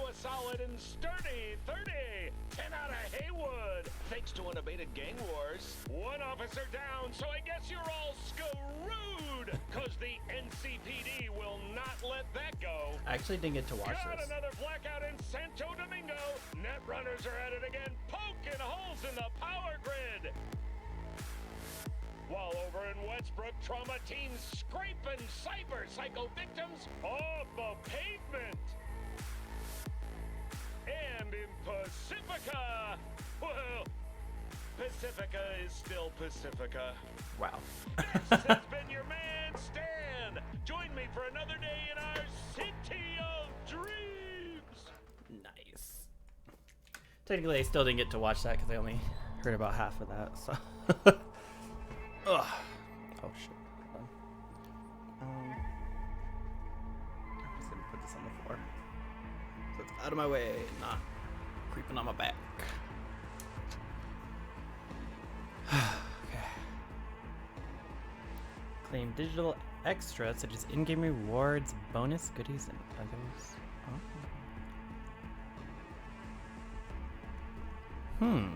a solid and sturdy 30. 10 out of Haywood. Thanks to unabated gang wars. One officer down, so I guess you're all screwed. Cause the NCPD will not let that go. I actually didn't get to watch Got this. another blackout in Santo Domingo. Net runners are at it again, poking holes in the power grid. While over in Westbrook, trauma teams scraping cyber psycho victims off the pavement. And in Pacifica, well, Pacifica is still Pacifica. Wow. This has been your man, Stan. Join me for another day in our city of dreams. Nice. Technically, I still didn't get to watch that because I only heard about half of that. So. Ugh. Oh shit. I'm just gonna put this on the floor so it's out of my way, not creeping on my back. Okay. Claim digital extras such as in-game rewards, bonus goodies, and others. Oh.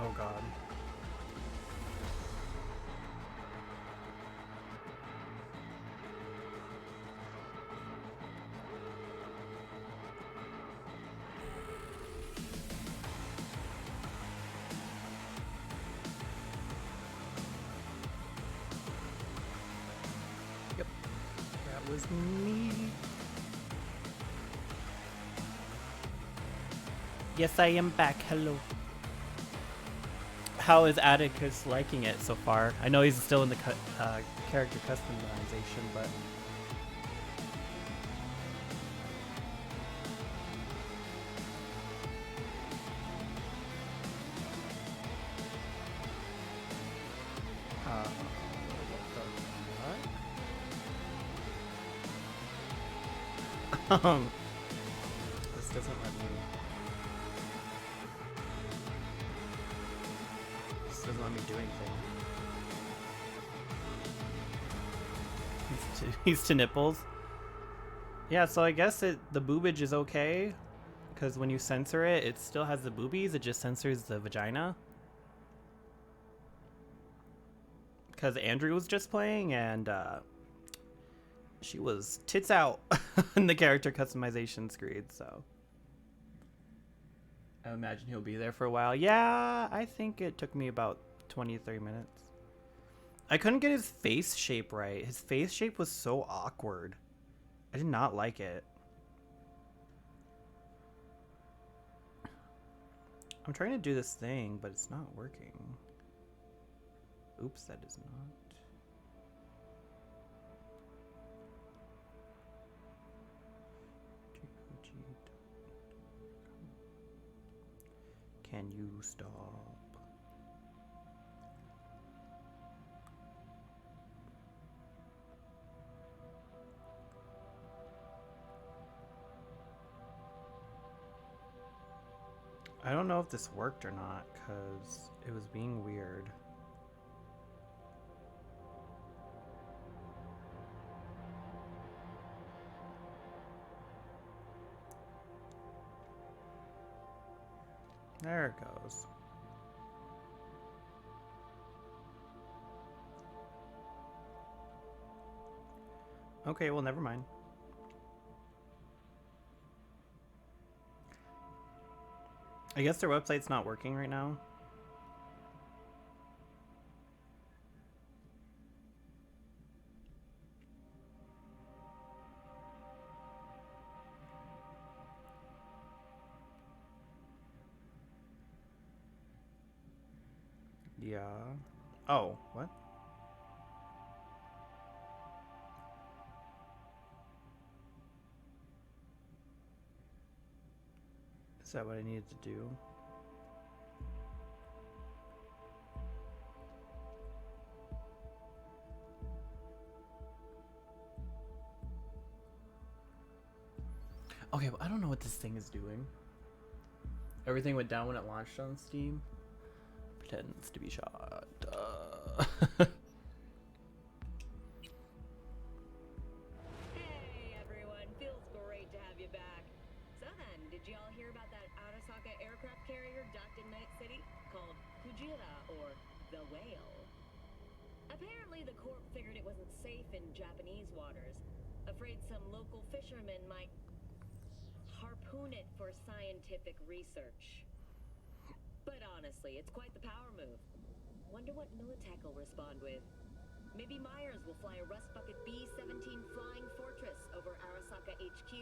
Oh god. Yep. That was me. Yes, I am back. Hello. How is Atticus liking it so far? I know he's still in the character customization, but what the fuck? This doesn't let me. Doesn't let me do anything. He's to nipples. Yeah, so I guess the boobage is okay, because when you censor it, it still has the boobies. It just censors the vagina. Because Andrew was just playing, and she was tits out in the character customization screen. So I imagine he'll be there for a while. Yeah, I think it took me about 20 to 30 minutes. I couldn't get his face shape right. His face shape was so awkward. I did not like it. I'm trying to do this thing, but it's not working. Oops, that is not. Can you stop? I don't know if this worked or not, because it was being weird. There it goes. Okay, well, never mind. I guess their website's not working right now. Yeah. Oh, what? Is that what I needed to do? Okay, well, I don't know what this thing is doing. Everything went down when it launched on Steam. Pretends to be shot. Hey everyone, feels great to have you back. So then, did you all hear about that Arasaka aircraft carrier docked in Night City called Kujira or the Whale? Apparently the Corp figured it wasn't safe in Japanese waters, afraid some local fishermen might harpoon it for scientific research. But honestly, it's quite the power move. Wonder what Militech will respond with. Maybe Myers will fly a Rust Bucket B-17 Flying Fortress over Arasaka HQ.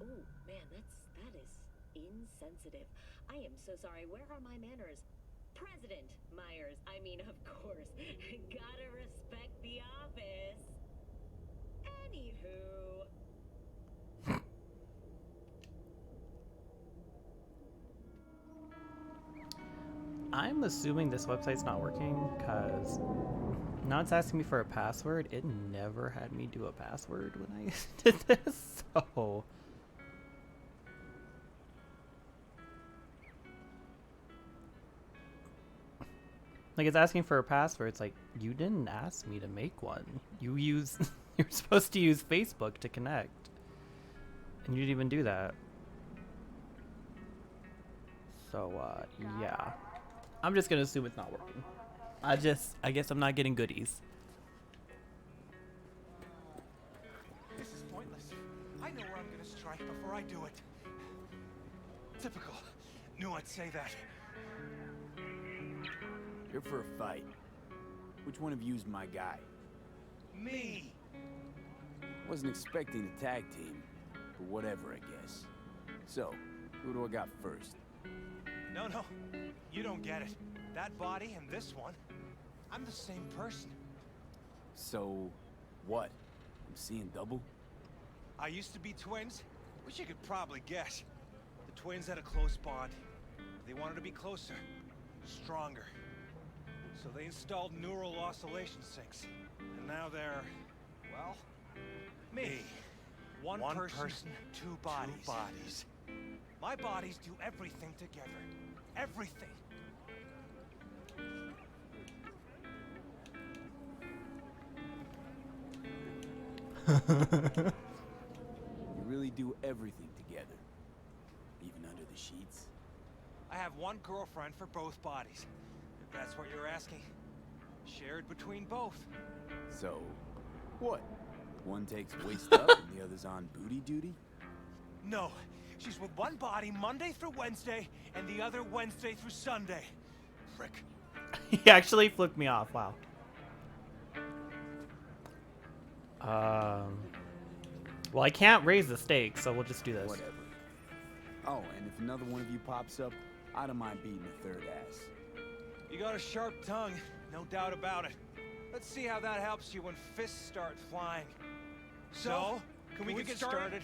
Ooh, man, that is insensitive. I am so sorry. Where are my manners? President Myers, I mean, of course. Gotta respect the office. Anywho. I'm assuming this website's not working because now it's asking me for a password. It never had me do a password when I did this, so. Like, it's asking for a password. It's like, you didn't ask me to make one. You're supposed to use Facebook to connect. And you didn't even do that. So, yeah. I'm just gonna assume it's not working. I guess I'm not getting goodies. This is pointless. I know where I'm gonna strike before I do it. Typical. Knew I'd say that. Here for a fight. Which one of you's my guy? Me! Wasn't expecting a tag team, but whatever, I guess. So, who do I got first? No, you don't get it. That body and this one, I'm the same person. So, what? I'm seeing double? I used to be twins, which you could probably guess. The twins had a close bond. They wanted to be closer, stronger. So they installed neural oscillation sinks. And now they're, well, me. One person, two bodies. My bodies do everything together. Everything. You really do everything together. Even under the sheets? I have one girlfriend for both bodies. If that's what you're asking. Shared between both. So, what? One takes waist up and the other's on booty duty? No, she's with one body Monday through Wednesday, and the other Wednesday through Sunday. Frick. He actually flipped me off. Wow. Well, I can't raise the stakes, so we'll just do this. Whatever. Oh, and if another one of you pops up, I don't mind beating a third ass. You got a sharp tongue, no doubt about it. Let's see how that helps you when fists start flying. So, can we get started?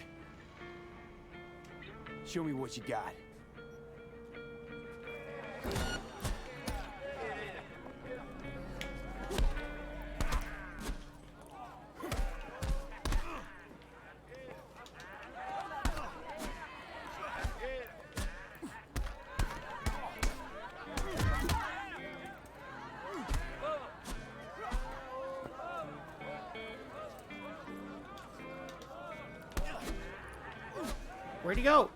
Show me what you got. Where'd he go?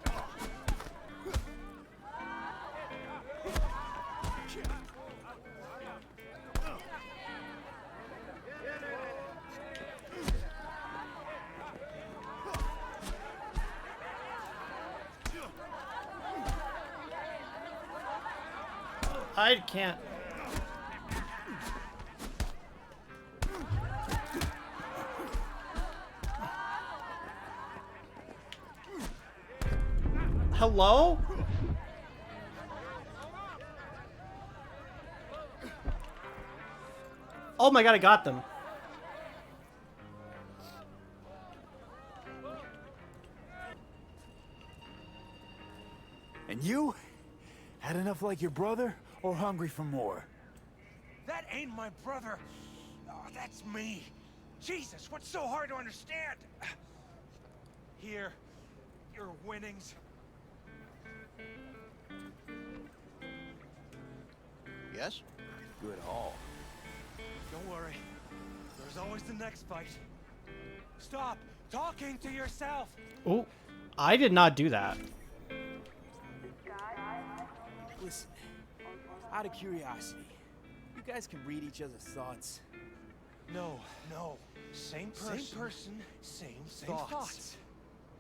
I can't. Hello? Oh my god, I got them. And you? Had enough like your brother, or hungry for more? That ain't my brother. Oh, that's me. Jesus, what's so hard to understand? Here, your winnings. Yes? Good haul. Don't worry. There's always the next fight. Stop talking to yourself. Oh, I did not do that. Listen, out of curiosity, you guys can read each other's thoughts. No. Same person, same thoughts.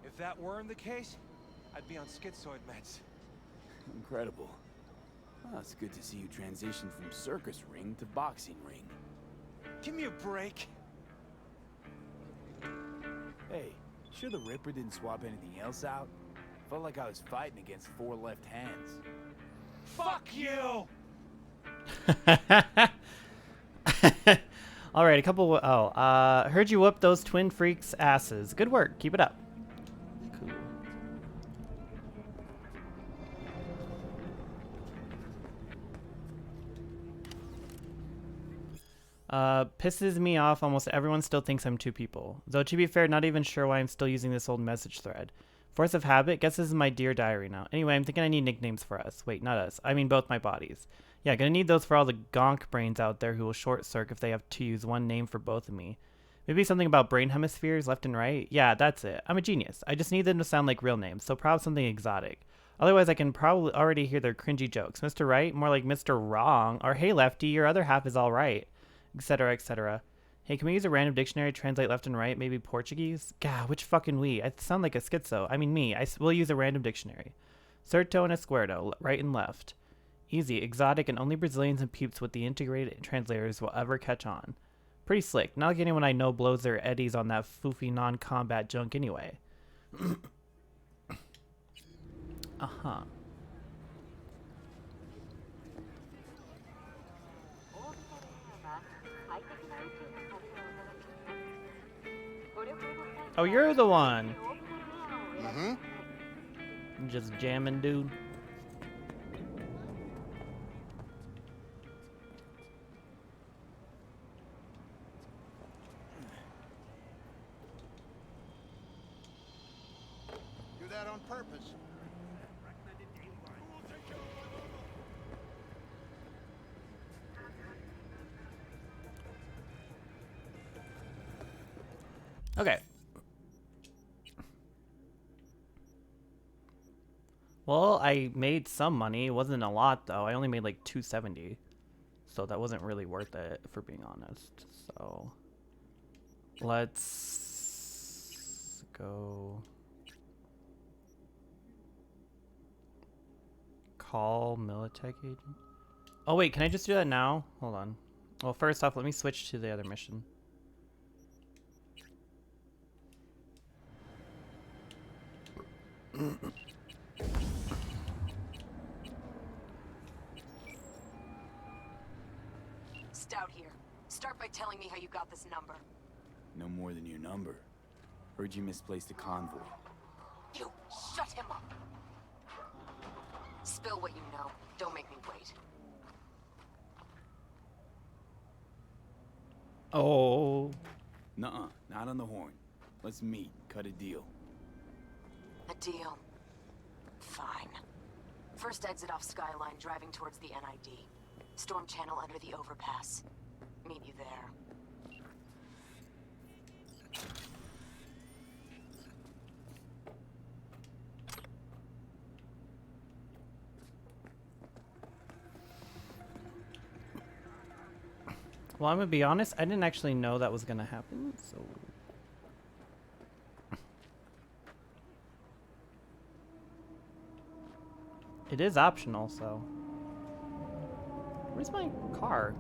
If that weren't the case, I'd be on schizoid meds. Incredible. Well, it's good to see you transition from circus ring to boxing ring. Give me a break. Hey, sure the Ripper didn't swap anything else out? Felt like I was fighting against 4 left hands. Fuck you! All right, a couple. Heard you whoop those twin freaks' asses. Good work. Keep it up. Cool. Pisses me off. Almost everyone still thinks I'm two people. Though to be fair, not even sure why I'm still using this old message thread. Force of habit. Guess this is my dear diary now. Anyway, I'm thinking I need nicknames for us. Wait, not us. I mean both my bodies. Yeah, gonna need those for all the gonk brains out there who will short circuit if they have to use one name for both of me. Maybe something about brain hemispheres, left and right? Yeah, that's it. I'm a genius. I just need them to sound like real names, so probably something exotic. Otherwise, I can probably already hear their cringy jokes. Mr. Right? More like Mr. Wrong. Or, hey, lefty, your other half is all right. Etc., etc. Hey, can we use a random dictionary to translate left and right? Maybe Portuguese? Gah, which fucking we? I sound like a schizo. I mean me. Will use a random dictionary. Certo and esquerdo, right and left. Easy, exotic, and only Brazilians and peeps with the integrated translators will ever catch on. Pretty slick. Not like anyone I know blows their eddies on that foofy non-combat junk anyway. Uh-huh. Oh, you're the one. Mm-hmm. Just jamming, dude. Do that on purpose. Okay. Well, I made some money. It wasn't a lot, though. I only made like $270. So that wasn't really worth it, for being honest. So let's go call Militech agent. Oh, wait, can I just do that now? Hold on. Well, first off, let me switch to the other mission. Stout here. Start by telling me how you got this number. No more than your number. Heard you misplaced a convoy. You shut him up. Spill what you know. Don't make me wait. Oh. Nuh-uh, not on the horn. Let's meet, cut a deal. A deal. Fine. First exit off Skyline, driving towards the NID. Storm channel under the overpass. Meet you there. Well, I'm gonna be honest, I didn't actually know that was gonna happen, so... It is optional, so... Where's my car?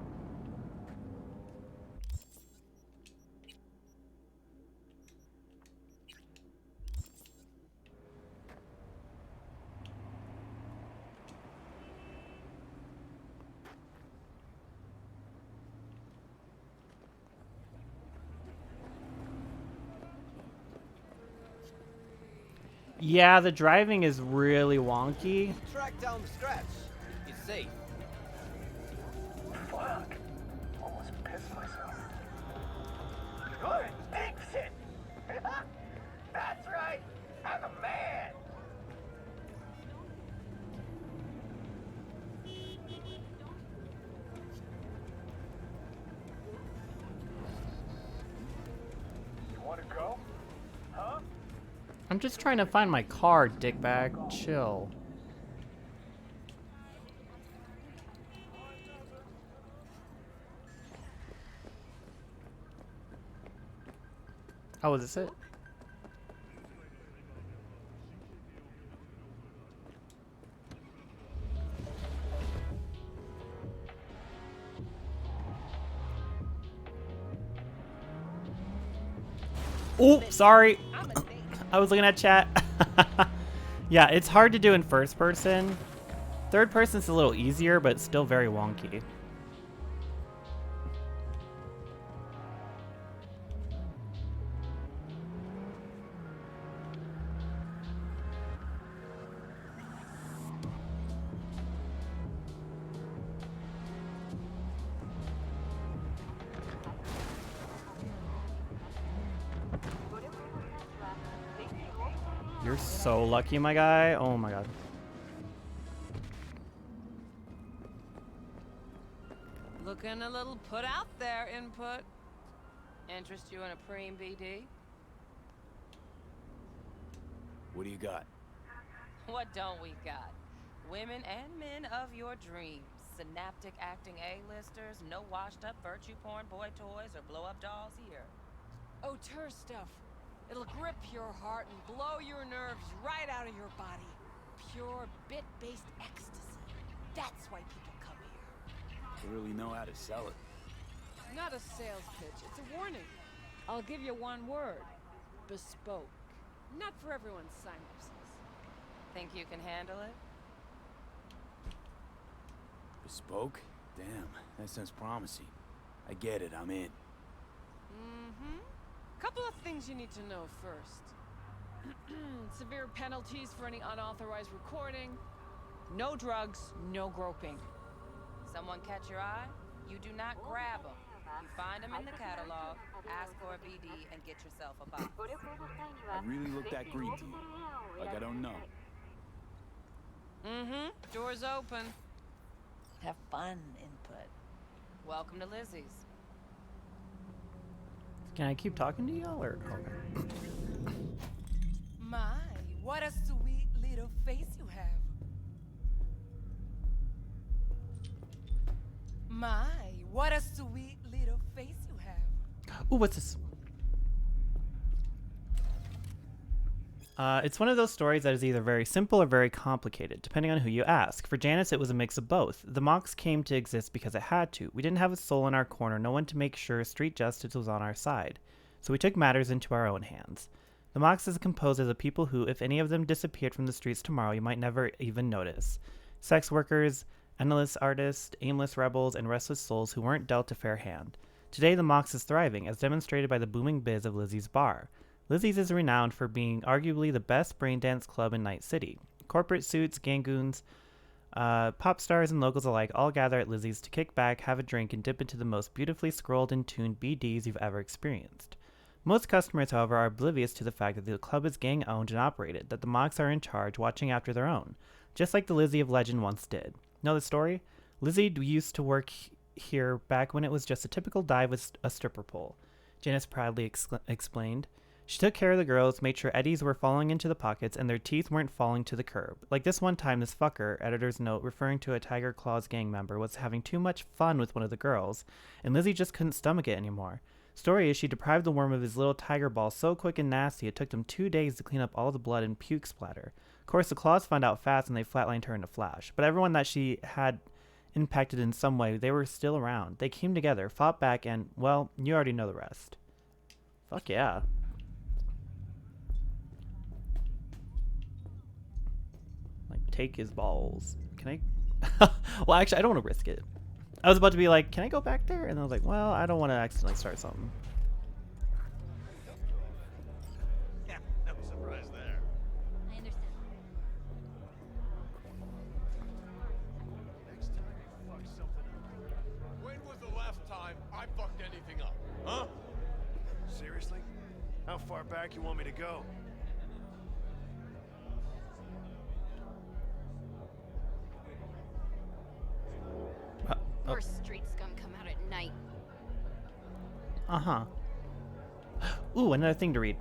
Yeah, the driving is really wonky. Track down the scratch. It's safe. Fuck. Almost pissed myself. Good. Fix it. That's right. I'm a man. You want to go? Huh? I'm just trying to find my car, dickbag. Chill. Oh, is this it? Oh, sorry. I was looking at chat. Yeah, it's hard to do in first person. Third person's a little easier, but still very wonky. You're so lucky, my guy. Oh my god. Looking a little put out there, input. Interest you in a preem BD? What do you got? What don't we got? Women and men of your dreams. Synaptic acting A-listers, no washed-up virtue porn boy toys or blow-up dolls here. Auteur stuff. It'll grip your heart and blow your nerves right out of your body. Pure bit-based ecstasy. That's why people come here. You really know how to sell it. Not a sales pitch, it's a warning. I'll give you one word. Bespoke. Not for everyone's synapses. Think you can handle it? Bespoke? Damn, that sounds promising. I get it, I'm in. Mm-hmm. Couple of things you need to know first. Severe penalties for any unauthorized recording. No drugs, no groping. Someone catch your eye? You do not grab them. You find them in the catalog, ask for a BD, and get yourself a box. I really look that green to you. Like I don't know. Mm-hmm. Door's open. Have fun, input. Welcome to Lizzie's. Can I keep talking to y'all or? Okay. My, what a sweet little face you have. My, what a sweet little face you have. Ooh, what's this? It's one of those stories that is either very simple or very complicated, depending on who you ask. For Janice, it was a mix of both. The Mox came to exist because it had to. We didn't have a soul in our corner, no one to make sure street justice was on our side. So we took matters into our own hands. The Mox is composed of the people who, if any of them disappeared from the streets tomorrow, you might never even notice. Sex workers, endless artists, aimless rebels, and restless souls who weren't dealt a fair hand. Today, the Mox is thriving, as demonstrated by the booming biz of Lizzie's Bar. Lizzie's is renowned for being arguably the best braindance club in Night City. Corporate suits, gangoons, pop stars, and locals alike all gather at Lizzie's to kick back, have a drink, and dip into the most beautifully scrolled and tuned BDs you've ever experienced. Most customers, however, are oblivious to the fact that the club is gang-owned and operated, that the Mox are in charge, watching after their own, just like the Lizzie of legend once did. Know the story? Lizzie used to work here back when it was just a typical dive with a stripper pole, Janice proudly explained. She took care of the girls, made sure eddies were falling into the pockets and their teeth weren't falling to the curb. Like this one time, this fucker, editor's note referring to a Tiger Claws gang member, was having too much fun with one of the girls, and Lizzie just couldn't stomach it anymore. Story is she deprived the worm of his little tiger ball so quick and nasty it took them 2 days to clean up all the blood and puke splatter. Of course, the Claws found out fast and they flatlined her in a flash, but everyone that she had impacted in some way, they were still around. They came together, fought back, and, well, you already know the rest. Fuck yeah. Take his balls. Can I? Well, actually, I don't want to risk it. I was about to be like, can I go back there? And I was like, well, I don't want to accidentally start something. Yeah, no surprise there. I How far back you want me to go? Worst street scum come out at night. Uh-huh. Ooh, another thing to read.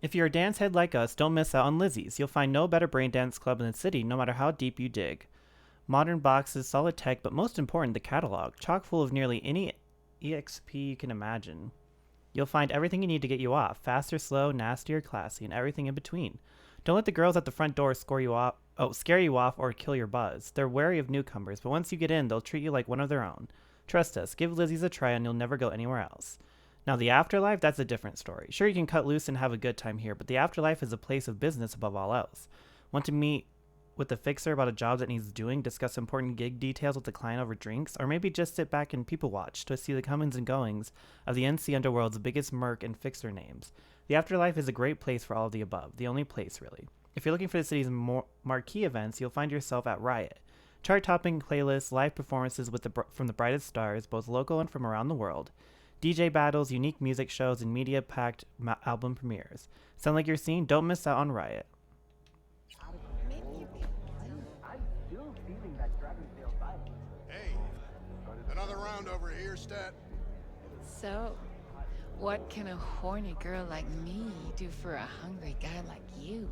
If you're a dance head like us, don't miss out on Lizzie's. You'll find no better brain dance club in the city, no matter how deep you dig. Modern boxes, solid tech, but most important, the catalog. Chock full of nearly any EXP you can imagine. You'll find everything you need to get you off. Fast or slow, nasty or classy, and everything in between. Don't let the girls at the front door scare you off or kill your buzz. They're wary of newcomers, but once you get in, they'll treat you like one of their own. Trust us, give Lizzie's a try and you'll never go anywhere else. Now, the afterlife, that's a different story. Sure, you can cut loose and have a good time here, but the afterlife is a place of business above all else. Want to meet with the fixer about a job that needs doing, discuss important gig details with the client over drinks, or maybe just sit back and people watch to see the comings and goings of the NC Underworld's biggest merc and fixer names. The afterlife is a great place for all of the above, the only place, really. If you're looking for the city's marquee events, you'll find yourself at Riot. Chart-topping playlists, live performances from the brightest stars, both local and from around the world. DJ battles, unique music shows, and media-packed album premieres. Sound like you're seeing? Don't miss out on Riot. Hey, another round over here, Stat. So, what can a horny girl like me do for a hungry guy like you?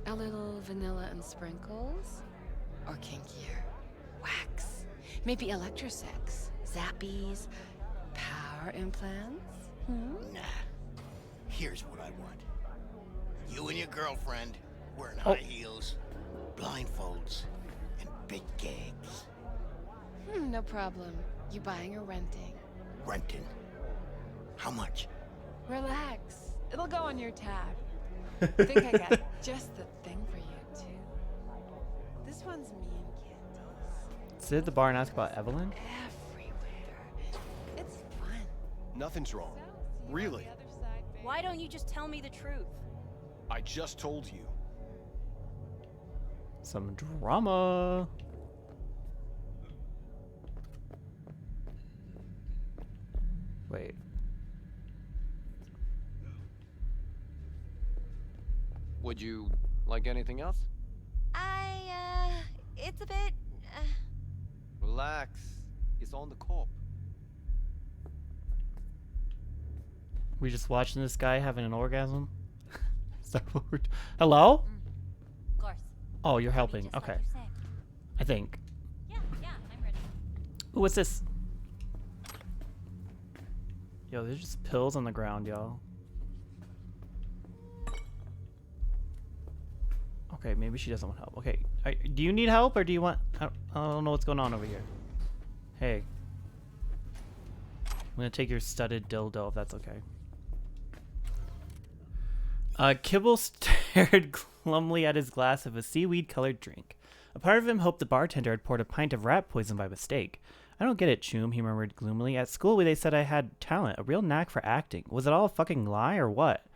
A little vanilla and sprinkles? Or kinkier? Wax? Maybe electrosex? Zappies? Power implants? Nah. Here's what I want. You and your girlfriend wearing high heels, blindfolds, and big gags. No problem. You buying or renting? Renting. How much? Relax. It'll go on your tab. Think I got just the thing for you, too. This one's me and Candy's. Sit at the bar and ask about Evelyn? Everywhere. It's fun. Nothing's wrong. Really. Why don't you just tell me the truth? I just told you. Some drama. Wait. Would you like anything else? It's a bit, Relax. It's on the cop. We just watching this guy having an orgasm? Is that what we're Hello? Of course. Oh, you're helping. Just like Okay. you said. I think. Yeah, I'm ready. Ooh, what's this? Yo, there's just pills on the ground, y'all. Okay, maybe she doesn't want help. Okay, do you need help or do you want... I don't know what's going on over here. Hey. I'm gonna take your studded dildo if that's okay. Kibble stared glumly at his glass of a seaweed-colored drink. A part of him hoped the bartender had poured a pint of rat poison by mistake. I don't get it, Choom, he murmured gloomily. At school, they said I had talent, a real knack for acting. Was it all a fucking lie or what?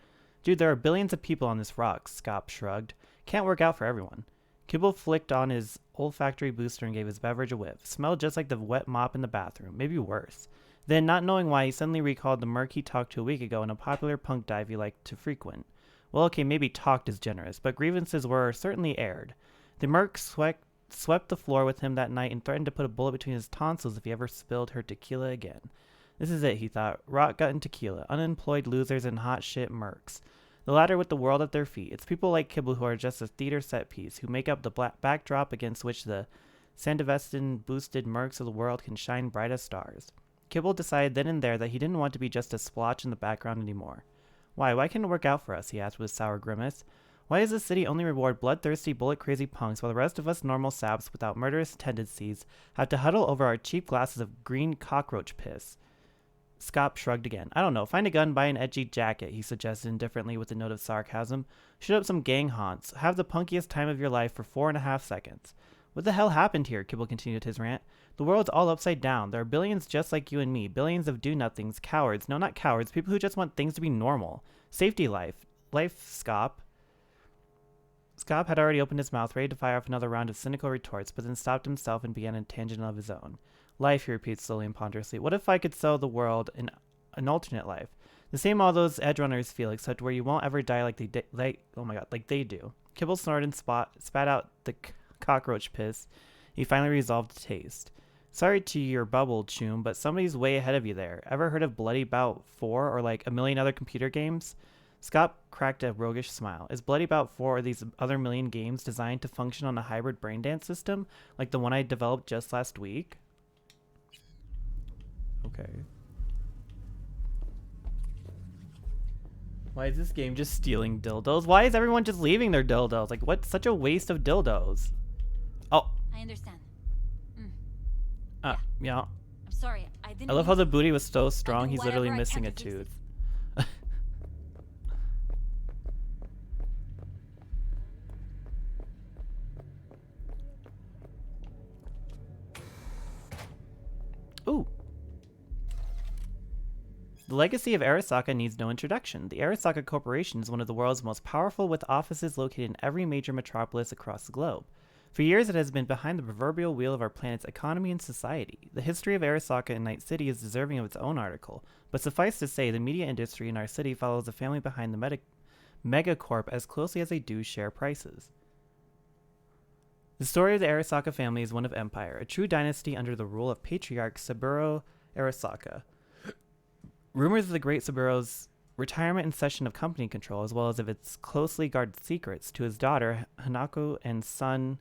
Dude, there are billions of people on this rock, Scop shrugged. Can't work out for everyone. Kibble flicked on his olfactory booster and gave his beverage a whiff. Smelled just like the wet mop in the bathroom, maybe worse. Then, not knowing why, he suddenly recalled the murk he talked to a week ago in a popular punk dive he liked to frequent. Well, okay, maybe talked is generous, but grievances were certainly aired. The murk swept the floor with him that night and threatened to put a bullet between his tonsils if he ever spilled her tequila again. This is it, he thought. Rot gut and tequila. Unemployed losers and hot shit mercs. The latter with the world at their feet. It's people like Kibble who are just a theater set piece, who make up the backdrop against which the Sandevistan-boosted mercs of the world can shine bright as stars. Kibble decided then and there that he didn't want to be just a splotch in the background anymore. Why can't it work out for us, he asked with a sour grimace. Why does the city only reward bloodthirsty, bullet-crazy punks while the rest of us normal saps without murderous tendencies have to huddle over our cheap glasses of green cockroach piss? Scop shrugged again. I don't know. Find a gun, buy an edgy jacket, he suggested indifferently with a note of sarcasm. Shoot up some gang haunts. Have the punkiest time of your life for 4.5 seconds. What the hell happened here? Kibble continued his rant. The world's all upside down. There are billions just like you and me. Billions of do-nothings. Cowards. No, not cowards. People who just want things to be normal. Safety life. Life, Scop. Scop had already opened his mouth, ready to fire off another round of cynical retorts, but then stopped himself and began a tangent of his own. Life, he repeats slowly and ponderously. What if I could sell the world an alternate life? The same all those edge runners feel, except where you won't ever die like like they do. Kibble snorted and spat out the cockroach piss he finally resolved to taste. Sorry to your bubble, Choom, but somebody's way ahead of you there. Ever heard of Bloody Bout 4 or like a million other computer games? Scott cracked a roguish smile. Is Bloody Bout 4 or these other million games designed to function on a hybrid brain dance system like the one I developed just last week? Okay. Why is this game just stealing dildos? Why is everyone just leaving their dildos? Like, what's such a waste of dildos? Oh. I understand. Yeah. I'm sorry. I didn't. I love how the booty was so strong, do he's literally whatever I missing can a to fix tooth. Ooh. The legacy of Arasaka needs no introduction. The Arasaka Corporation is one of the world's most powerful, with offices located in every major metropolis across the globe. For years, it has been behind the proverbial wheel of our planet's economy and society. The history of Arasaka in Night City is deserving of its own article, but suffice to say, the media industry in our city follows the family behind the megacorp as closely as they do share prices. The story of the Arasaka family is one of empire, a true dynasty under the rule of patriarch Saburo Arasaka. Rumors of the great Saburo's retirement and cession of company control, as well as of its closely guarded secrets to his daughter Hanako and son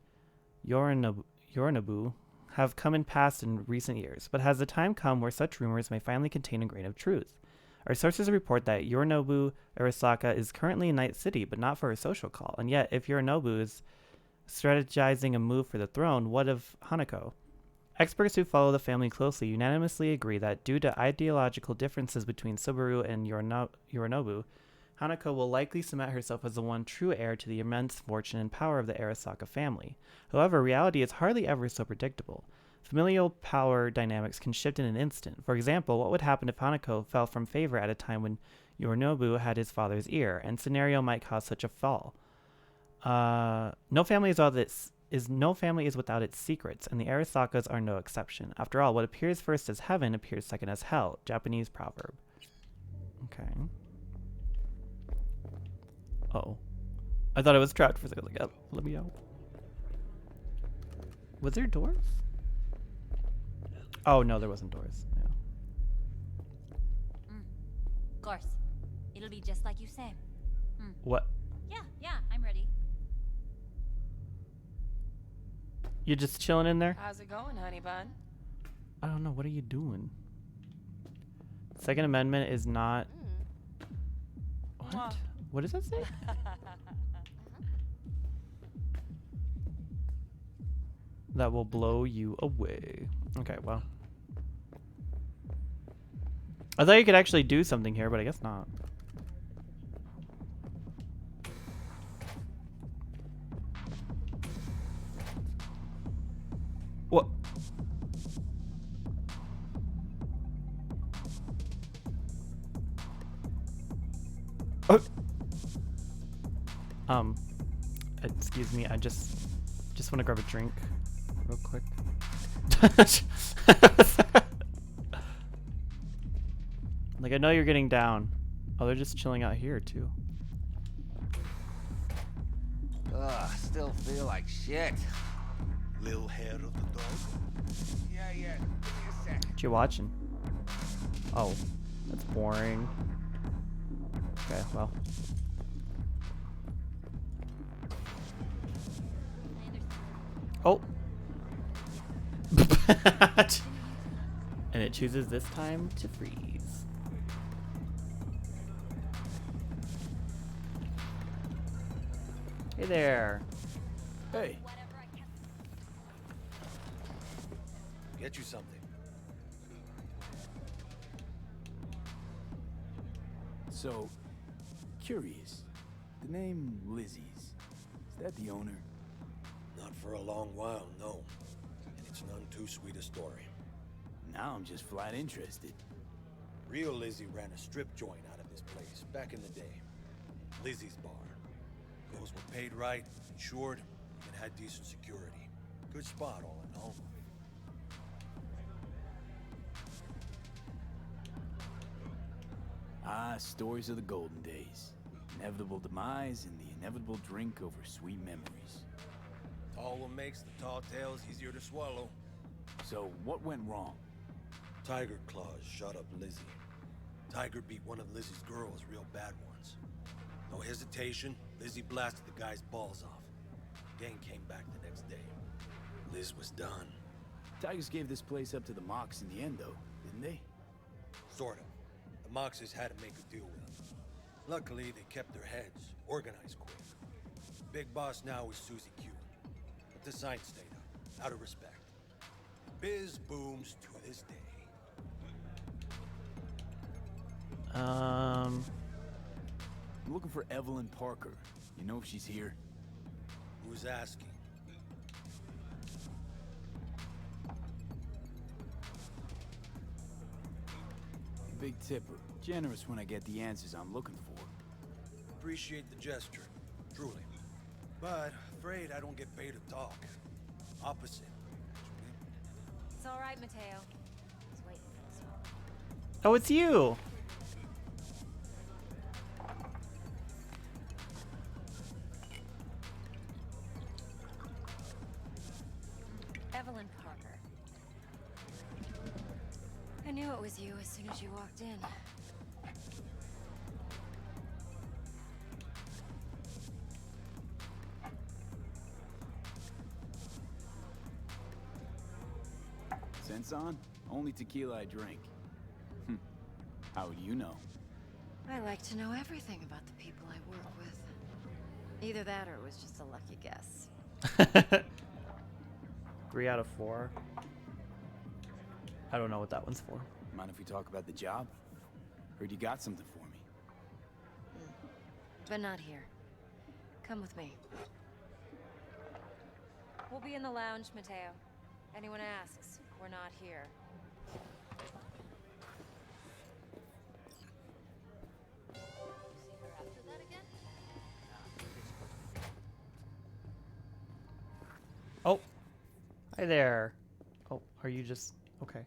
Yorinobu, have come and passed in recent years, but has the time come where such rumors may finally contain a grain of truth? Our sources report that Yorinobu Arasaka is currently in Night City, but not for a social call, and yet if Yorinobu is strategizing a move for the throne, what of Hanako? Experts who follow the family closely unanimously agree that due to ideological differences between Subaru and Yorinobu, Hanako will likely cement herself as the one true heir to the immense fortune and power of the Arasaka family. However, reality is hardly ever so predictable. Familial power dynamics can shift in an instant. For example, what would happen if Hanako fell from favor at a time when Yorinobu had his father's ear, and scenario might cause such a fall? No family is without its secrets, and the Arasakas are no exception. After all, what appears first as heaven appears second as hell. Japanese proverb. Okay. Oh. I thought I was trapped for a second. Like, oh, let me out. Was there doors? Oh, no, there wasn't doors. Yeah. Of course. It'll be just like you say. What? Yeah, I'm ready. You just chilling in there? How's it going, honey bun? I don't know. What are you doing? Second Amendment is not... What? What does that say? That will blow you away. Okay, well. I thought you could actually do something here, but I guess not. What? Oh. Excuse me. I just want to grab a drink real quick. Like, I know you're getting down. Oh, they're just chilling out here too. Ugh, still feel like shit. Little hair of the dog. Yeah, give me a sec. What you watching? Oh, that's boring. Okay, well. Oh. And it chooses this time to freeze. Hey there. Hey. Get you something. So, curious. The name Lizzie's, is that the owner? Not for a long while, no. And it's none too sweet a story. Now I'm just flat interested. Real Lizzie ran a strip joint out of this place back in the day. Lizzie's Bar. Girls were paid right, insured, and had decent security. Good spot, all in all. Ah, stories of the golden days. Inevitable demise and the inevitable drink over sweet memories. All what makes the tall tales easier to swallow. So, what went wrong? Tiger Claws shot up Lizzie. Tiger beat one of Lizzie's girls real bad once. No hesitation, Lizzie blasted the guy's balls off. Gang came back the next day. Liz was done. Tigers gave this place up to the Mox in the end, though, didn't they? Sorta. The Moxes had to make a deal with them. Luckily, they kept their heads, organized quick. Big boss now is Susie Q. But the sign stayed up, out of respect. Biz booms to this day. I'm looking for Evelyn Parker. You know if she's here? Who's asking? Big tipper. Generous when I get the answers I'm looking for. Appreciate the gesture, truly. But afraid I don't get paid to talk. Opposite, actually. It's all right, Mateo. I was waiting for this one. Oh, it's you. Evelyn Parker. I knew it was you as soon as you walked in. Sense on? Only tequila I drink. How would you know? I like to know everything about the people I work with. Either that or it was just a lucky guess. 3 out of 4. I don't know what that one's for. Mind if we talk about the job? Heard you got something for me. But not here. Come with me. We'll be in the lounge, Mateo. Anyone asks, we're not here. Oh, hi there. Oh, are you just okay?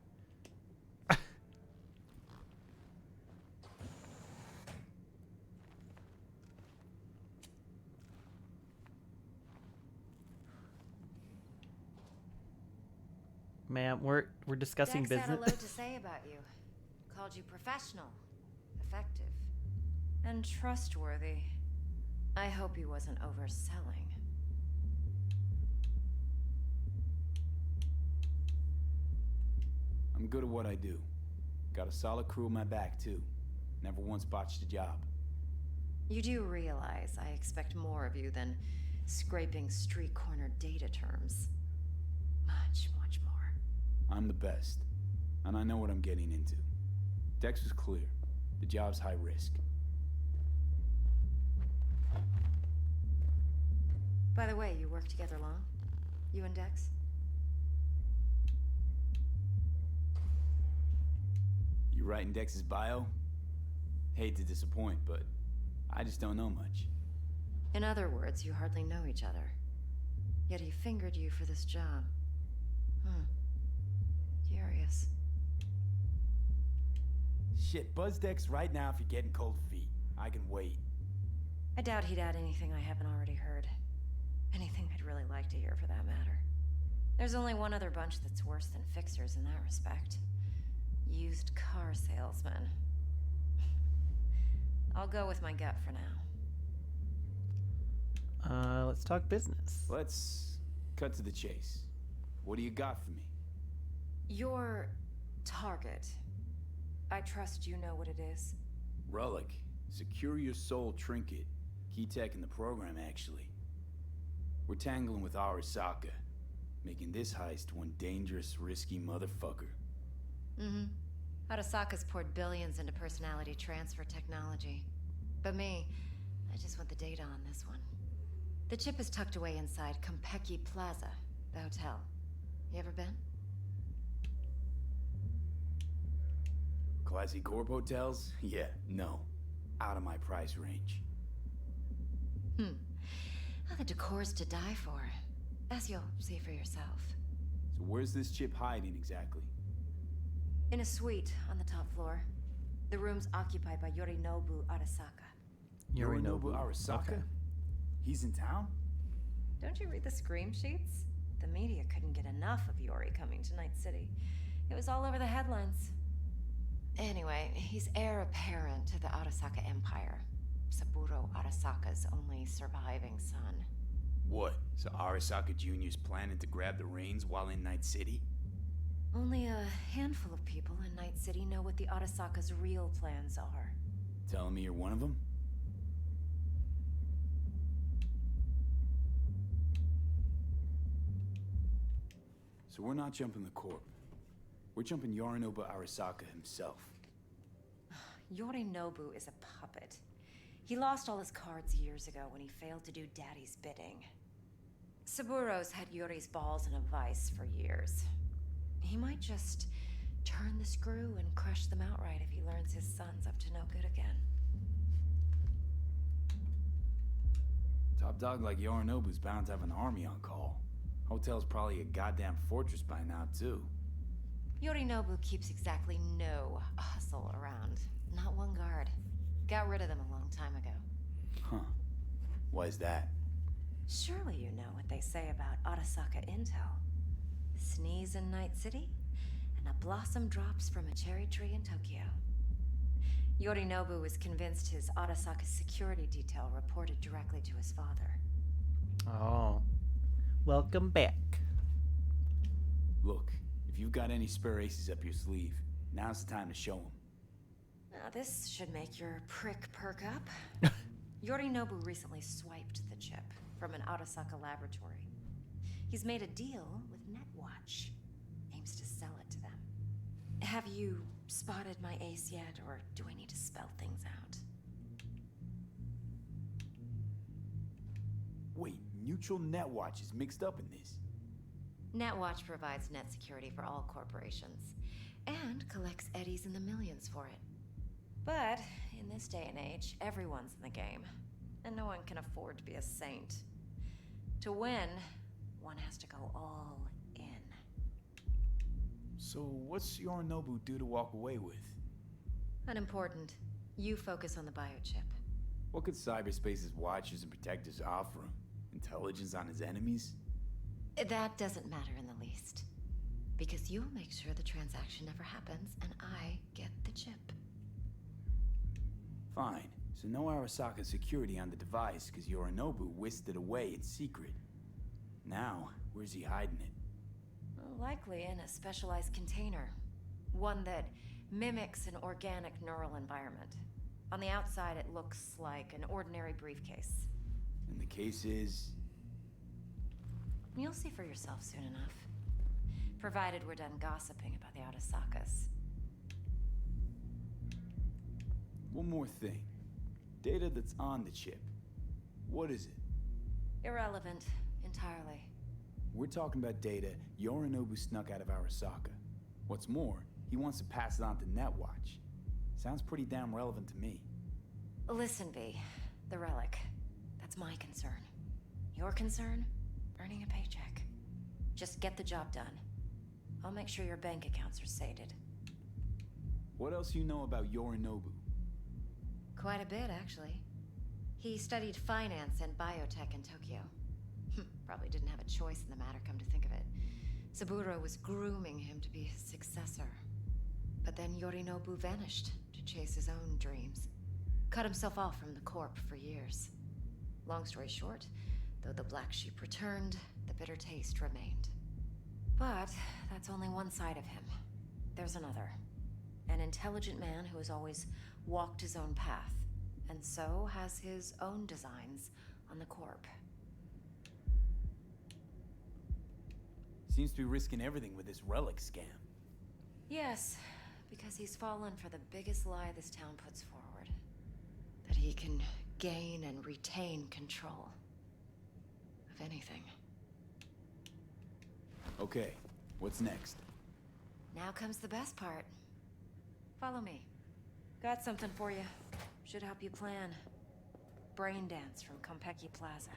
Ma'am, we're discussing Dex had a business. load to say about you. Called you professional, effective, and trustworthy. I hope he wasn't overselling. I'm good at what I do. Got a solid crew on my back, too. Never once botched a job. You do realize I expect more of you than scraping street corner data terms. Much, much more. I'm the best, and I know what I'm getting into. Dex was clear. The job's high risk. By the way, you work together long? You and Dex? You writing Dex's bio? Hate to disappoint, but I just don't know much. In other words, you hardly know each other. Yet he fingered you for this job. Curious. Shit, buzz Dex right now if you're getting cold feet. I can wait. I doubt he'd add anything I haven't already heard. Anything I'd really like to hear, for that matter. There's only one other bunch that's worse than fixers in that respect. Used car salesmen. I'll go with my gut for now. Let's talk business. Let's cut to the chase. What do you got for me? Your target. I trust you know what it is. Relic. Secure your soul trinket. Key tech in the program, actually. We're tangling with Arasaka, making this heist one dangerous, risky motherfucker. Arasaka's poured billions into personality transfer technology. But me, I just want the data on this one. The chip is tucked away inside Compeki Plaza, the hotel. You ever been? Classy corp hotels? Yeah, no. Out of my price range. Well, the decor's to die for, as you'll see for yourself. So where's this chip hiding exactly? In a suite on the top floor. The room's occupied by Yorinobu Arasaka. Yorinobu Arasaka? Okay. He's in town? Don't you read the scream sheets? The media couldn't get enough of Yori coming to Night City. It was all over the headlines. Anyway, he's heir apparent to the Arasaka Empire. Saburo Arasaka's only surviving son. What? So Arasaka Jr.'s planning to grab the reins while in Night City? Only a handful of people in Night City know what the Arasaka's real plans are. Telling me you're one of them? So we're not jumping the Corp. We're jumping Yorinobu Arasaka himself. Yorinobu is a puppet. He lost all his cards years ago when he failed to do Daddy's bidding. Saburo's had Yori's balls in a vice for years. He might just turn the screw and crush them outright if he learns his son's up to no good again. Top dog like Yorinobu's bound to have an army on call. Hotel's probably a goddamn fortress by now, too. Yorinobu keeps exactly no hustle around. Not one guard. Got rid of them a long time ago. Huh. Why is that? Surely you know what they say about Arasaka intel. Sneeze in Night City, and a blossom drops from a cherry tree in Tokyo. Yorinobu was convinced his Arasaka security detail reported directly to his father. Oh. Welcome back. Look, if you've got any spare aces up your sleeve, now's the time to show them. Now this should make your prick perk up. Yorinobu recently swiped the chip from an Arasaka laboratory. He's made a deal with Netwatch. Aims to sell it to them. Have you spotted my ace yet, or do I need to spell things out? Wait, Neutral Netwatch is mixed up in this. Netwatch provides net security for all corporations, and collects eddies in the millions for it. But in this day and age, everyone's in the game, and no one can afford to be a saint. To win, one has to go all in. So what's Yorinobu due to walk away with? Unimportant. You focus on the biochip. What could cyberspace's watchers and protectors offer him? Intelligence on his enemies? That doesn't matter in the least. Because you'll make sure the transaction never happens, and I get the chip. Fine. So no Arasaka security on the device because Yorinobu whisked it away in secret. Now, where's he hiding it? Likely in a specialized container. One that mimics an organic neural environment. On the outside, it looks like an ordinary briefcase. And the case is... You'll see for yourself soon enough. Provided we're done gossiping about the Arasakas. One more thing. Data that's on the chip. What is it? Irrelevant, entirely. We're talking about data Yorinobu snuck out of Arasaka. What's more, he wants to pass it on to Netwatch. Sounds pretty damn relevant to me. Listen, V. The relic. That's my concern. Your concern? Earning a paycheck. Just get the job done. I'll make sure your bank accounts are sated. What else you know about Yorinobu? Quite a bit, actually. He studied finance and biotech in Tokyo. Probably didn't have a choice in the matter, come to think of it. Saburo was grooming him to be his successor. But then Yorinobu vanished to chase his own dreams. Cut himself off from the Corp for years. Long story short, though the black sheep returned, the bitter taste remained. But that's only one side of him. There's another. An intelligent man who has always walked his own path, and so has his own designs on the Corp. Seems to be risking everything with this relic scam. Yes, because he's fallen for the biggest lie this town puts forward. That he can gain and retain control of anything. Okay, what's next? Now comes the best part. Follow me. Got something for you. Should help you plan. Brain dance from Konpeki Plaza.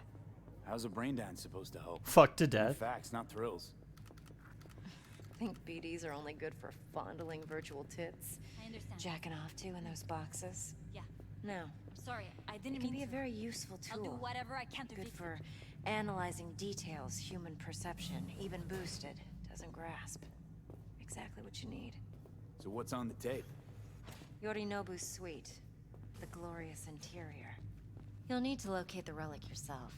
How's a brain dance supposed to help? Fuck to death. Facts, not thrills. think BDs are only good for fondling virtual tits? I understand. Jacking off to in those boxes? Yeah. No. I'm sorry. I didn't It can mean be a to. very useful I'll tool. do whatever I can to Good fix for it. analyzing details human perception, even boosted, doesn't grasp. Exactly what you need. So what's on the tape? Yorinobu's suite. The glorious interior. You'll need to locate the relic yourself.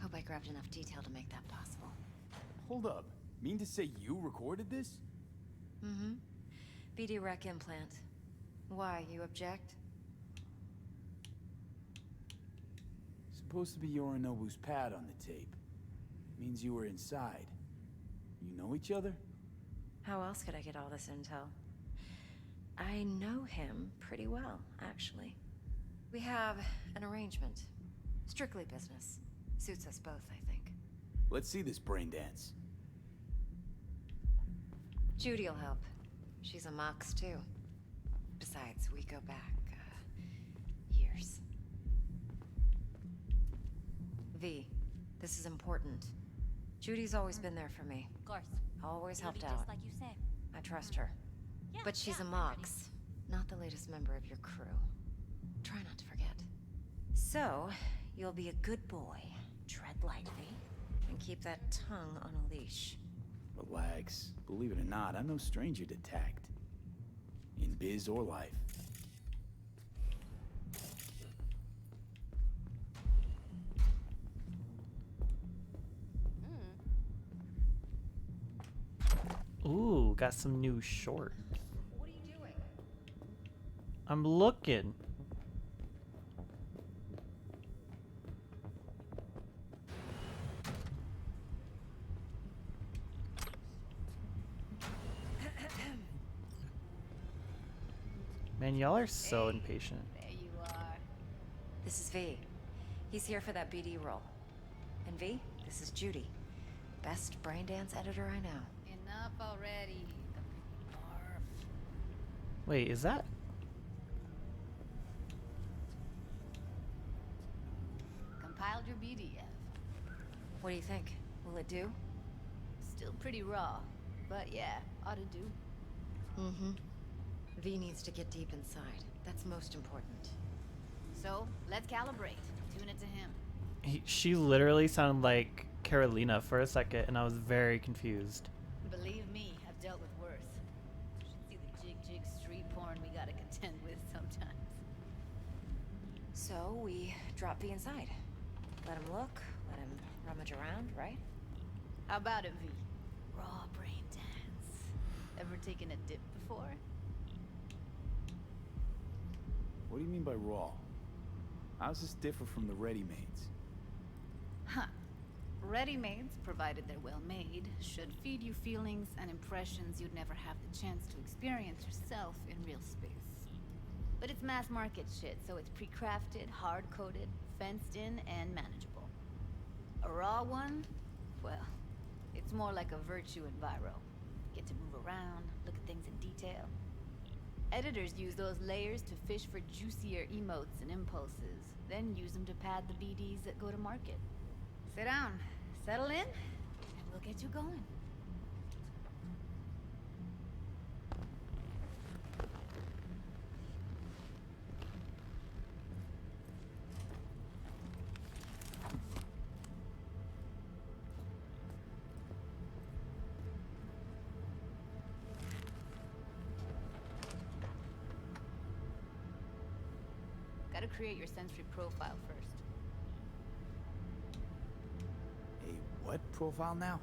Hope I grabbed enough detail to make that possible. Hold up. Mean to say you recorded this? Mm-hmm. BD rec implant. Why, you object? Supposed to be Yorinobu's pad on the tape. Means you were inside. You know each other? How else could I get all this intel? I know him pretty well, actually. We have an arrangement. Strictly business. Suits us both, I think. Let's see this brain dance. Judy'll help. She's a Mox, too. Besides, we go back, years. V, this is important. Judy's always been there for me. Of course. Always It'll helped be out. just like you say. I trust her. Yeah, But she's yeah, a I'm ready. Mox, not the latest member of your crew. Try not to forget. So, you'll be a good boy, tread lightly, and keep that tongue on a leash. Relax. Believe it or not, I'm no stranger to tact. In biz or life. Ooh, got some new shorts. What are you doing? I'm looking. Man, y'all are so impatient. There you are. This is V. He's here for that BD role. And V, this is Judy. Best brain dance editor I know. Enough already. Barf. Wait, is that? Compiled your BDF. What do you think? Will it do? Still pretty raw, but yeah, ought to do. Mm-hmm. V needs to get deep inside. That's most important. So, let's calibrate. Tune it to him. She literally sounded like Carolina for a second, and I was very confused. Believe me, I've dealt with worse. Should see the jig street porn we gotta contend with sometimes. So we drop V inside. Let him look, let him rummage around, right? How about it, V? Raw brain dance. Ever taken a dip before? What do you mean by raw? How's this differ from the ready-mades? Huh. Ready-mades, provided they're well made, should feed you feelings and impressions you'd never have the chance to experience yourself in real space. But it's mass market shit, so it's pre-crafted, hard-coded, fenced in, and manageable. A raw one? Well, it's more like a virtue enviro. Get to move around, look at things in detail. Editors use those layers to fish for juicier emotes and impulses, then use them to pad the BDs that go to market. Sit down, settle in, and we'll get you going. Gotta create your sensory profile first. A what profile now?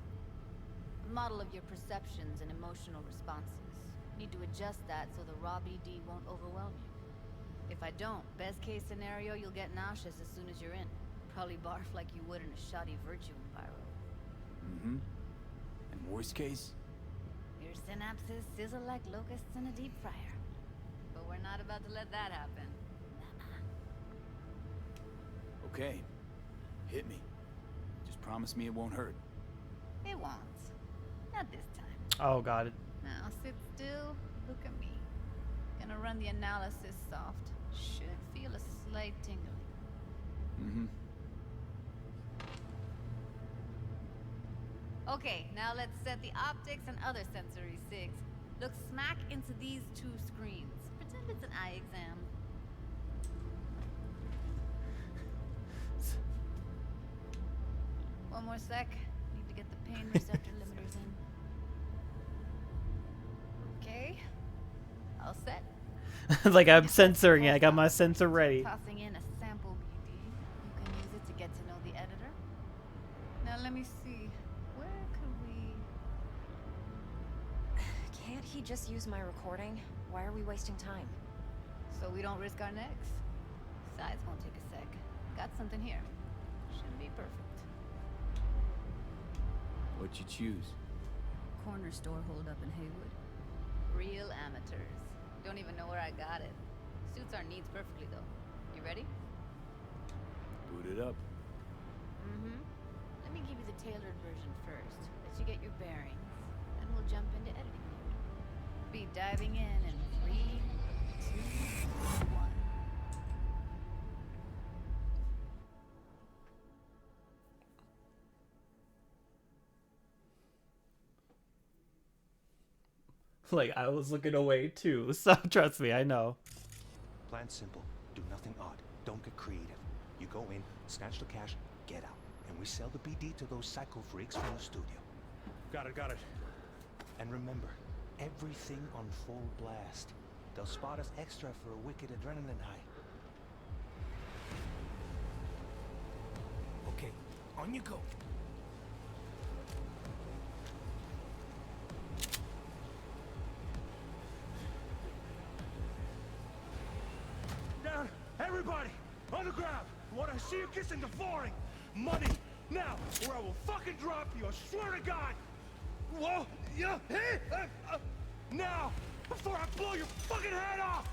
A model of your perceptions and emotional responses. Need to adjust that so the raw BD won't overwhelm you. If I don't, best case scenario, you'll get nauseous as soon as you're in. Probably barf like you would in a shoddy virtue enviro. Mm-hmm. And worst case? Your synapses sizzle like locusts in a deep fryer. But we're not about to let that happen. Okay. Hit me. Just promise me it won't hurt. It won't. Not this time. Oh god. Now sit still, look at me. Gonna run the analysis soft. Should feel a slight tingling. Mm-hmm. Okay, now let's set the optics and other sensory sigs. Look smack into these two screens. Pretend it's an eye exam. One more sec. Need to get the pain receptor limiters in. Okay. All set. Like I'm censoring it. I got my sensor ready. Tossing in a sample BD. You can use it to get to know the editor. Now let me see. Where could we... Can't he just use my recording? Why are we wasting time? So we don't risk our necks. Size won't take a sec. Got something here. Should be perfect. What'd you choose? Corner store hold up in Haywood. Real amateurs. Don't even know where I got it. Suits our needs perfectly though. You ready? Boot it up. Mm-hmm. Let me give you the tailored version first. Let you get your bearings. Then we'll jump into editing mode. Be diving in 3, 2, 1. Like I was looking away too. So trust me, I know. Plan simple. Do nothing odd. Don't get creative. You go in, snatch the cash, get out. And we sell the BD to those psycho freaks from the studio. Got it. And remember, everything on full blast. They'll spot us extra for a wicked adrenaline high. Okay, on you go. Down, everybody, on the ground. Want to see you kissing the flooring. Money, now, or I will fucking drop you, I swear to God. Whoa, yeah, hey, now, before I blow your fucking head off.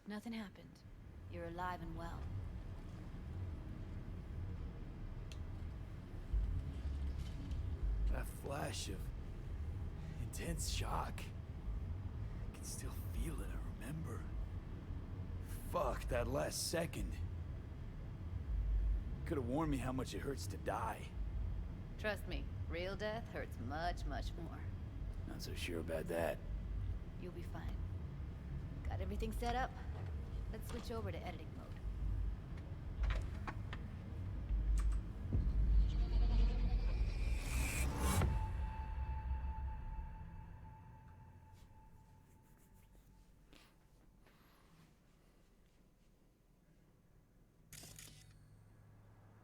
Nothing happened. You're alive and well. That flash of intense shock. I can still feel it, I remember. Fuck, that last second. Could have warned me how much it hurts to die. Trust me, real death hurts much, much more. Not so sure about that. You'll be fine. Got everything set up? Let's switch over to editing mode.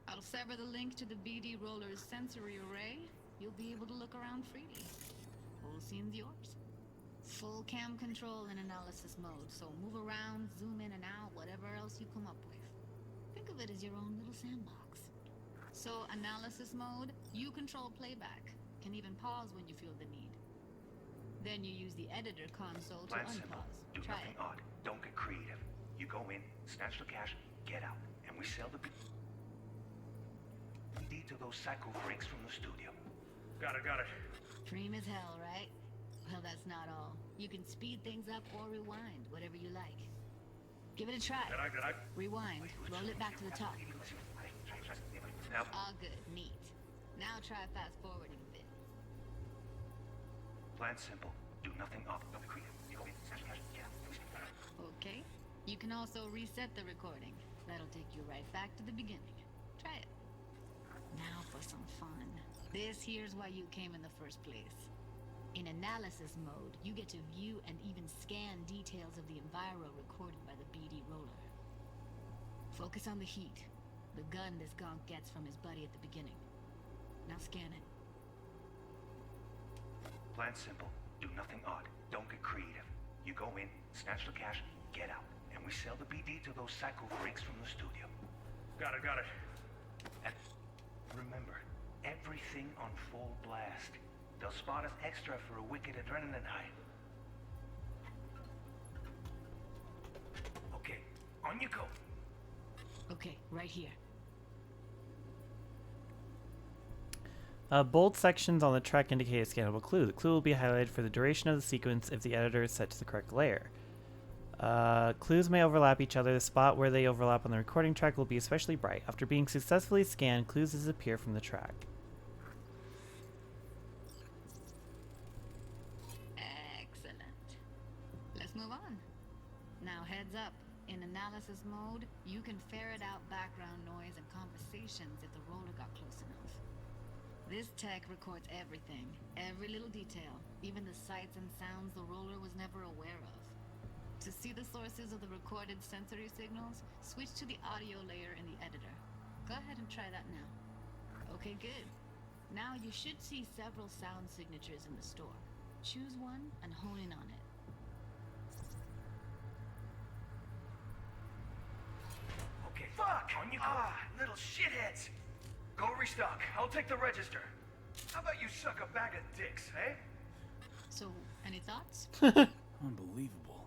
I'll sever the link to the BD Roller's sensory array. You'll be able to look around freely. Whole scene's yours. Full cam control in analysis mode, so move around, zoom in and out, whatever else you come up with. Think of it as your own little sandbox. So analysis mode, you control playback. Can even pause when you feel the need. Then you use the editor console to Plan simple. unpause. Do Try nothing it. odd. Don't get creative. You go in, snatch the cash, get out. And we sell the BD to those psycho freaks from the studio. Got it. Dream as hell, right? Well, that's not all. You can speed things up or rewind, whatever you like. Give it a try. Rewind. Roll it back to the top. All good. Neat. Now try fast forwarding a bit. Plan simple. Do nothing odd. Don't be creative. You go in, snatch the cash, get out. Okay. You can also reset the recording. That'll take you right back to the beginning. Try it. Now for some fun. This here's why you came in the first place. In analysis mode, you get to view and even scan details of the enviro recorded by the BD Roller. Focus on the heat, the gun this gonk gets from his buddy at the beginning. Now scan it. Plan simple. Do nothing odd. Don't get creative. You go in, snatch the cash, get out. And we sell the BD to those psycho freaks from the studio. Got it. And remember, everything on full blast. They'll spot us extra for a wicked adrenaline high. Okay, on you go. Okay, right here. Bold sections on the track indicate a scannable clue. The clue will be highlighted for the duration of the sequence if the editor is set to the correct layer. Clues may overlap each other. The spot where they overlap on the recording track will be especially bright. After being successfully scanned, clues disappear from the track. Excellent. Let's move on. Now heads up. In analysis mode, you can ferret out background noise and conversations if the roller got close enough. This tech records everything, every little detail, even the sights and sounds the roller was never aware of. To see the sources of the recorded sensory signals, switch to the audio layer in the editor. Go ahead and try that now. Okay, good. Now you should see several sound signatures in the store. Choose one and hone in on it. Okay, fuck! On you go. Little shitheads! Go restock. I'll take the register. How about you suck a bag of dicks, eh? So, any thoughts? Unbelievable.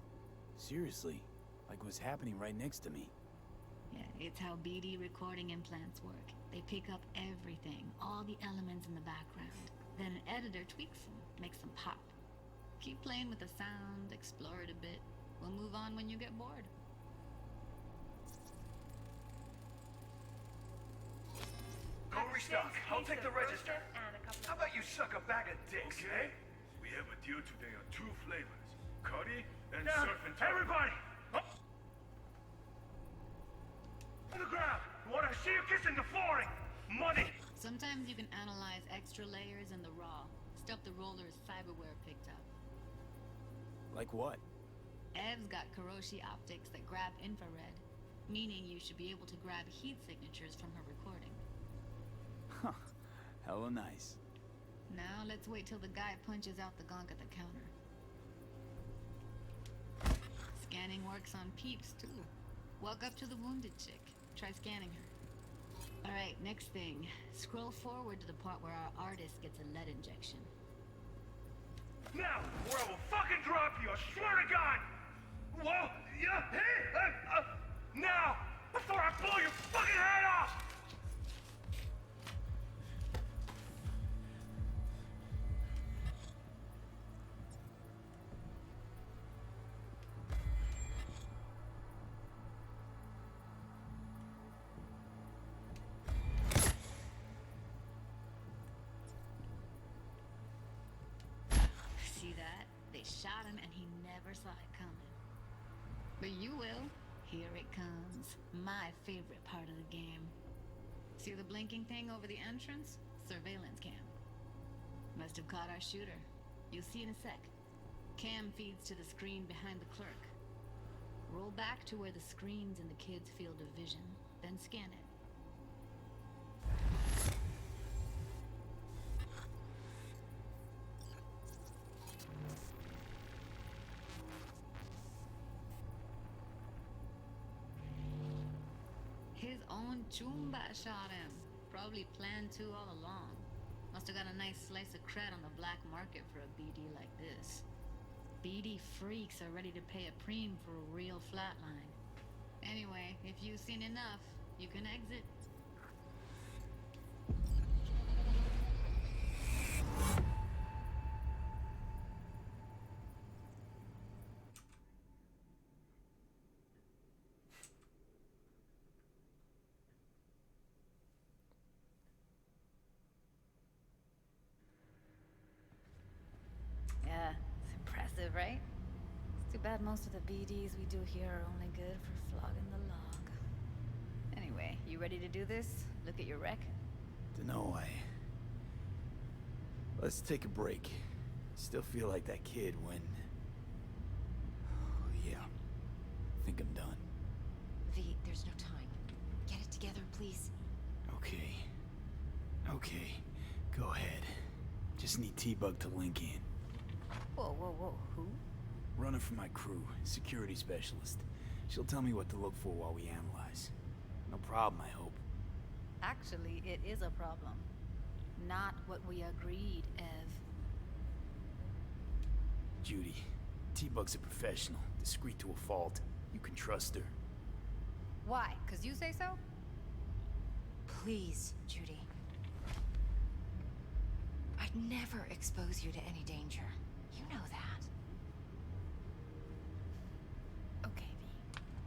Seriously, like what's happening right next to me. Yeah, it's how BD recording implants work. They pick up everything, all the elements in the background. Then an editor tweaks them, makes them pop. Keep playing with the sound, explore it a bit. We'll move on when you get bored. Go restock. I'll take the register. How about you suck a bag of dicks, eh? We have a deal today on 2 flavors. Curry and Down. surf and turf. Everybody! Up. On the ground! What I see you kissing the flooring! Money! Sometimes you can analyze extra layers in the raw. Stuff the roller's cyberware picked up. Like what? Ev's got Karoshi optics that grab infrared, meaning you should be able to grab heat signatures from her recording. Huh. Hella nice. Now let's wait till the guy punches out the gong at the counter. Scanning works on peeps too. Walk up to the wounded chick. Try scanning her. Alright, next thing. Scroll forward to the part where our artist gets a lead injection. Now, or I will fucking drop you, I swear to God! Whoa! Yeah! Hey! Now! Before I blow your fucking head off! See that? They shot him and he never saw it coming. But you will. Here it comes. My favorite part of the game. See the blinking thing over the entrance? Surveillance cam. Must have caught our shooter. You'll see in a sec. Cam feeds to the screen behind the clerk. Roll back to where the screen's in the kid's field of vision, then scan it. His own Chumba shot him. Probably planned to all along. Must have got a nice slice of cred on the black market for a BD like this. BD freaks are ready to pay a preem for a real flatline. Anyway, if you've seen enough, you can exit. Yeah, it's impressive, right? It's too bad most of the BDs we do here are only good for flogging the log. Anyway, you ready to do this? Look at your rec? Dunno, Let's take a break. Still feel like that kid when... yeah. Think I'm done. V, there's no time. Get it together, please. Okay. Okay. Go ahead. Just need T-Bug to link in. Whoa, whoa, whoa, who? Runner for my crew, security specialist. She'll tell me what to look for while we analyze. No problem, I hope. Actually, it is a problem. Not what we agreed, Ev. Judy, T-Bug's a professional, discreet to a fault. You can trust her. Why? 'Cause you say so? Please, Judy. never expose you to any danger. You know that. Okay, V.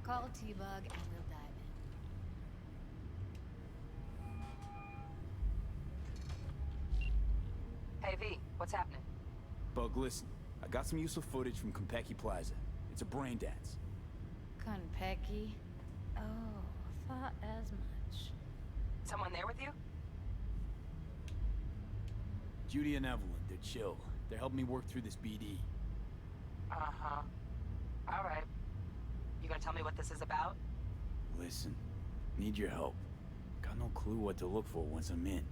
Call T-Bug and we'll dive in. Hey, V, what's happening? Bug, listen. I got some useful footage from Konpeki Plaza. It's a brain dance. Konpeki? Oh, thought as much. Someone there with you? Judy and Evelyn, they're chill. They're helping me work through this BD. Uh-huh. All right. You gonna tell me what this is about? Listen, need your help. Got no clue what to look for once I'm in.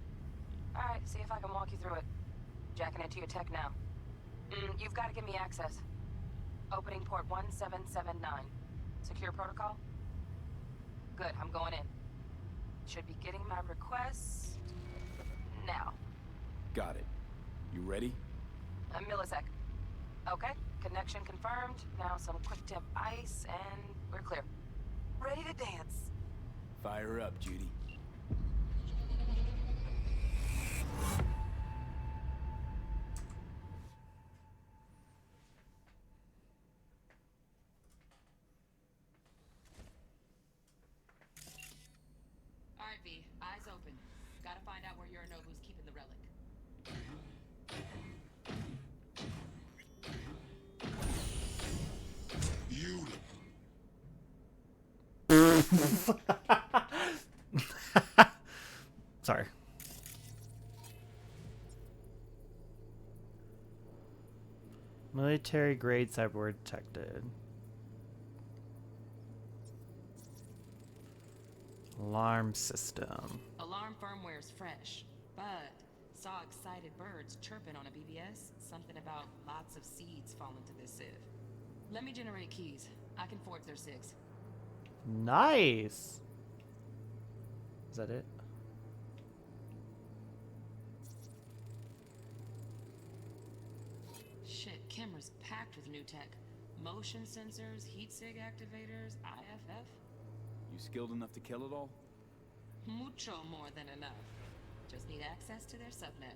All right, see if I can walk you through it. Jacking into your tech now. You've got to give me access. Opening port 1779. Secure protocol? Good, I'm going in. Should be getting my request now. Got it. You ready? A millisec. Okay, connection confirmed. Now some quick temp ice and we're clear. Ready to dance. Fire up, Judy. All right, V. Eyes open. Gotta find out where Yorinobu's keeping the relic. You. Sorry. Military grade cyberware detected. Alarm system. Alarm firmware's fresh, but saw excited birds chirping on a BBS. Something about lots of seeds falling to this sieve. Let me generate keys. I can forge their SIGs. Nice. Is that it? Shit, camera's packed with new tech. Motion sensors, heat sig activators, IFF. You skilled enough to kill it all? Mucho more than enough. Just need access to their subnet.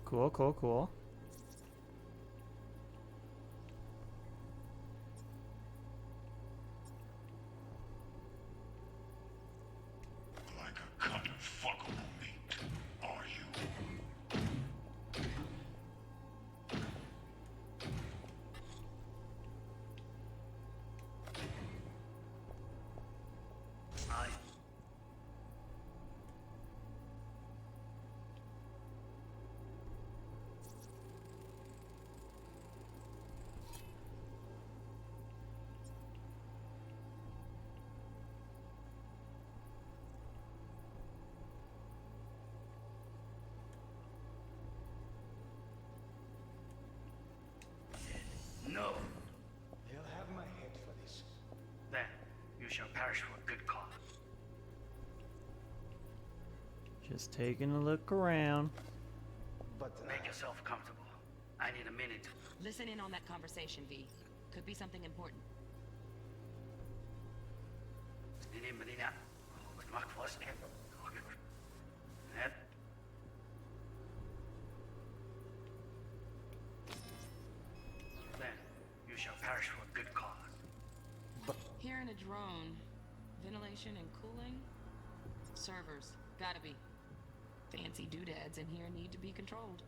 Cool, cool, cool. Like a cut of fuckable meat, are you? No. They'll have my head for this. Then you shall perish for a good cause. Just taking a look around. But make yourself comfortable. I need a minute. Listen in on that conversation, V. Could be something important. Then you shall perish for a good cause. Here in a drone, ventilation and cooling? Servers, gotta be. Fancy doodads in here need to be controlled.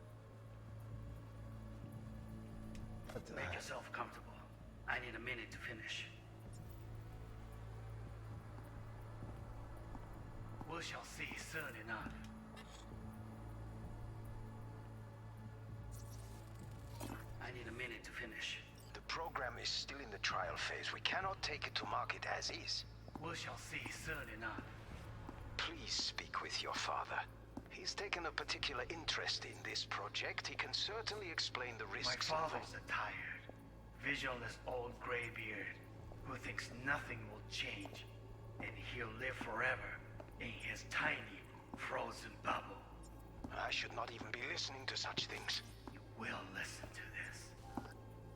Make yourself comfortable. I need a minute to finish. We shall see soon enough. I need a minute to finish. The program is still in the trial phase. We cannot take it to market as is. We shall see soon enough. Please speak with your father. He's taken a particular interest in this project. He can certainly explain the risks My involved. father's a tired, visionless old graybeard who thinks nothing will change, and he'll live forever in his tiny, frozen bubble. I should not even be listening to such things. You will listen to this.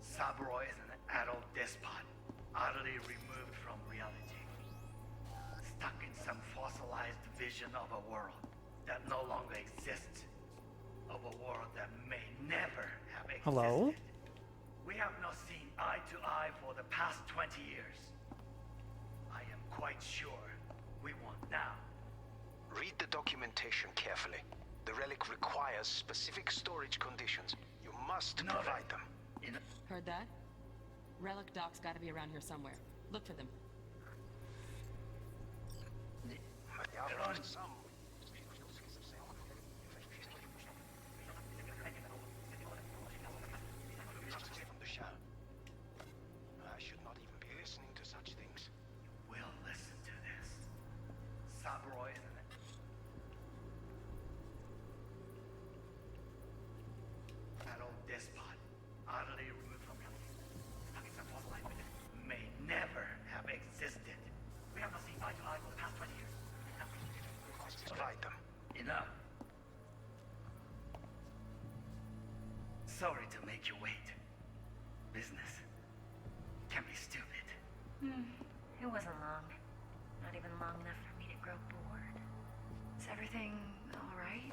Saburo is an adult despot, utterly removed from reality, stuck in some fossilized vision of a world that no longer exists. of a world that may never have existed. Hello? We have not seen eye to eye for the past 20 years. I am quite sure we want now. Read the documentation carefully. The relic requires specific storage conditions. You must provide them. Heard that? Relic docs gotta be around here somewhere. Look for them. I should not even be listening to such things. We'll listen to this. Sabroy is an adult despot, utterly removed from reality. May never have existed. We have not seen eye to eye for the past 20 years. Provide them. Enough. Sorry to make you wait. Business can be stupid. It wasn't long. Not even long enough for me to grow bored. Is everything alright?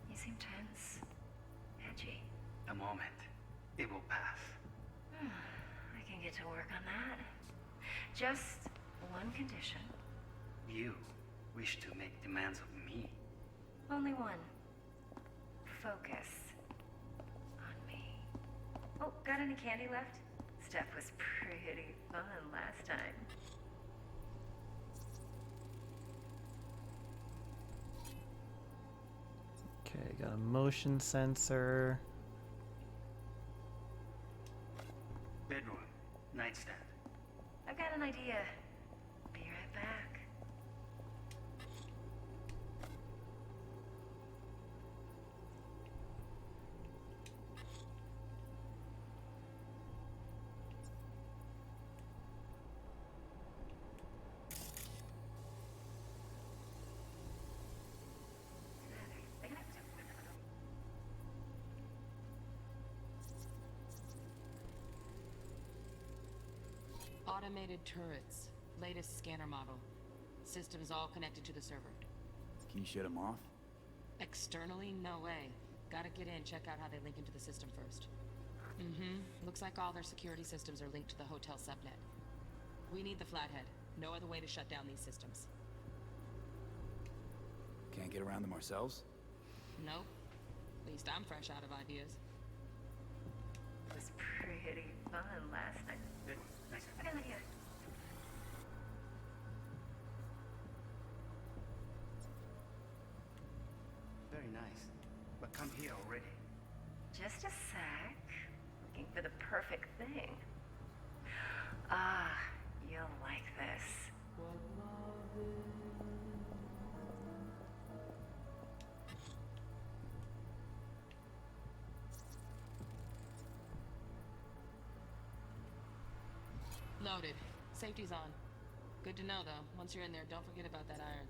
You seem tense. Edgy. A moment. It will pass. I can get to work on that. Just one condition. You wish to make demands of me. Only one. Focus on me. Oh, got any candy left? Stuff was pretty fun last time. Okay, got a motion sensor. Bedroom. Nightstand. I've got an idea. Be right back. Automated turrets. Latest scanner model. Systems all connected to the server. Can you shut them off? Externally, no way. Gotta get in, check out how they link into the system first. Looks like all their security systems are linked to the hotel subnet. We need the flathead. No other way to shut down these systems. Can't get around them ourselves? Nope. At least I'm fresh out of ideas. It was pretty fun last night. Nice. I got an idea. Very nice. But come here already. Just a sec. Looking for the perfect thing. Ah, you'll like this. Loaded. Safety's on. Good to know, though. Once you're in there, don't forget about that iron.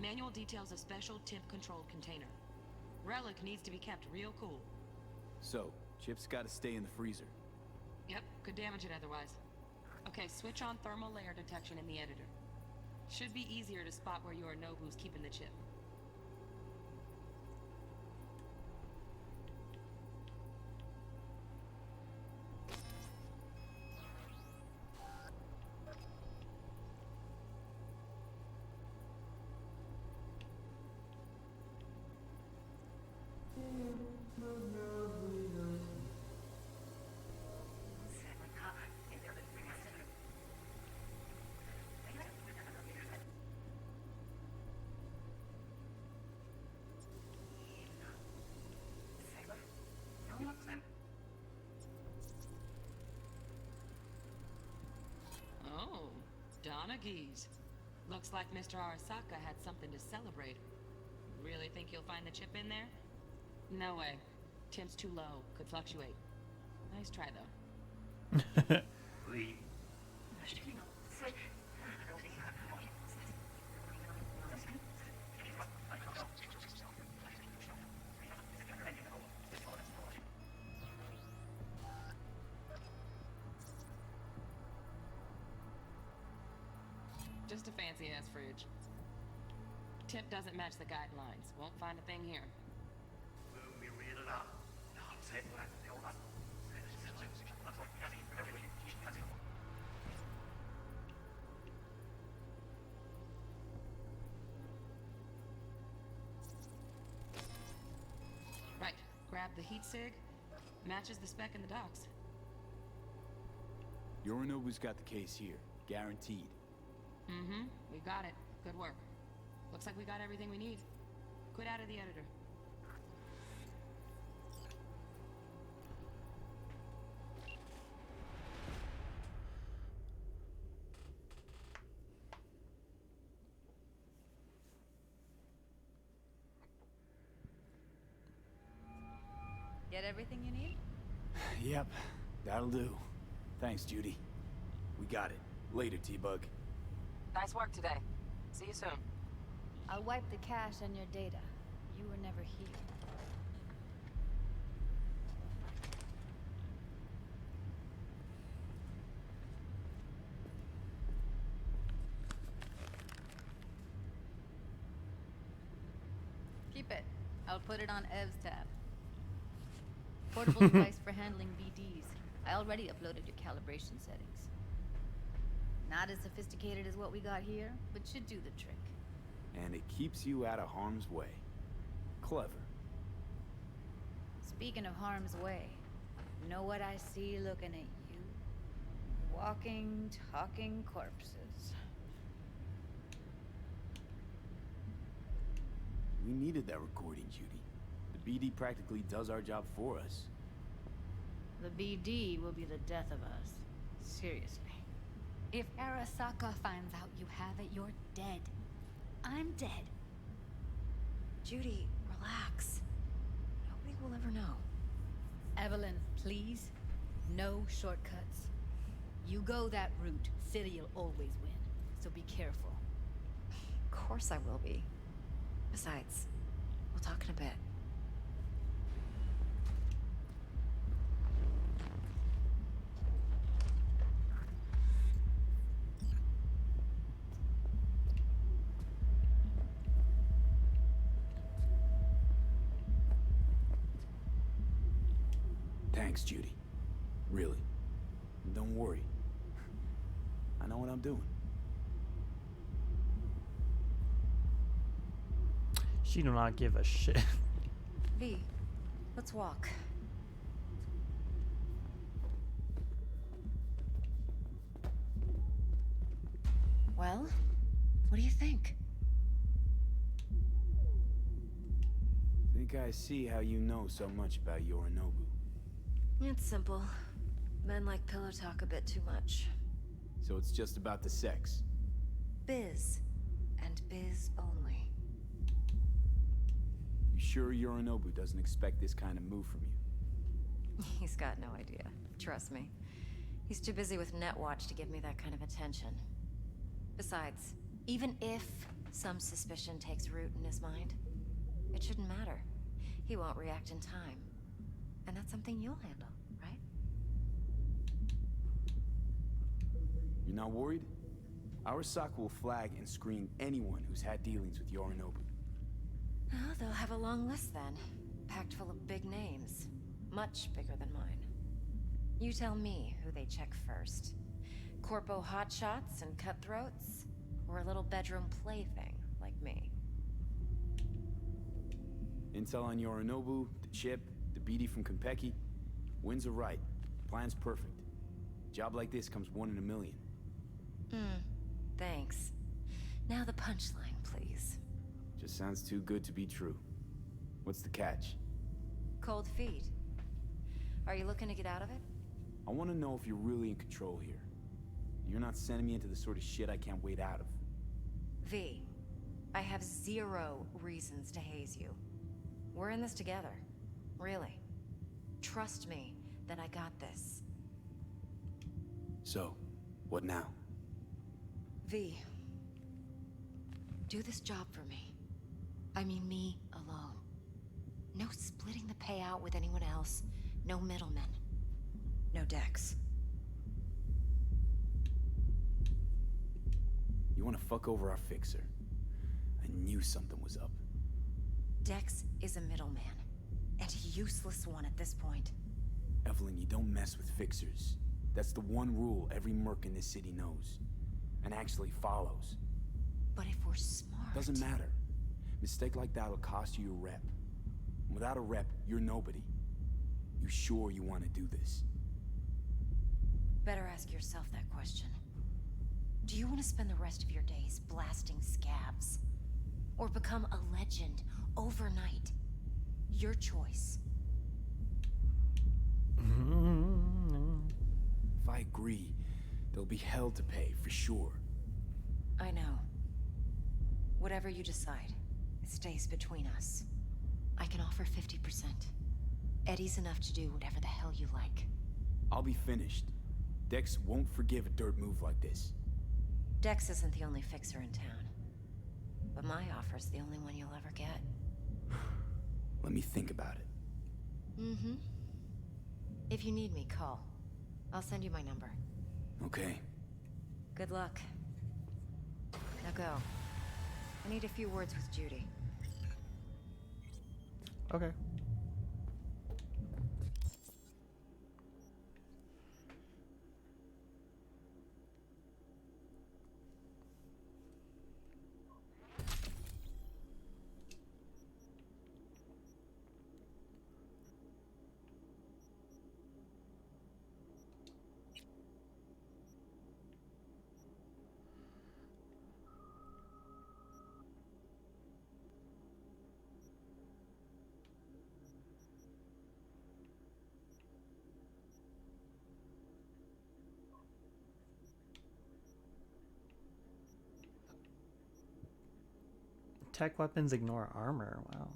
Manual details a special temp-controlled container. Relic needs to be kept real cool. So, Chip's gotta stay in the freezer. Yep, could damage it otherwise. Okay, switch on thermal layer detection in the editor. Should be easier to spot where Yorinobu's keeping the chip. Oh, Donaghys. Looks like Mr. Arasaka had something to celebrate. Really think you'll find the chip in there? No way. Temp's too low. Could fluctuate. Nice try, though. We... Just a fancy-ass fridge. Tip doesn't match the guidelines. Won't find a thing here. Right. Grab the heat sig. Matches the spec in the docs. Yorinobu's got the case here. Guaranteed. Mm-hmm. We got it. Good work. Looks like we got everything we need. Quit out of the editor. Get everything you need? Yep, that'll do. Thanks, Judy. We got it. Later, T-Bug. Nice work today. See you soon. I'll wipe the cache on your data. You were never here. Keep it. I'll put it on Ev's tab. Portable device for handling BDs. I already uploaded your calibration settings. Not as sophisticated as what we got here, but should do the trick. And it keeps you out of harm's way. Clever. Speaking of harm's way, know what I see looking at you? Walking, talking corpses. We needed that recording, Judy. The BD practically does our job for us. The BD will be the death of us. Seriously. If Arasaka finds out you have it, you're dead. I'm dead. Judy, relax. Nobody will ever know. Evelyn, please. No shortcuts. You go that route, City'll always win. So be careful. Of course I will be. Besides, we'll talk in a bit. Thanks, Judy. Really. Don't worry. I know what I'm doing. She do not give a shit. V, let's walk. Well, what do you think? Think I see how you know so much about Yorinobu. It's simple. Men like pillow talk a bit too much. So it's just about the sex. Biz. And biz only. You sure Yorinobu doesn't expect this kind of move from you? He's got no idea. Trust me. He's too busy with Netwatch to give me that kind of attention. Besides, even if some suspicion takes root in his mind, it shouldn't matter. He won't react in time. And that's something you'll handle, right? You're not worried? Arasaka will flag and screen anyone who's had dealings with Yorinobu. Oh, they'll have a long list then. Packed full of big names. Much bigger than mine. You tell me who they check first. Corpo hotshots and cutthroats? Or a little bedroom plaything like me? Intel on Yorinobu, the chip, the BD from Konpeki. Winds are right. Plan's perfect. Job like this comes 1 in a million. Thanks. Now the punchline, please. Just sounds too good to be true. What's the catch? Cold feet. Are you looking to get out of it? I want to know if you're really in control here. You're not sending me into the sort of shit I can't wait out of. V, I have 0 reasons to haze you. We're in this together. Really. Trust me that I got this. So, what now? V, do this job for me. I mean me alone. No splitting the payout with anyone else. No middlemen. No decks. You want to fuck over our fixer. I knew something was up. Dex is a middleman, and a useless one at this point. Evelyn, you don't mess with fixers. That's the one rule every merc in this city knows, and actually follows. But if we're smart... Doesn't matter. Mistake like that'll cost you your rep. Without a rep, you're nobody. You sure you want to do this? Better ask yourself that question. Do you want to spend the rest of your days blasting scabs? Or become a legend overnight? Your choice. If I agree, there'll be hell to pay, for sure. I know. Whatever you decide, it stays between us. I can offer 50%. Eddie's enough to do whatever the hell you like. I'll be finished. Dex won't forgive a dirt move like this. Dex isn't the only fixer in town. But my offer's the only one you'll ever get. Let me think about it. Mm-hmm. If you need me, call. I'll send you my number. Okay. Good luck. Now go. I need a few words with Judy. Okay. Tech weapons ignore armor. Wow.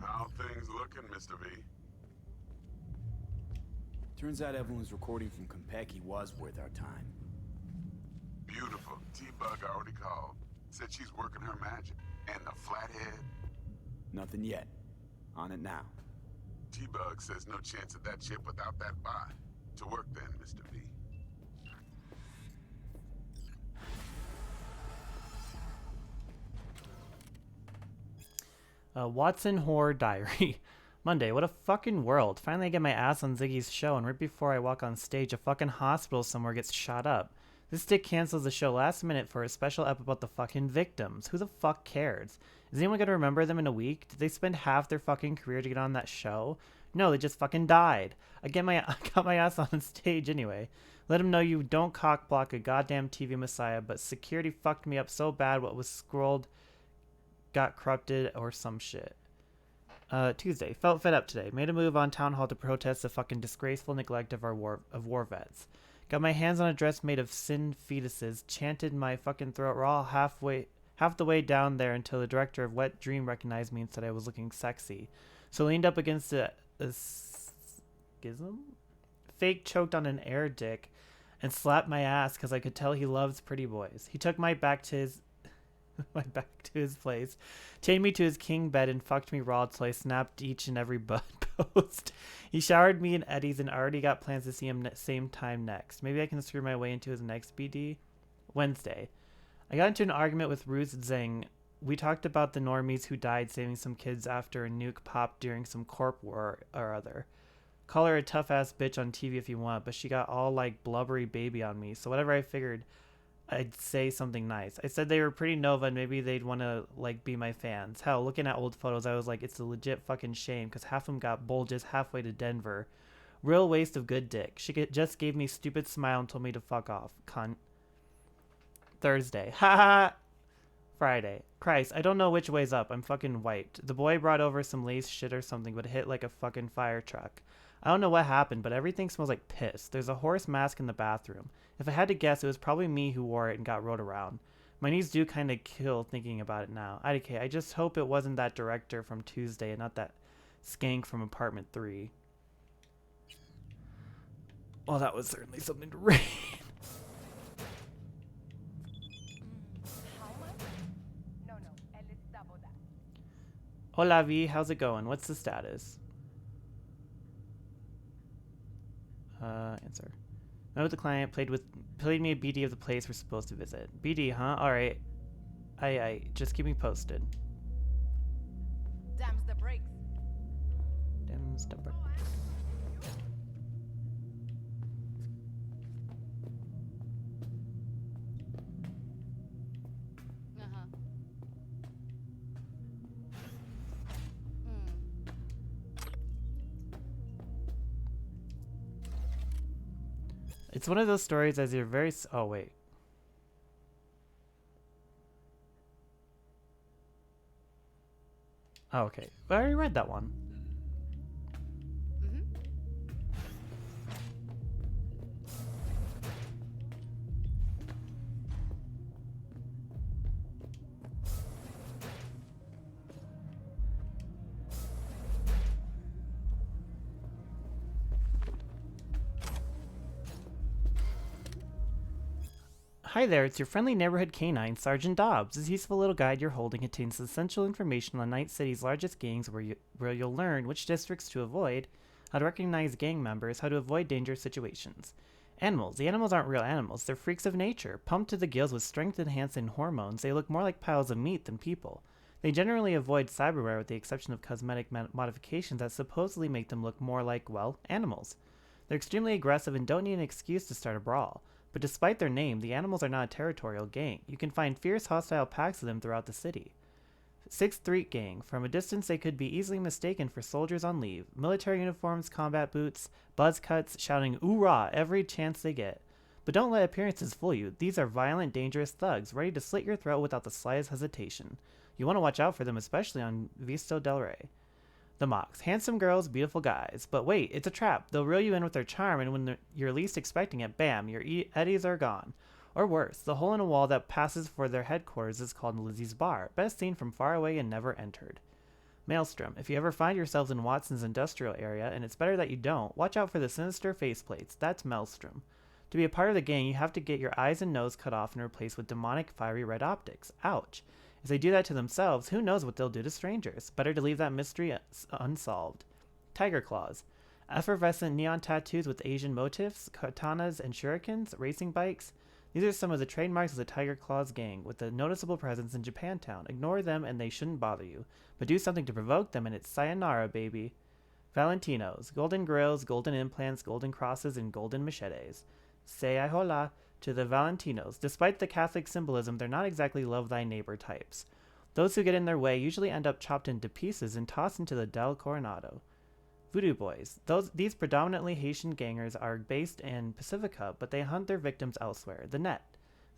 How things looking, Mr. V? Turns out Evelyn's recording from Konpeki was worth our time. Beautiful. T-Bug already called. Said she's working her magic. And the flathead? Nothing yet. On it now. T-Bug says no chance of that ship without that buy. To work then, Mr. V. Watson Horror Diary. Monday, what a fucking world. Finally I get my ass on Ziggy's show, and right before I walk on stage, a fucking hospital somewhere gets shot up. This dick cancels the show last minute for a special ep about the fucking victims. Who the fuck cares? Is anyone gonna remember them in a week? Did they spend half their fucking career to get on that show? No, they just fucking died. I got my ass on stage anyway. Let them know you don't cockblock a goddamn TV messiah, but security fucked me up so bad what was scrolled got corrupted or some shit. Tuesday, felt fed up today. Made a move on town hall to protest the fucking disgraceful neglect of our war vets. Got my hands on a dress made of sin fetuses, chanted my fucking throat raw half the way down there until the director of Wet Dream recognized me and said I was looking sexy. So leaned up against a schism? Fake choked on an air dick and slapped my ass because I could tell he loves pretty boys. He took my back to his place, chained me to his king bed, and fucked me raw till I snapped each and every butt post. He showered me in Eddie's and already got plans to see him same time next. Maybe I can screw my way into his next BD. Wednesday, I got into an argument with Ruth Zeng. We talked about the normies who died saving some kids after a nuke popped during some corp war or other. Call her a tough ass bitch on TV if you want, but she got all like blubbery baby on me. So whatever I figured, I'd say something nice. I said they were pretty Nova and maybe they'd want to like be my fans. Hell, looking at old photos, I was like, it's a legit fucking shame because half of them got bulges halfway to Denver. Real waste of good dick. She just gave me stupid smile and told me to fuck off. Cunt. Thursday. Ha ha. Friday. Christ, I don't know which way's up. I'm fucking wiped. The boy brought over some lace shit or something, but hit like a fucking fire truck. I don't know what happened, but everything smells like piss. There's a horse mask in the bathroom. If I had to guess, it was probably me who wore it and got rode around. My knees do kind of kill thinking about it now. IDK, I just hope it wasn't that director from Tuesday and not that skank from apartment 3. Well, that was certainly something to read. Hola V, how's it going? What's the status? Answer. Met with the client, played me a BD of the place we're supposed to visit. BD, huh? Alright. I just keep me posted. Damns the brakes. Damns the brakes. It's one of those stories as you're very... Oh, wait. Oh, okay. I already read that one. Hi there, it's your friendly neighborhood canine, Sergeant Dobbs. This useful little guide you're holding contains essential information on Night City's largest gangs where you'll learn which districts to avoid, how to recognize gang members, how to avoid dangerous situations. Animals. The animals aren't real animals, they're freaks of nature. Pumped to the gills with strength-enhancing hormones, they look more like piles of meat than people. They generally avoid cyberware with the exception of cosmetic modifications that supposedly make them look more like, well, animals. They're extremely aggressive and don't need an excuse to start a brawl. But despite their name, the animals are not a territorial gang. You can find fierce, hostile packs of them throughout the city. 6th Street Gang. From a distance, they could be easily mistaken for soldiers on leave. Military uniforms, combat boots, buzz cuts, shouting "Oorah" every chance they get. But don't let appearances fool you. These are violent, dangerous thugs, ready to slit your throat without the slightest hesitation. You want to watch out for them, especially on Visto del Rey. The Mox. Handsome girls, beautiful guys. But wait, it's a trap. They'll reel you in with their charm, and when you're least expecting it, bam, your eddies are gone. Or worse, the hole in a wall that passes for their headquarters is called Lizzie's Bar, best seen from far away and never entered. Maelstrom. If you ever find yourselves in Watson's industrial area, and it's better that you don't, watch out for the sinister faceplates. That's Maelstrom. To be a part of the gang, you have to get your eyes and nose cut off and replaced with demonic fiery red optics. Ouch. If they do that to themselves, who knows what they'll do to strangers? Better to leave that mystery unsolved. Tiger Claws. Effervescent neon tattoos with Asian motifs, katanas and shurikens, racing bikes. These are some of the trademarks of the Tiger Claws gang, with a noticeable presence in Japantown. Ignore them and they shouldn't bother you. But do something to provoke them and it's sayonara, baby. Valentinos. Golden grills, golden implants, golden crosses, and golden machetes. Say hola to the Valentinos. Despite the Catholic symbolism, they're not exactly love thy neighbor types. Those who get in their way usually end up chopped into pieces and tossed into the Del Coronado. Voodoo Boys. These predominantly Haitian gangers are based in Pacifica, but they hunt their victims elsewhere, the net.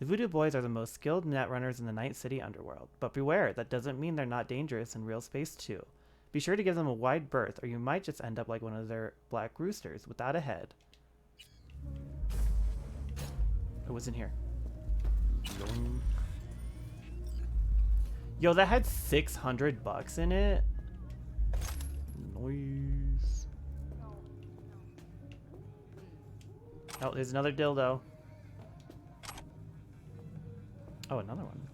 The Voodoo Boys are the most skilled net runners in the Night City underworld. But beware, that doesn't mean they're not dangerous in real space too. Be sure to give them a wide berth, or you might just end up like one of their black roosters without a head. It was in here. Yo, that had $600 in it. Noise. Oh, there's another dildo. Oh, another one.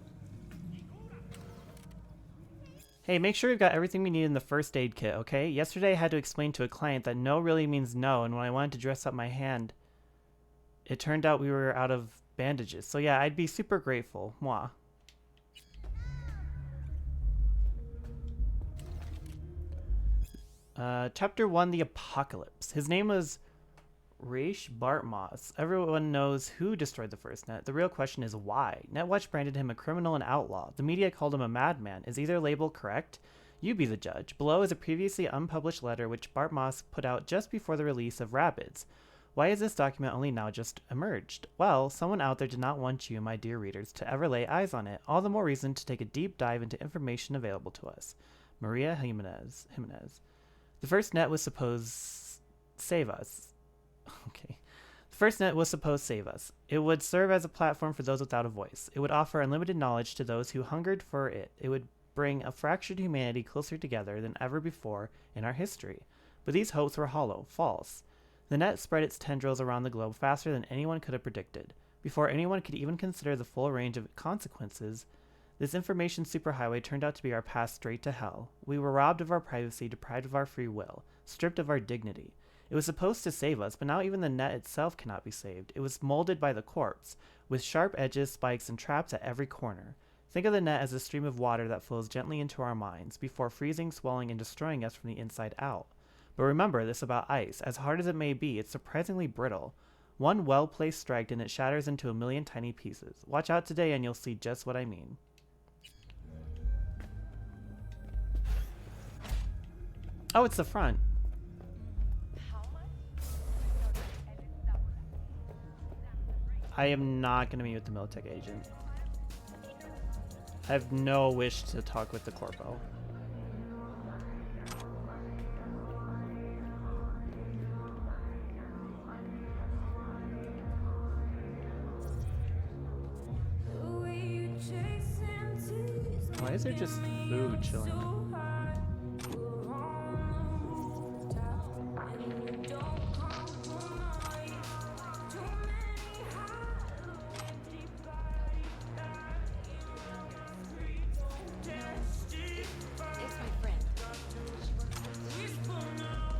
Hey, make sure we've got everything we need in the first aid kit, okay? Yesterday I had to explain to a client that no really means no, and when I wanted to dress up my hand, it turned out we were out of bandages. So yeah, I'd be super grateful. Mwah. Chapter 1, The Apocalypse. His name was Raish Bartmoss. Everyone knows who destroyed the first net. The real question is why. Netwatch branded him a criminal and outlaw. The media called him a madman. Is either label correct? You be the judge. Below is a previously unpublished letter which Bartmoss put out just before the release of Rabbids. Why is this document only now just emerged? Well, someone out there did not want you, my dear readers, to ever lay eyes on it. All the more reason to take a deep dive into information available to us. Maria Jimenez. The first net was supposed save us. Okay. The first net was supposed to save us. It would serve as a platform for those without a voice. It would offer unlimited knowledge to those who hungered for it. It would bring a fractured humanity closer together than ever before in our history. But these hopes were hollow, false. The net spread its tendrils around the globe faster than anyone could have predicted. Before anyone could even consider the full range of consequences, this information superhighway turned out to be our path straight to hell. We were robbed of our privacy, deprived of our free will, stripped of our dignity. It was supposed to save us, but now even the net itself cannot be saved. It was molded by the corpse, with sharp edges, spikes, and traps at every corner. Think of the net as a stream of water that flows gently into our minds, before freezing, swelling, and destroying us from the inside out. But remember this about ice. As hard as it may be, it's surprisingly brittle. One well-placed strike and it shatters into a million tiny pieces. Watch out today and you'll see just what I mean. Oh, it's the front. I am not going to meet with the Militech agent. I have no wish to talk with the Corpo. Why is there just food chilling? It's my friend.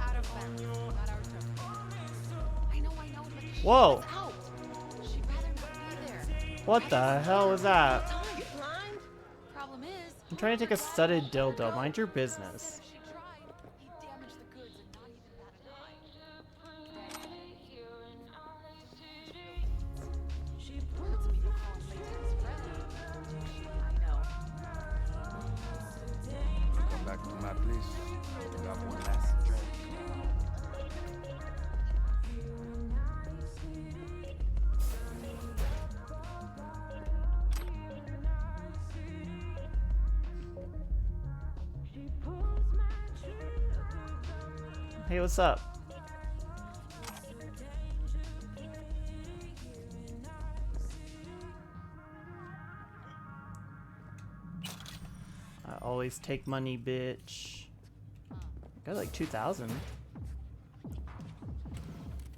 Out of bounds. Not our turn. I know, but she Whoa! was out. She'd rather not be there. What the hell was that? You blind? Problem is, I'm trying to take a studded dildo. Mind your business. she tried. He damaged the goods and not even bat an eye. Hurts me to call Latex friendly. I know. Come back to my place. You have one last drink. Hey, what's up? I always take money, bitch. Got like 2,000.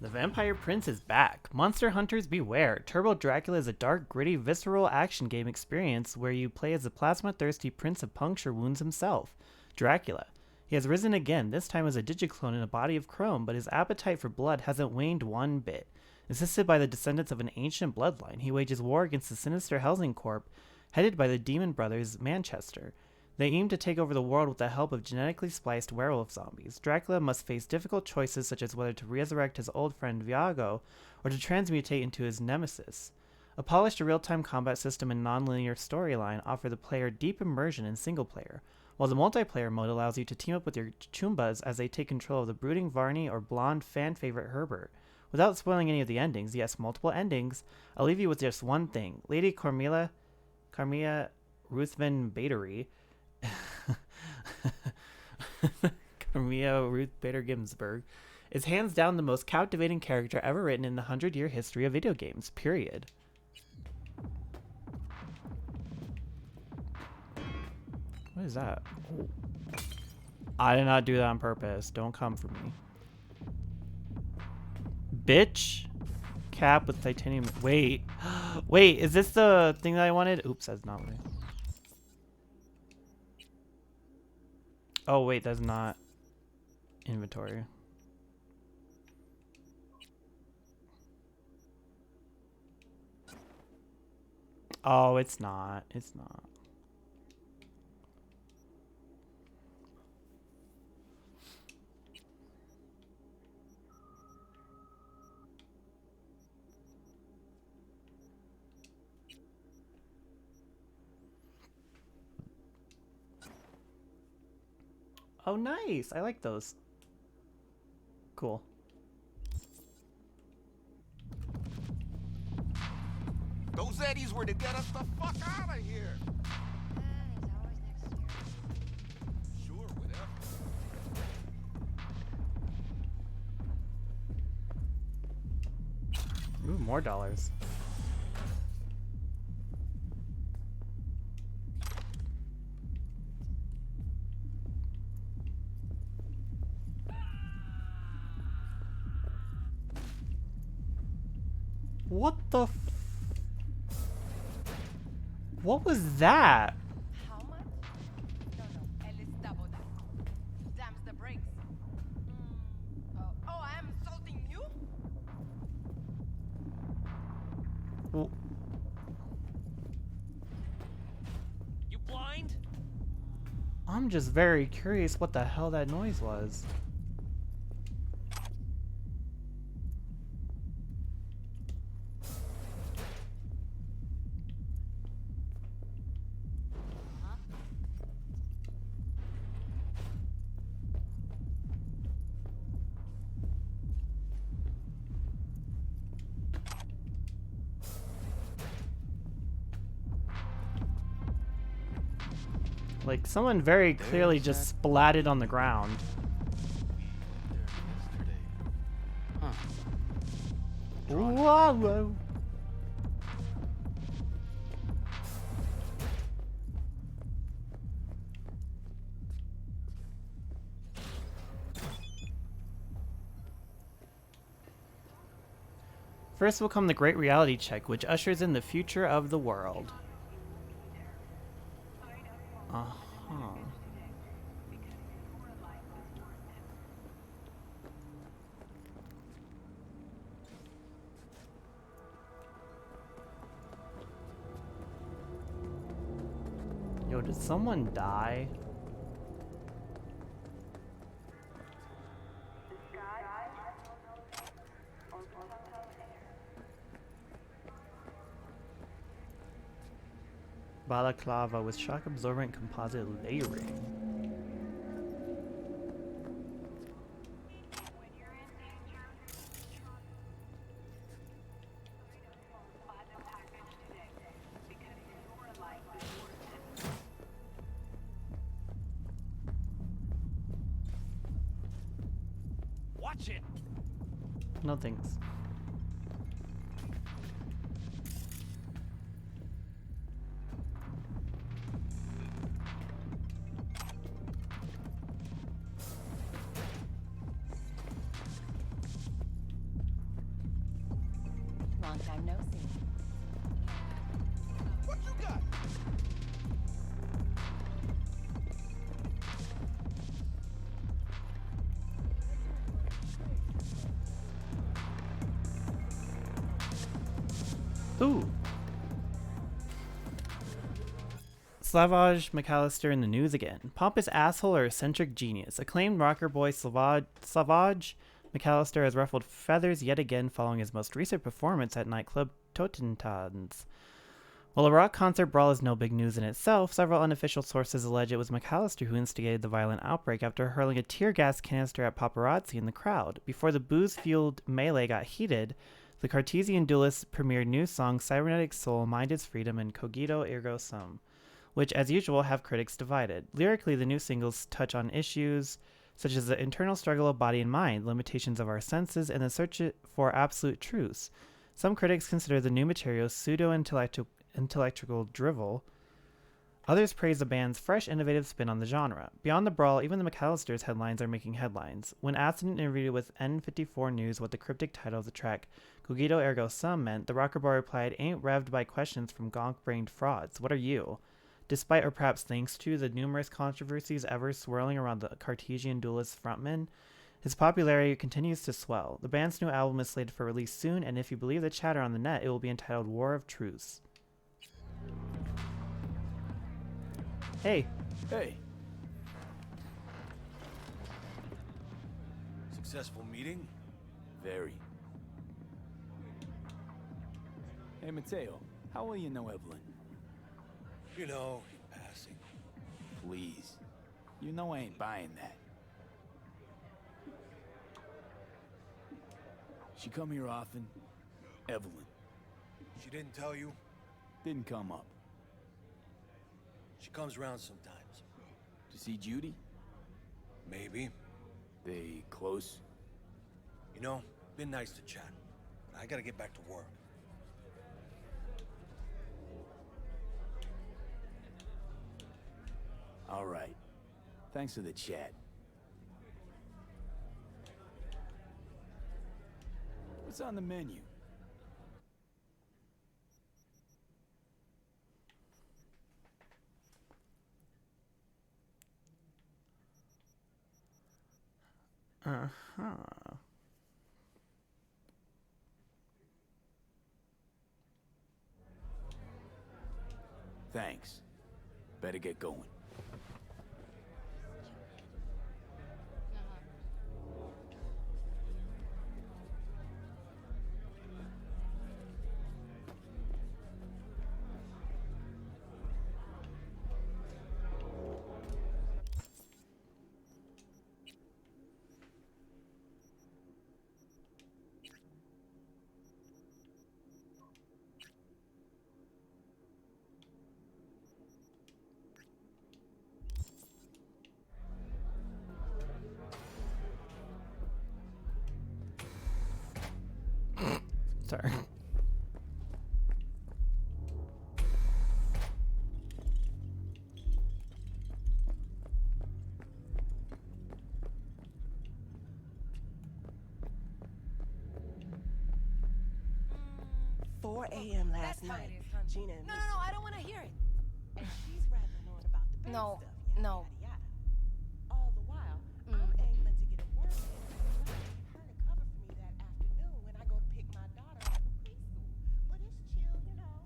The Vampire Prince is back. Monster hunters beware. Turbo Dracula is a dark, gritty, visceral action game experience where you play as the plasma-thirsty Prince of Puncture Wounds himself, Dracula. He has risen again, this time as a digiclone in a body of chrome, but his appetite for blood hasn't waned one bit. Assisted by the descendants of an ancient bloodline, he wages war against the sinister Helsing Corp, headed by the Demon Brothers Manchester. They aim to take over the world with the help of genetically spliced werewolf zombies. Dracula must face difficult choices such as whether to resurrect his old friend Viago or to transmutate into his nemesis. A polished real-time combat system and non-linear storyline offer the player deep immersion in single-player, while the multiplayer mode allows you to team up with your Chumbas as they take control of the brooding Varney or blonde fan-favorite Herbert. Without spoiling any of the endings, yes, multiple endings, I'll leave you with just one thing. Lady Carmilla Ruthven Batery Carmilla Ruth Bader Ginsburg is hands down the most captivating character ever written in the 100-year history of video games, period. What is that? Oh. I did not do that on purpose. Don't come for me. Bitch. Cap with titanium. Wait. Wait, is this the thing that I wanted? Oops, that's not what I... Oh, wait, that's not inventory. Oh, it's not. It's not. Oh, nice. I like those. Cool. Those Eddies were to get us the fuck out of here. Sure, whatever. Ooh, more dollars. What the f- What was that? How much? No, el estabo da. Damns the brakes. Oh, I am insulting you? W- You blind? I'm just very curious what the hell that noise was. Like, someone very clearly just splatted on the ground. Huh. Whoa. First will come the Great Reality Check, which ushers in the future of the world. Uh-huh. Yo, did someone die? Balaclava with shock absorbent composite layering. Watch it. No thanks. Long time no see. What you got? Ooh. Slavoj McAllister in the news again. Pompous asshole or eccentric genius. Acclaimed rocker boy Slavoj McAllister has ruffled feathers yet again following his most recent performance at nightclub Totentanz. While a rock concert brawl is no big news in itself, several unofficial sources allege it was McAllister who instigated the violent outbreak after hurling a tear gas canister at paparazzi in the crowd. Before the booze-fueled melee got heated, the Cartesian duelists premiered new songs Cybernetic Soul, Mind is Freedom, and Cogito Ergo Sum, which, as usual, have critics divided. Lyrically, the new singles touch on issues such as the internal struggle of body and mind, limitations of our senses, and the search for absolute truths. Some critics consider the new material pseudo-intellectual drivel. Others praise the band's fresh, innovative spin on the genre. Beyond the brawl, even the McAllisters' headlines are making headlines. When asked in an interview with N54 News what the cryptic title of the track Cogito Ergo Sum meant, the rocker boy replied, "Ain't revved by questions from gonk-brained frauds. What are you?" Despite, or perhaps thanks to, the numerous controversies ever swirling around the Cartesian duelist frontman, his popularity continues to swell. The band's new album is slated for release soon, and if you believe the chatter on the net, it will be entitled War of Truths. Hey. Hey. Successful meeting? Very. Hey, Mateo, how well you know Evelyn? You know, in passing. Please. You know I ain't buying that. She come here often? Evelyn. She didn't tell you? Didn't come up. She comes around sometimes. To see Judy? Maybe. They close? You know, been nice to chat. But I gotta get back to work. All right. Thanks for the chat. What's on the menu? Uh-huh. Thanks. Better get going. Sorry. A.m. last night. Gina and No, I don't want to hear it. and she's rattling on about the bad No, stuff. Yada, no. yada, yada. All the while, I'm angling to get a word in her to cover for me that afternoon when I go to pick my daughter up from preschool. But it's chill, you know.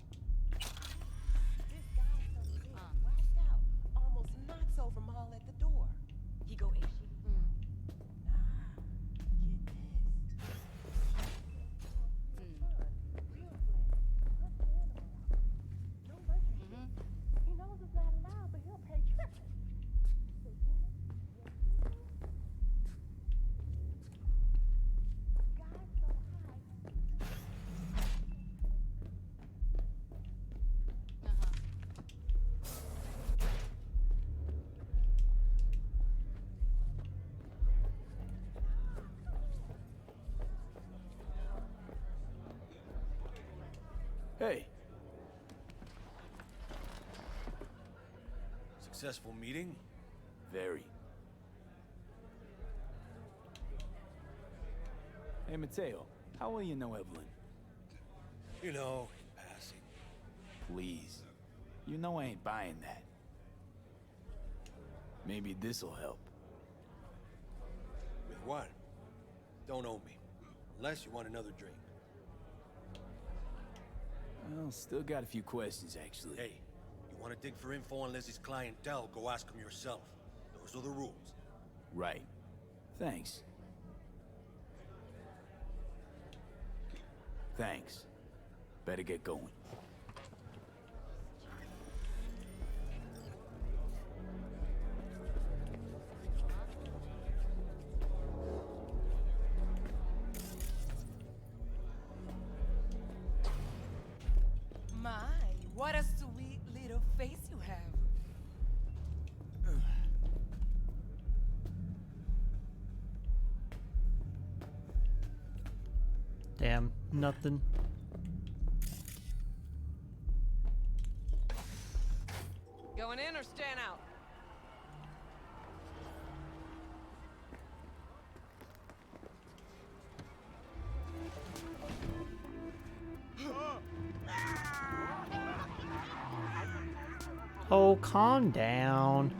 This guy comes in, whacked out, almost knocks over Maul at the door. He go in. He knows it's not allowed, but he'll pay triple. So, guys so high. Hey. Successful meeting? Very. Hey, Mateo. How well you know Evelyn? You know, in passing. Please. You know I ain't buying that. Maybe this'll help. With what? Don't owe me. Unless you want another drink. Well, still got a few questions, actually. Hey, you want to dig for info on Lizzie's clientele, go ask him yourself. Those are the rules. Right. Thanks. Thanks. Better get going. My, what a sweet little face you have. Damn, nothing. Going in or staying out? Oh, calm down.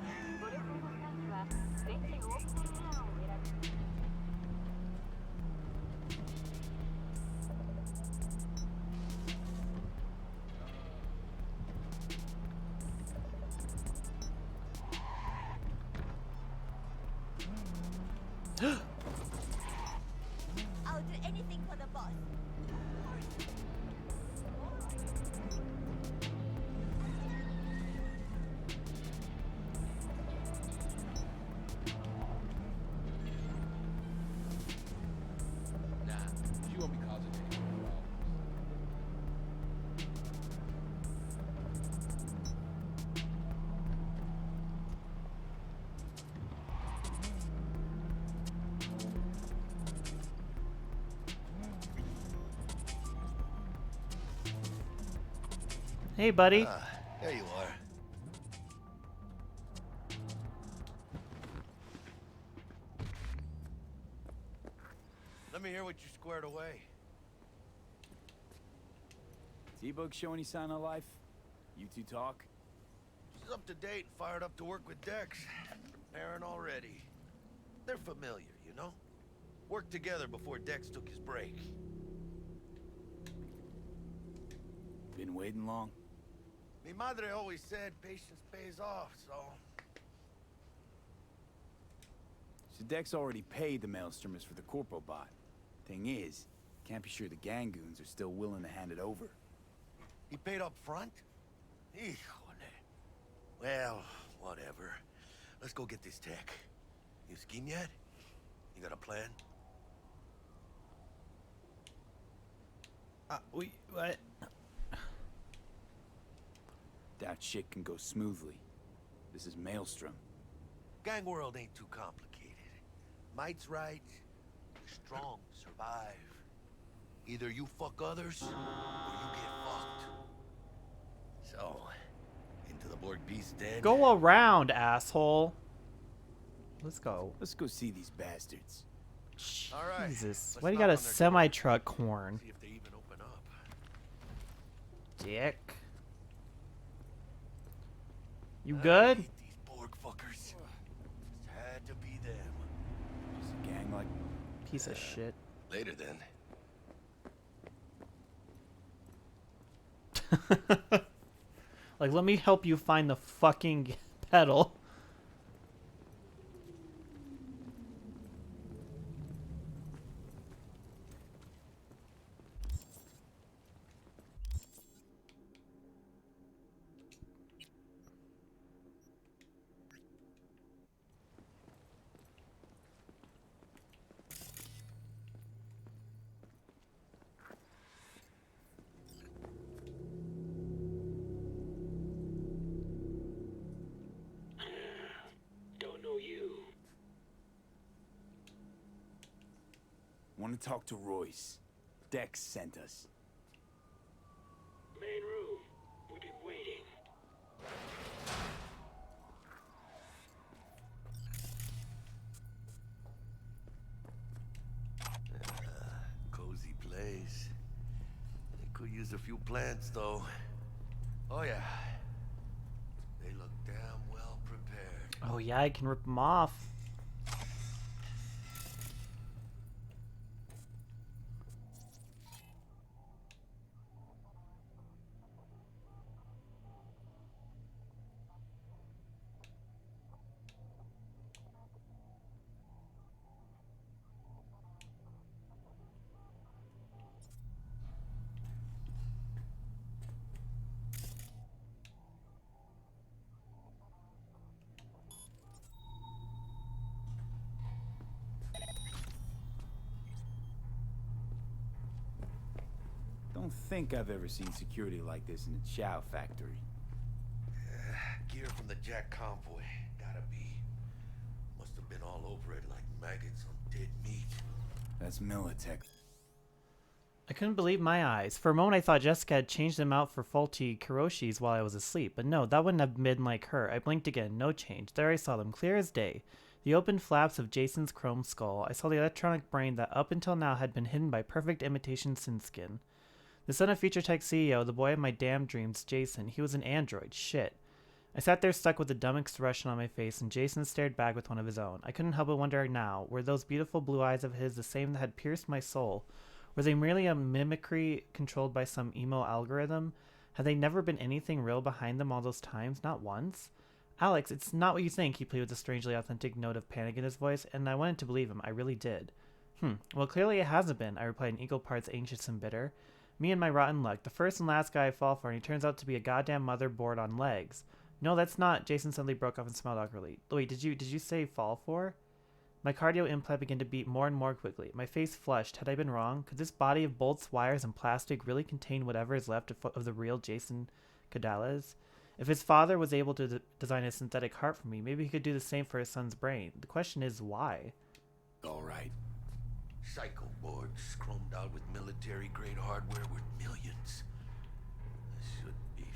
I'll do anything for the boss. Hey, buddy. Ah, there you are. Let me hear what you squared away. T-Bug show any sign of life? You two talk? She's up to date, fired up to work with Dex. Preparing already. They're familiar, you know? Worked together before Dex took his break. Been waiting long? Mi madre always said patience pays off, so... So Dex already paid the Maelstromers for the Corpo bot. Thing is, can't be sure the Gangoons are still willing to hand it over. He paid up front? Híjole. Well, whatever. Let's go get this tech. You scheme yet? You got a plan? What? That shit can go smoothly. This is Maelstrom. Gang world ain't too complicated. Might's right. The strong survive. Either you fuck others, or you get fucked. So, into the Borg Beast den. Go around, asshole. Let's go. Let's go see these bastards. All right. Jesus. Let's Why do you knock got a on their door. semi-truck horn? See if they even open up. Dick. You good? These Borg fuckers. Just had to be them. Just a gang like... Piece of shit. Later then. Like, let me help you find the fucking pedal. Want to talk to Royce. Dex sent us. Main room. We've been waiting. Cozy place. They could use a few plants, though. Oh, yeah. They look damn well prepared. Oh, yeah, I can rip them off. Don't think I've ever seen security like this in a chow factory. Gear from the Jack convoy. Gotta be. Must have been all over it like maggots on dead meat. That's Militech. I couldn't believe my eyes. For a moment, I thought Jessica had changed them out for faulty Kiroshis while I was asleep. But no, that wouldn't have been like her. I blinked again. No change. There I saw them, clear as day. The open flaps of Jason's chrome skull. I saw the electronic brain that up until now had been hidden by perfect imitation sin skin. The son of Future Tech CEO, the boy of my damn dreams, Jason. He was an android. Shit. I sat there stuck with a dumb expression on my face, and Jason stared back with one of his own. I couldn't help but wonder now, were those beautiful blue eyes of his the same that had pierced my soul? Were they merely a mimicry controlled by some emo algorithm? Had they never been anything real behind them all those times? Not once? Alex, it's not what you think, he pleaded with a strangely authentic note of panic in his voice, and I wanted to believe him. I really did. Well, clearly it hasn't been, I replied in equal parts anxious and bitter. Me and my rotten luck. The first and last guy I fall for, and he turns out to be a goddamn motherboard on legs. No, that's not. Jason suddenly broke off and smiled awkwardly. Wait, did you say fall for? My cardio implant began to beat more and more quickly. My face flushed. Had I been wrong? Could this body of bolts, wires, and plastic really contain whatever is left of the real Jason Cadales? If his father was able to design a synthetic heart for me, maybe he could do the same for his son's brain. The question is, why? All right. Psycho boards chromed out with military-grade hardware worth millions. This should be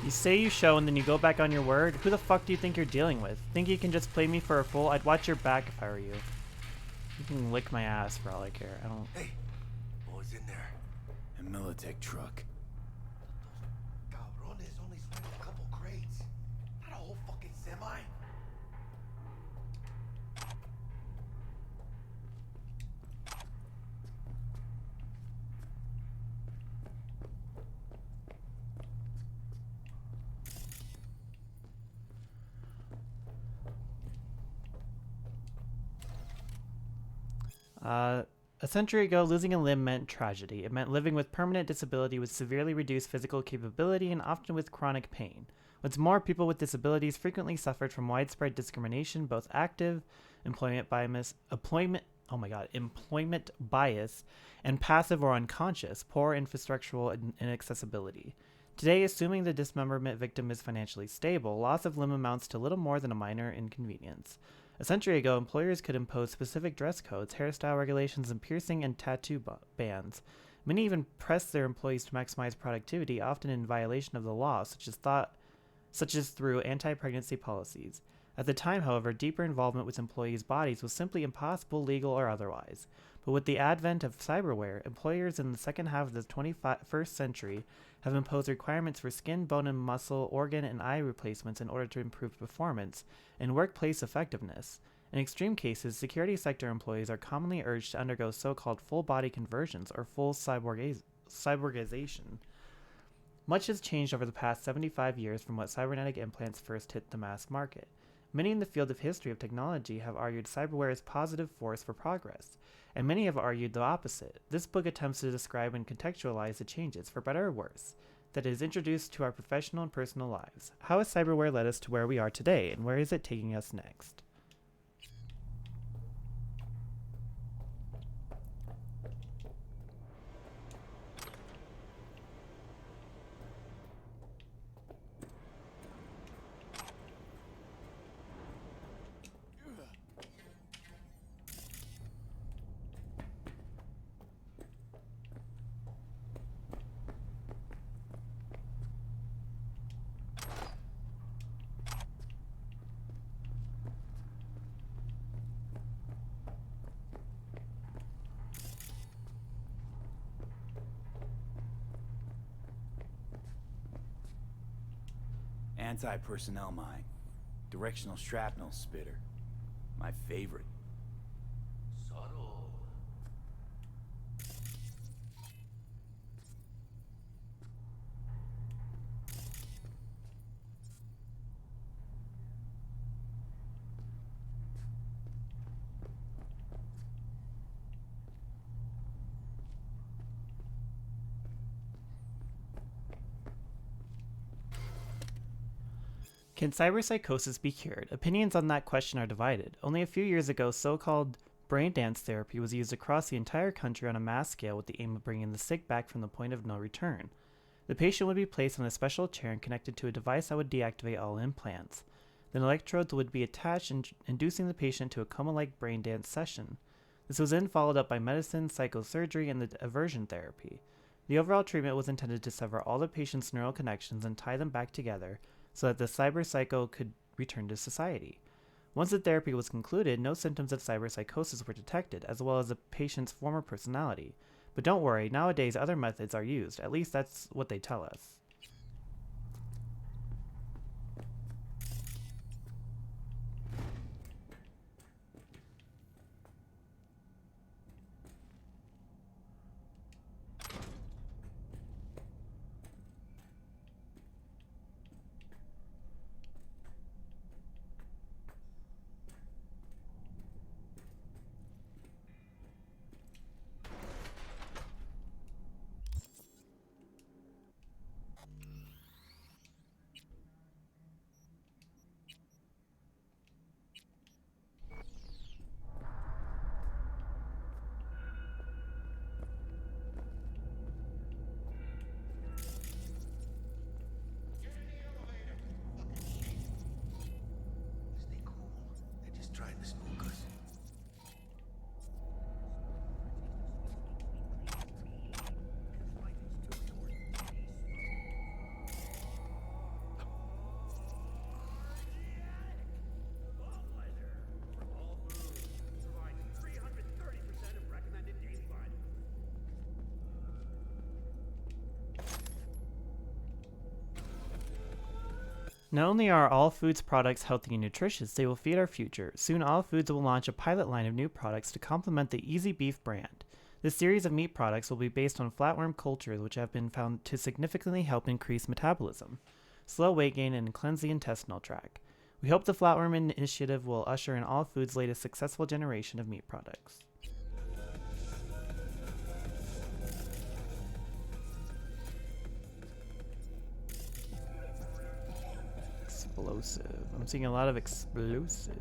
You say you show and then you go back on your word? Who the fuck do you think you're dealing with? Think you can just play me for a fool? I'd watch your back if I were you. You can lick my ass for all I care. I don't... Hey, what was in there? A Militech truck. Cabrones only swing a couple crates. Not a whole fucking semi. A century ago, losing a limb meant tragedy. It meant living with permanent disability with severely reduced physical capability and often with chronic pain. What's more, people with disabilities frequently suffered from widespread discrimination, both active employment bias and passive or unconscious, poor infrastructural inaccessibility. Today, assuming the dismemberment victim is financially stable, loss of limb amounts to little more than a minor inconvenience. A century ago, employers could impose specific dress codes, hairstyle regulations, and piercing and tattoo bans. Many even pressed their employees to maximize productivity, often in violation of the law, such as through anti-pregnancy policies. At the time, however, deeper involvement with employees' bodies was simply impossible, legal or otherwise. But with the advent of cyberware, employers in the second half of the 21st century have imposed requirements for skin, bone, and muscle, organ, and eye replacements in order to improve performance and workplace effectiveness. In extreme cases, security sector employees are commonly urged to undergo so-called full-body conversions or full cyborgization. Much has changed over the past 75 years from what cybernetic implants first hit the mass market. Many in the field of history of technology have argued cyberware is a positive force for progress, and many have argued the opposite. This book attempts to describe and contextualize the changes, for better or worse, that it is introduced to our professional and personal lives. How has cyberware led us to where we are today, and where is it taking us next? Anti-personnel mine. Directional shrapnel spitter. My favorite. Subtle. Can cyberpsychosis be cured? Opinions on that question are divided. Only a few years ago, so-called brain dance therapy was used across the entire country on a mass scale with the aim of bringing the sick back from the point of no return. The patient would be placed on a special chair and connected to a device that would deactivate all implants. Then electrodes would be attached, inducing the patient to a coma-like brain dance session. This was then followed up by medicine, psychosurgery, and the aversion therapy. The overall treatment was intended to sever all the patient's neural connections and tie them back together so that the cyberpsycho could return to society. Once the therapy was concluded, no symptoms of cyberpsychosis were detected, as well as the patient's former personality. But don't worry, nowadays other methods are used, at least that's what they tell us. Not only are all foods products healthy and nutritious, they will feed our future. Soon all foods will launch a pilot line of new products to complement the Easy Beef brand. This series of meat products will be based on flatworm cultures, which have been found to significantly help increase metabolism, slow weight gain, and cleanse the intestinal tract. We hope the Flatworm Initiative will usher in all foods' latest successful generation of meat products. Explosive. I'm seeing a lot of explosive.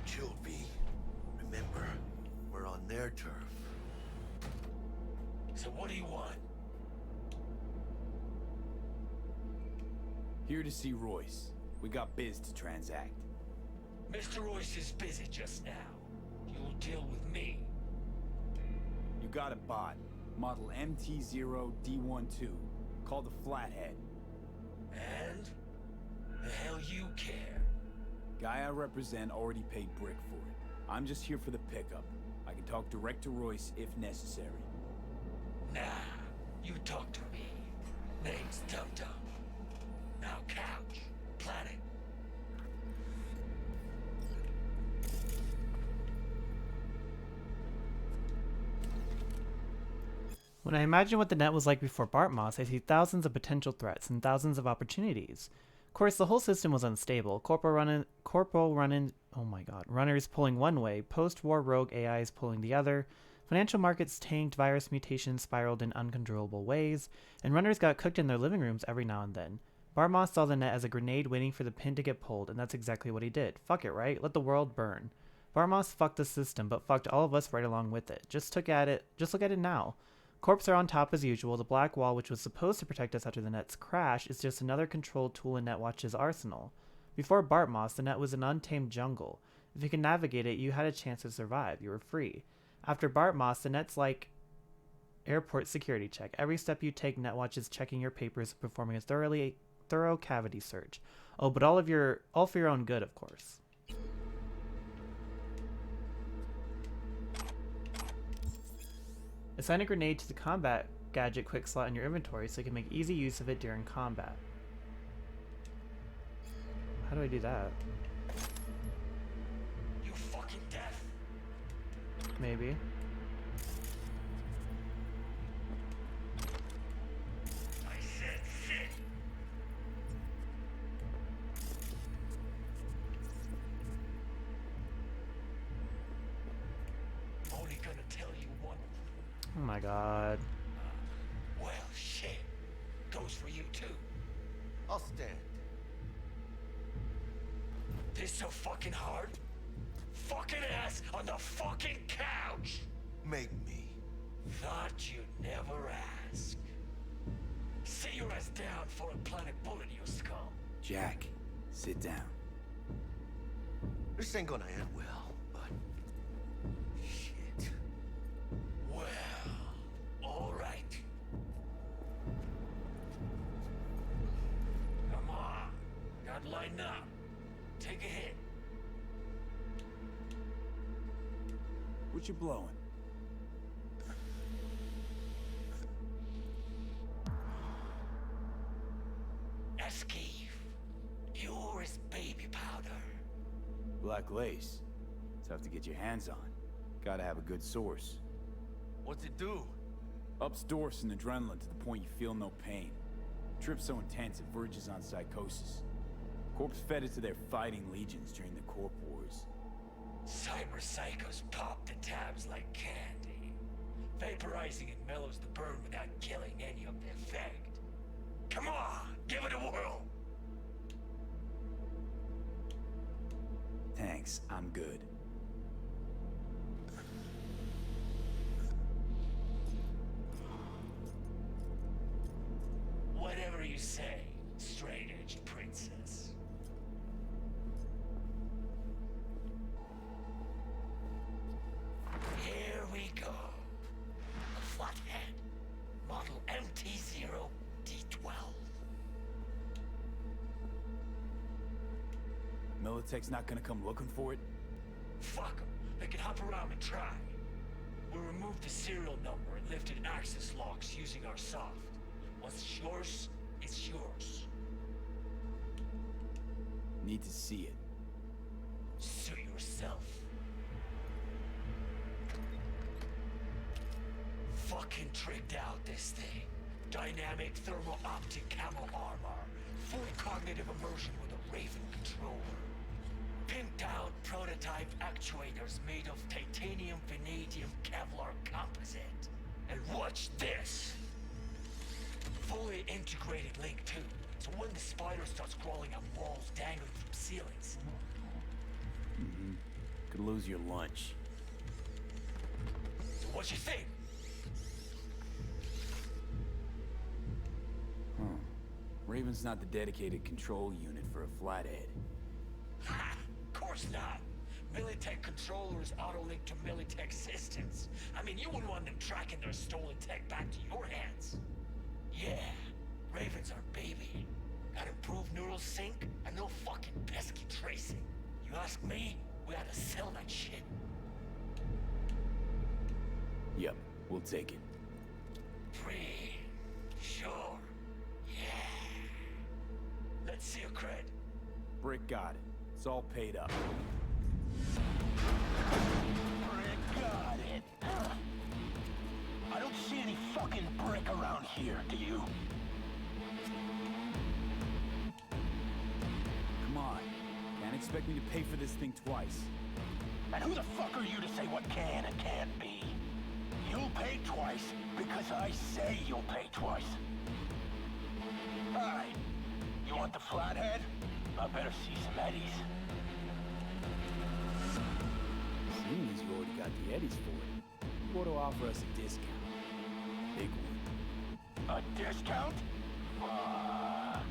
Killed me. Remember, we're on their turf. So what do you want? Here to see Royce. We got biz to transact. Mr. Royce is busy just now. You'll deal with me. You got a bot. Model MT0D12. Called the Flathead. And? The hell you care? Guy I represent already paid Brick for it. I'm just here for the pickup. I can talk direct to Royce if necessary. Nah, you talk to me. Name's Dum Dum. Now couch, planet. When I imagine what the net was like before Bart Moss, I see thousands of potential threats and thousands of opportunities. Of course, the whole system was unstable. Runners pulling one way, post-war rogue AIs pulling the other, financial markets tanked, virus mutations spiraled in uncontrollable ways, and runners got cooked in their living rooms every now and then. Bart Moss saw the net as a grenade waiting for the pin to get pulled, and that's exactly what he did. Fuck it, right? Let the world burn. Bart Moss fucked the system, but fucked all of us right along with it. Just look at it now. Corps are on top as usual. The black wall, which was supposed to protect us after the net's crash, is just another controlled tool in Netwatch's arsenal. Before Bart Moss, the net was an untamed jungle. If you could navigate it, you had a chance to survive. You were free. After Bart Moss, the net's like airport security check. Every step you take, Netwatch is checking your papers and performing a thorough cavity search. Oh, but all for your own good, of course. Assign a grenade to the combat gadget quick slot in your inventory so you can make easy use of it during combat. How do I do that? You fucking deaf. Maybe. I said sit. Oh my god. Well, shit. Goes for you too. I'll stand. This so fucking hard? Fucking ass on the fucking couch! Make me. Thought you'd never ask. Sit your ass down for a planet bullet in your skull. Jack, sit down. This ain't gonna end well, but... shit. Well, alright. Come on. Gotta line up. Take a hit. What you blowing? Eskeef. Pure as baby powder. Black lace. Tough to get your hands on. Gotta have a good source. What's it do? Ups Dorse and adrenaline to the point you feel no pain. Trip so intense it verges on psychosis. Corps fed it to their fighting legions during the Corp Wars. Cyber psychos pop the tabs like candy. Vaporizing it mellows the burn without killing any of the effect. Come on, give it a whirl. Thanks, I'm good. Whatever you say, straight-edged princess. Here we go. A flathead. Model MT-0D12. Militech's not gonna come looking for it? Fuck them. They can hop around and try. We removed the serial number and lifted access locks using our soft. What's yours is yours. Need to see it. Suit yourself. Fucking tricked out this thing. Dynamic thermal optic camo armor. Full cognitive immersion with a Raven controller. Pimped out prototype actuators made of titanium, vanadium, Kevlar composite. And watch this. Fully integrated link too. So when the spider starts crawling on walls dangling from ceilings. Mm-hmm. Could lose your lunch. So what you think? Huh. Raven's not the dedicated control unit for a flathead. Ha! Of course not. Militech controllers auto-link to Militech systems. I mean, you wouldn't want them tracking their stolen tech back to your hands. Yeah, Raven's our baby. Got improved neural sync and no fucking pesky tracing. You ask me, we ought to sell that shit. Yep, we'll take it. Free. Sure. Yeah. Let's see your cred. Brick got it. It's all paid up. Brick got it. I don't see any fucking brick around here, do you? Come on. Can't expect me to pay for this thing twice. And who the fuck are you to say what can and can't be? You'll pay twice because I say you'll pay twice. Alright. You want the flathead? I better see some eddies. Seeing as you already got the eddies for it, you ought to offer us a discount. Big one. A discount? Fuck.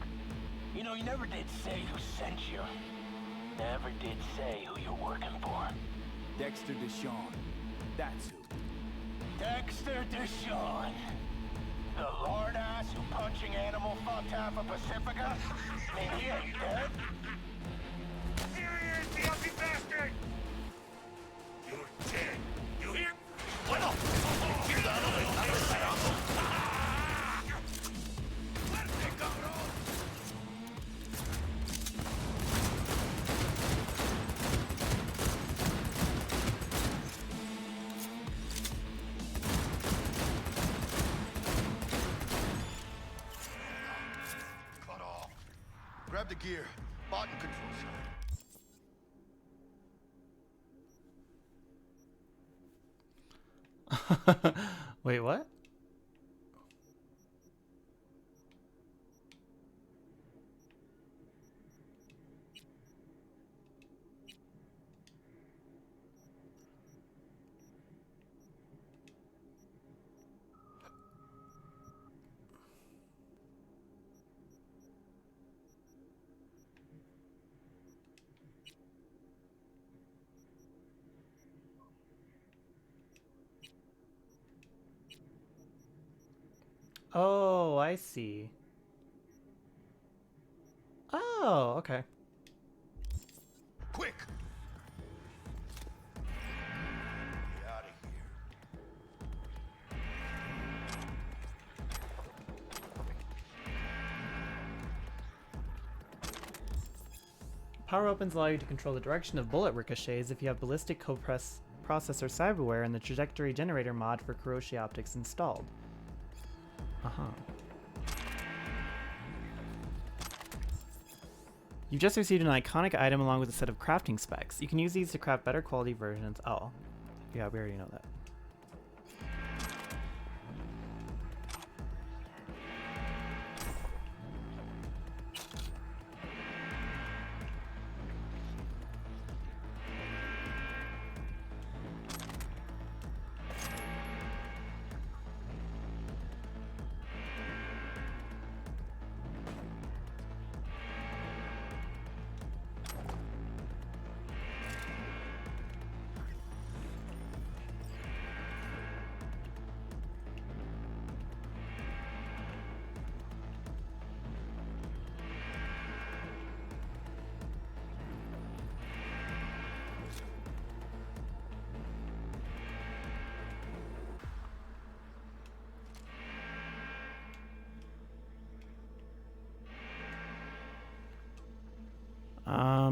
You know, you never did say who sent you. Never did say who you're working for. Dexter Deshawn. That's who. Dexter Deshawn. The lord ass who punching animal fucked half of Pacifica? I mean, he ain't dead. Here he is, the ugly bastard! You're dead. You hear? Bueno, cuidado de ¡Fuerte, cabrón! Cut off. Grab the gear. Button control center. Wait, what? Oh, I see. Oh, okay. Quick! Get out of here. Power weapons allow you to control the direction of bullet ricochets if you have ballistic processor cyberware and the trajectory generator mod for Kuroshi optics installed. Uh-huh. You've just received an iconic item along with a set of crafting specs. You can use these to craft better quality versions. Oh. Yeah, we already know that.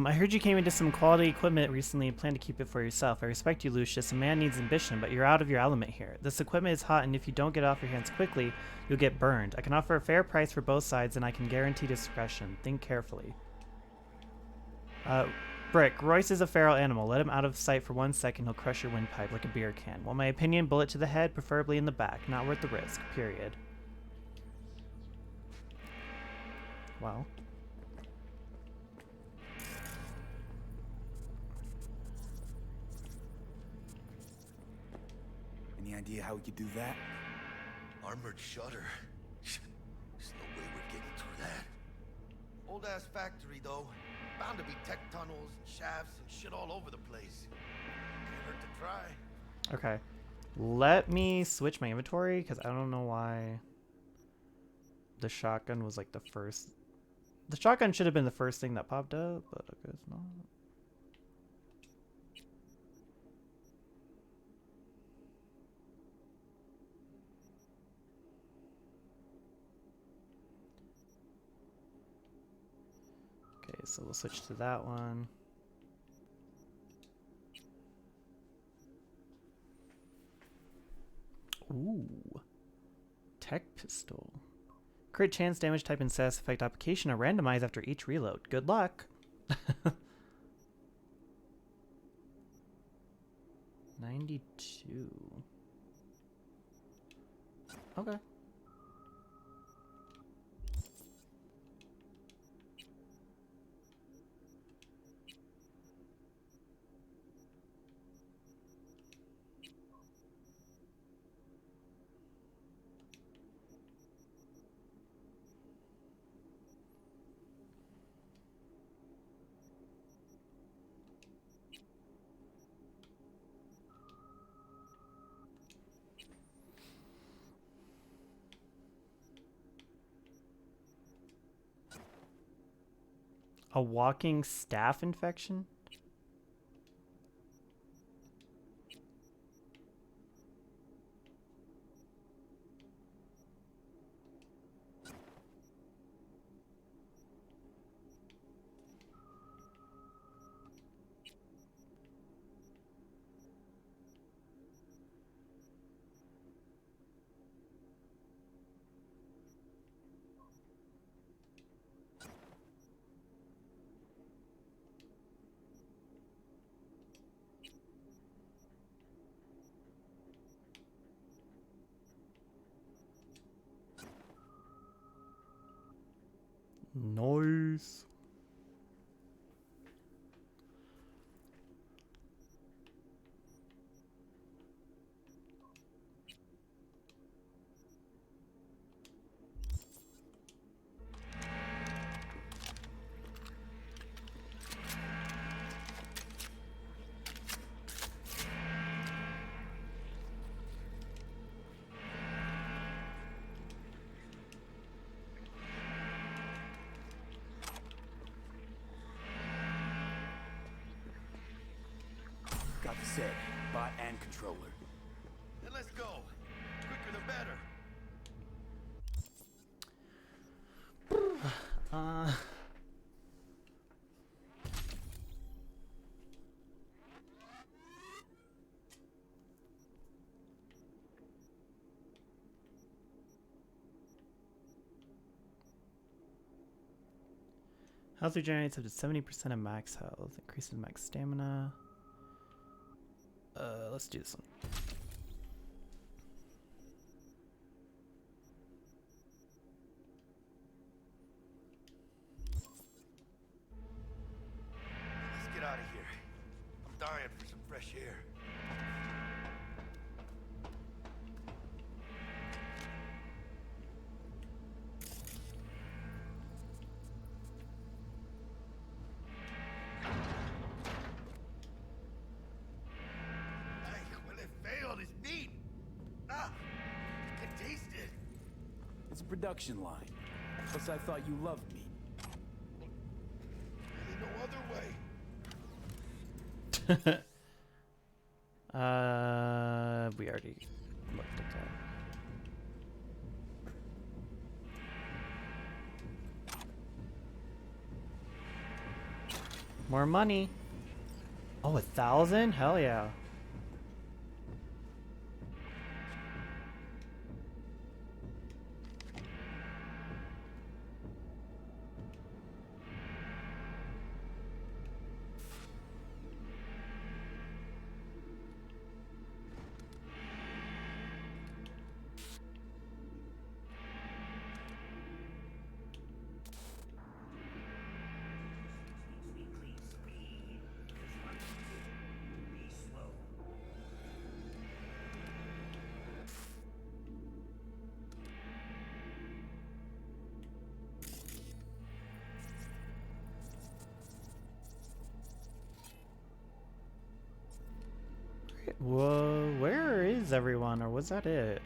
I heard you came into some quality equipment recently and plan to keep it for yourself. I respect you, Lucius. A man needs ambition, but you're out of your element here. This equipment is hot, and if you don't get it off your hands quickly, you'll get burned. I can offer a fair price for both sides, and I can guarantee discretion. Think carefully. Brick, Royce is a feral animal. Let him out of sight for 1 second, he'll crush your windpipe like a beer can. Want my opinion? Bullet to the head, preferably in the back. Not worth the risk, period. Well. Any idea how we could do that? Armored shutter. There's no way we're getting through that. Old ass factory though. Bound to be tech tunnels and shafts and shit all over the place. Can't hurt to try. Okay. Let me switch my inventory because I don't know why the shotgun was like the first. The shotgun should have been the first thing that popped up, but I guess not. Okay, so we'll switch to that one. Ooh. Tech pistol. Crit chance, damage type, and status effect application are randomized after each reload. Good luck. 92. Okay. A walking staph infection? Nice. Got the set, bot and controller. Then let's go. Quicker the better. Health regenerates up to 70% of max health. Increases max stamina. Let's do this one. Let's get out of here. I'm dying for some fresh air. Hey, well, it failed. It's meat. Ah, I can taste it. It's a production line. Plus, I thought you loved me. Really no other way. We already looked at that. More money. Oh, 1,000? Hell yeah. Whoa, where is everyone, or was that it?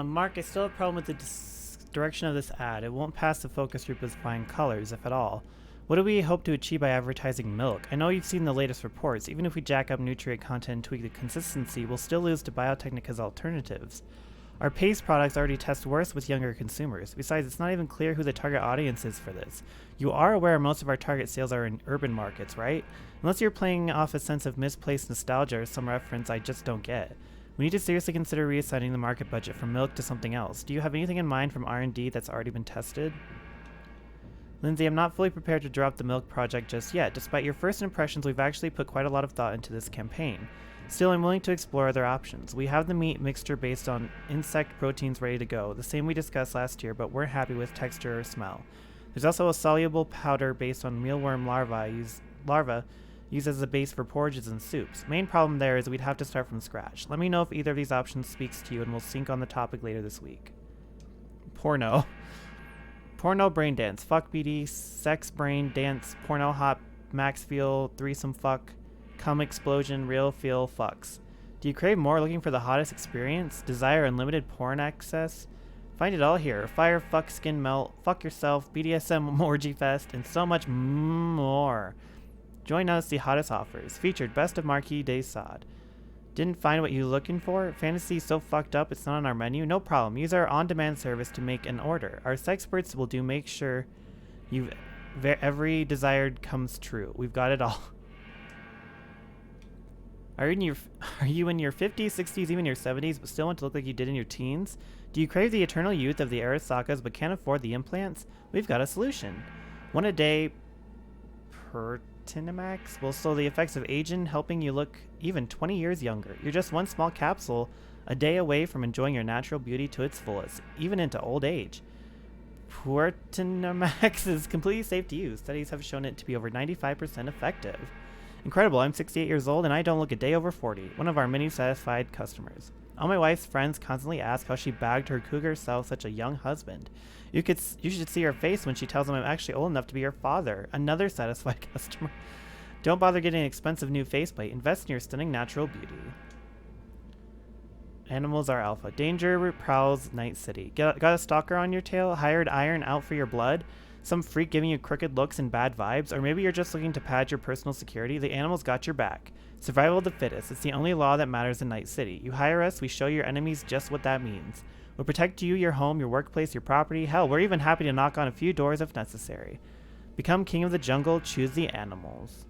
Mark, I still have a problem with the direction of this ad. It won't pass the focus group as fine colors, if at all. What do we hope to achieve by advertising milk? I know you've seen the latest reports. Even if we jack up nutrient content and tweak the consistency, we'll still lose to Biotechnica's alternatives. Our paste products already test worse with younger consumers. Besides, it's not even clear who the target audience is for this. You are aware most of our target sales are in urban markets, right? Unless you're playing off a sense of misplaced nostalgia or some reference I just don't get. We need to seriously consider reassigning the market budget from milk to something else. Do you have anything in mind from R&D that's already been tested? Lindsay, I'm not fully prepared to drop the milk project just yet. Despite your first impressions, we've actually put quite a lot of thought into this campaign. Still, I'm willing to explore other options. We have the meat mixture based on insect proteins ready to go, the same we discussed last year, but we're happy with texture or smell. There's also a soluble powder based on mealworm larvae used as a base for porridges and soups. Main problem there is we'd have to start from scratch. Let me know if either of these options speaks to you, and we'll sync on the topic later this week. Porno. Porno brain dance. Fuck BD. Sex brain dance. Porno hop. Max feel. Threesome fuck. Cum explosion. Real feel fucks. Do you crave more, looking for the hottest experience? Desire unlimited porn access? Find it all here. Fire, fuck, skin melt, fuck yourself, BDSM orgy fest, and so much more. Join us, the hottest offers. Featured Best of Marquis de Sade. Didn't find what you looking for? Fantasy so fucked up it's not on our menu? No problem. Use our on-demand service to make an order. Our experts will make sure every desired comes true. We've got it all. Are you in your 50s, 60s, even your 70s, but still want to look like you did in your teens? Do you crave the eternal youth of the Arasakas but can't afford the implants? We've got a solution. One a day Pertinimax will slow the effects of aging, helping you look even 20 years younger. You're just one small capsule a day away from enjoying your natural beauty to its fullest, even into old age. Pertinimax is completely safe to use. Studies have shown it to be over 95% effective. Incredible, I'm 68 years old and I don't look a day over 40. One of our many satisfied customers. All my wife's friends constantly ask how she bagged her cougar self such a young husband. You should see her face when she tells them I'm actually old enough to be her father. Another satisfied customer. Don't bother getting an expensive new faceplate. Invest in your stunning natural beauty. Animals are alpha. Danger prowls Night City. Got a stalker on your tail? Hired iron out for your blood? Some freak giving you crooked looks and bad vibes? Or maybe you're just looking to pad your personal security? The animals got your back. Survival of the fittest. It's the only law that matters in Night City. You hire us, we show your enemies just what that means. We'll protect you, your home, your workplace, your property. Hell, we're even happy to knock on a few doors if necessary. Become king of the jungle. Choose the animals.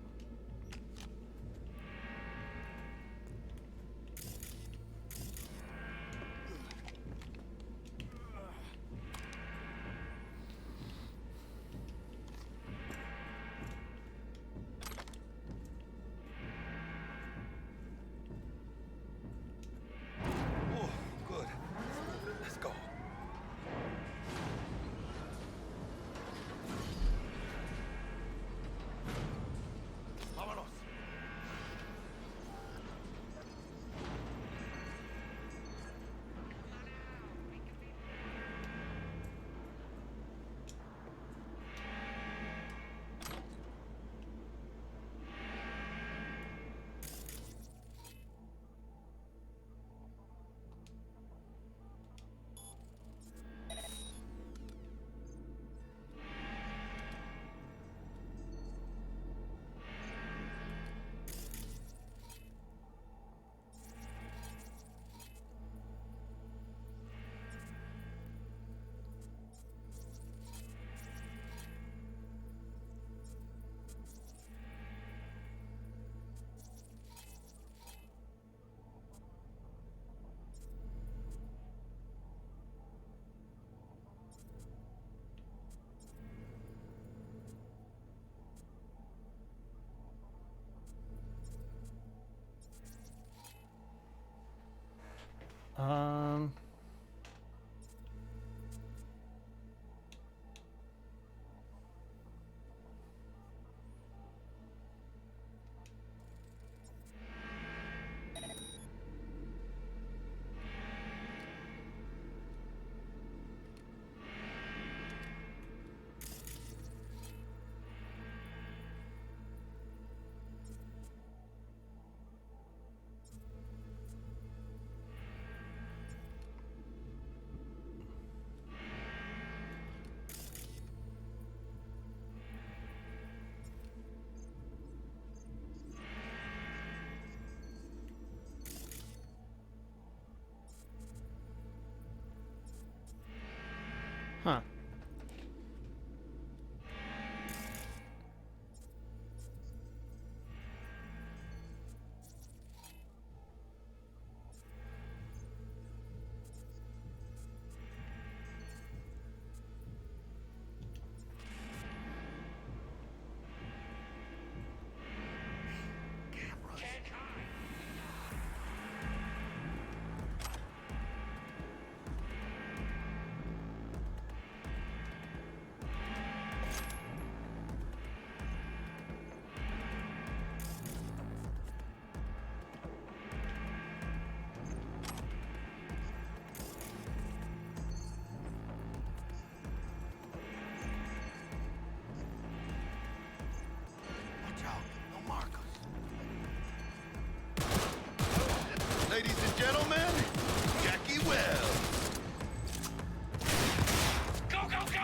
Huh. gentlemen, Jackie Wells. Go, go, go!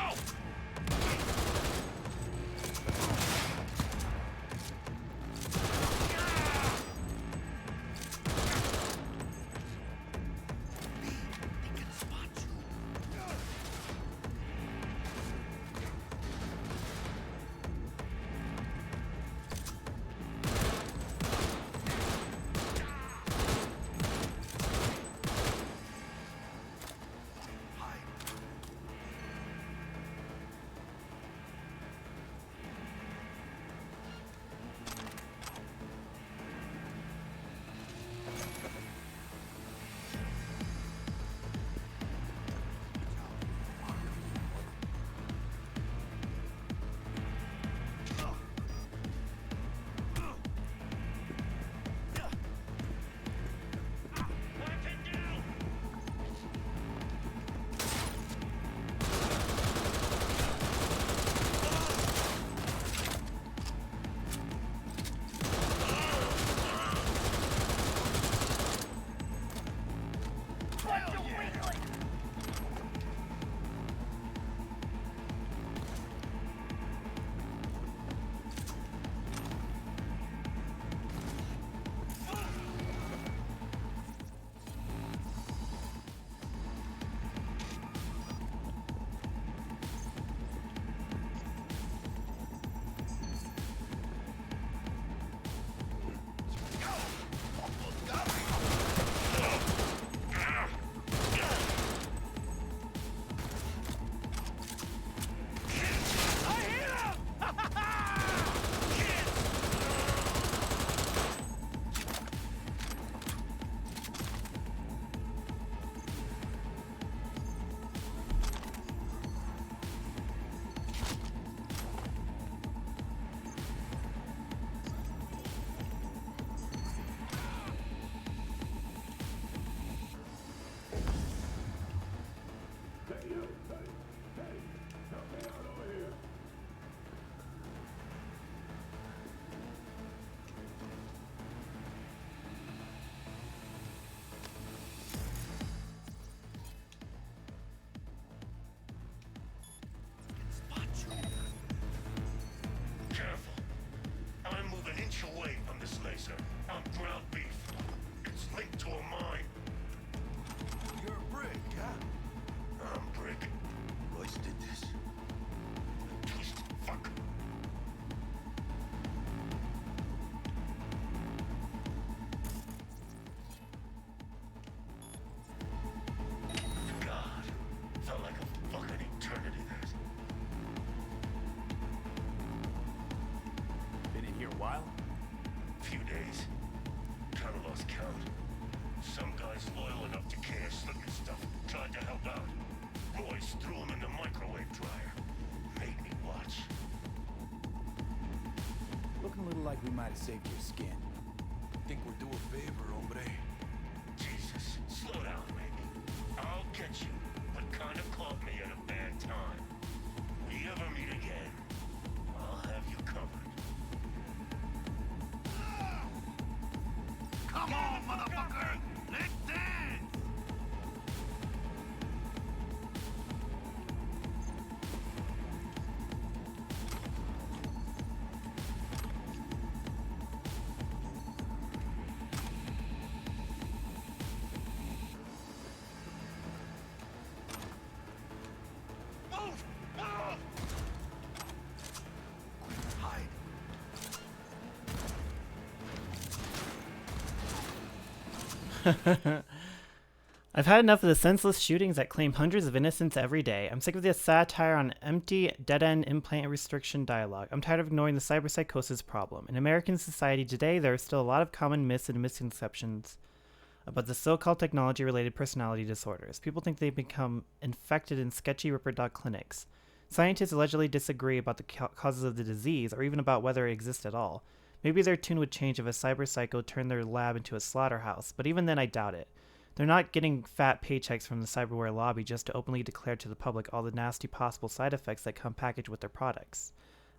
like we might have saved your skin. Think we're doing a favor, hombre. Jesus, slow down, maybe. I'll get you, but kind of caught me at a bad time. We ever meet again, I'll have you covered. Come on, motherfucker! Let's dance! Move! Move! Hide. I've had enough of the senseless shootings that claim hundreds of innocents every day. I'm sick of this satire on empty, dead-end implant restriction dialogue. I'm tired of ignoring the cyberpsychosis problem. In American society today, there are still a lot of common myths and misconceptions about the so-called technology-related personality disorders. People think they become infected in sketchy Ripper clinics. Scientists allegedly disagree about the causes of the disease, or even about whether it exists at all. Maybe their tune would change if a cyberpsycho turned their lab into a slaughterhouse, but even then I doubt it. They're not getting fat paychecks from the cyberware lobby just to openly declare to the public all the nasty possible side effects that come packaged with their products.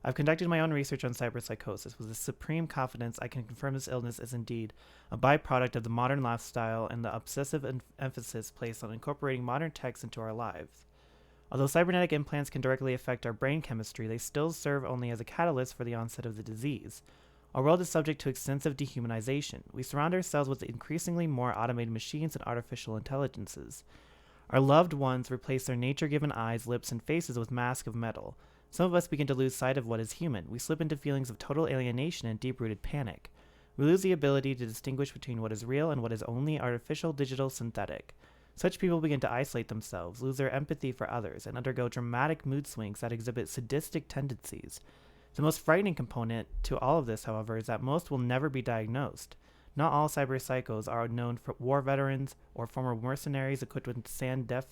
I've conducted my own research on cyberpsychosis with the supreme confidence I can confirm this illness is indeed a byproduct of the modern lifestyle and the obsessive emphasis placed on incorporating modern techs into our lives. Although cybernetic implants can directly affect our brain chemistry, they still serve only as a catalyst for the onset of the disease. Our world is subject to extensive dehumanization. We surround ourselves with increasingly more automated machines and artificial intelligences. Our loved ones replace their nature-given eyes, lips, and faces with masks of metal. Some of us begin to lose sight of what is human. We slip into feelings of total alienation and deep-rooted panic. We lose the ability to distinguish between what is real and what is only artificial, digital, synthetic. Such people begin to isolate themselves, lose their empathy for others, and undergo dramatic mood swings that exhibit sadistic tendencies. The most frightening component to all of this, however, is that most will never be diagnosed. Not all cyberpsychos are known for war veterans or former mercenaries equipped with Sandevistan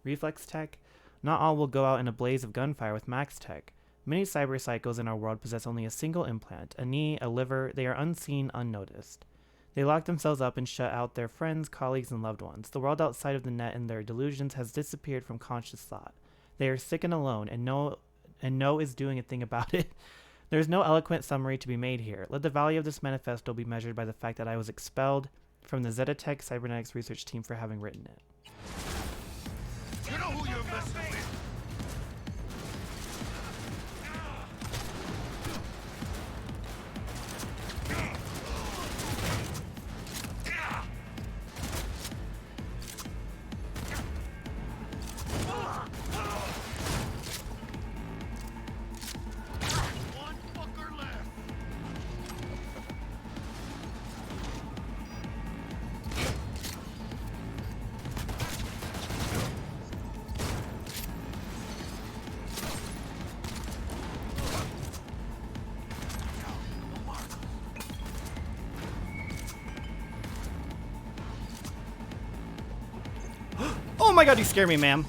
reflex tech. Not all will go out in a blaze of gunfire with max tech. Many cyberpsychos in our world possess only a single implant, a knee, a liver. They are unseen, unnoticed. They lock themselves up and shut out their friends, colleagues, and loved ones. The world outside of the net and their delusions has disappeared from conscious thought. They are sick and alone, and no is doing a thing about it. There is no eloquent summary to be made here. Let the value of this manifesto be measured by the fact that I was expelled from the Zetatech Cybernetics research team for having written it. You know who you're messing with? Oh my god, you scare me, ma'am.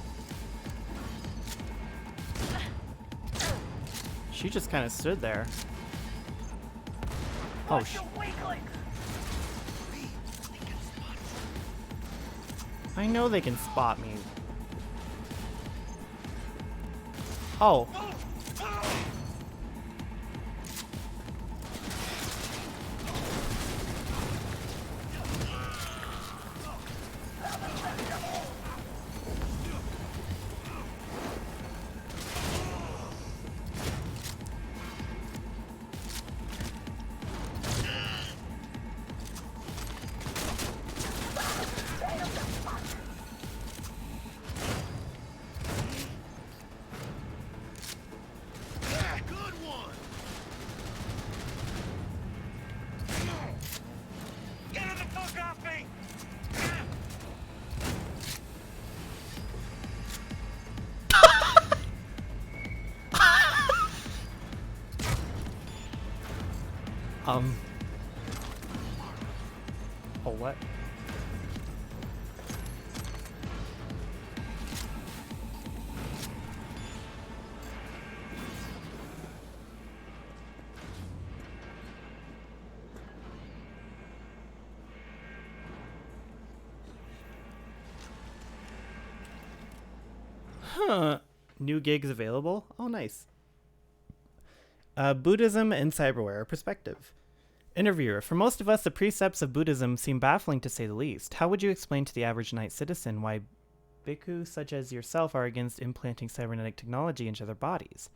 She just kind of stood there. Oh, I know they can spot me. Oh. Oh, what? Huh. New gigs available? Oh, nice. Buddhism and cyberware perspective. Interviewer, for most of us, the precepts of Buddhism seem baffling to say the least. How would you explain to the average night citizen why bhikkhus such as yourself are against implanting cybernetic technology into their bodies?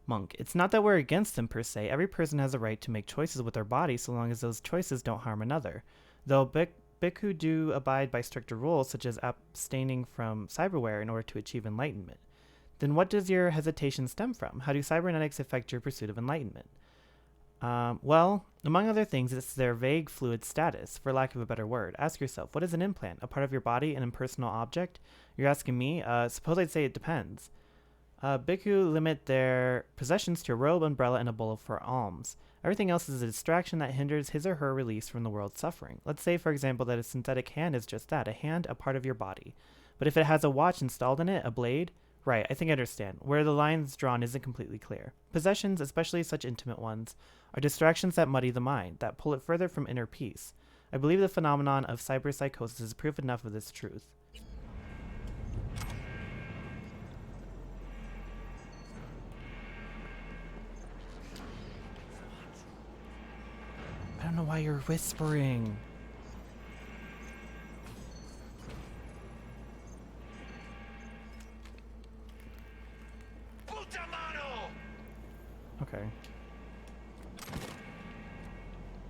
Monk, it's not that we're against them per se. Every person has a right to make choices with their body so long as those choices don't harm another. Though bhikkhu do abide by stricter rules such as abstaining from cyberware in order to achieve enlightenment. Then what does your hesitation stem from? How do cybernetics affect your pursuit of enlightenment? Well, among other things, it's their vague fluid status, for lack of a better word. Ask yourself, what is an implant? A part of your body, an impersonal object? You're asking me? Suppose I'd say it depends. Bhikkhu limit their possessions to a robe, umbrella, and a bowl for alms. Everything else is a distraction that hinders his or her release from the world's suffering. Let's say, for example, that a synthetic hand is just that, a hand, a part of your body. But if it has a watch installed in it, a blade... Right, I think I understand. Where the line's drawn isn't completely clear. Possessions, especially such intimate ones, are distractions that muddy the mind, that pull it further from inner peace. I believe the phenomenon of cyberpsychosis is proof enough of this truth. why you're whispering. Okay.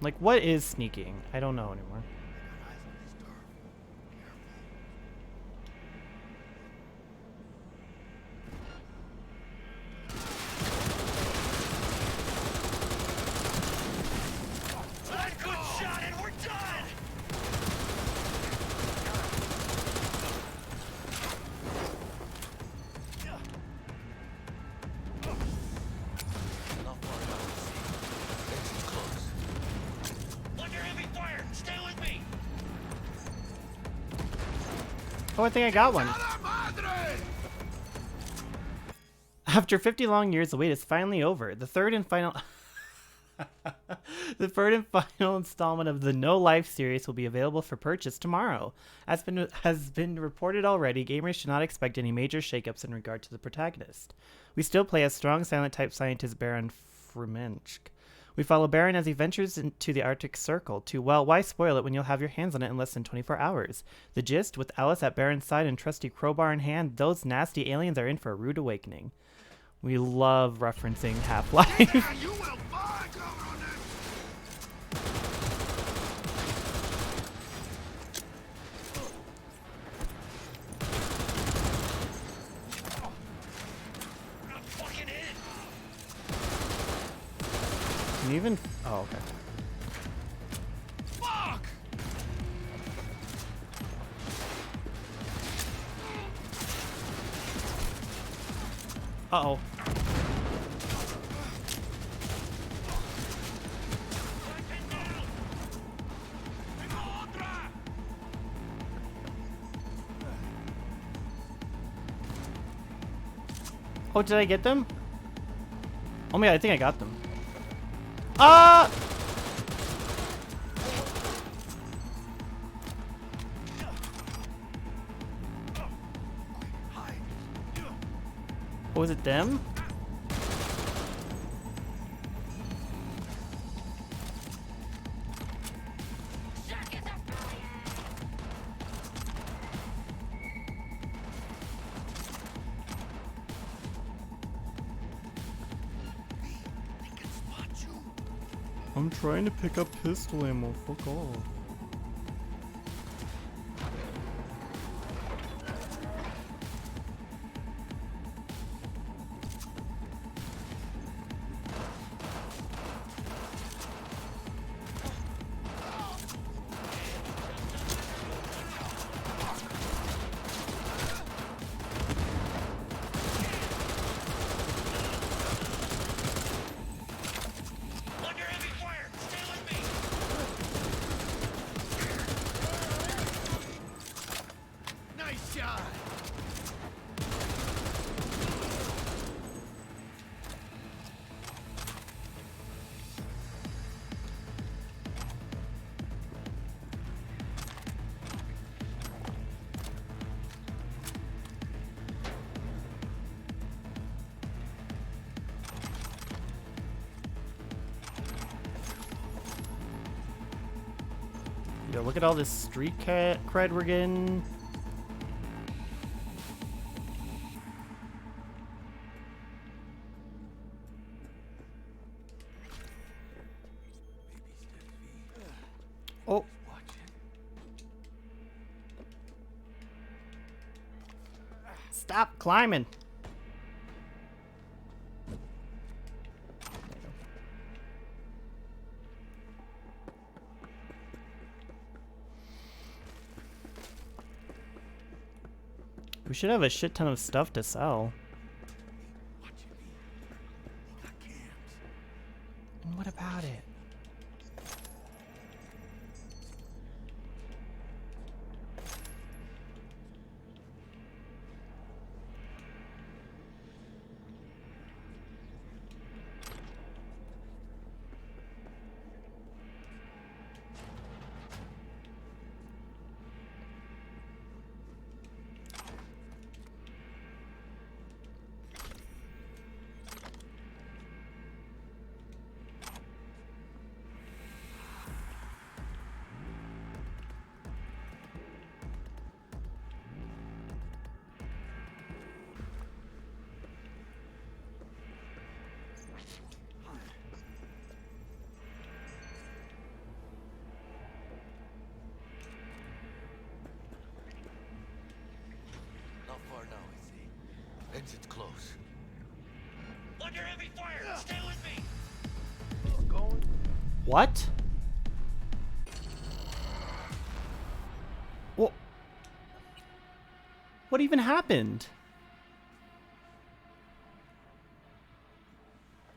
Like, what is sneaking? I don't know anymore. Oh, I think I got one. After 50 long years, the wait is finally over. The third and final installment of the No Life series will be available for purchase tomorrow. As has been reported already, gamers should not expect any major shakeups in regard to the protagonist. We still play as strong silent type scientist Baron Frumensk. We follow Baron as he ventures into the Arctic Circle to, well, why spoil it when you'll have your hands on it in less than 24 hours? The gist, with Alice at Baron's side and trusty crowbar in hand, those nasty aliens are in for a rude awakening. We love referencing Half-Life. Can you even... Oh, okay. Fuck! Uh-oh. Oh, did I get them? Oh my god, I think I got them. Ah! Oh, was it them? I'm trying to pick up pistol ammo, fuck off. Yo, look at all this street cred we're getting. Oh. Stop climbing. We should have a shit ton of stuff to sell. And what about it? close. Under heavy fire! Stay with me! What? Well, what even happened?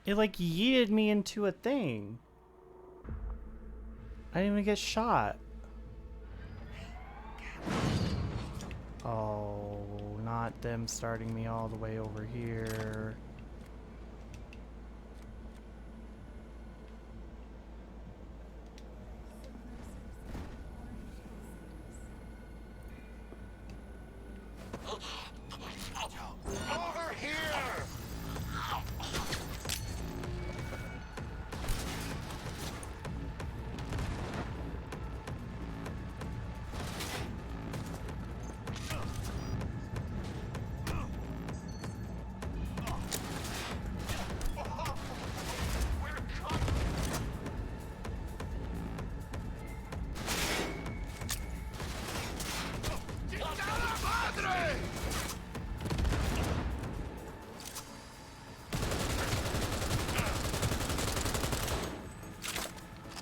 It like yeeted me into a thing. I didn't even get shot. Oh, not them starting me all the way over here. Over here!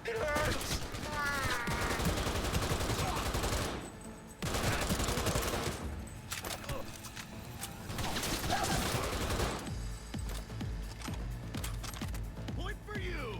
It hurts! Point for you!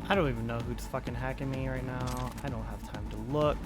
I don't even know who's fucking hacking me right now. I don't have time to look.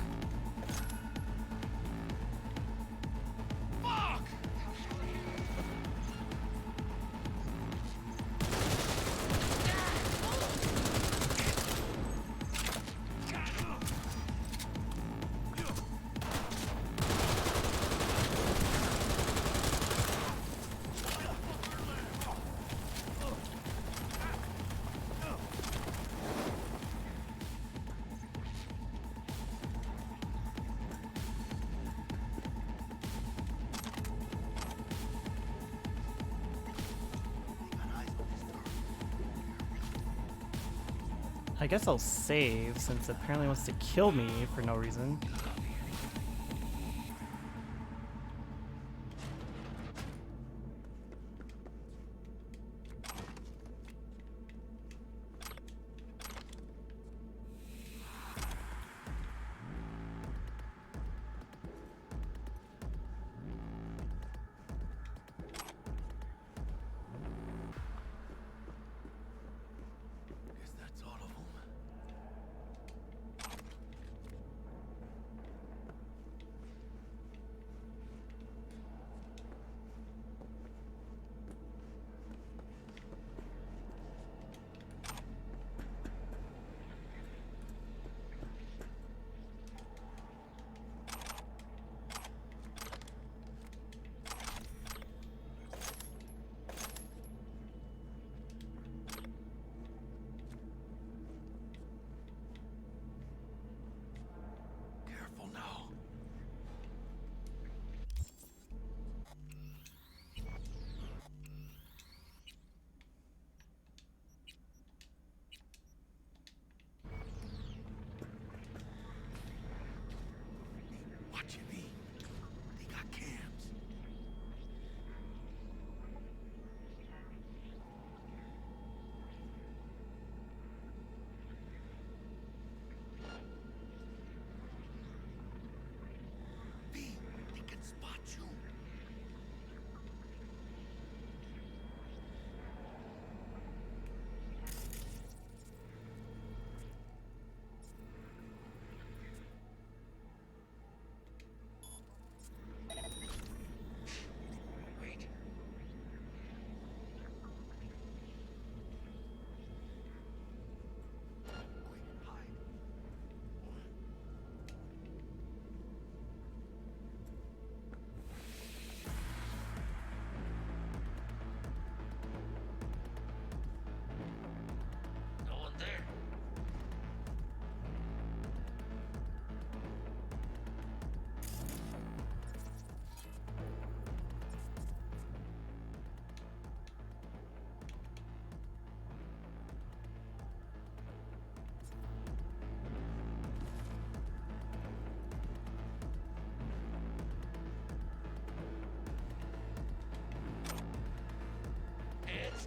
I guess I'll save since it apparently wants to kill me for no reason.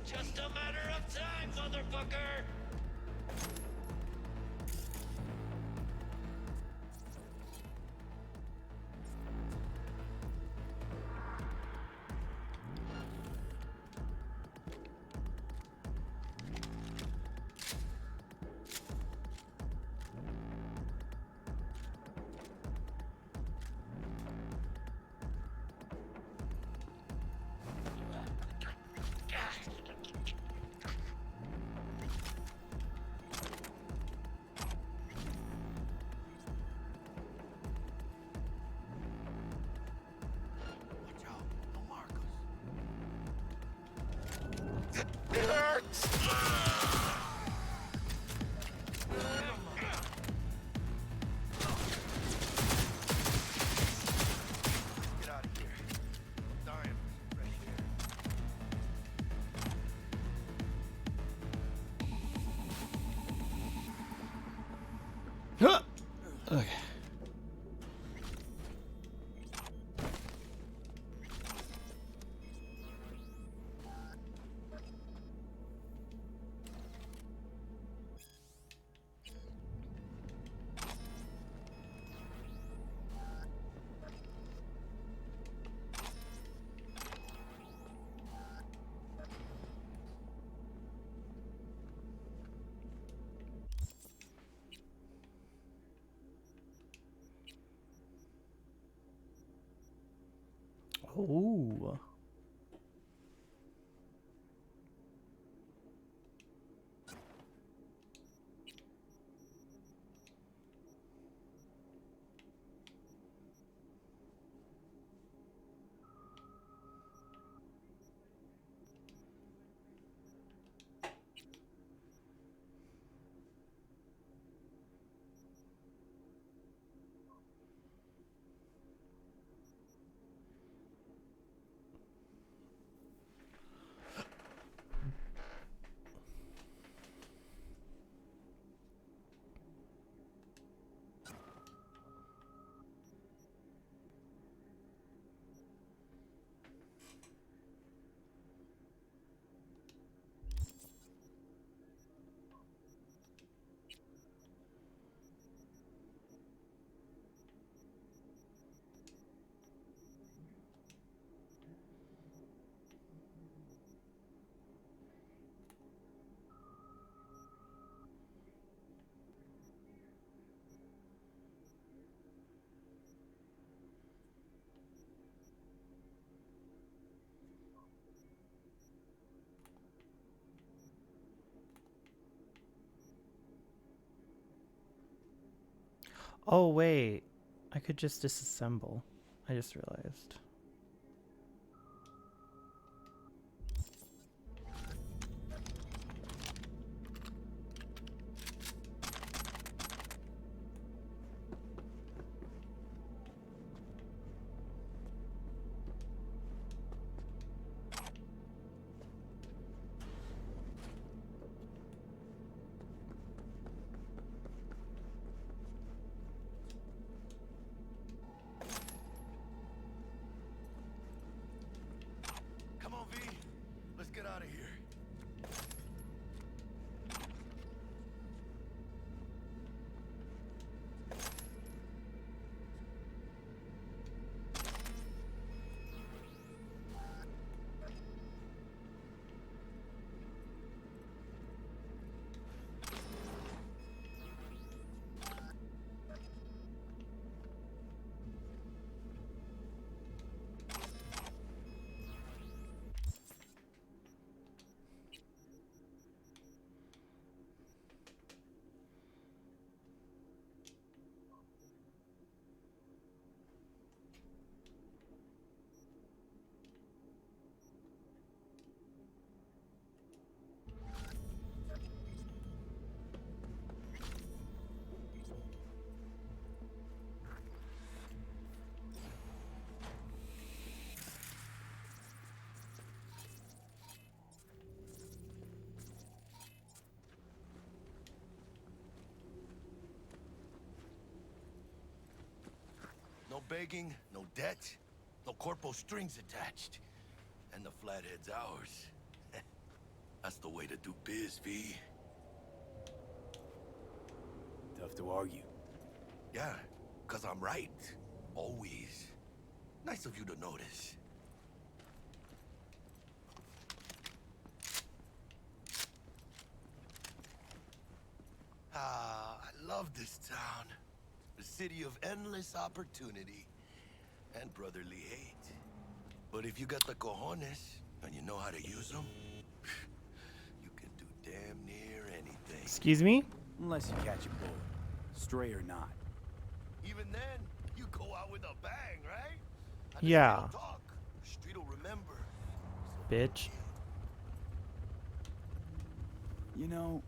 Just a matter of time, motherfucker! It hurts! Get out of here. I'm dying for some fresh air. Huh. Okay. Ooh. Oh wait, I could just disassemble. I just realized. Come on, V. Let's get out of here. No begging, no debt, no corpo strings attached. And the flathead's ours. That's the way to do biz, V. Tough to argue. Yeah, 'cause I'm right. Always. Nice of you to notice. Ah, I love this town. The city of endless opportunity and brotherly hate. But if you got the cojones and you know how to use them, you can do damn near anything. Excuse me? Unless you catch a bullet, stray or not. Even then, you go out with a bang, right? And Yeah. the talk. The street will remember. Bitch. You know,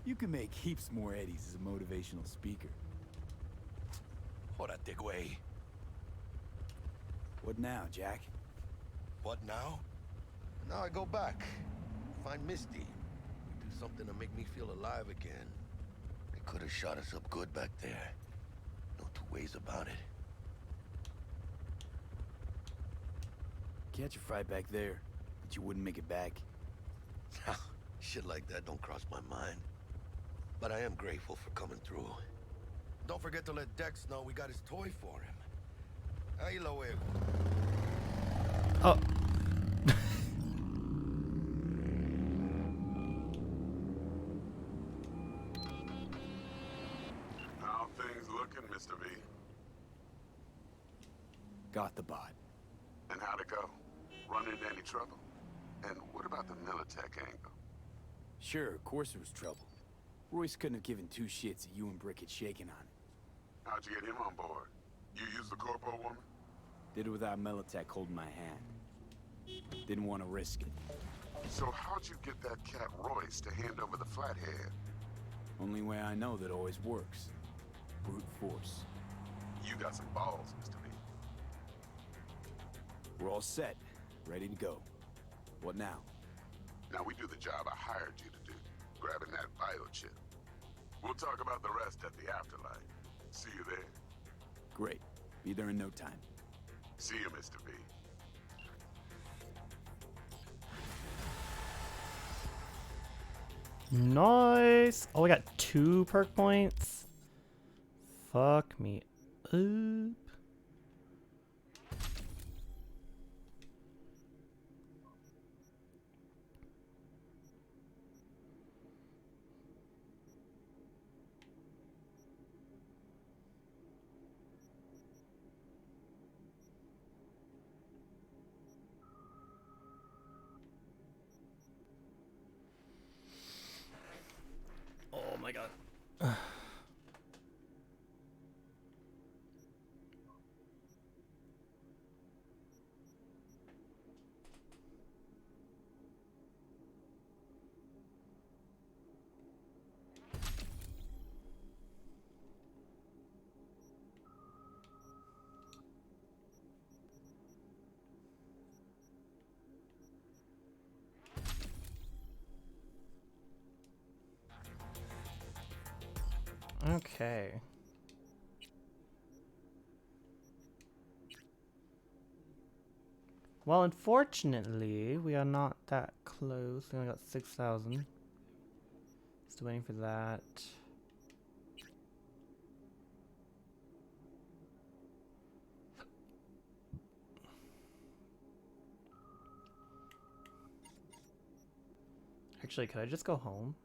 you can make heaps more eddies as a motivational speaker. Órate, güey. What now, Jack? What now? Now I go back. Find Misty. Do something to make me feel alive again. They could have shot us up good back there. No two ways about it. Catch a fight back there, but you wouldn't make it back. Shit like that don't cross my mind. But I am grateful for coming through. Don't forget to let Dex know we got his toy for him. Ahí lo veo. Oh. How things looking, Mr. V? Got the bot. And how'd it go? Run into any trouble? And what about the Militech angle? Sure, of course there was trouble. Royce couldn't have given two shits that you and Brick had shaken on it. How'd you get him on board? You used the corpo woman? Did it without Militech holding my hand. Didn't want to risk it. So how'd you get that cat Royce to hand over the flathead? Only way I know that always works. Brute force. You got some balls, Mr. V. We're all set. Ready to go. What now? Now we do the job I hired you to do, grabbing that biochip. We'll talk about the rest at the afterlife. See you there. Great. Be there in no time. See you, Mr. V. Nice. Oh, I got 2 perk points. Fuck me up. Oh my god. Okay. Well, unfortunately, we are not that close. We only got 6,000. Still waiting for that. Actually, could I just go home?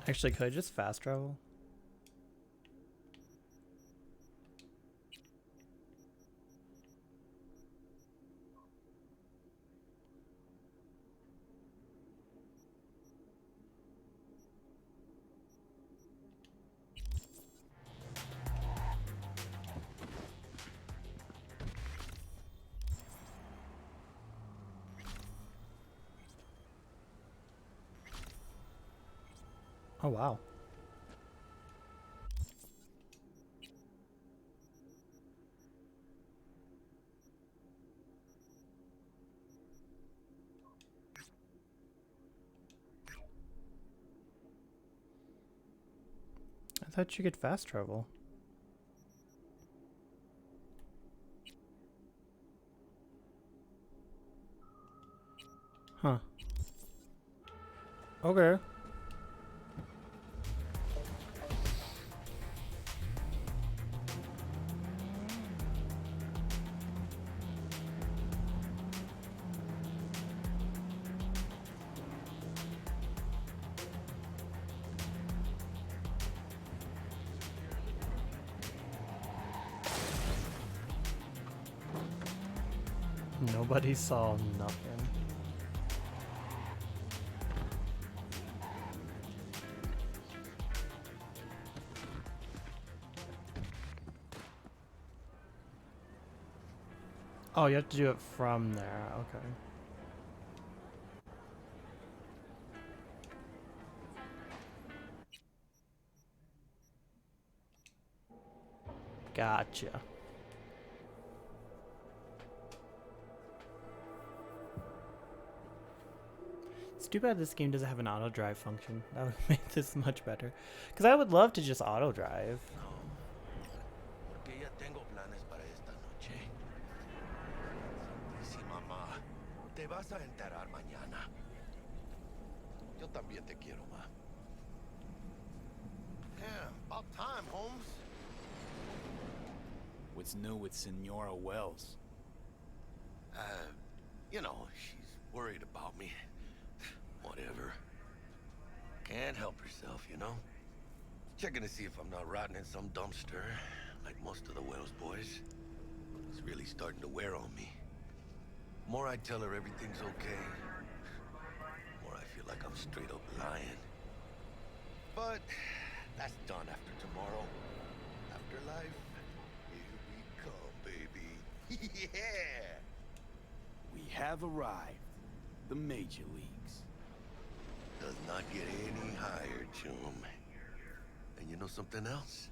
Actually, could I just fast travel? Oh, wow. I thought you could fast travel. Huh. Okay. Nobody saw nothing. Oh, you have to do it from there. Okay. Gotcha. It's too bad this game doesn't have an auto drive function. That would make this much better. Because I would love to just auto drive. Porque ya tengo planes para esta noche. Sí, mamá. Te vas a enterar mañana. Yo también te quiero, ma. Yeah, about time, Holmes. What's new with Senora Wells? You know, she's worried about me. Whatever. Can't help herself, you know? Checking to see if I'm not rotting in some dumpster, like most of the Wells boys. It's really starting to wear on me. More I tell her everything's okay, more I feel like I'm straight up lying. But that's done after tomorrow. Afterlife, here we come, baby. Yeah! We have arrived. The major leagues. Does not get any higher, chum. And you know something else?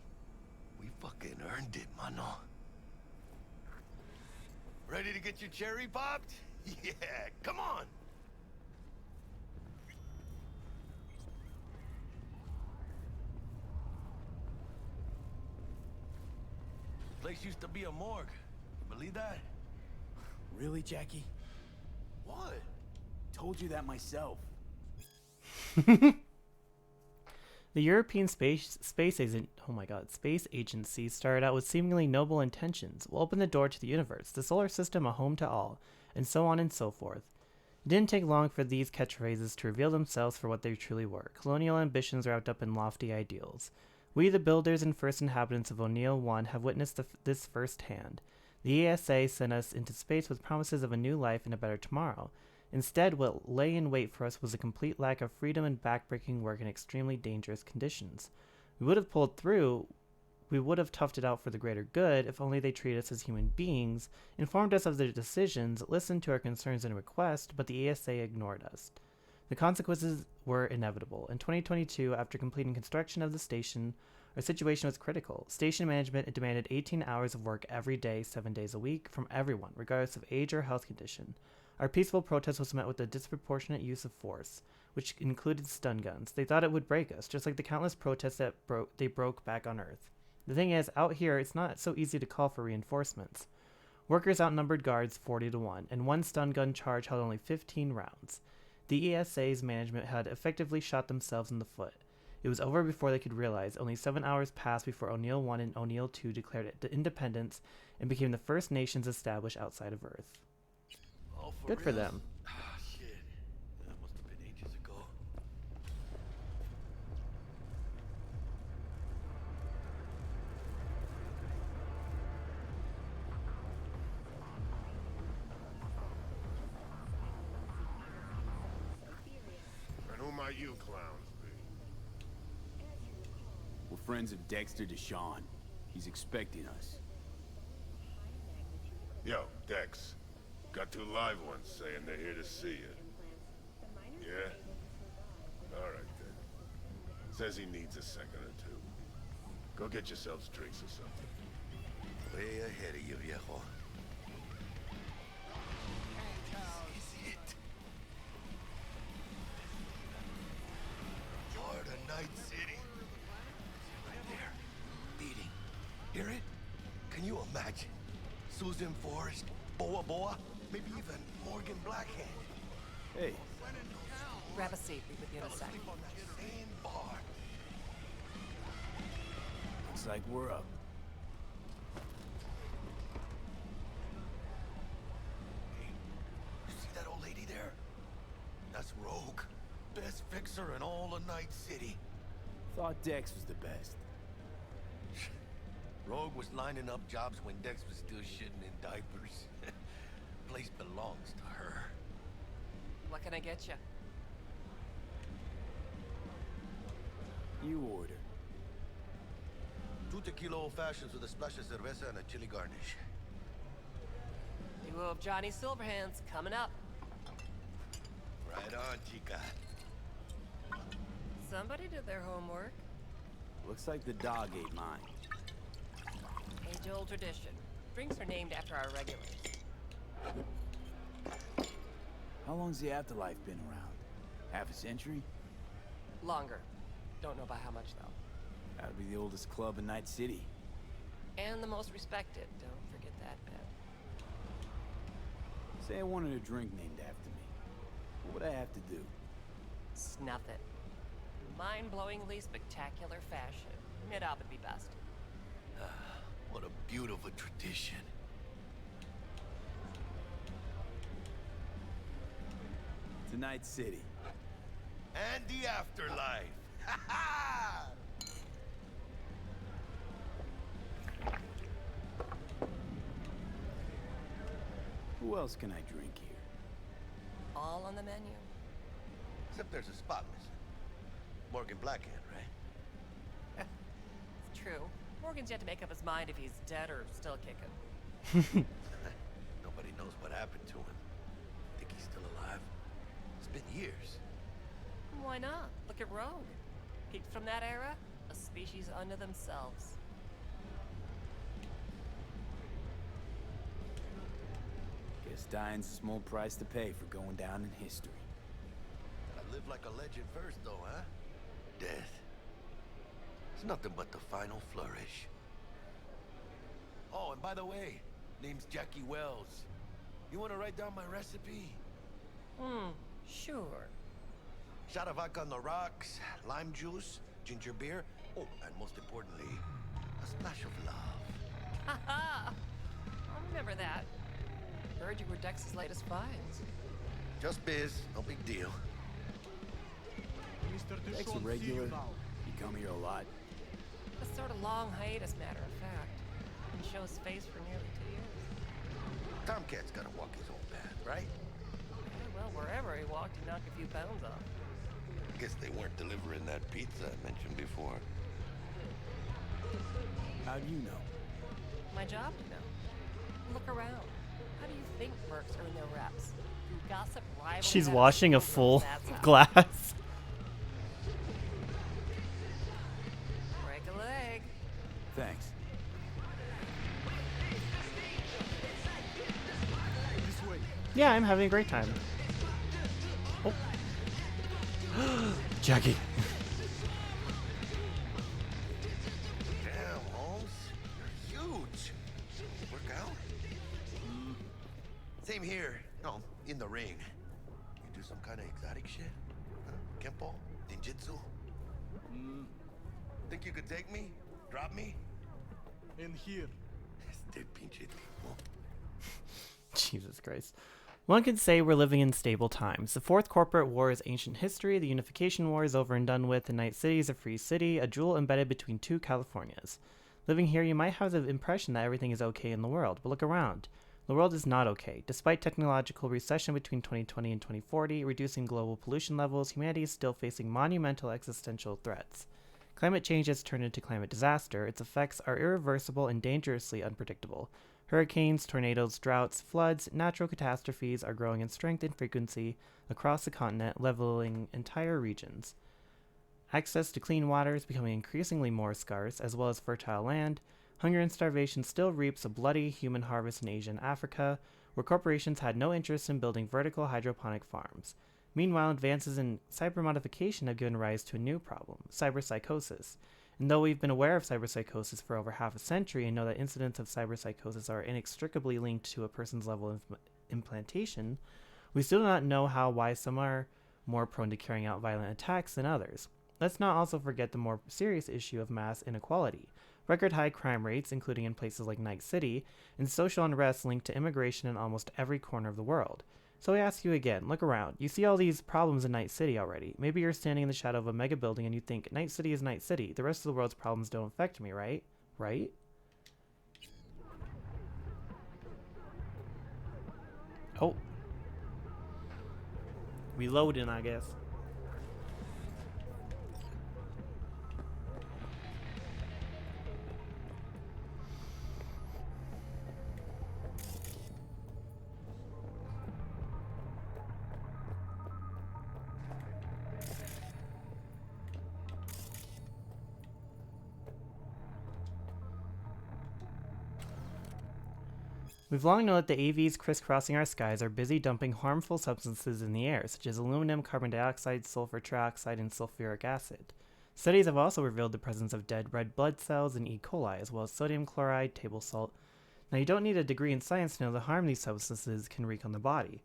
We fucking earned it, mano. Ready to get your cherry popped? Yeah, come on! Place used to be a morgue. Believe that? Really, Jackie? What? Told you that myself. The European Space Agency started out with seemingly noble intentions. We'll open the door to the universe, the solar system a home to all, and so on and so forth. It didn't take long for these catchphrases to reveal themselves for what they truly were: colonial ambitions wrapped up in lofty ideals. We, the builders and first inhabitants of O'Neill 1, have witnessed this firsthand. The ESA sent us into space with promises of a new life and a better tomorrow. Instead, what lay in wait for us was a complete lack of freedom and backbreaking work in extremely dangerous conditions. We would have pulled through, we would have toughed it out for the greater good if only they treated us as human beings, informed us of their decisions, listened to our concerns and requests, but the ESA ignored us. The consequences were inevitable. In 2022, after completing construction of the station, our situation was critical. Station management demanded 18 hours of work every day, 7 days a week, from everyone, regardless of age or health condition. Our peaceful protest was met with a disproportionate use of force, which included stun guns. They thought it would break us, just like the countless protests that they broke back on Earth. The thing is, out here, it's not so easy to call for reinforcements. Workers outnumbered guards 40-1, and one stun gun charge held only 15 rounds. The ESA's management had effectively shot themselves in the foot. It was over before they could realize. Only 7 hours passed before O'Neill 1 and O'Neill 2 declared independence and became the first nations established outside of Earth. Oh, Good for them. Ah, shit. That must have been ages ago. friends of Dexter Deshawn. He's expecting us. Yo, Dex. Got 2 live ones saying they're here to see you. Yeah? Alright then. Says he needs a second or 2. Go get yourselves drinks or something. Way ahead of you, viejo. This is it. Florida Night City. Right there. Beating. Hear it? Can you imagine? Susan Forrest, Boa Boa, maybe even Morgan Blackhand. Hey. Grab a seat. Be with you in a sec. On that same bar. Looks like we're up. Hey, you see that old lady there? That's Rogue. Best fixer in all of Night City. Thought Dex was the best. Rogue was lining up jobs when Dex was still shitting in diapers. Place belongs to her. What can I get you? You order. 2 tequila old fashions with a splash of cerveza and a chili garnish. Duo of Johnny Silverhands coming up. Right on, chica. Somebody did their homework. Looks like the dog ate mine. Age-old tradition. Drinks are named after our regulars. How long's the Afterlife been around? Half a century? Longer. Don't know by how much, though. That'd be the oldest club in Night City. And the most respected. Don't forget that, man. Say I wanted a drink named after me. What would I have to do? Snuff it. Mind-blowingly spectacular fashion. Mid-op would be best. What a beautiful tradition. To Night City. And the afterlife. Ha ha! Who else can I drink here? All on the menu. Except there's a spot missing. Morgan Blackhand, right? It's true. Morgan's yet to make up his mind if he's dead or still kicking. Nobody knows what happened to him. Think he's still alive? It's been years. Why not? Look at Rogue. Peaked from that era, a species unto themselves. Guess dying's a small price to pay for going down in history. I live like a legend first, though, huh? Death. It's nothing but the final flourish. Oh, and by the way, name's Jackie Wells. You want to write down my recipe? Sure. Shot of vodka on the rocks, lime juice, ginger beer. Oh, and most importantly, a splash of love. Ha-ha! I'll remember that. Heard you were Dex's latest finds. Just biz, no big deal. Dex a regular. You come here a lot. A sort of long hiatus, matter of fact. Didn't show his face for nearly 2 years. Tomcat's gotta walk his own path, right? Yeah, well, wherever he walked, he knocked a few pounds off. Guess they weren't delivering that pizza I mentioned before. How do you know? My job to know. Look around. How do you think mercs earn their reps? Through gossip, rivaling... She's washing a full glass. Break a leg. Thanks. Yeah, I'm having a great time. Oh. Jackie. Damn, Holmes. You're huge. Work out? Same here. No, in the ring. You do some kind of exotic shit? Huh? Kempo? Ninjutsu? Think you could take me? Drop me? In here. Este pinche tipo. Jesus Christ. One could say we're living in stable times. The Fourth Corporate War is ancient history, the Unification War is over and done with, and Night City is a free city, a jewel embedded between 2 Californias. Living here, you might have the impression that everything is okay in the world, but look around. The world is not okay. Despite technological recession between 2020 and 2040, reducing global pollution levels, humanity is still facing monumental existential threats. Climate change has turned into climate disaster. Its effects are irreversible and dangerously unpredictable. Hurricanes, tornadoes, droughts, floods, natural catastrophes are growing in strength and frequency across the continent, leveling entire regions. Access to clean water is becoming increasingly more scarce, as well as fertile land. Hunger and starvation still reaps a bloody human harvest in Asia and Africa, where corporations had no interest in building vertical hydroponic farms. Meanwhile, advances in cybermodification have given rise to a new problem, cyberpsychosis. And though we've been aware of cyberpsychosis for over half a century and know that incidents of cyberpsychosis are inextricably linked to a person's level of implantation, we still do not know why some are more prone to carrying out violent attacks than others. Let's not also forget the more serious issue of mass inequality, record high crime rates, including in places like Night City, and social unrest linked to immigration in almost every corner of the world. So I ask you again, look around. You see all these problems in Night City already. Maybe you're standing in the shadow of a mega building and you think, Night City is Night City. The rest of the world's problems don't affect me, right? Right? Oh. Reloading, I guess. We've long known that the AVs crisscrossing our skies are busy dumping harmful substances in the air, such as aluminum, carbon dioxide, sulfur trioxide, and sulfuric acid. Studies have also revealed the presence of dead red blood cells in E. coli, as well as sodium chloride, table salt. Now, you don't need a degree in science to know the harm these substances can wreak on the body.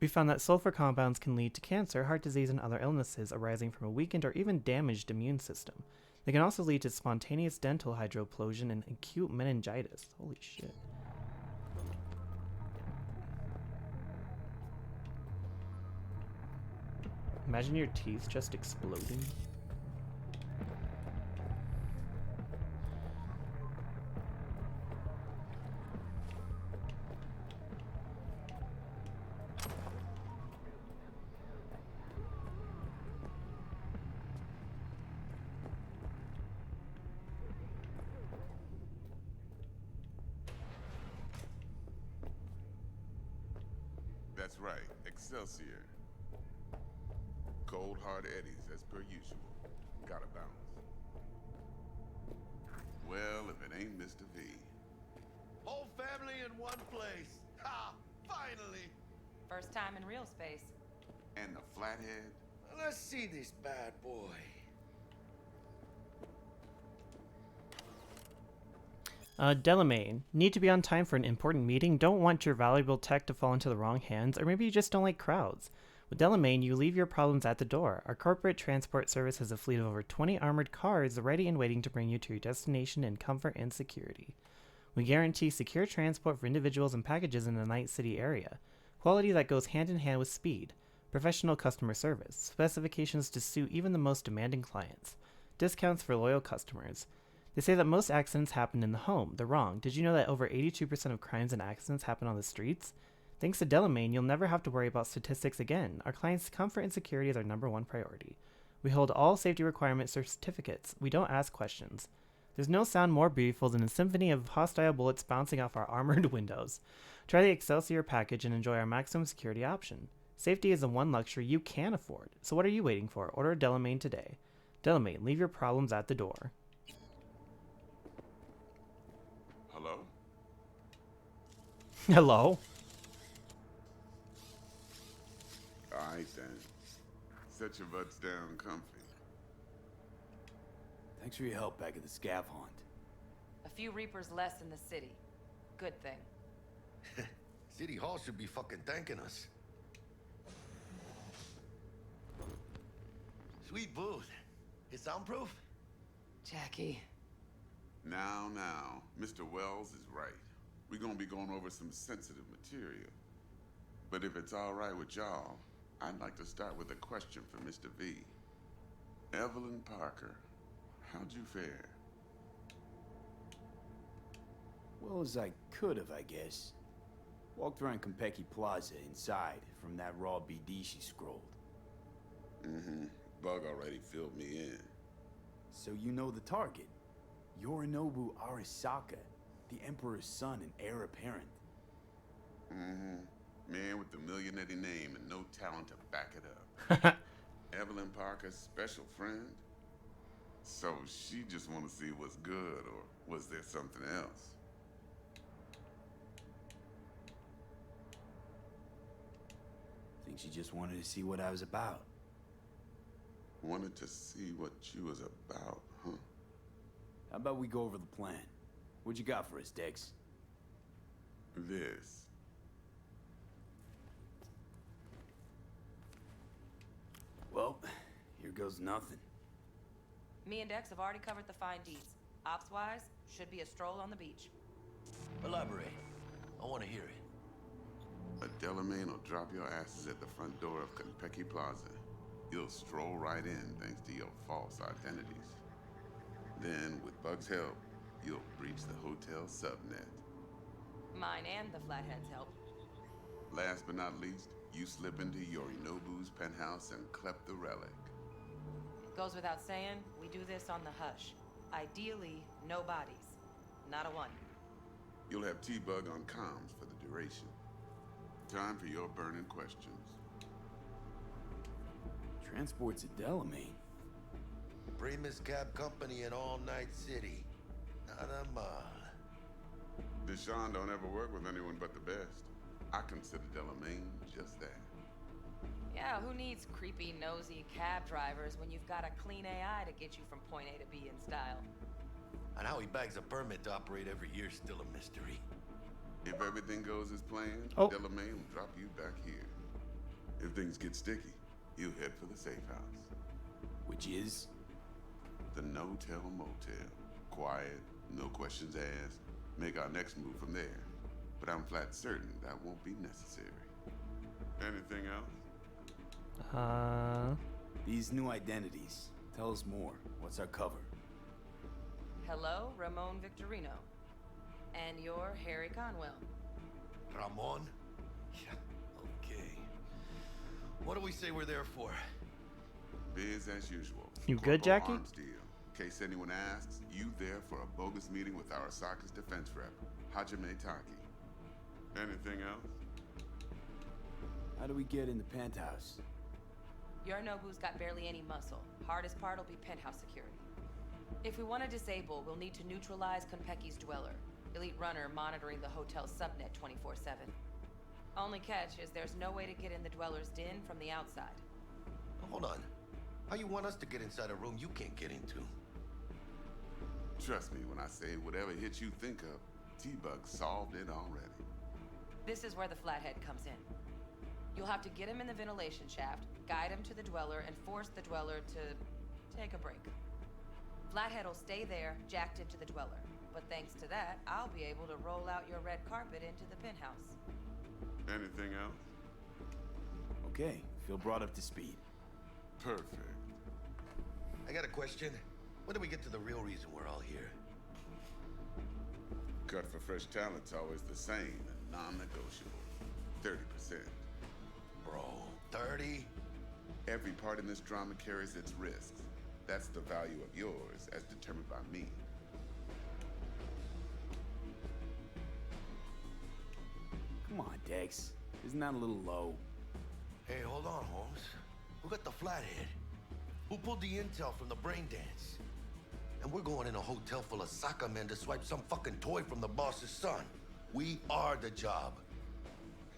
We found that sulfur compounds can lead to cancer, heart disease, and other illnesses arising from a weakened or even damaged immune system. They can also lead to spontaneous dental hydroplosion and acute meningitis. Holy shit. Imagine your teeth just exploding. That's right, Excelsior. Cold hard eddies as per usual. Gotta bounce. Well, if it ain't Mr. V. Whole family in one place. Ha! Finally! First time in real space. And the flathead? Let's see this bad boy. Delamain, need to be on time for an important meeting? Don't want your valuable tech to fall into the wrong hands? Or maybe you just don't like crowds? With Delamain, you leave your problems at the door. Our corporate transport service has a fleet of over 20 armored cars ready and waiting to bring you to your destination in comfort and security. We guarantee secure transport for individuals and packages in the Night City area. Quality that goes hand in hand with speed. Professional customer service. Specifications to suit even the most demanding clients. Discounts for loyal customers. They say that most accidents happen in the home. They're wrong. Did you know that over 82% of crimes and accidents happen on the streets? Thanks to Delamain, you'll never have to worry about statistics again. Our clients' comfort and security is our #1 priority. We hold all safety requirement certificates. We don't ask questions. There's no sound more beautiful than a symphony of hostile bullets bouncing off our armored windows. Try the Excelsior package and enjoy our maximum security option. Safety is the one luxury you can afford. So what are you waiting for? Order Delamain today. Delamain, leave your problems at the door. Hello? Hello? Alright then. Set your butts down comfy. Thanks for your help back at the scav hunt. A few Reapers less in the city. Good thing. City Hall should be fucking thanking us. Sweet booth. It's soundproof? Jackie. Now, Mr. Wells is right. We're gonna be going over some sensitive material. But if it's all right with y'all, I'd like to start with a question for Mr. V. Evelyn Parker, how'd you fare? Well as I could have, I guess. Walked around Konpeki Plaza inside from that raw BD she scrolled. Mm-hmm. Bug already filled me in. So you know the target. Yorinobu Arasaka, the Emperor's son and heir apparent. Mm-hmm. Man with the millionaire name and no talent to back it up. Evelyn Parker's special friend? So she just want to see what's good, or was there something else? Think she just wanted to see what I was about. Wanted to see what you was about, huh? How about we go over the plan? What you got for us, Dex? This. Well, here goes nothing. Me and Dex have already covered the fine deeds. Ops-wise, should be a stroll on the beach. Elaborate. I want to hear it. A Delamain will drop your asses at the front door of Konpeki Plaza. You'll stroll right in thanks to your false identities. Then, with Bug's help, you'll breach the hotel subnet. Mine and the Flathead's help. Last but not least, you slip into Yorinobu's penthouse and clep the relic. Goes without saying, we do this on the hush. Ideally, no bodies. Not a one. You'll have T-Bug on comms for the duration. Time for your burning questions. Transport's a Delamain. Primus Cab Company in All Night City. Not a mile. Deshaun don't ever work with anyone but the best. I consider Delamain just that. Yeah, who needs creepy, nosy cab drivers when you've got a clean AI to get you from point A to B in style? And how he bags a permit to operate every year is still a mystery. If everything goes as planned, Delamain will drop you back here. If things get sticky, he'll head for the safe house. Which is? The No-Tell Motel. Quiet, no questions asked. Make our next move from there. But I'm flat certain that won't be necessary. Anything else? These new identities. Tell us more. What's our cover? Hello, Ramon Victorino. And you're Harry Conwell. Ramon? Yeah, okay. What do we say we're there for? Biz as usual. You good, Jackie? Arms deal. In case anyone asks, you there for a bogus meeting with Arasaka's defense rep, Hajime Taki. Anything else? How do we get in the penthouse? Yorinobu's got barely any muscle. Hardest part will be penthouse security. If we want to disable, we'll need to neutralize Konpeki's dweller. Elite runner monitoring the hotel's subnet 24/7. Only catch is there's no way to get in the dweller's den from the outside. Hold on. How you want us to get inside a room you can't get into? Trust me when I say whatever hit you think of, T-Bug solved it already. This is where the Flathead comes in. You'll have to get him in the ventilation shaft, guide him to the dweller, and force the dweller to take a break. Flathead will stay there, jacked into the dweller. But thanks to that, I'll be able to roll out your red carpet into the penthouse. Anything else? Okay, feel brought up to speed. Perfect. I got a question. When do we get to the real reason we're all here? Cut for fresh talent's always the same and non-negotiable. 30%. Bro, 30? Every part in this drama carries its risks. That's the value of yours, as determined by me. Come on, Dex. Isn't that a little low? Hey, hold on, Holmes. Who got the Flathead? Who pulled the intel from the brain dance? And we're going in a hotel full of soccer men to swipe some fucking toy from the boss's son. We are the job.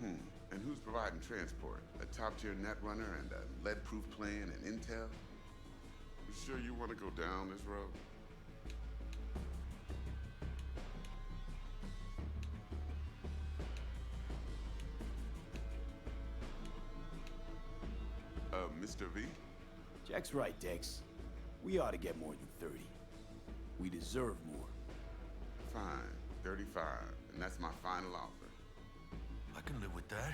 And who's providing transport? A top-tier net runner and a lead-proof plan and intel? You sure you want to go down this road? Mr. V? Jack's right, Dex. We ought to get more than 30. We deserve more. Fine, 35, and that's my final offer. I can live with that.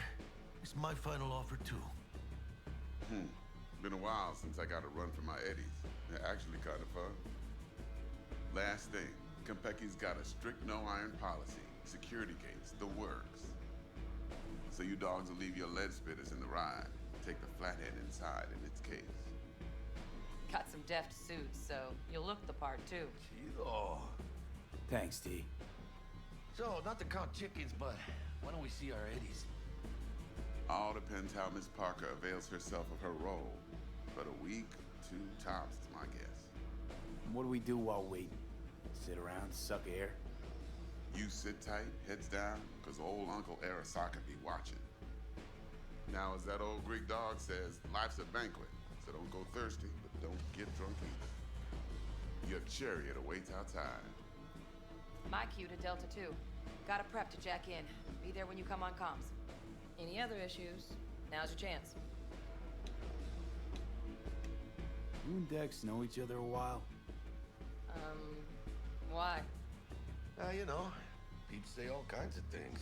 It's my final offer, too. Been a while since I got a run for my eddies. They're actually kind of fun. Last thing, Konpeki's got a strict no-iron policy. Security gates, the works. So you dogs will leave your lead spitters in the ride. Take the Flathead inside in its case. Got some deft suits, so you'll look the part too. Oh. Thanks, T. So, not to count chickens, but why don't we see our Eddies? All depends how Miss Parker avails herself of her role. But a week, 2 tops is my guess. What do we do while waiting? Sit around, suck air? You sit tight, heads down, because old Uncle Arasaka be watching. Now, as that old Greek dog says, life's a banquet, so don't go thirsty, but don't get drunk either. Your chariot awaits outside. My cue to Delta 2. Gotta prep to jack in. Be there when you come on comms. Any other issues? Now's your chance. You and Dex know each other a while? Why? You know, people say all kinds of things.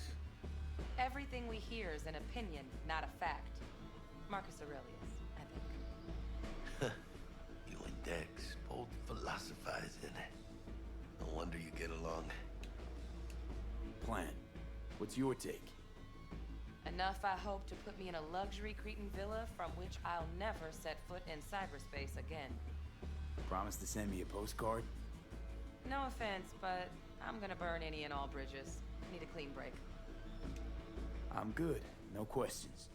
Everything we hear is an opinion, not a fact. Marcus Aurelius, I think. You and Dex, both philosophizing. No wonder you get along. Plan. What's your take? Enough, I hope, to put me in a luxury Cretan villa from which I'll never set foot in cyberspace again. Promise to send me a postcard? No offense, but I'm gonna burn any and all bridges. Need a clean break. I'm good. No questions.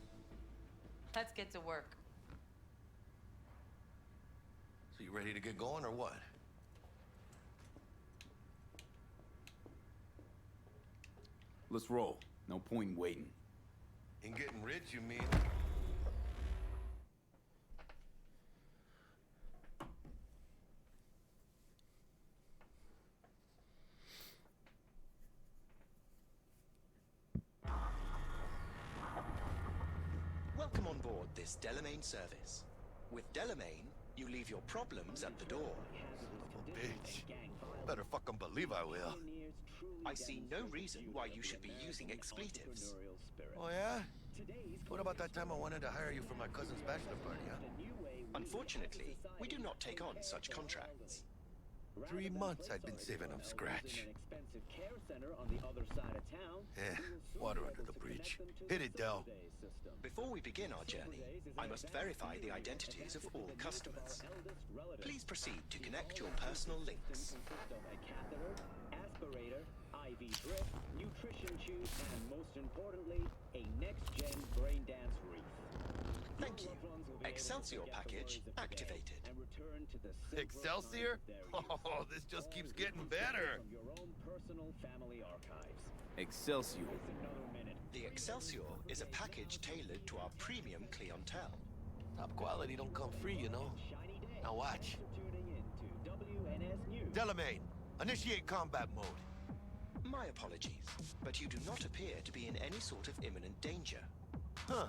Let's get to work. So you ready to get going or what? Let's roll. No point in waiting. In getting rich, you mean? Welcome on board this Delamain service. With Delamain, you leave your problems at the door. Bitch. Better fucking believe I will. I see no reason why you should be using expletives. Oh yeah? What about that time I wanted to hire you for my cousin's bachelor party, huh? Unfortunately, we do not take on such contracts. 3 months I'd been saving up scratch. Yeah, water under the bridge. Hit it, Del. Before we begin our journey, I must verify the identities of all customers. Please proceed to connect your personal links. Aspirator, IV drip, nutrition tube, and most importantly, a next-gen brain dance reef. Thank you. Excelsior package activated. Excelsior? Oh, this just keeps getting better. From your own personal family archives. Excelsior. The Excelsior is a package tailored to our premium clientele. Top quality don't come free, you know. Now watch. Delamain, initiate combat mode. My apologies, but you do not appear to be in any sort of imminent danger. Huh.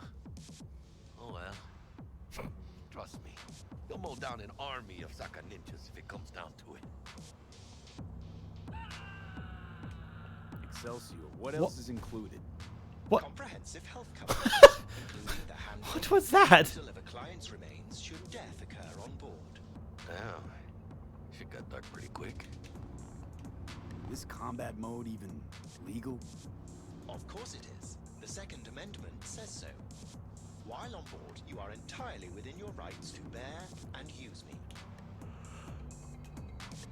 Oh well. Trust me. You'll mow down an army of Saka ninjas if it comes down to it. Excelsior. What else is included? What? Comprehensive health coverage, including the handling What was that? of a client's remains should death occur on board. Damn. Shit got dark pretty quick. This combat mode even legal? Of course it is. The Second Amendment says so. While on board, you are entirely within your rights to bear and use me.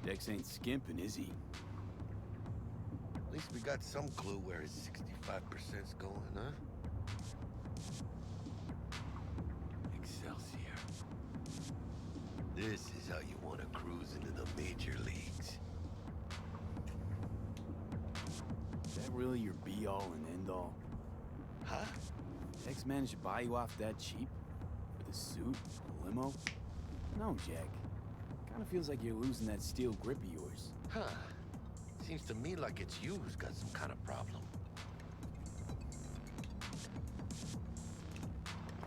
Dex ain't skimping, is he? At least we got some clue where his 65%'s going, huh? Excelsior. This is how you want to cruise into the major leagues. Is that really your be-all and end-all? Huh? Dex managed to buy you off that cheap? For the suit? The limo? No, Jack. Kinda feels like you're losing that steel grip of yours. Huh. Seems to me like it's you who's got some kind of problem.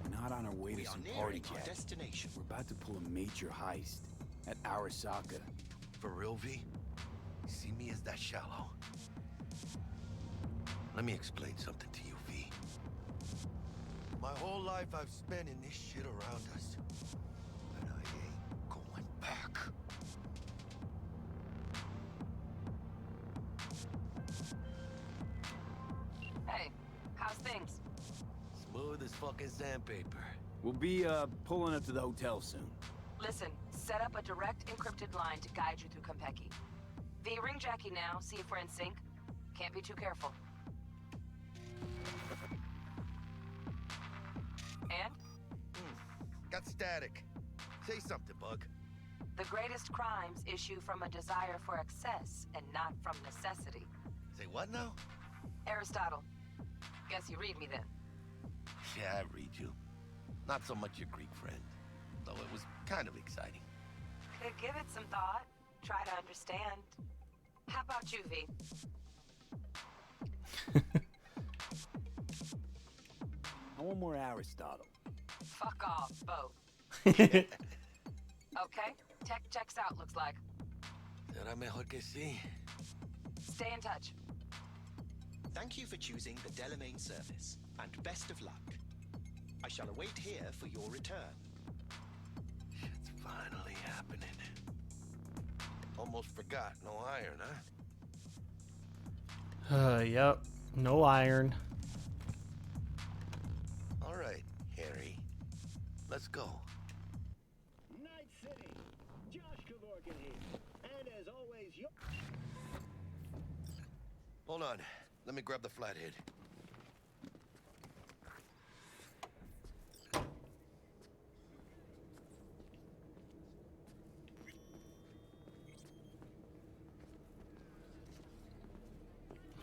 We're not on our way to some party, our Jack. destination. We're about to pull a major heist at Arasaka. For real, V? You see me as that shallow? Let me explain something to you, V. My whole life I've spent in this shit around us. And I ain't going back. Hey, how's things? Smooth as fucking sandpaper. We'll be, pulling up to the hotel soon. Listen, Set up a direct encrypted line to guide you through Konpeki. V, ring Jackie now, see if we're in sync. Can't be too careful. And? Got static. Say something, Bug. The greatest crimes issue from a desire for excess and not from necessity. Say what now? Aristotle. Guess you read me then. Yeah, I read you. Not so much your Greek friend, though it was kind of exciting. Could give it some thought. Try to understand. How about you, V? I want more Aristotle. Fuck off, both. Okay, tech checks out, looks like. Será mejor que sí. Stay in touch. Thank you for choosing the Delamain service, and best of luck. I shall await here for your return. Shit's finally happening. Almost forgot, no iron, huh? Yep. No iron. All right, Harry. Let's go. Night City, Josh Kevorkian here. And as always, Hold on. Let me grab the flathead.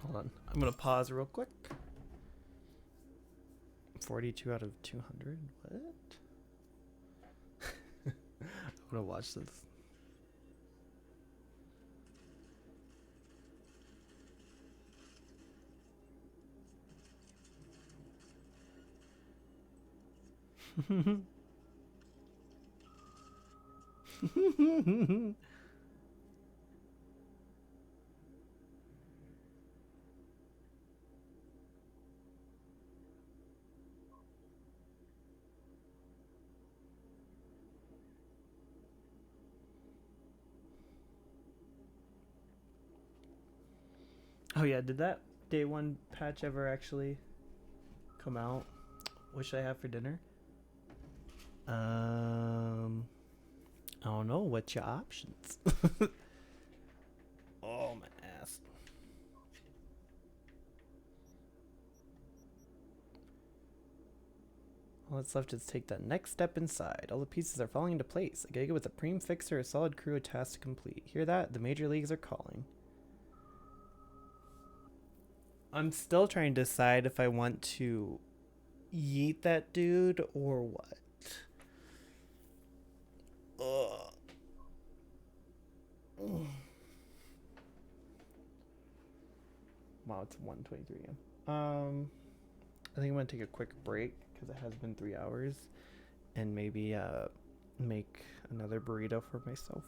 Hold on. I'm gonna pause real quick. 42 out of 200. What? I'm gonna watch this. Oh yeah, did that day one patch ever actually come out? What should I have for dinner? I don't know. What's your options? Oh, my ass. All that's left is take that next step inside. All the pieces are falling into place. A Giga with a preem fixer, a solid crew, a task to complete. Hear that? The major leagues are calling. I'm still trying to decide if I want to yeet that dude or what. Ugh. Wow, it's 1:23 a.m. I think I'm gonna take a quick break because it has been 3 hours, and maybe make another burrito for myself,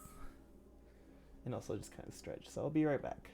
and also just kind of stretch. So I'll be right back.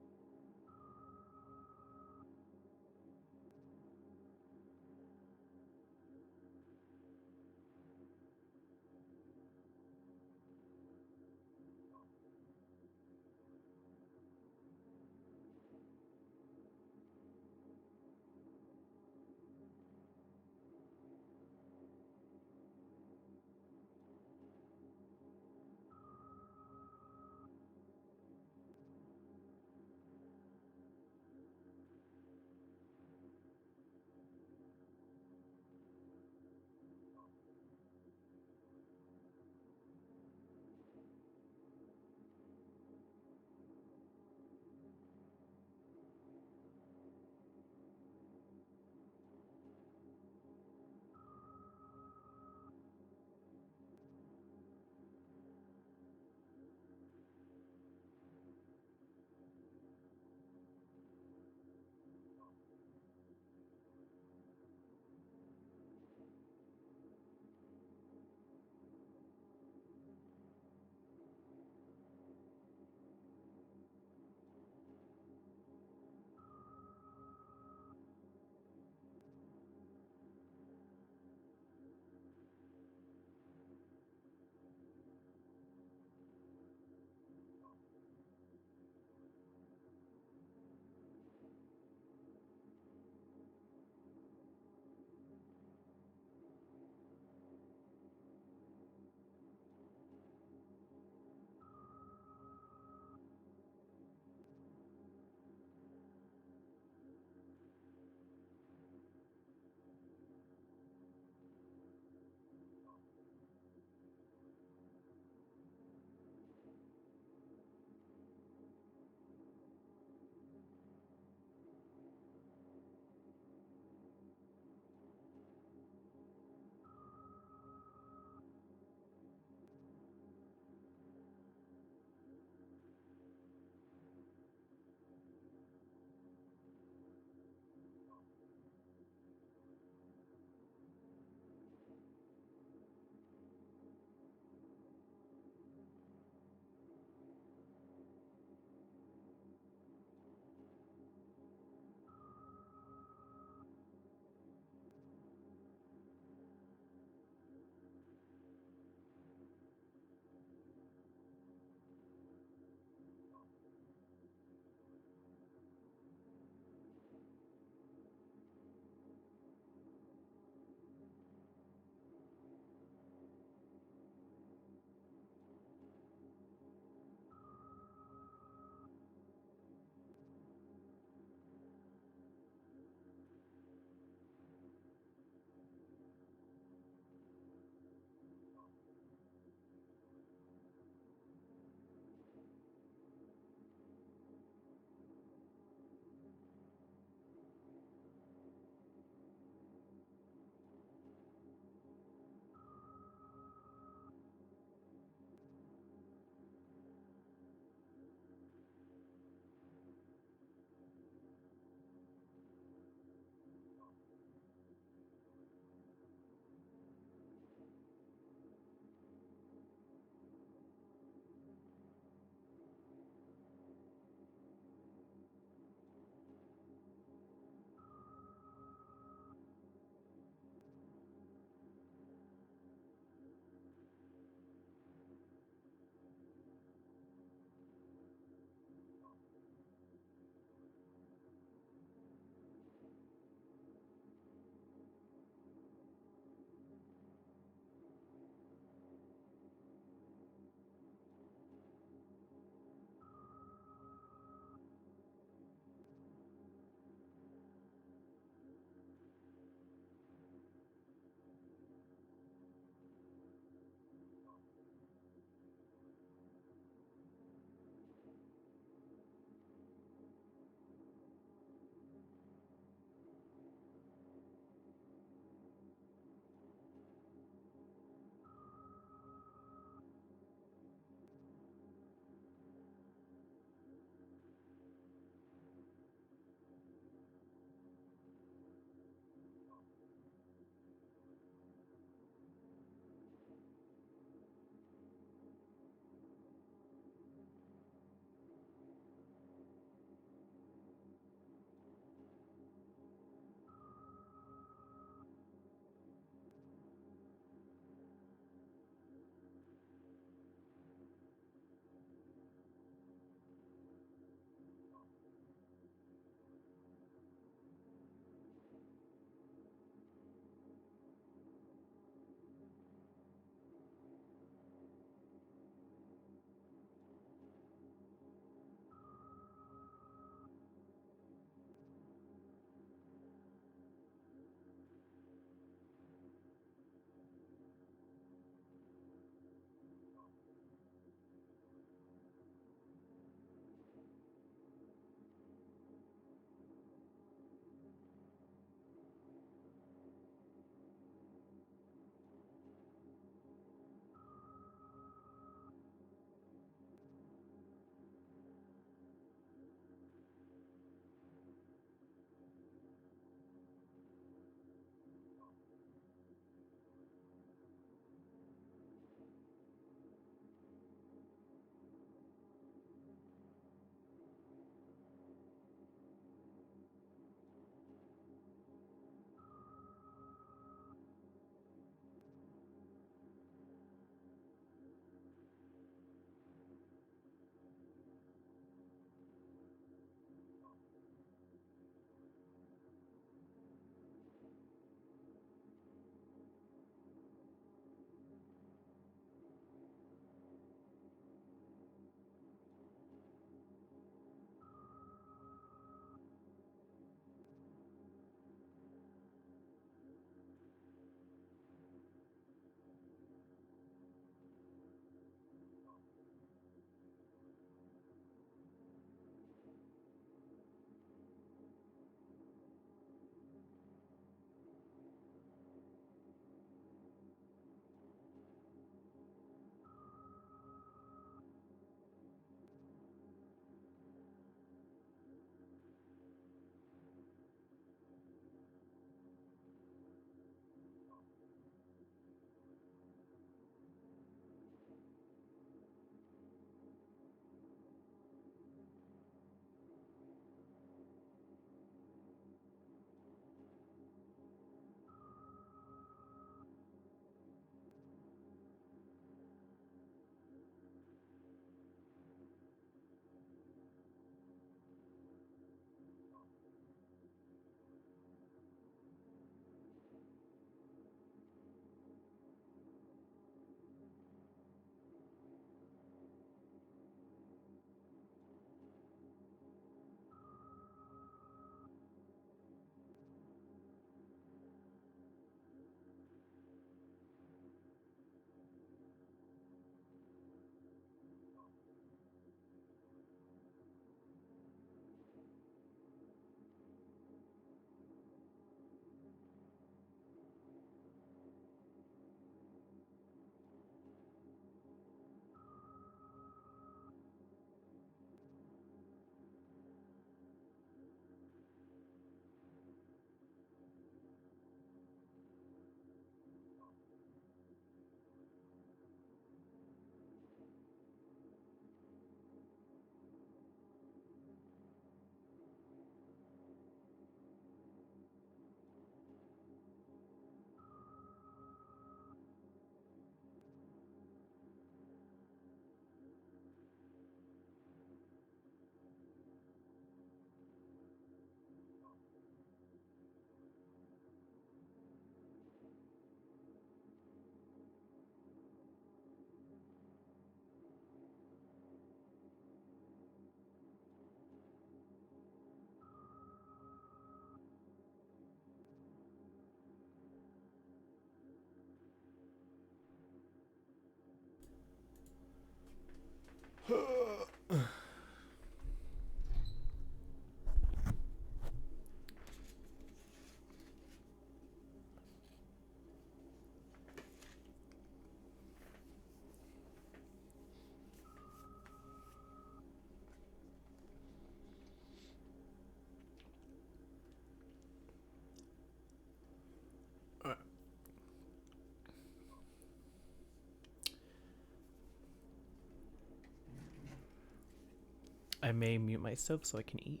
I may mute myself so I can eat.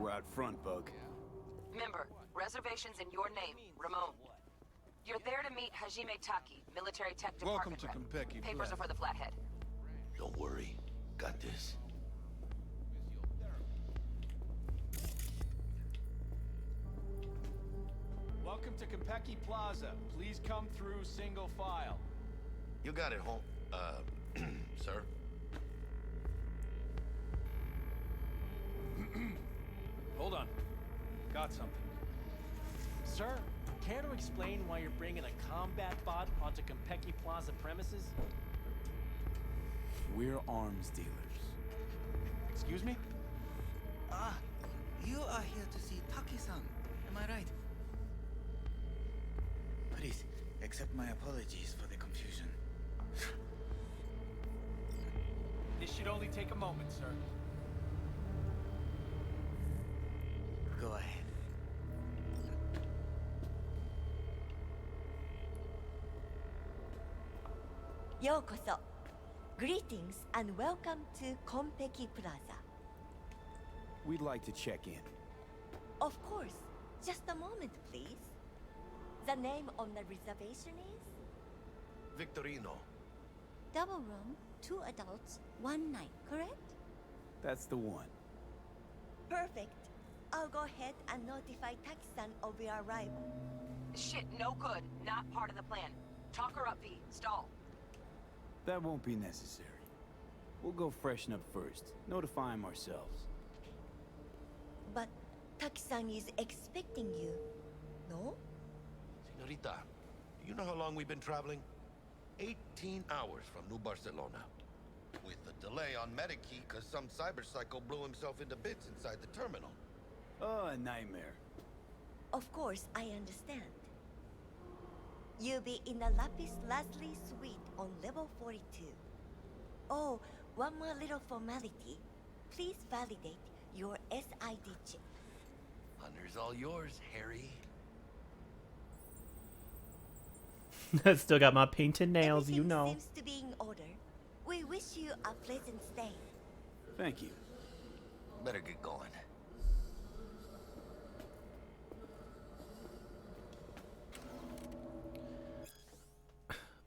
We're out front, Bug. Member, reservations in your name, Ramon. You're there to meet Hajime Taki, military tech Welcome department to rep. Konpeki Papers Plaza. are for the Flathead. Don't worry. Got this. Welcome to Konpeki Plaza. Please come through single file. You got it, home. Sir? Hold on. Got something. Sir, care to explain why you're bringing a combat bot onto Konpeki Plaza premises? We're arms dealers. Excuse me? Ah, you are here to see Taki-san, am I right? Please, accept my apologies for the confusion. This should only take a moment, sir. Go ahead. Yokoso. Greetings and welcome to Konpeki Plaza. We'd like to check in. Of course. Just a moment, please. The name on the reservation is? Victorino. Double room, 2 adults, 1 night, correct? That's the one. Perfect. I'll go ahead and notify Taki-san of your arrival. Shit, no good. Not part of the plan. Talk her up, V. Stall. That won't be necessary. We'll go freshen up first. Notify him ourselves. But Taki-san is expecting you, no? Senorita, do you know how long we've been traveling? 18 hours from New Barcelona. With a delay on Medikey because some cyberpsycho blew himself into bits inside the terminal. Oh, a nightmare. Of course, I understand. You'll be in the Lapis Lazuli suite on level 42. Oh, one more little formality. Please validate your SID chip. Honor's all yours, Harry. Still got my painted nails, you know. Seems to be in order. We wish you a pleasant stay. Thank you. Better get going.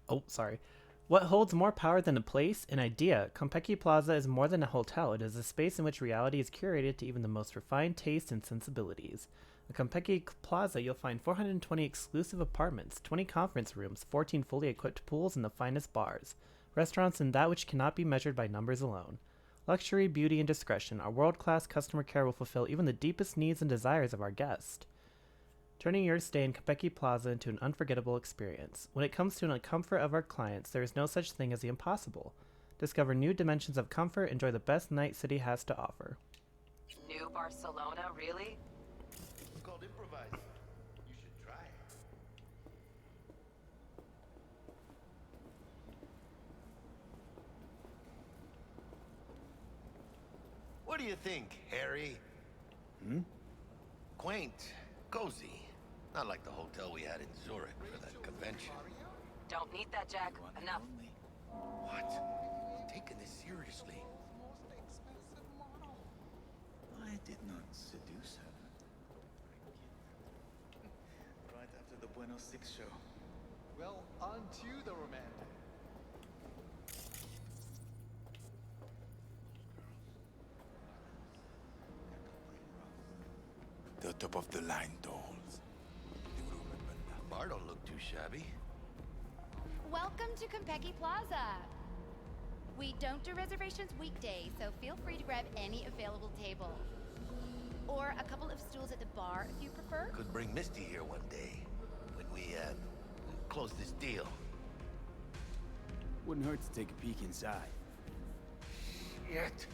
Oh, sorry. What holds more power than a place? An idea. Konpeki Plaza is more than a hotel. It is a space in which reality is curated to even the most refined taste and sensibilities. At Konpeki Plaza, you'll find 420 exclusive apartments, 20 conference rooms, 14 fully equipped pools, and the finest bars. Restaurants and that which cannot be measured by numbers alone. Luxury, beauty, and discretion. Our world-class customer care will fulfill even the deepest needs and desires of our guests, turning your stay in Konpeki Plaza into an unforgettable experience. When it comes to the comfort of our clients, there is no such thing as the impossible. Discover new dimensions of comfort, enjoy the best Night City has to offer. New Barcelona, really? It's called improvising. You should try it. What do you think, Harry? Quaint, cozy. Not like the hotel we had in Zurich for that convention. Don't need that, Jack. Enough. What? Taking this seriously. I did not seduce her. Right after the Buenos Six show. Well, on to the romantic. The top of the line dolls. Bar don't look too shabby. Welcome to Konpeki Plaza. We don't do reservations weekdays, so feel free to grab any available table. Or a couple of stools at the bar if you prefer. Could bring Misty here one day when we close this deal. Wouldn't hurt to take a peek inside. Shit.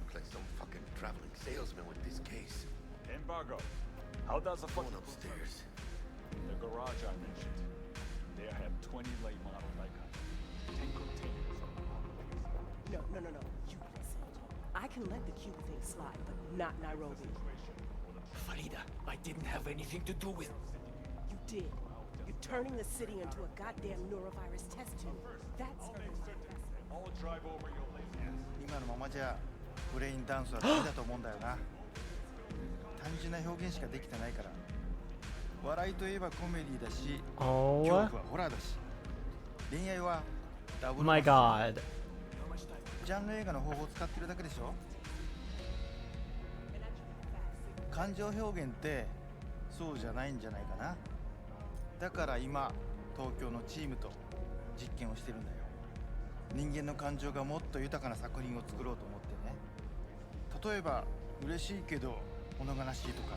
Looks like some fucking traveling salesman with this case. Embargo. How does the Going upstairs. The garage I mentioned. They have 20 late model Nikon. 10 containers of No. You listen. I can let the Cuba thing slide, but not Nairobi. Farida, I didn't have anything to do with... You did. You're turning the city into a goddamn neurovirus test tube. That's her. I'll drive over your lazy ass. 今のままじゃブレインダンスはダメだと思うんだよな。単純な表現しかできてないから。笑いといえばコメディだし、恐怖はホラーだし、恋愛はダブル。My God。ジャンル映画の方法を使ってるだけでしょ。感情表現ってそうじゃないんじゃないかな。だから今東京のチームと実験をしてるんだよ。人間の感情がもっと豊かな作品を作ろうと思ってね。例えば嬉しいけど物悲しいとか、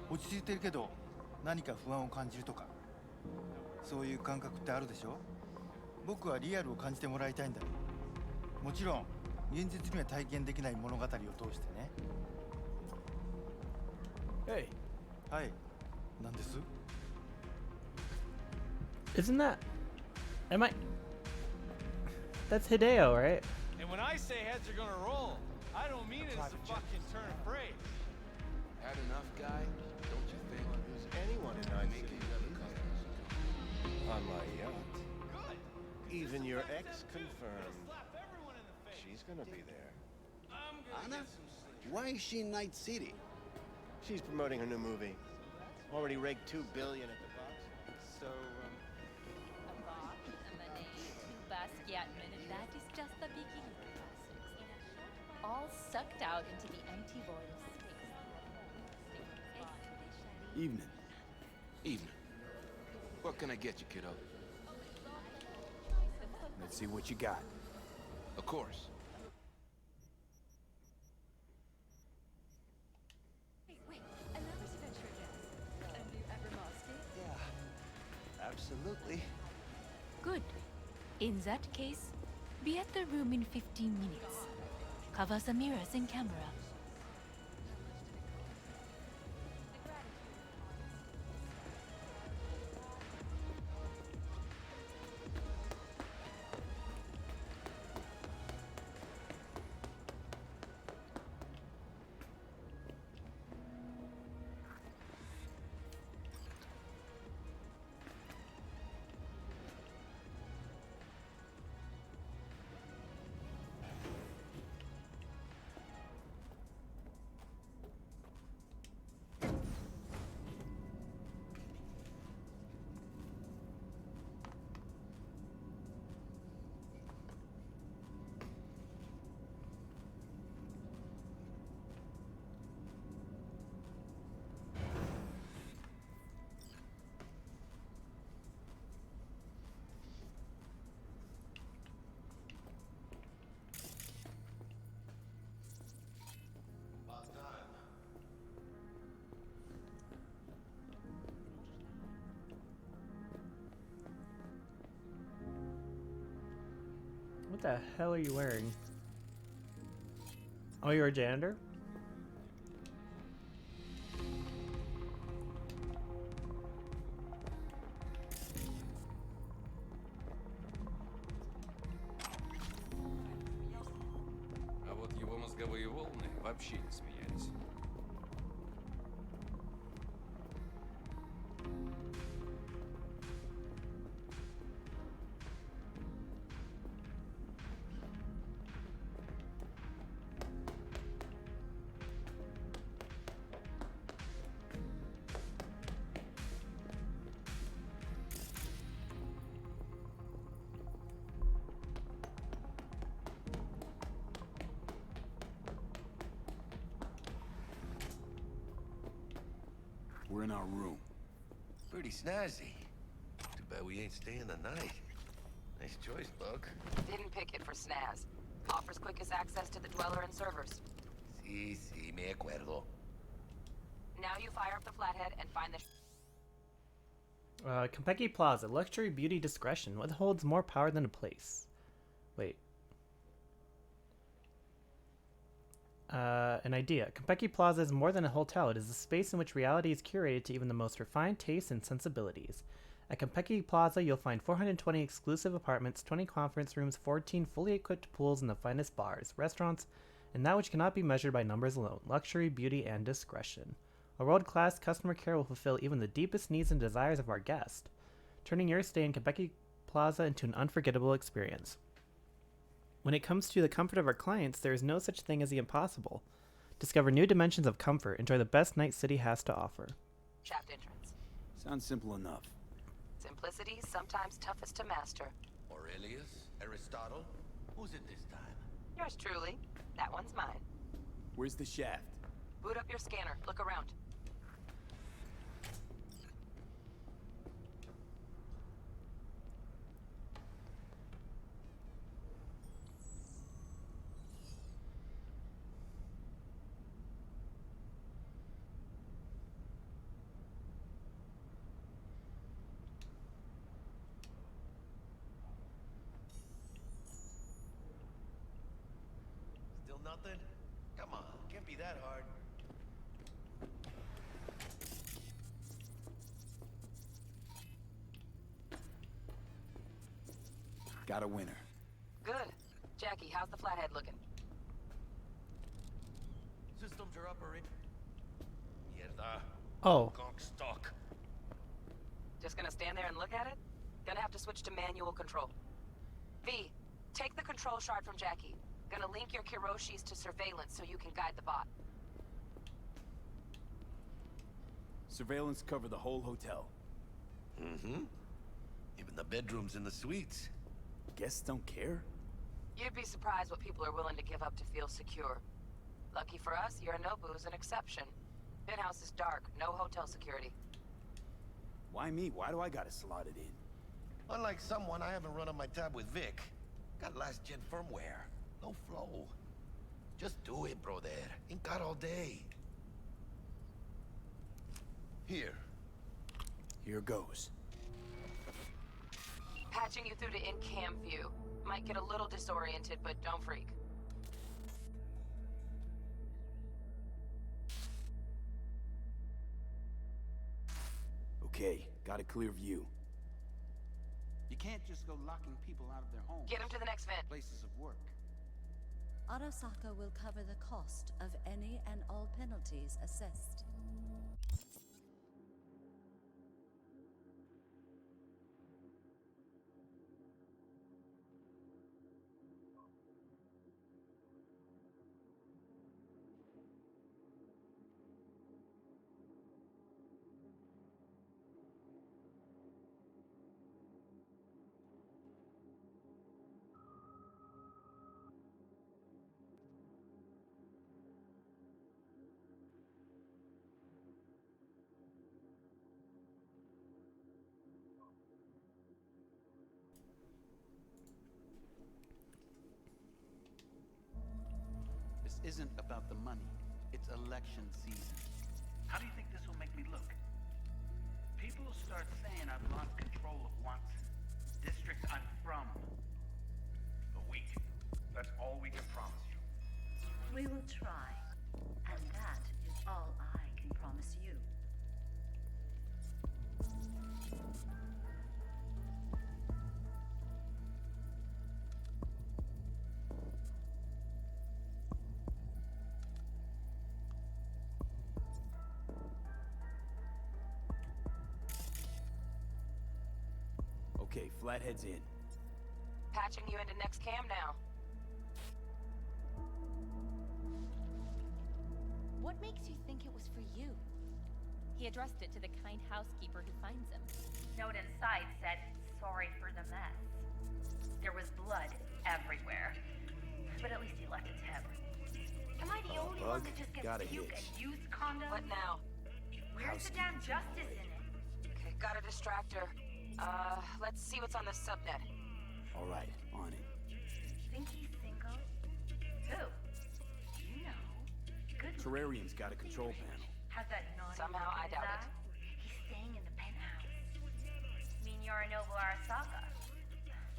落ち着いてるけど何か不安を感じるとか、そういう感覚ってあるでしょ。僕はリアルを感じてもらいたいんだよ。もちろん現実には体験できない物語を通してね。Hey. はい、なんです？ Isn't that... Am I... That's Hideo, right? And when I say heads are gonna roll, I don't mean it as a fucking turn of phrase. Had enough, guy? Don't you think? Is anyone in Night City on my yacht? Good. Even your ex confirmed. She's gonna be there. Anna? Why is she in Night City? She's promoting her new movie. Already raked $2 billion at the box. So, Basquiat minute, that is just the beginning of classics. All sucked out into the empty void of space. Evening. Evening. What can I get you, kiddo? Let's see what you got. Of course. Wait, another adventure jazz. Have you ever masked it? yeah, absolutely. Good. In that case, be at the room in 15 minutes. Cover the mirrors and camera. What the hell are you wearing? Oh, you're a janitor? А вот его мозговые волны вообще не смеялись. We're in our room. Pretty snazzy. Too bad we ain't staying the night. Nice choice, Buck. Didn't pick it for snaz. Offers quickest access to the dweller and servers. Sí, me acuerdo. Now you fire up the flathead and find the... Konpeki Plaza, luxury, beauty, discretion. What holds more power than a place? Wait. An idea. Konpeki Plaza is more than a hotel. It is a space in which reality is curated to even the most refined tastes and sensibilities. At Konpeki Plaza, you'll find 420 exclusive apartments, 20 conference rooms, 14 fully equipped pools, and the finest bars, restaurants, and that which cannot be measured by numbers alone, luxury, beauty, and discretion. A world-class customer care will fulfill even the deepest needs and desires of our guests, turning your stay in Konpeki Plaza into an unforgettable experience. When it comes to the comfort of our clients, there is no such thing as the impossible. Discover new dimensions of comfort. Enjoy the best Night City has to offer. Shaft entrance. Sounds simple enough. Simplicity, sometimes toughest to master. Aurelius? Aristotle? Who's it this time? Yours truly. That one's mine. Where's the shaft? Boot up your scanner. Look around. Still nothing? Come on, can't be that hard. Got a winner. Good. Jackie, how's the flathead looking? Systems are operating. Mierda. Oh. Conk stock. Just gonna stand there and look at it? Gonna have to switch to manual control. V, take the control shard from Jackie. Gonna link your Kiroshis to surveillance so you can guide the bot. Surveillance cover the whole hotel. Mm-hmm. Even the bedrooms and the suites. Guests don't care? You'd be surprised what people are willing to give up to feel secure. Lucky for us, Yorinobu's an exception. Penthouse is dark, no hotel security. Why me? Why do I gotta slot it in? Unlike someone, I haven't run on my tab with Vic. Got last-gen firmware. No flow. Just do it, brother. Ain't got all day. Here. Here goes. Patching you through to in-cam view. Might get a little disoriented, but don't freak. Okay, got a clear view. You can't just go locking people out of their homes. Get him to the next vent. Places of work. Arasaka will cover the cost of any and all penalties assessed. This isn't about the money. It's election season. How do you think this will make me look? People will start saying I've lost control of Watson, district I'm from. A week. That's all we can promise you. We will try, and that is all I can promise you. Okay, Flathead's in. Patching you into next cam now. What makes you think it was for you? He addressed it to the kind housekeeper who finds him. Note inside said, "Sorry for the mess." There was blood everywhere. But at least he left a tip. Am I the only one that just gets Got a puke hitch. and used condoms? What now? Where's the damn justice in it? Okay, gotta distract her. Let's see what's on the subnet. All right, on it. Think he's single? Who? You know. Good. Terrarium's got a control panel. Has that naughty Somehow look in I his doubt it. eye? He's staying in the penthouse. Mean Yorinobu Arasaka.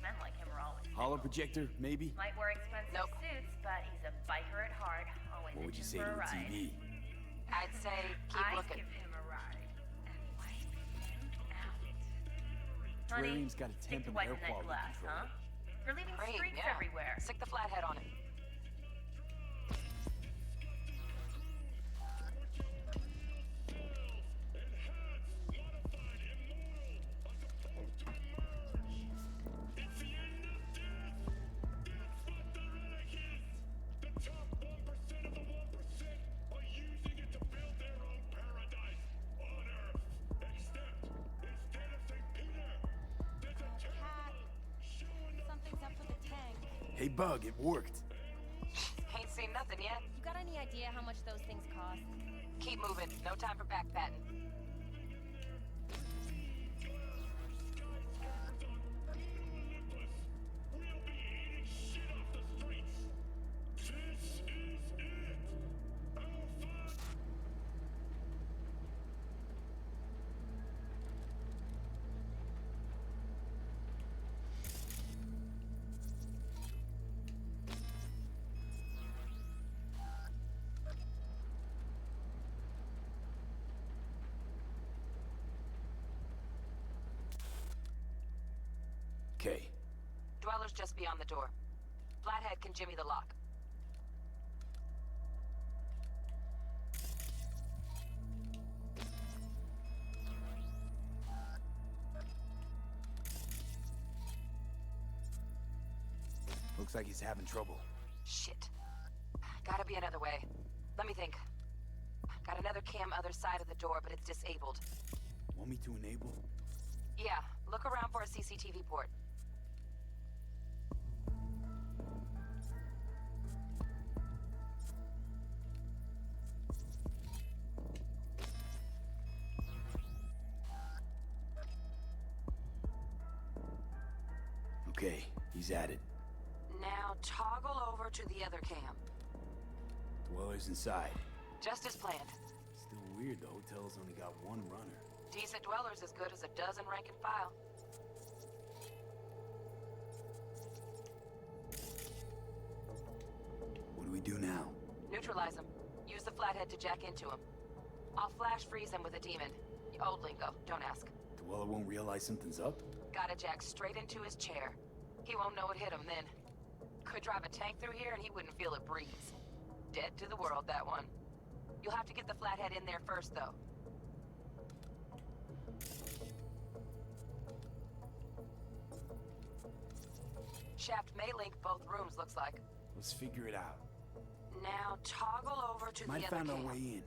Men like him are always Hollow projector, maybe? might wear expensive Nope. suits, but he's a biker at heart. Always What would you say itching to for a ride. TV? I'd say keep I'd looking. give him a ride and wipe him out. Honey, Terrarium's got a stick temp to and wiping air that quality glass, control. huh? You're leaving Great, streaks yeah. everywhere. Stick the flathead on it. Hey, Bug, it worked. Ain't seen nothing yet. You got any idea how much those things cost? Keep moving. No time for backpatting. Okay. Dweller's just beyond the door. Flathead can jimmy the lock. Looks like he's having trouble. Shit. Gotta be another way. Let me think. Got another cam other side of the door, but it's disabled. Want me to enable? Yeah, look around for a CCTV port. Okay, he's at it. Now toggle over to the other cam. Dweller's inside. Just as planned. Still weird, the hotel's only got one runner. Decent Dweller's as good as a dozen rank and file. What do we do now? Neutralize him. Use the flathead to jack into him. I'll flash freeze him with a demon. Old lingo, don't ask. Dweller won't realize something's up? Gotta jack straight into his chair. He won't know it hit him then. Could drive a tank through here and he wouldn't feel it breeze. Dead to the world, that one. You'll have to get the flathead in there first, though. Shaft may link both rooms, looks like. Let's figure it out. Now toggle over to Might the other find cam. our way in.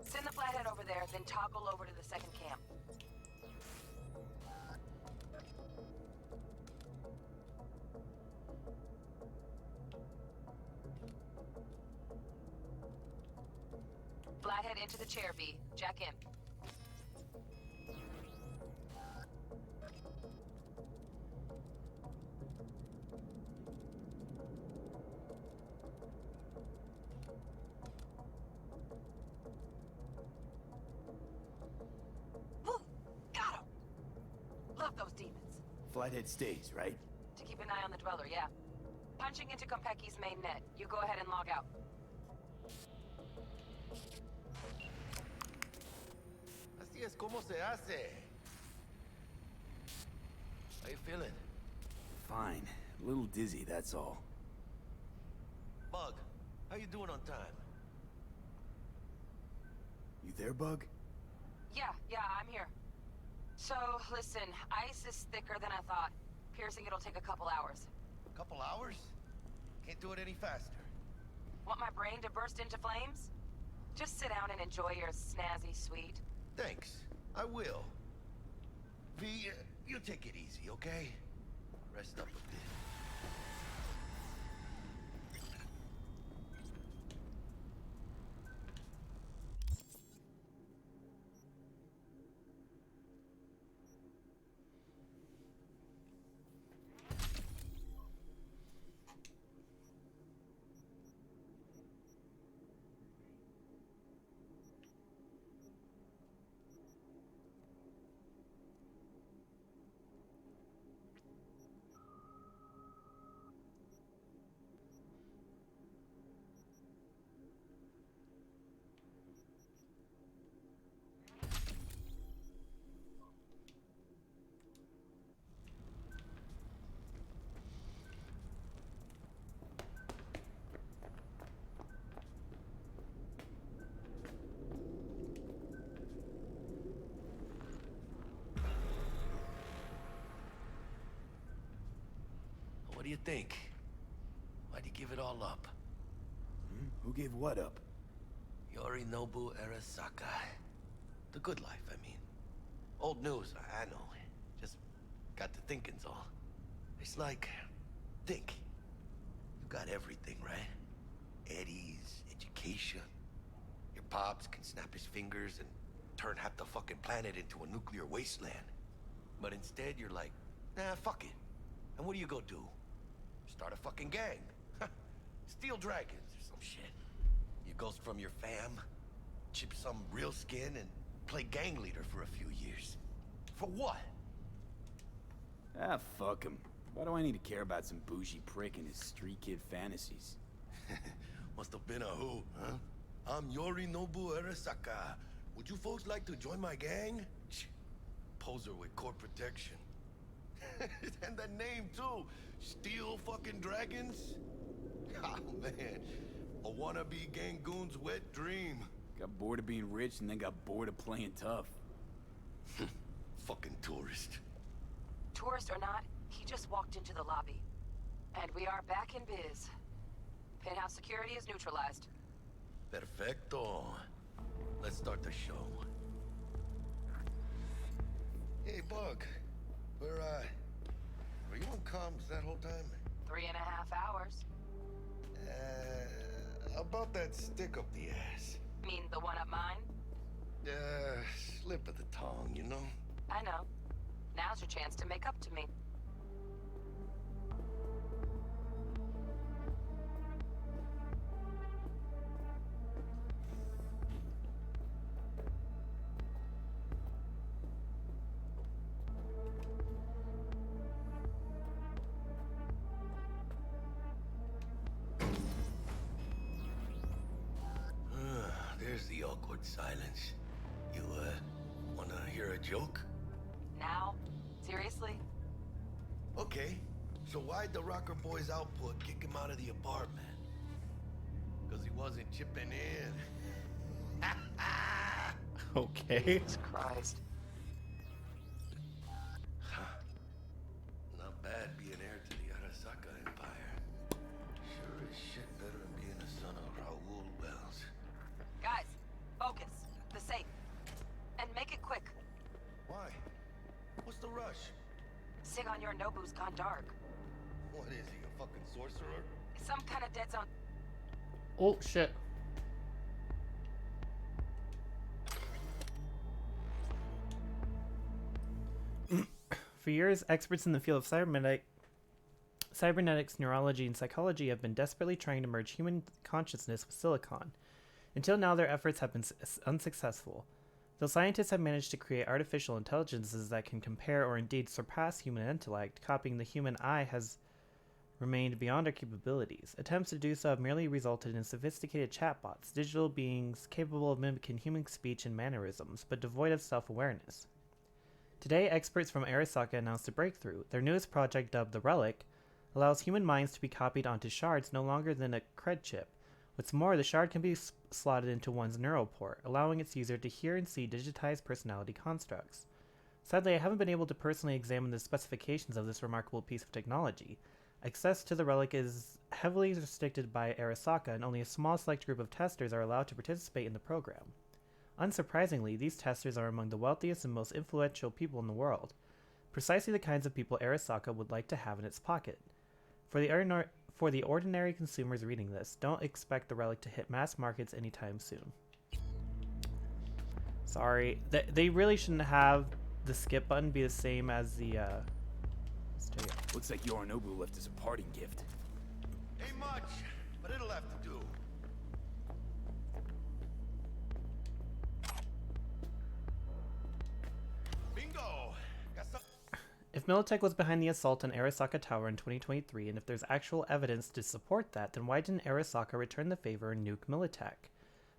Send the flathead over there, then toggle over to the second cam. Flathead into the chair, V. Jack in. Woo! Got him! Love those demons. Flathead stays, right? To keep an eye on the Dweller, yeah. Punching into Kompeki's main net. You go ahead and log out. Así es como se hace. How you feeling? Fine. A little dizzy, that's all. Bug, how you doing on time? You there, Bug? Yeah, I'm here. So, listen, ice is thicker than I thought. Piercing it'll take a couple hours. Couple hours? Can't do it any faster. Want my brain to burst into flames? Just sit down and enjoy your snazzy sweet. Thanks. I will. V, you take it easy, okay? Rest up a bit. What do you think? Why'd you give it all up? Who gave what up? Yorinobu Arasaka. The good life, I mean. Old news, I know. Just got to thinking's all. It's like, think. got everything, right? Eddies, education. Your pops can snap his fingers and turn half the fucking planet into a nuclear wasteland. But instead, you're like, nah, fuck it. And what do you go do? Start a fucking gang. Steal dragons or some shit. You ghost from your fam, chip some real skin, and play gang leader for a few years. For what? Ah, fuck him. Why do I need to care about some bougie prick and his street kid fantasies? Must have been a who, huh? I'm Yorinobu Arasaka. Would you folks like to join my gang? Poser with core protection. And the name, too. Steel fucking dragons? Oh, man. A wannabe Gangoon's wet dream. Got bored of being rich and then got bored of playing tough. Fucking tourist. Tourist or not, he just walked into the lobby. And we are back in biz. Penthouse security is neutralized. Perfecto. Let's start the show. Hey, Bug. Were you on comms that whole time? 3.5 hours. About that stick up the ass. Mean the one up mine? Slip of the tongue, you know? I know. Now's your chance to make up to me. There's the awkward silence. You, wanna hear a joke? Now? Seriously? Okay, so why'd the Rocker Boy's output kick him out of the apartment? Because he wasn't chipping in. Okay. Jesus Christ. Not bad being heir to the Arasaka Empire. Sure as shit better than being a son of Raoul Wells. Guys, focus. The safe. And make it quick. Why? What's the rush? Sigon Yorinobu's gone dark. What is he, a fucking sorcerer? Some kind of dead zone. Oh, shit. For years, experts in the field of cybernetics, neurology, and psychology have been desperately trying to merge human consciousness with silicon. Until now, their efforts have been unsuccessful. Though scientists have managed to create artificial intelligences that can compare or indeed surpass human intellect, copying the human eye has remained beyond our capabilities. Attempts to do so have merely resulted in sophisticated chatbots, digital beings capable of mimicking human speech and mannerisms, but devoid of self-awareness. Today, experts from Arasaka announced a breakthrough. Their newest project, dubbed the Relic, allows human minds to be copied onto shards no longer than a cred chip. What's more, the shard can be slotted into one's neural port, allowing its user to hear and see digitized personality constructs. Sadly, I haven't been able to personally examine the specifications of this remarkable piece of technology. Access to the Relic is heavily restricted by Arasaka, and only a small select group of testers are allowed to participate in the program. Unsurprisingly, these testers are among the wealthiest and most influential people in the world, precisely the kinds of people Arasaka would like to have in its pocket. For the ordinary consumers reading this, don't expect the Relic to hit mass markets anytime soon. Sorry, they really shouldn't have the skip button be the same as the, Looks like Yorinobu left us a parting gift. Ain't much, but it'll have to do. Bingo! Got some. If Militech was behind the assault on Arasaka Tower in 2023, and if there's actual evidence to support that, then why didn't Arasaka return the favor and nuke Militech?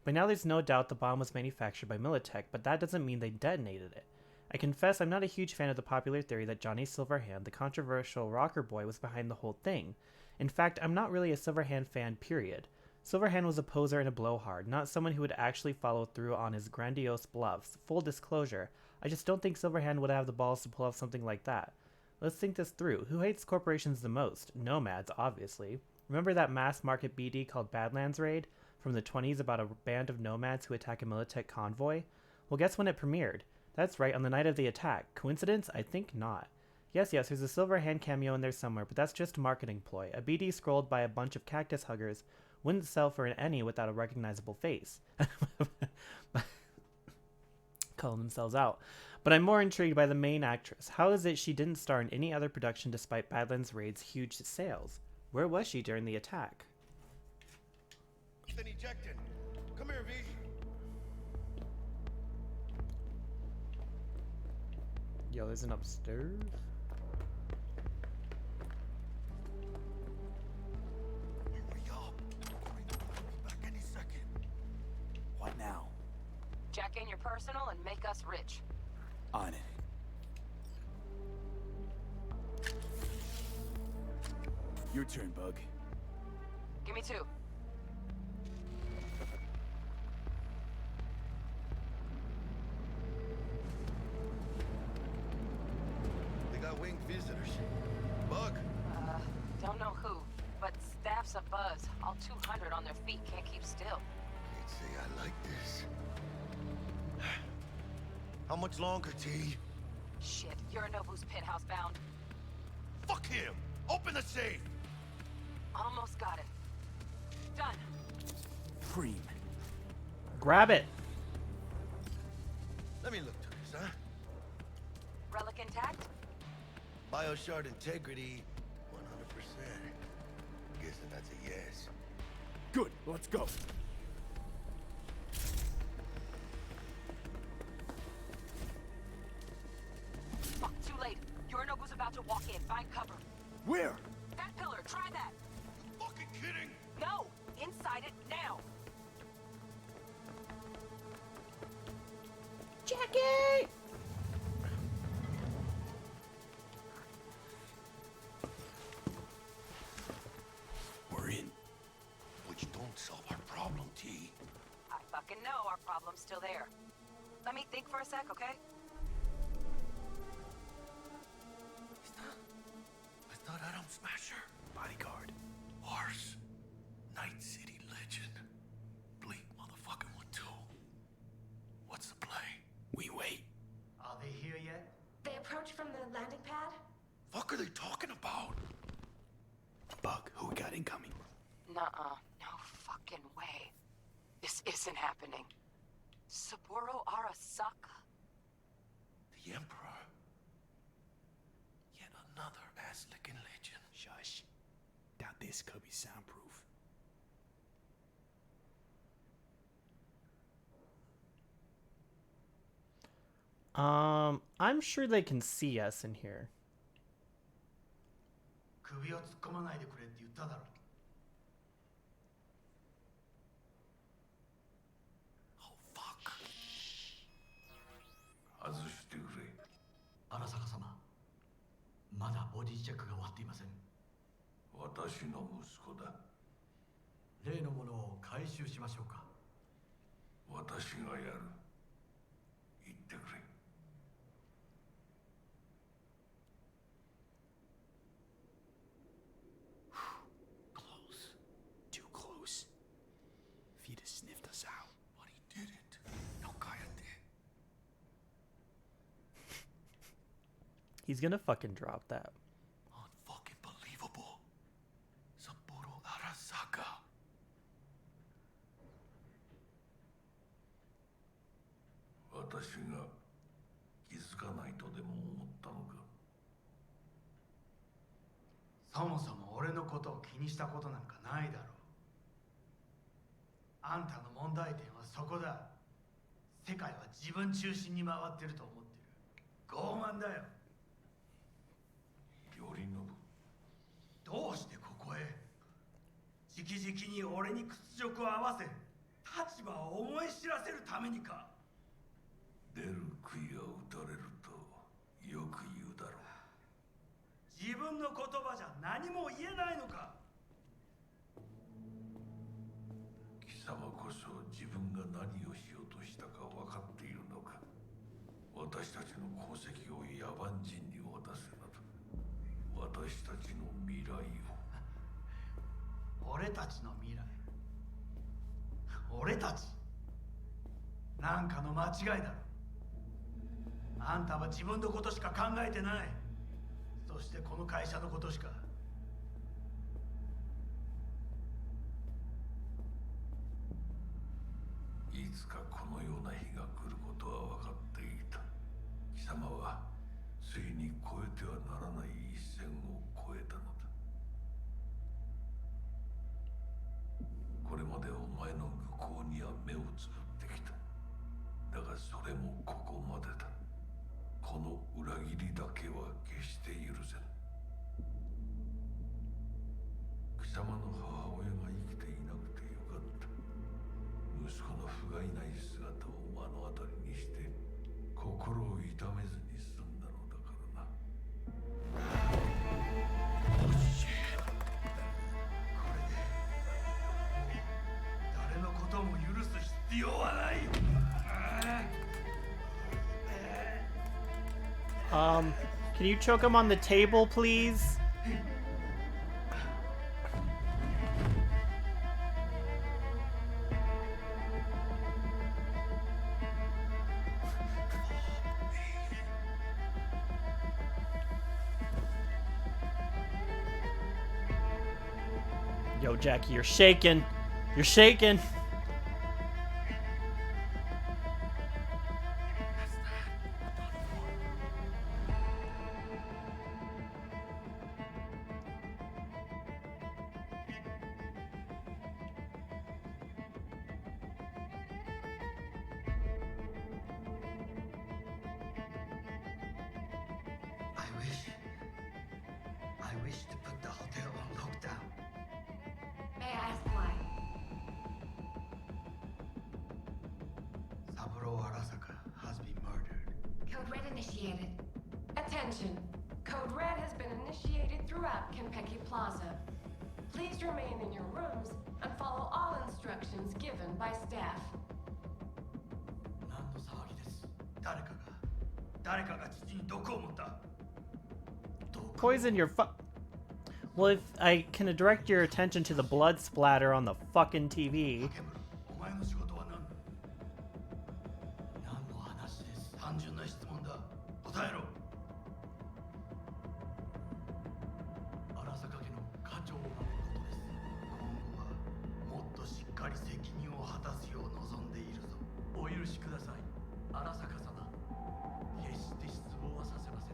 By now there's no doubt the bomb was manufactured by Militech, but that doesn't mean they detonated it. I confess I'm not a huge fan of the popular theory that Johnny Silverhand, the controversial rocker boy, was behind the whole thing. In fact, I'm not really a Silverhand fan, period. Silverhand was a poser and a blowhard, not someone who would actually follow through on his grandiose bluffs. Full disclosure, I just don't think Silverhand would have the balls to pull off something like that. Let's think this through. Who hates corporations the most? Nomads, obviously. Remember that mass market BD called Badlands Raid from the 20s about a band of nomads who attack a Militech convoy? Well, guess when it premiered? That's right, on the night of the attack. Coincidence? I think not. Yes, there's a silver hand cameo in there somewhere, but that's just a marketing ploy. A BD scrolled by a bunch of cactus huggers wouldn't sell for an any without a recognizable face. Calling themselves out. But I'm more intrigued by the main actress. How is it she didn't star in any other production despite Badlands Raid's huge sales? Where was she during the attack? Then ejected. Come here, V. Yo, there's an upstairs? What now? Jack in your personal and make us rich. On it. Your turn, Bug. Give me 2. They got winged visitors. Bug. Don't know who, but staff's abuzz. All 200 on their feet can't keep still. Can't say I like this. How much longer, T? Shit, Yorinobu's penthouse bound. Fuck him! Open the safe! Almost got it. Done. Cream. Grab it! Let me look to this, huh? Relic intact? Bioshard integrity, 100%. Guessing that's a yes. Good, let's go. Fuck, too late. Yorinobu's about to walk in. Find cover. Where? That pillar, try that. You fucking kidding? No! Inside it now! Jackie! We're in. Which don't solve our problem, T. I fucking know our problem's still there. Let me think for a sec, okay? I thought Atom Smasher. Bodyguard. Horse. Night City legend. Bleak motherfucking one too. What's the play? We wait. Are they here yet? They approach from the landing pad? Fuck are they talking about? Bug, who we got incoming? Nuh-uh. No fucking way. This isn't happening. Saburo Arasaka? The Emperor. Yet another ass-licking legend. Shush. Doubt this could be soundproof. I'm sure they can see us in here. 首を突っ込まないでくれって言っただろ。外してくれ。荒坂様、まだボディチェックが終わっていません。私の息子だ。例のものを回収しましょうか。私がやる。言ってくれ。Close. Too close. If he'd have sniffed us out. But he didn't. No, cállate. He's gonna fucking drop that. Unfucking believable. Saburo Arasaka. 私が気づかないとでも思ったのか。そもそも俺のことを気にしたことなんかないだろう。あんたの問題点はそこだ。世界は自分中心に回ってると思ってる。傲慢だよ。頼信。どうしてここへ？直々に俺に屈辱を合わせ、立場を思い知らせるためにか。出る杭は打たれるとよく言うだろう。自分の言葉じゃ何も言えないのか。貴様こそ自分が何をしようとしたか分かっているのか。私たちの功績を野蛮人に渡すなど、私たちの未来を。俺たちの未来。俺たち。なんかの間違いだろ。あんたは自分のことしか考えてない。してこの会社のことしか。いつかこのような日が来ることは分かっていた。貴様はついに越えてはならない一線を越えたのだ。これまでお前の愚行には目をつぶってきた。だがそれもここまでだ。この裏切りだけは決して許せん。貴様の母親が生きていなくてよかった。息子の不甲斐ない姿を目の当たりにして心を痛めずに済んだのだからな。これで誰のことも許す必要はない。Can you choke him on the table, please? Yo, Jackie, you're shaking. You're shaking. I wish to put the hotel on lockdown. May I ask why? Saburo Arasaka has been murdered. Code Red initiated. Attention. Code Red has been initiated throughout Kenpeki Plaza. Please remain in your rooms and follow all instructions given by staff. 何の騒ぎです。誰かが父に毒を持った。Poison your Well, if I can direct your attention to the blood splatter on the fucking TV. お前の仕事は何の話です。単純な質問だ。答えろ。荒坂家の家長を守ることです。今後はもっとしっかり責任を果たすよう望んでいるぞ。お許しください。荒坂様。決して失望はさせません。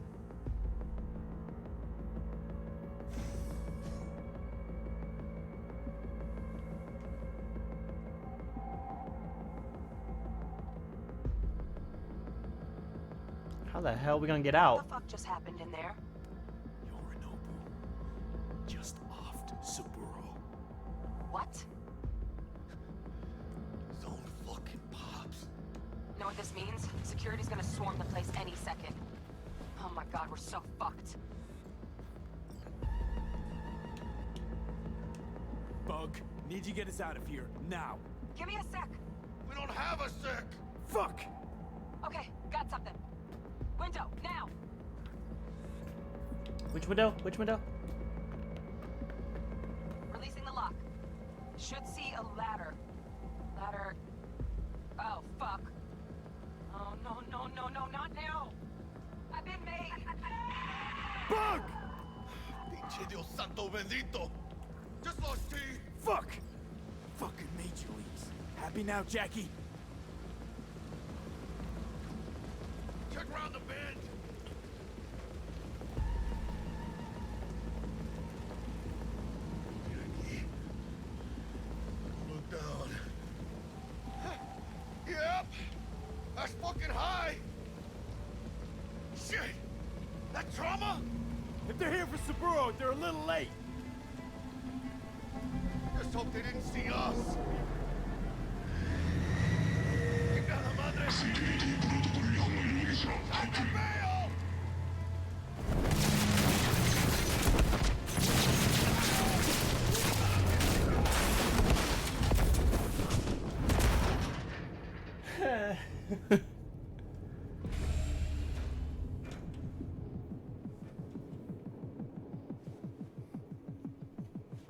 How the hell are we gonna get out? What the fuck just happened in there? Yorinobu just offed Saburo. What? His own fucking pops. Know what this means? Security's gonna swarm the place any second. Oh my god, we're so fucked. Bug, need you to get us out of here, now. Give me a sec. We don't have a sec. Fuck! Okay, got something. Window, now! Which window? Which window? Releasing the lock. Should see a ladder. Ladder... Oh, fuck. Oh, no, not now! I've been made! Bug! Pinche Dios santo bendito! Just lost T! Fuck! Fucking major leagues. Happy now, Jackie? Check around the bend! Jackie. Look down. Yep! That's fucking high! Shit! That trauma? If they're here for Saburo, they're a little late. Just hope they didn't see us. Chingada madre! Time to bail!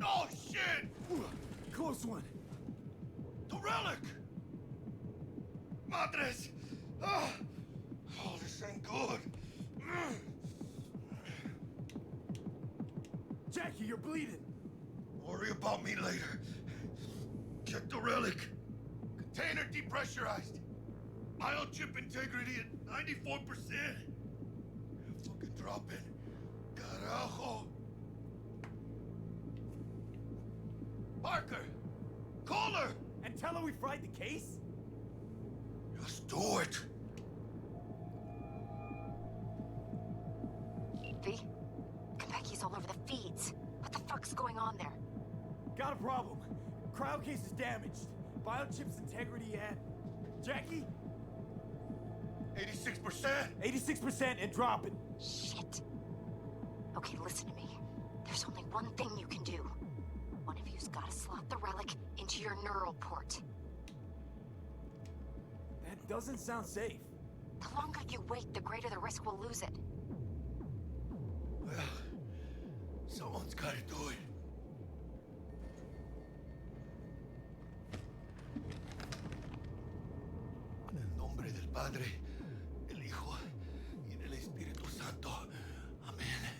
Oh shit! Close one. The relic! Madres! Oh, this ain't good. Jackie, you're bleeding. Worry about me later. Check the relic. Container depressurized. Biochip integrity at 94%. Fucking drop it. Carajo. Parker! Call her! And tell her we fried the case? Just do it. V? Konpeki's all over the feeds. What the fuck's going on there? Got a problem. Cryo case is damaged. Biochip's integrity at... Jackie? 86%? 86% and dropping. Shit. Okay, listen to me. There's only one thing you can do. One of you's gotta slot the relic into your neural port. That doesn't sound safe. The longer you wait, the greater the risk we'll lose it. Well, someone's gotta do it. En el nombre del Padre, el Hijo y del Espíritu Santo. Amén.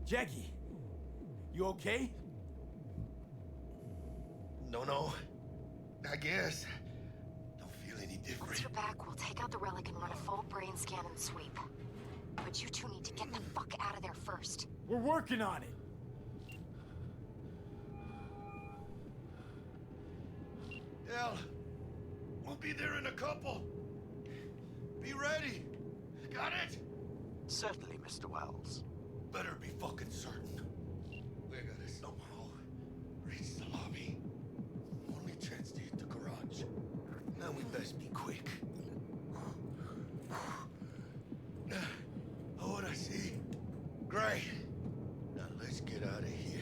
Jackie, you okay? No. I guess. Don't feel any different. Once you're back, we'll take out the relic and run a full brain scan and sweep. But you two need to get the fuck out of there first. We're working on it. Hell, we'll be there in a couple. Be ready. Got it? Certainly, Mr. Wells. Better be fucking certain. We gotta somehow reach the lobby. Only chance to hit the garage. Now we best be quick. Ahora sí. Great. Now let's get out of here.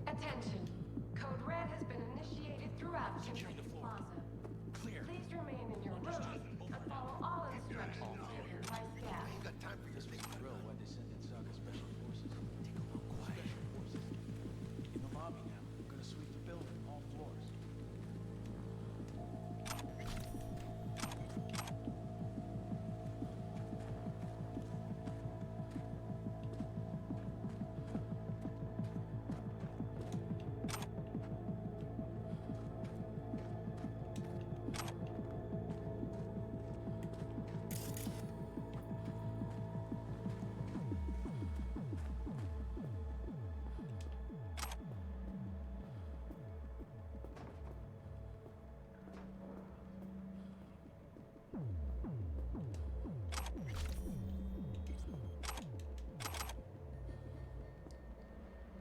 Attention. Code Red has been initiated throughout Kentucky Plaza. Clear. Please remain in your rooms and follow all instructions given by staff. Ain't got time for your big Drill when they send in Saka Special Forces. Take a look, quiet. Special Forces. In the lobby now. I'm gonna sweep the building, all floors.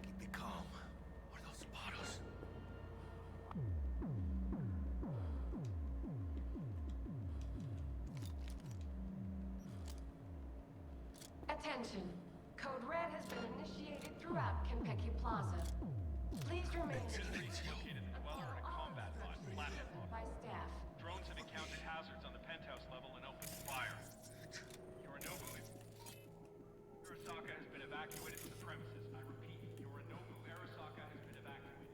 Keep it calm, or they'll spot us. Attention. Code Red has been initiated throughout Kentucky Plaza. Please remain in your rooms and follow all instructions given by staff. Drones have encountered hazards on the penthouse level and opened fire. Yorinobu Arasaka has been evacuated from the premises. I repeat, Yorinobu Arasaka has been evacuated.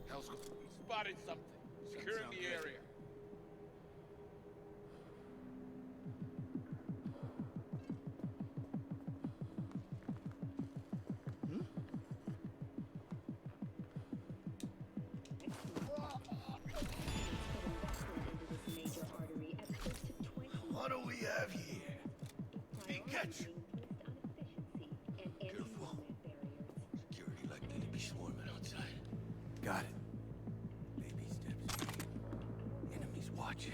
Hell's spotted something. Securing the area. What do we have here? Pikachu! Careful. Security likely to be swarming outside. Got it. Baby steps. Enemies watching.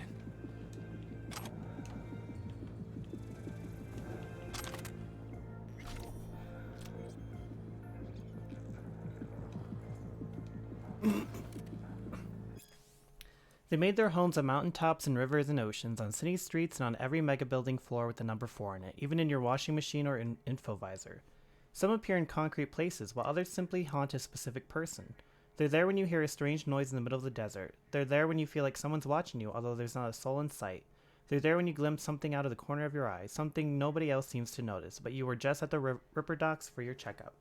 They made their homes on mountaintops and rivers and oceans, on city streets and on every mega building floor with the number 4 in it, even in your washing machine or info visor. Some appear in concrete places, while others simply haunt a specific person. They're there when you hear a strange noise in the middle of the desert. They're there when you feel like someone's watching you, although there's not a soul in sight. They're there when you glimpse something out of the corner of your eye, something nobody else seems to notice, but you were just at the Ripper Docks for your checkup.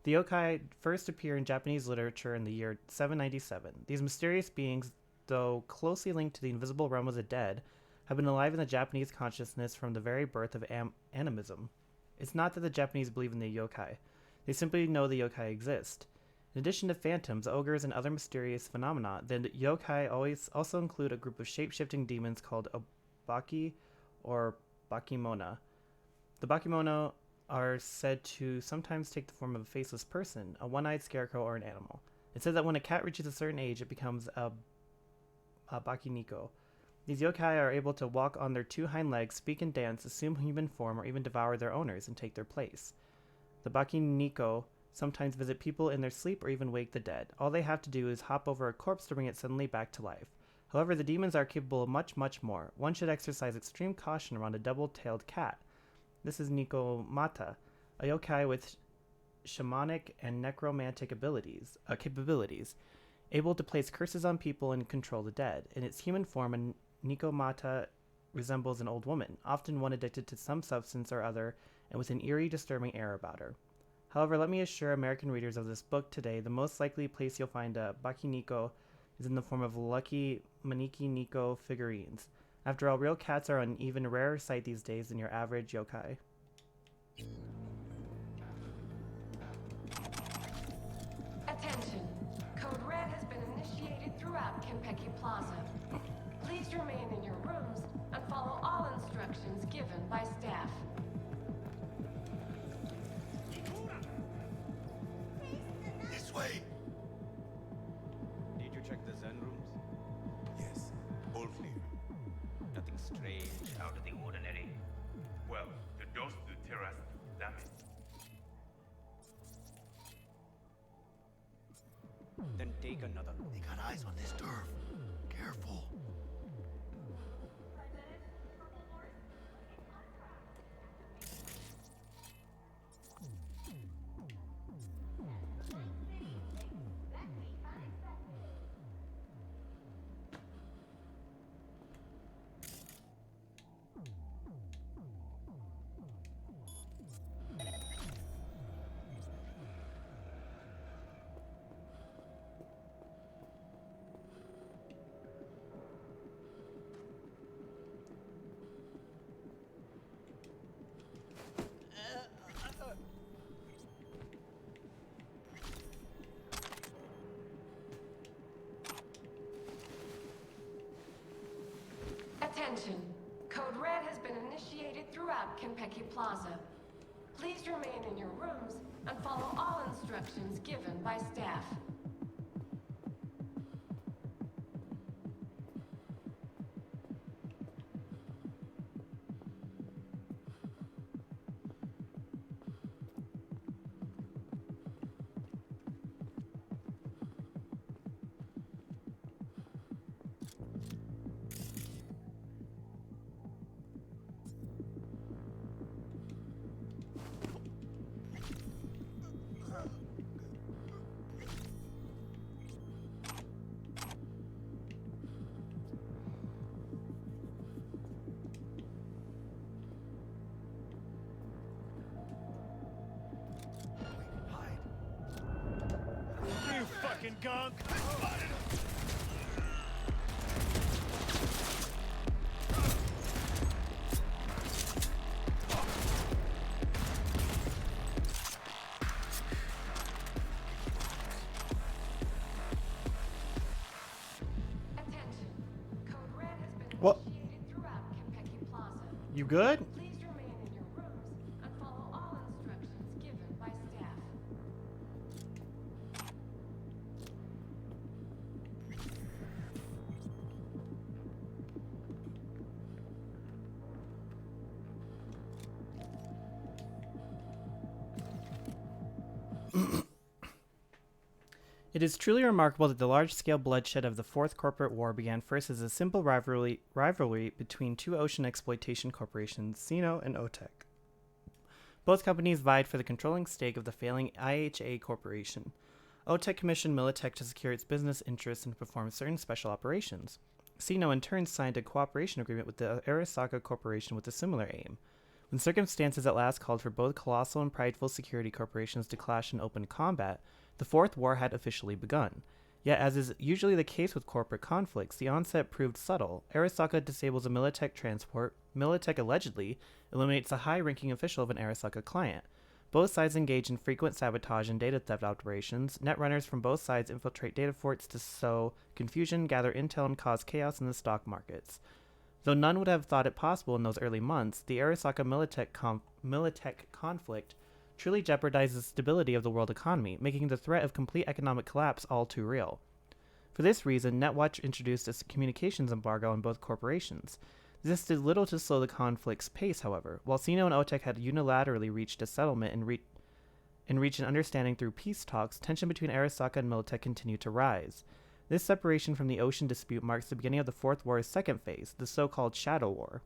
The yokai first appear in Japanese literature in the year 797. These mysterious beings, though closely linked to the invisible realm of the dead, have been alive in the Japanese consciousness from the very birth of animism. It's not that the Japanese believe in the yokai. They simply know the yokai exist. In addition to phantoms, ogres, and other mysterious phenomena, the yokai also include a group of shape-shifting demons called obaki or bakimona. The bakimona are said to sometimes take the form of a faceless person, a one-eyed scarecrow, or an animal. It says that when a cat reaches a certain age, it becomes a bakiniko. These yokai are able to walk on their two hind legs, speak and dance, assume human form, or even devour their owners and take their place. The bakiniko sometimes visit people in their sleep or even wake the dead. All they have to do is hop over a corpse to bring it suddenly back to life. However, the demons are capable of much, much more. One should exercise extreme caution around a double-tailed cat. This is Nikomata, a yokai with shamanic and necromantic capabilities, able to place curses on people and control the dead. In its human form, a Nikomata resembles an old woman, often one addicted to some substance or other, and with an eerie, disturbing air about her. However, let me assure American readers of this book today, the most likely place you'll find a Bakiniko is in the form of lucky Maniki Niko figurines. After all, real cats are an even rarer sight these days than your average yokai. Attention. Code Red has been initiated throughout Kenpeki Plaza. Please remain in your rooms and follow all instructions given by staff. This way! Did you check the Zen rooms? Yes, all clear. Nothing strange, out of the ordinary. Well, the doors to the terrace damaged. Then take another. They got eyes on this turf. Careful. Attention. Code Red has been initiated throughout Kenpeki Plaza. Please remain in your rooms and follow all instructions given by staff. You fucking gunk! What? You good? Please remain in your rooms and follow all instructions given by staff. It is truly remarkable that the large-scale bloodshed of the Fourth Corporate War began first as a simple rivalry between two ocean exploitation corporations, Sino and OTEC. Both companies vied for the controlling stake of the failing IHA Corporation. OTEC commissioned Militech to secure its business interests and perform certain special operations. Sino in turn signed a cooperation agreement with the Arasaka Corporation with a similar aim. When circumstances at last called for both colossal and prideful security corporations to clash in open combat, the Fourth War had officially begun. Yet, as is usually the case with corporate conflicts, the onset proved subtle. Arasaka disables a Militech transport. Militech allegedly eliminates a high-ranking official of an Arasaka client. Both sides engage in frequent sabotage and data theft operations. Netrunners from both sides infiltrate data forts to sow confusion, gather intel, and cause chaos in the stock markets. Though none would have thought it possible in those early months, the Arasaka Militech conflict truly jeopardized the stability of the world economy, making the threat of complete economic collapse all too real. For this reason, Netwatch introduced a communications embargo on both corporations. This did little to slow the conflict's pace, however. While Sino and OTEC had unilaterally reached a settlement and reached an understanding through peace talks, tension between Arasaka and Militech continued to rise. This separation from the ocean dispute marks the beginning of the Fourth War's second phase, the so-called Shadow War.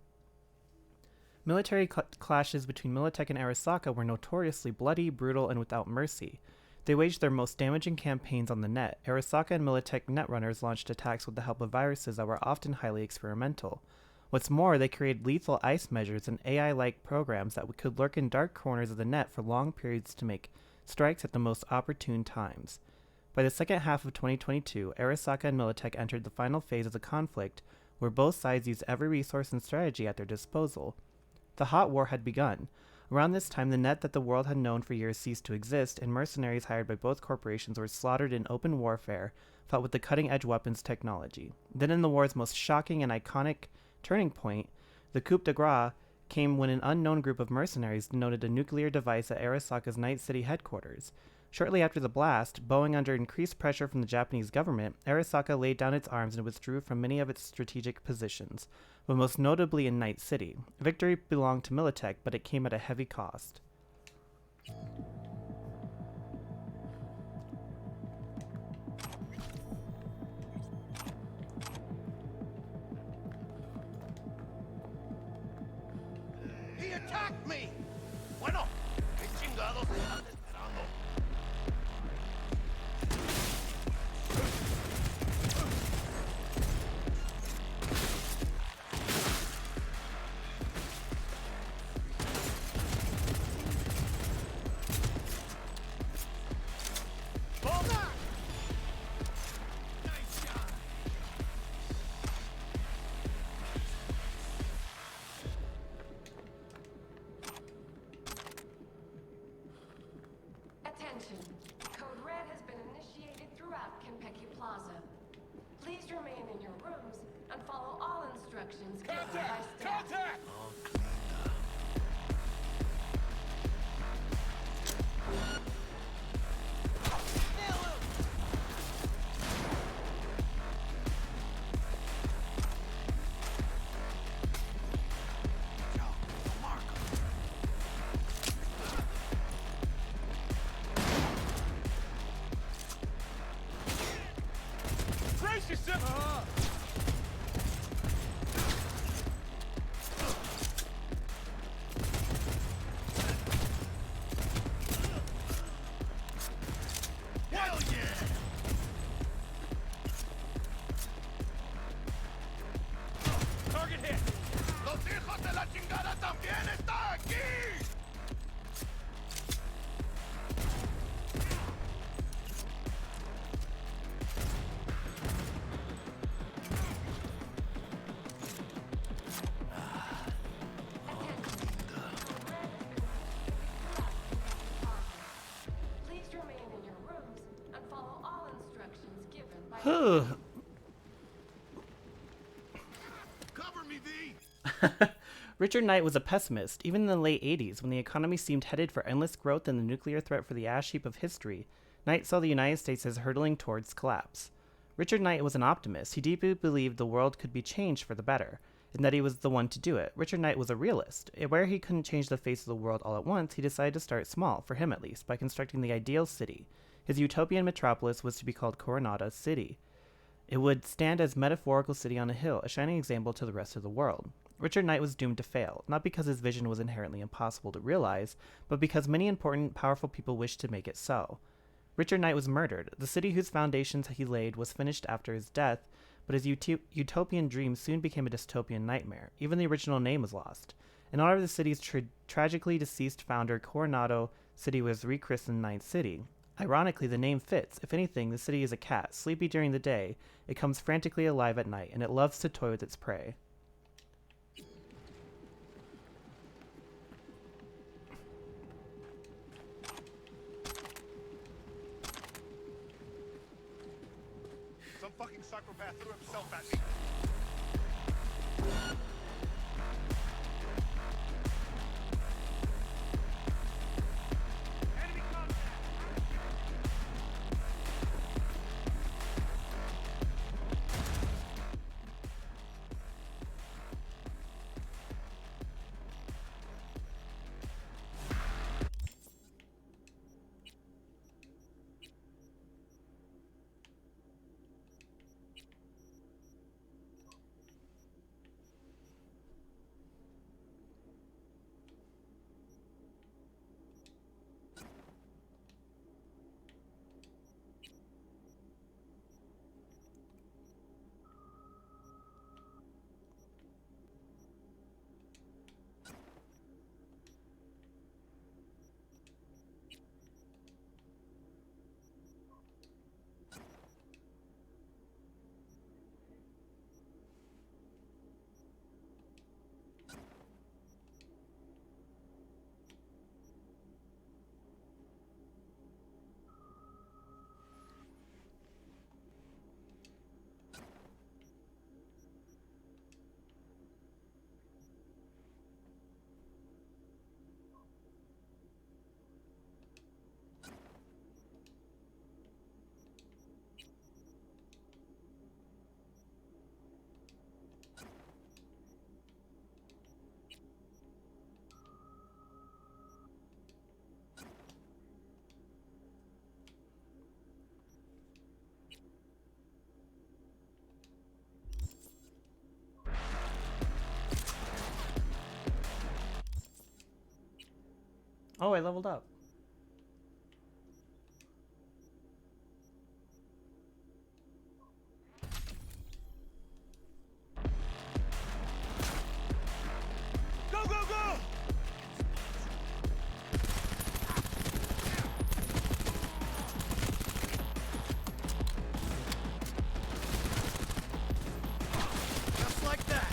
Military clashes between Militech and Arasaka were notoriously bloody, brutal, and without mercy. They waged their most damaging campaigns on the net. Arasaka and Militech netrunners launched attacks with the help of viruses that were often highly experimental. What's more, they created lethal ice measures and AI-like programs that could lurk in dark corners of the net for long periods to make strikes at the most opportune times. By the second half of 2022, Arasaka and Militech entered the final phase of the conflict, where both sides used every resource and strategy at their disposal. The hot war had begun. Around this time, the net that the world had known for years ceased to exist, and mercenaries hired by both corporations were slaughtered in open warfare, fought with the cutting-edge weapons technology. Then in the war's most shocking and iconic turning point, the coup de grace came when an unknown group of mercenaries detonated a nuclear device at Arasaka's Night City headquarters. Shortly after the blast, bowing under increased pressure from the Japanese government, Arasaka laid down its arms and withdrew from many of its strategic positions, but most notably in Night City. Victory belonged to Militech, but it came at a heavy cost. He attacked me! Bueno, ¿qué chingados estás esperando? Attention. Code Red has been initiated throughout Kenpeki Plaza. Please remain in your rooms and follow all instructions given by staff. Contact! Brace yourself! Hell yeah! Target hit! ¡Los hijos de la chingada también están aquí! Please remain in your rooms and follow all instructions given by Cover me, V! Richard Knight was a pessimist. Even in the late 80s, when the economy seemed headed for endless growth and the nuclear threat for the ash heap of history, Knight saw the United States as hurtling towards collapse. Richard Knight was an optimist. He deeply believed the world could be changed for the better, and that he was the one to do it. Richard Knight was a realist. Where he couldn't change the face of the world all at once, he decided to start small, for him at least, by constructing the ideal city. His utopian metropolis was to be called Coronado City. It would stand as metaphorical city on a hill, a shining example to the rest of the world. Richard Knight was doomed to fail, not because his vision was inherently impossible to realize, but because many important, powerful people wished to make it so. Richard Knight was murdered. The city whose foundations he laid was finished after his death, but his utopian dream soon became a dystopian nightmare. Even the original name was lost. In honor of the city's tragically deceased founder, Coronado City was rechristened Ninth City. Ironically, the name fits. If anything, the city is a cat, sleepy during the day. It comes frantically alive at night, and it loves to toy with its prey. Some fucking psychopath threw himself at me. Oh, I leveled up. Go, go, go! Just like that.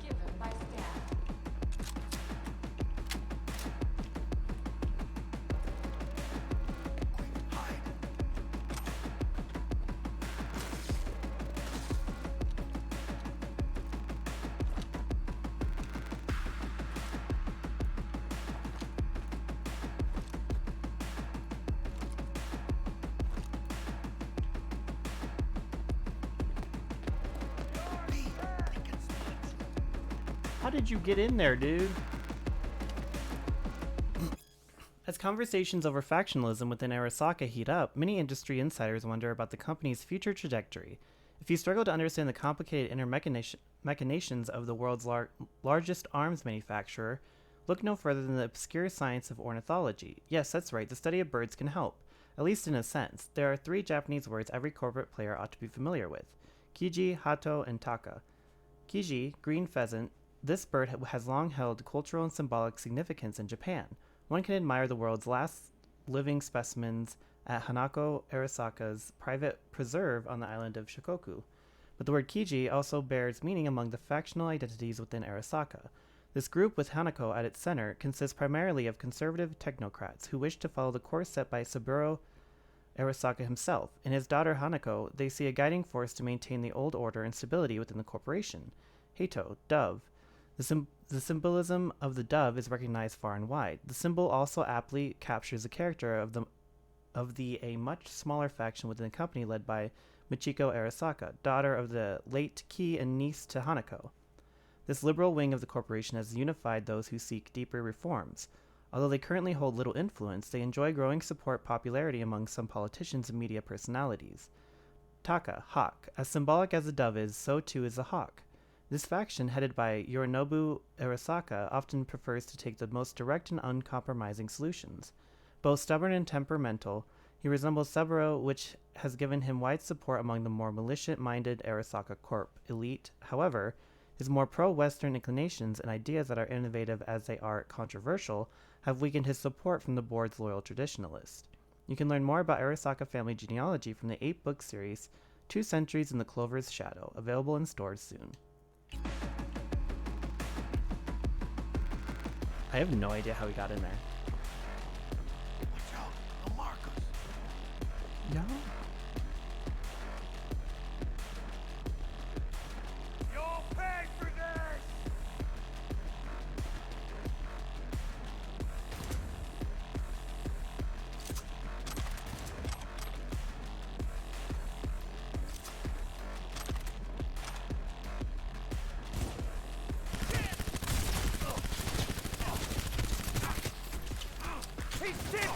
Given by staff. How did you get in there, dude? As conversations over factionalism within Arasaka heat up, many industry insiders wonder about the company's future trajectory. If you struggle to understand the complicated inner machinations of the world's largest arms manufacturer, look no further than the obscure science of ornithology. Yes, that's right, the study of birds can help, at least in a sense. There are 3 Japanese words every corporate player ought to be familiar with: Kiji, Hato, and Taka. Kiji, green pheasant. This bird has long held cultural and symbolic significance in Japan. One can admire the world's last living specimens at Hanako Arasaka's private preserve on the island of Shikoku. But the word Kiji also bears meaning among the factional identities within Arasaka. This group, with Hanako at its center, consists primarily of conservative technocrats who wish to follow the course set by Saburo Arasaka himself. In his daughter Hanako, they see a guiding force to maintain the old order and stability within the corporation. Hato, dove. The symbolism of the dove is recognized far and wide. The symbol also aptly captures the character of a much smaller faction within the company led by Michiko Arasaka, daughter of the late Ki and niece to Hanako. This liberal wing of the corporation has unified those who seek deeper reforms. Although they currently hold little influence, they enjoy growing support popularity among some politicians and media personalities. Taka, hawk. As symbolic as a dove is, so too is a hawk. This faction, headed by Yorinobu Arasaka, often prefers to take the most direct and uncompromising solutions. Both stubborn and temperamental, he resembles Saburo, which has given him wide support among the more militant-minded Arasaka Corp elite. However, his more pro-Western inclinations and ideas that are innovative as they are controversial have weakened his support from the board's loyal traditionalists. You can learn more about Arasaka family genealogy from the 8-book series 2 Centuries in the Clover's Shadow, available in stores soon. I have no idea how he got in there. Watch out, they'll mark us. Yeah. You'll pay for this! He's sick!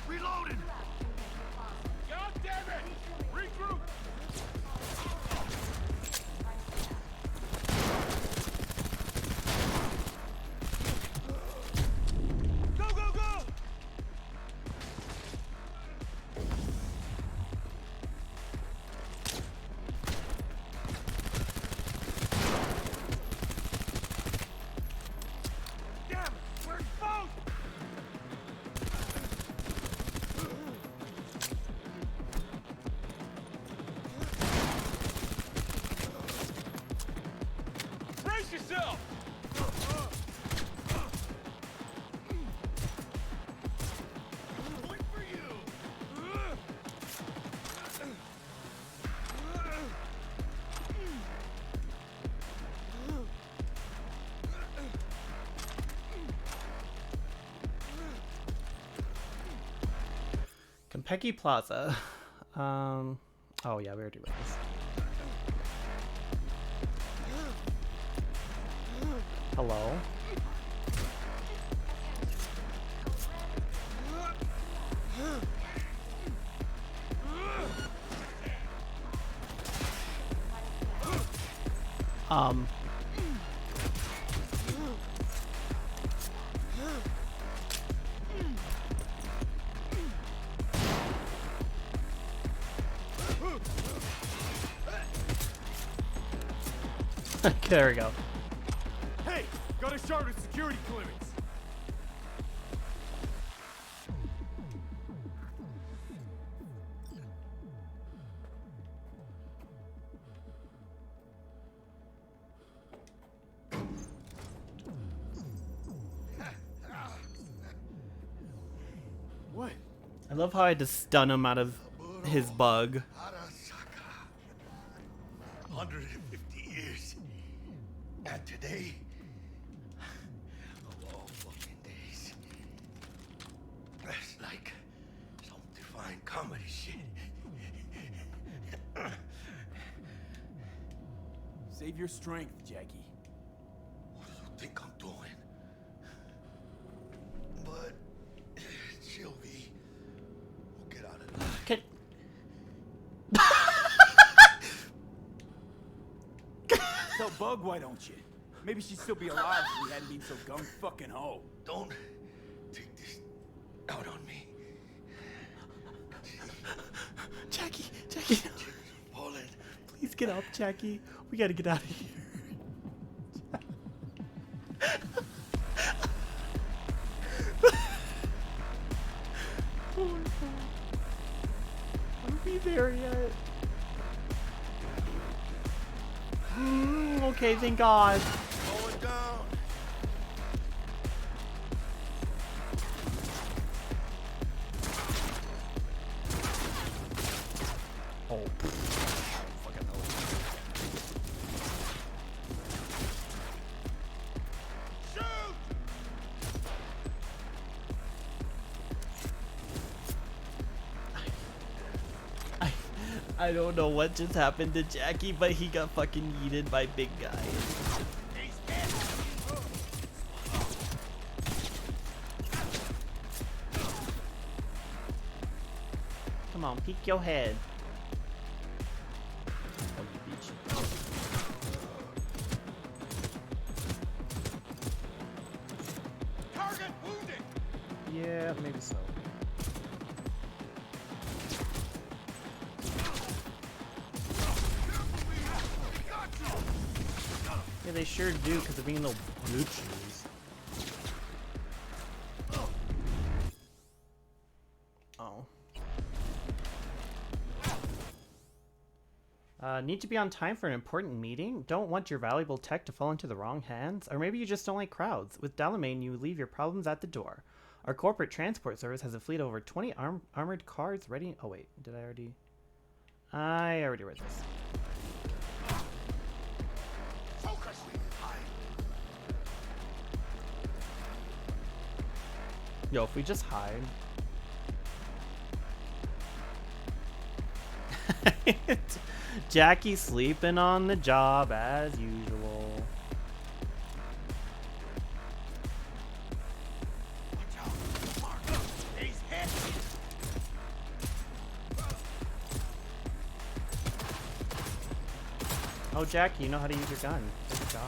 Reloading! God damn it! Regroup! Go, go, go! Damn it! We're both! Brace yourself! Point for you! Konpeki Plaza. Oh yeah, we already read this. Hello? There we go. Hey! Got a shard with security clearance! What? I love how I just stun him out of his bug. 150 years. And today, of all fucking days, that's like some divine comedy shit. Save your strength, Jackie. What do you think I'm doing? But, chill, V. We'll get out of this. Can... bug, why don't you? Maybe she'd still be alive if we hadn't been so gung-fucking-ho. Don't take this out on me. Jackie, Jackie, Fallen. please get up, Jackie. We gotta get out of here. Oh my god. Are we there yet? Okay, thank God. Going down. Oh. Fucking hell. I don't know what just happened to Jackie, but he got fucking yeeted by big guys. Come on, peek your head. Oh, you bitch. Target wounded. Yeah, maybe so. Yeah, they sure do, because they're being little bitches. Oh. Need to be on time for an important meeting? Don't want your valuable tech to fall into the wrong hands? Or maybe you just don't like crowds. With Dalamain, you leave your problems at the door. Our corporate transport service has a fleet of over 20 armored cars ready. Oh wait, did I already? I already read this. Yo, if we just hide. Jackie sleeping on the job as usual. Oh, Jackie, you know how to use your gun. Good job.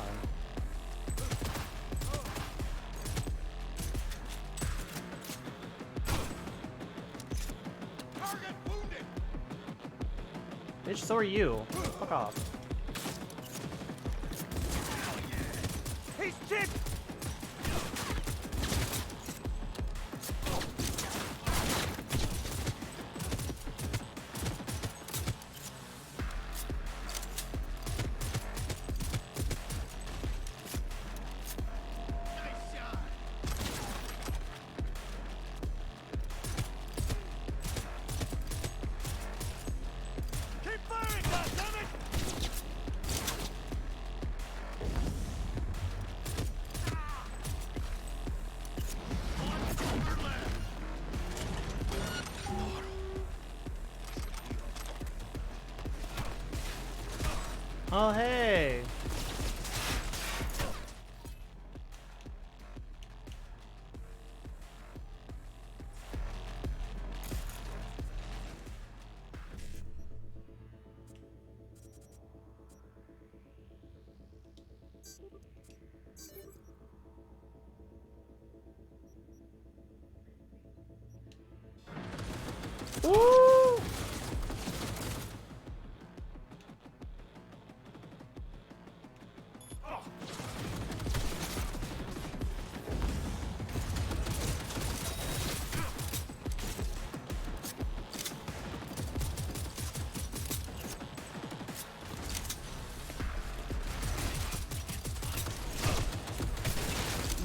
Bitch, so are you. Fuck off. He's dead. Oh, hey. Woo!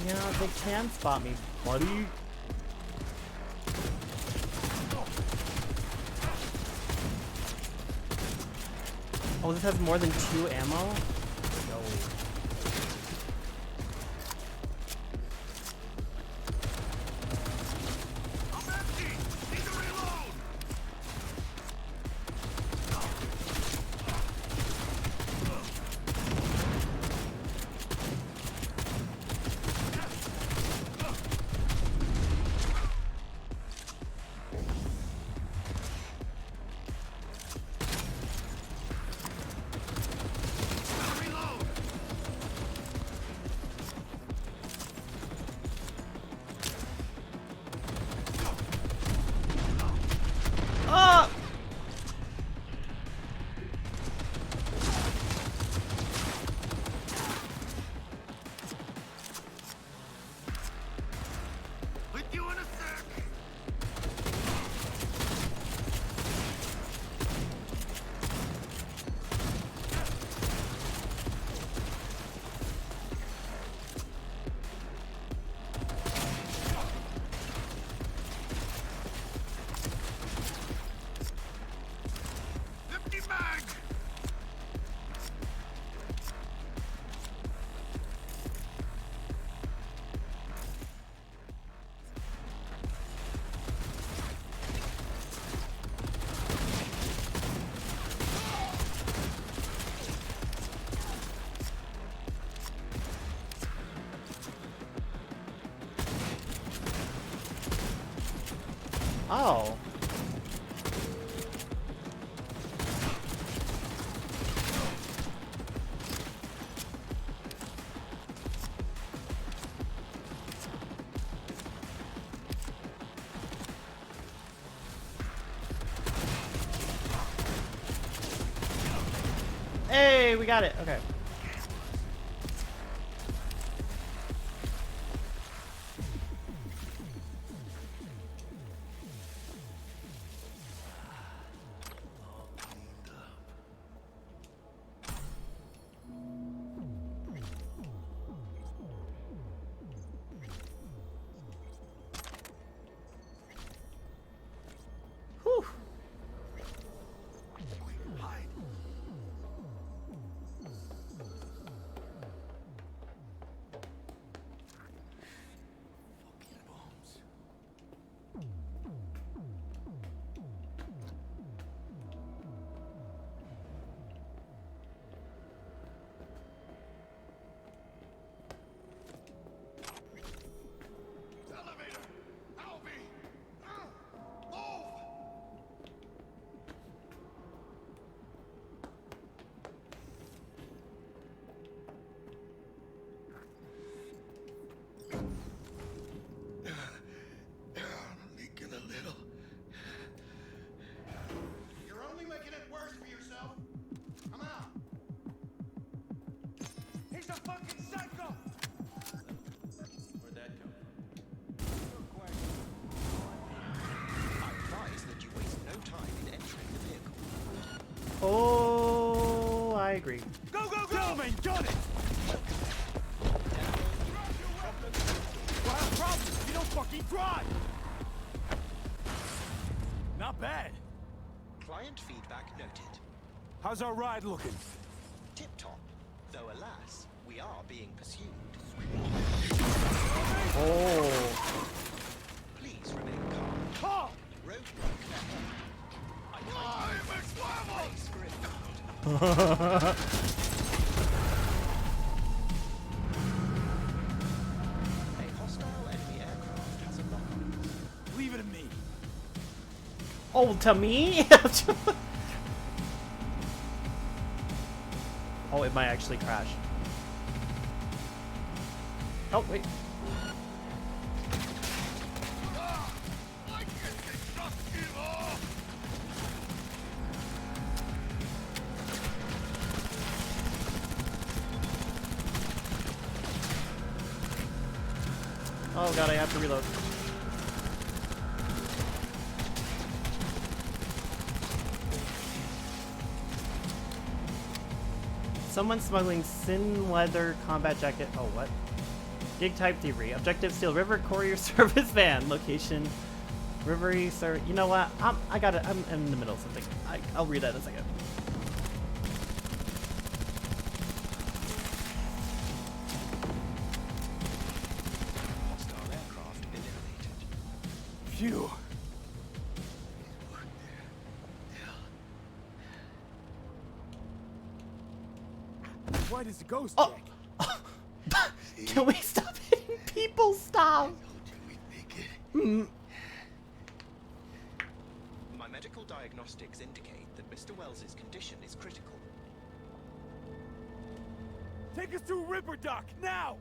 Yeah, they can spot me, buddy. Oh, this has more than 2 ammo? No. you in a sec. Empty mag. Oh. Hey, we got it. Okay. Whew. Elevator. Albie. Move. Leaking a little. You're only making it worse for yourself. Come out. He's a fucking psycho. Where'd that come from? I advise that you waste no time in entering the vehicle. Oh, I agree. Go, go, go! Gentlemen, gun it! We'll have problems if you don't fucking drive! Not bad. Client feedback noted. How's our ride looking? Tip-top. Though alas, we are being pursued. Oh. Please remain calm. Calm! Roadblock ahead. I kindly brace for impact. A hostile enemy aircraft has a lock. Leave it to me. Oh, to me? Oh, it might actually crash. Oh, wait. Oh god, I have to reload. Someone smuggling Sin Leather combat jacket. Oh, what? Gig type thievery. Objective: steal River Courier Service van. Location: Rivery Sir. You know what? I got it. I'm in the middle of something. I'll read that in a second. Hostile aircraft eliminated. Phew. Why does the ghost check? Can we stop hitting people? Stop. My medical diagnostics indicate that Mr. Wells's condition is critical. Take us to Ripper Dock, now!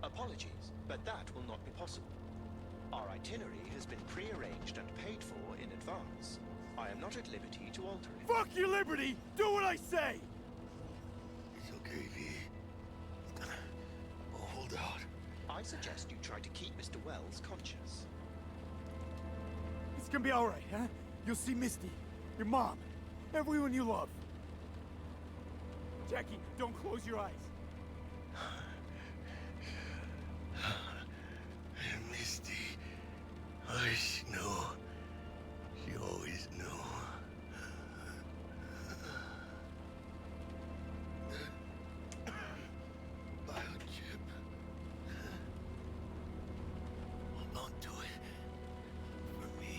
Apologies, but that will not be possible. Our itinerary has been pre-arranged and paid for in advance. I am not at liberty to alter it. Fuck your liberty! Do what I say! It's okay, V. It's gonna hold out. I suggest you try to keep Mr. Wells conscious. gonna be alright, huh? You'll see Misty, your mom, everyone you love. Jackie, don't close your eyes. Misty, I know. She always knew. Biochip. Hold on to it. For me.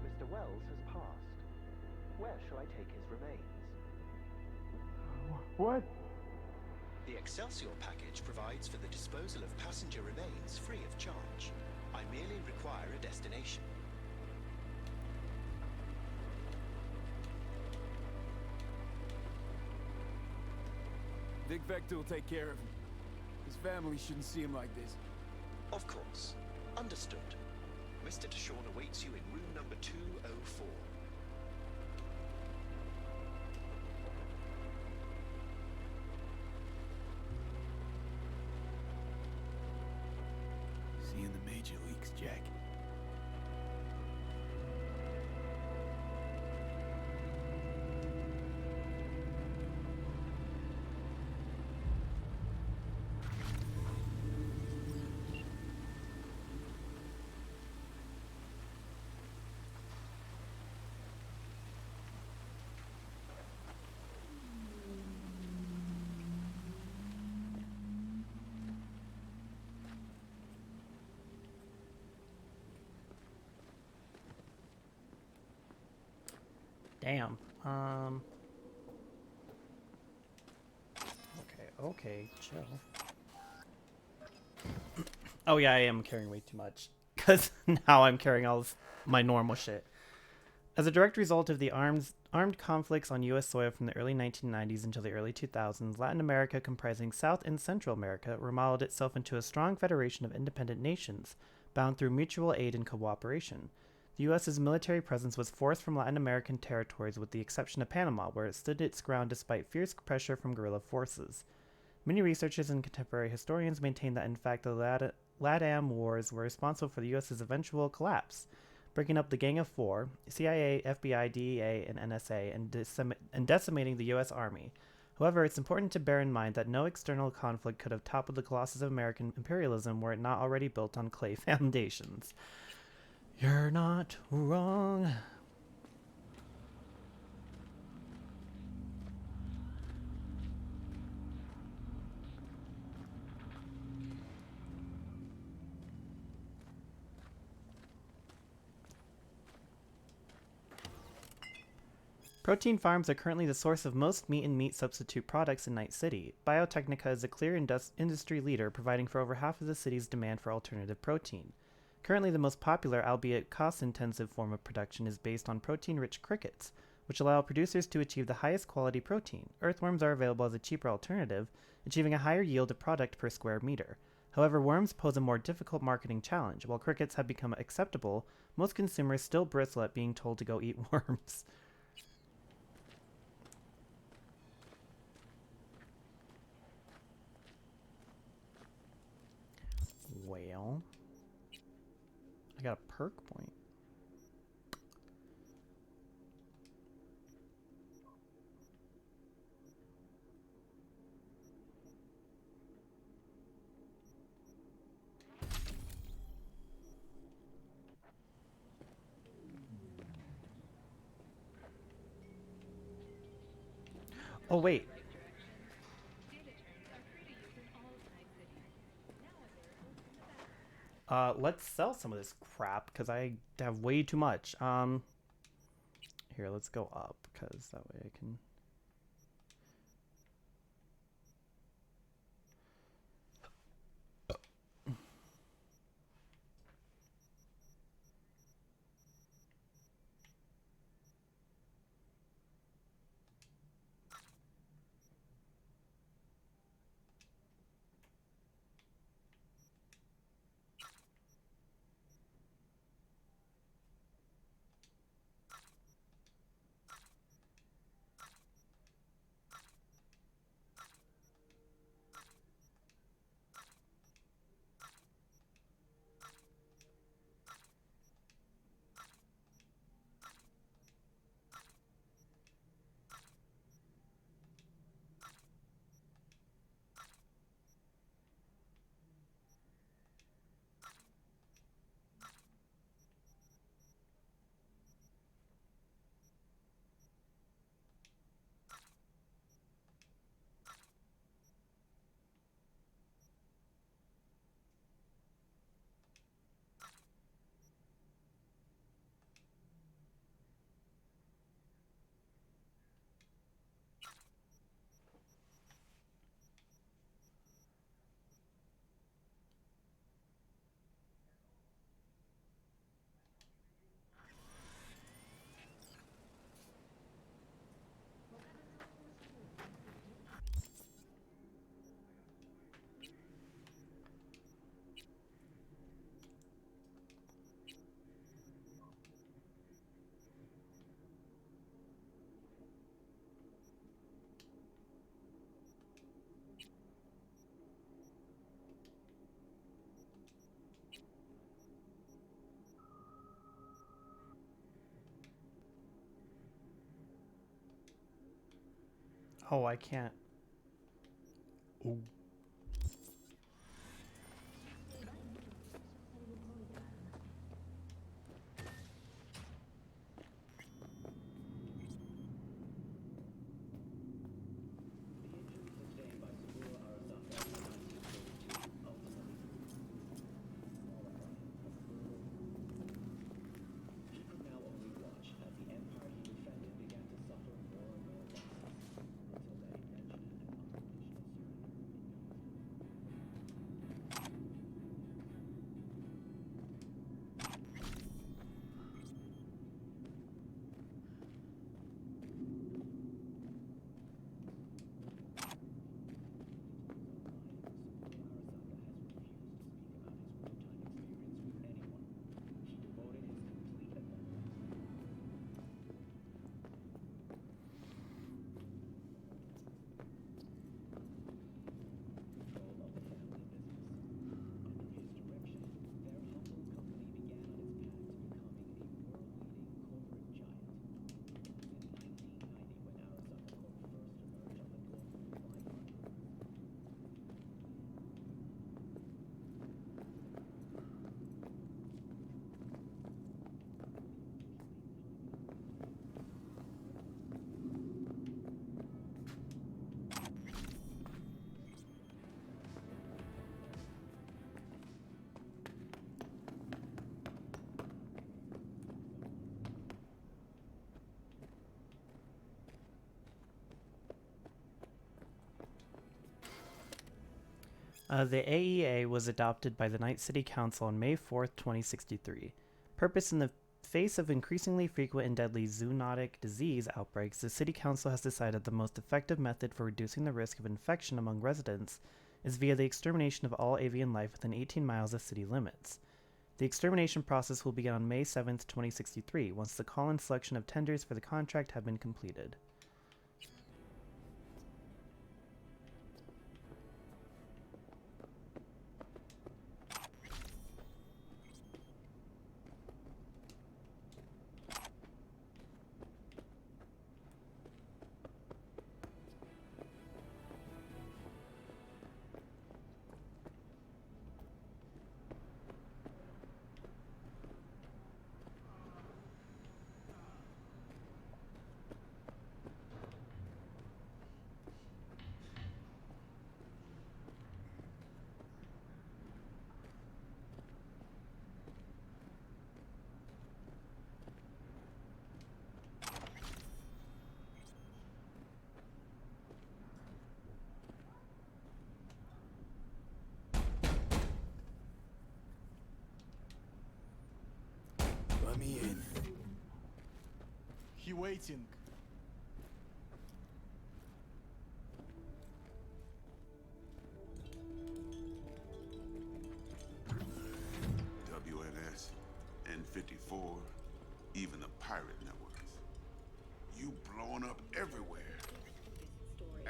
Mr. Wells has passed. Where shall I take his remains? What? The Excelsior package provides for the disposal of passenger remains free of charge. I merely require a destination. Vic Vector will take care of him. His family shouldn't see him like this. Of course. Understood. Mr. Deshawn awaits you in room number 204. See you in the major leagues, Jack. Damn. Okay, chill. Oh yeah, I am carrying way too much. Because now I'm carrying all of my normal shit. As a direct result of the armed conflicts on U.S. soil from the early 1990s until the early 2000s, Latin America, comprising South and Central America, remodeled itself into a strong federation of independent nations, bound through mutual aid and cooperation. The U.S.'s military presence was forced from Latin American territories with the exception of Panama, where it stood its ground despite fierce pressure from guerrilla forces. Many researchers and contemporary historians maintain that, in fact, the LATAM wars were responsible for the U.S.'s eventual collapse, breaking up the Gang of Four, CIA, FBI, DEA, and NSA, and decimating the U.S. Army. However, it's important to bear in mind that no external conflict could have toppled the colossus of American imperialism were it not already built on clay foundations. You're not wrong. Protein farms are currently the source of most meat and meat substitute products in Night City. Biotechnica is a clear industry leader, providing for over half of the city's demand for alternative protein. Currently, the most popular, albeit cost-intensive form of production is based on protein-rich crickets, which allow producers to achieve the highest quality protein. Earthworms are available as a cheaper alternative, achieving a higher yield of product per square meter. However, worms pose a more difficult marketing challenge. While crickets have become acceptable, most consumers still bristle at being told to go eat worms. Well, I got a perk point. Oh, wait. Let's sell some of this crap because I have way too much. Here, let's go up because that way I can. Oh, I can't. Ooh. The AEA was adopted by the Night City Council on May 4th, 2063. Purpose: in the face of increasingly frequent and deadly zoonotic disease outbreaks, the City Council has decided the most effective method for reducing the risk of infection among residents is via the extermination of all avian life within 18 miles of city limits. The extermination process will begin on May 7th, 2063, once the call-in selection of tenders for the contract have been completed. Let me in. He waiting. WNS, N54, even the pirate networks. You blowing up everywhere.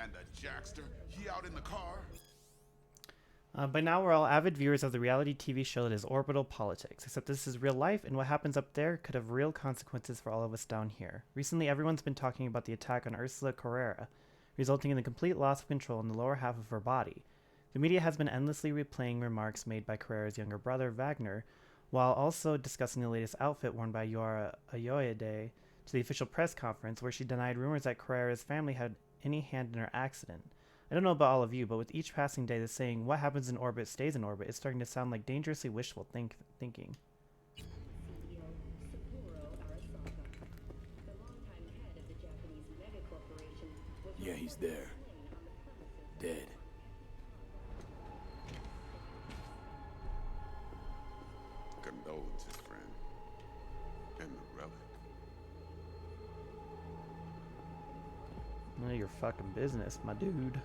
And the Jackster, he out in the car? By now, we're all avid viewers of the reality TV show that is Orbital Politics, except this is real life, and what happens up there could have real consequences for all of us down here. Recently, everyone's been talking about the attack on Ursula Carrera, resulting in the complete loss of control in the lower half of her body. The media has been endlessly replaying remarks made by Carrera's younger brother, Wagner, while also discussing the latest outfit worn by Yora Ayoade to the official press conference, where she denied rumors that Carrera's family had any hand in her accident. I don't know about all of you, but with each passing day, the saying, "what happens in orbit stays in orbit," is starting to sound like dangerously wishful thinking. Yeah, he's there. Dead. Condolences, friend. And the relic. None of your fucking business, my dude.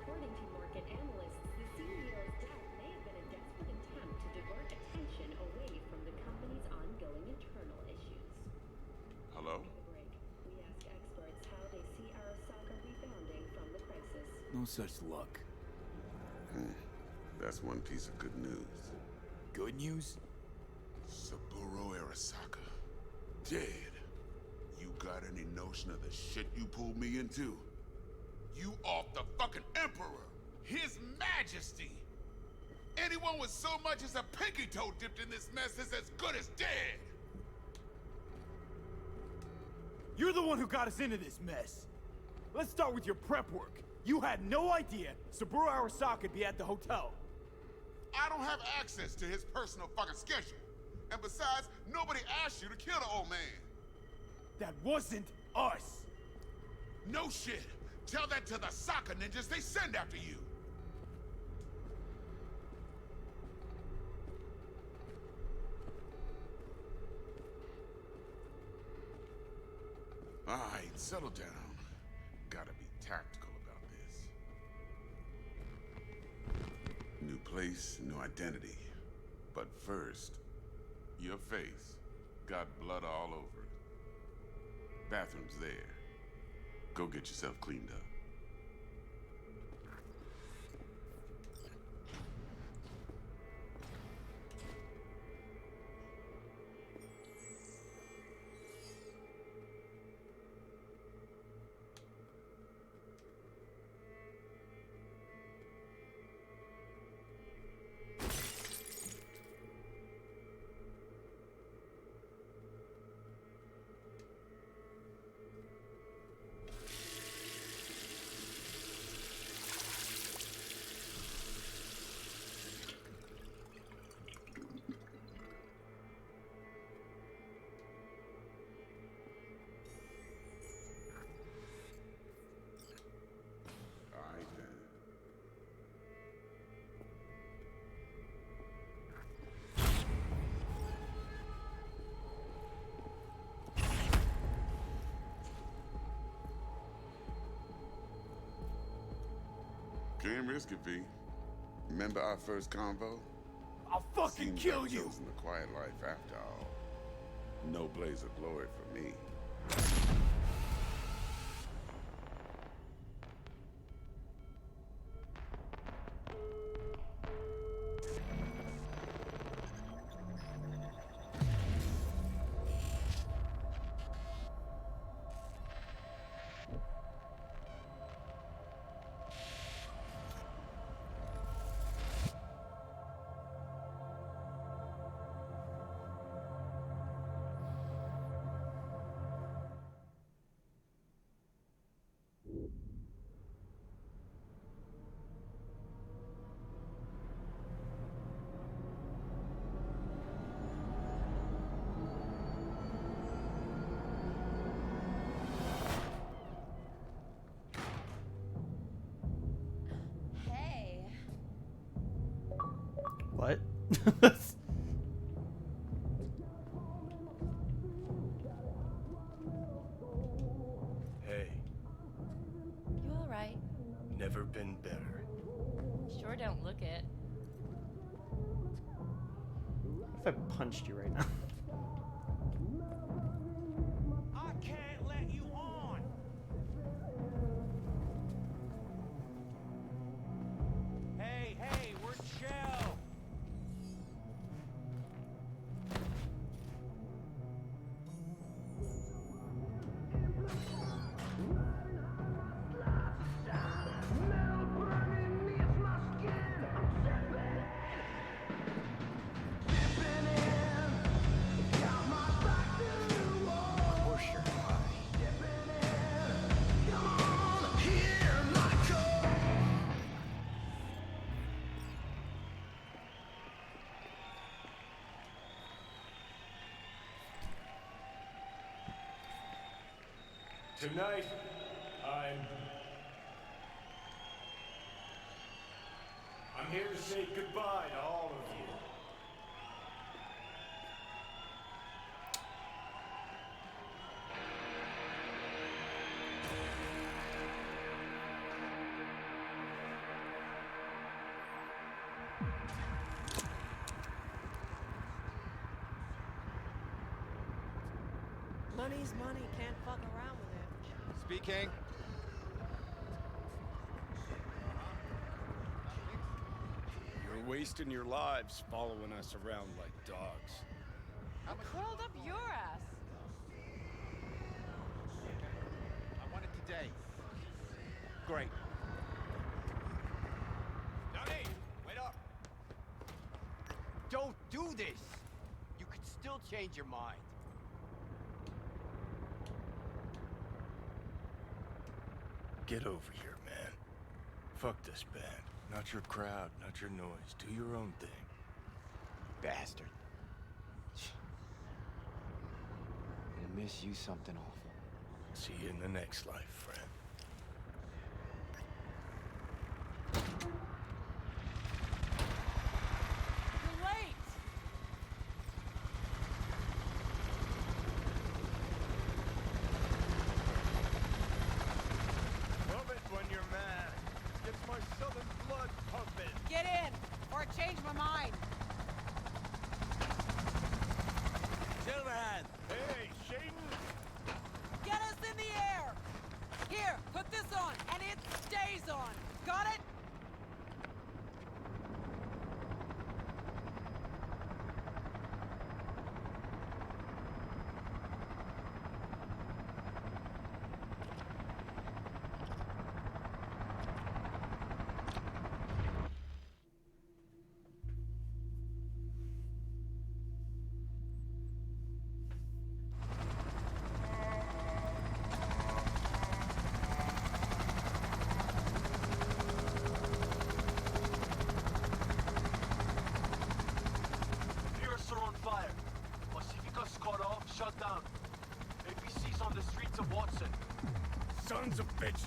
According to market analysts, the CEO's death may have been a desperate attempt to divert attention away from the company's ongoing internal issues. Hello? Break. We ask experts how they see Arasaka rebounding from the crisis. No such luck. That's one piece of good news. Good news? Saburo Arasaka. Dead. You got any notion of the shit you pulled me into? You off the fucking Emperor! His Majesty! Anyone with so much as a pinky toe dipped in this mess is as good as dead! You're the one who got us into this mess. Let's start with your prep work. You had no idea Saburo Arasaka would be at the hotel. I don't have access to his personal fucking schedule. And besides, nobody asked you to kill the old man. That wasn't us. No shit. Tell that to the soccer ninjas they send after you. All right, settle down. Gotta be tactical about this. New place, new identity. But first, your face got blood all over it. Bathroom's there. Go get yourself cleaned up. Can't risk it, V. Remember our first convo? I'll fucking kill you! Chosen the quiet life after all. No blaze of glory for me. What? it. What if I punched you right now? I can't let you on! Hey, we're chill! Of course you're high. Tonight, I'm here to say goodbye to all of you. Money's money, can't fuck around with it. Speaking. You're wasting your lives following us around like dogs. I crawled up your ass. I want it today. Great. Johnny, wait up! Don't do this! You could still change your mind. Get over here, man. Fuck this band. Not your crowd, not your noise. Do your own thing. Bastard. Gonna miss you something awful. See you in the next life, friend. You're late! Love it when you're mad. Gets my southern blood pumping. Get in, or I change my mind. Silverhand! Hey, Shaden! Get us in the air! Here, put this on, and it stays on. Got it? Pierce are on fire. Pacifica's cut off, shut down. APC's on the streets of Watson. Sons of bitches!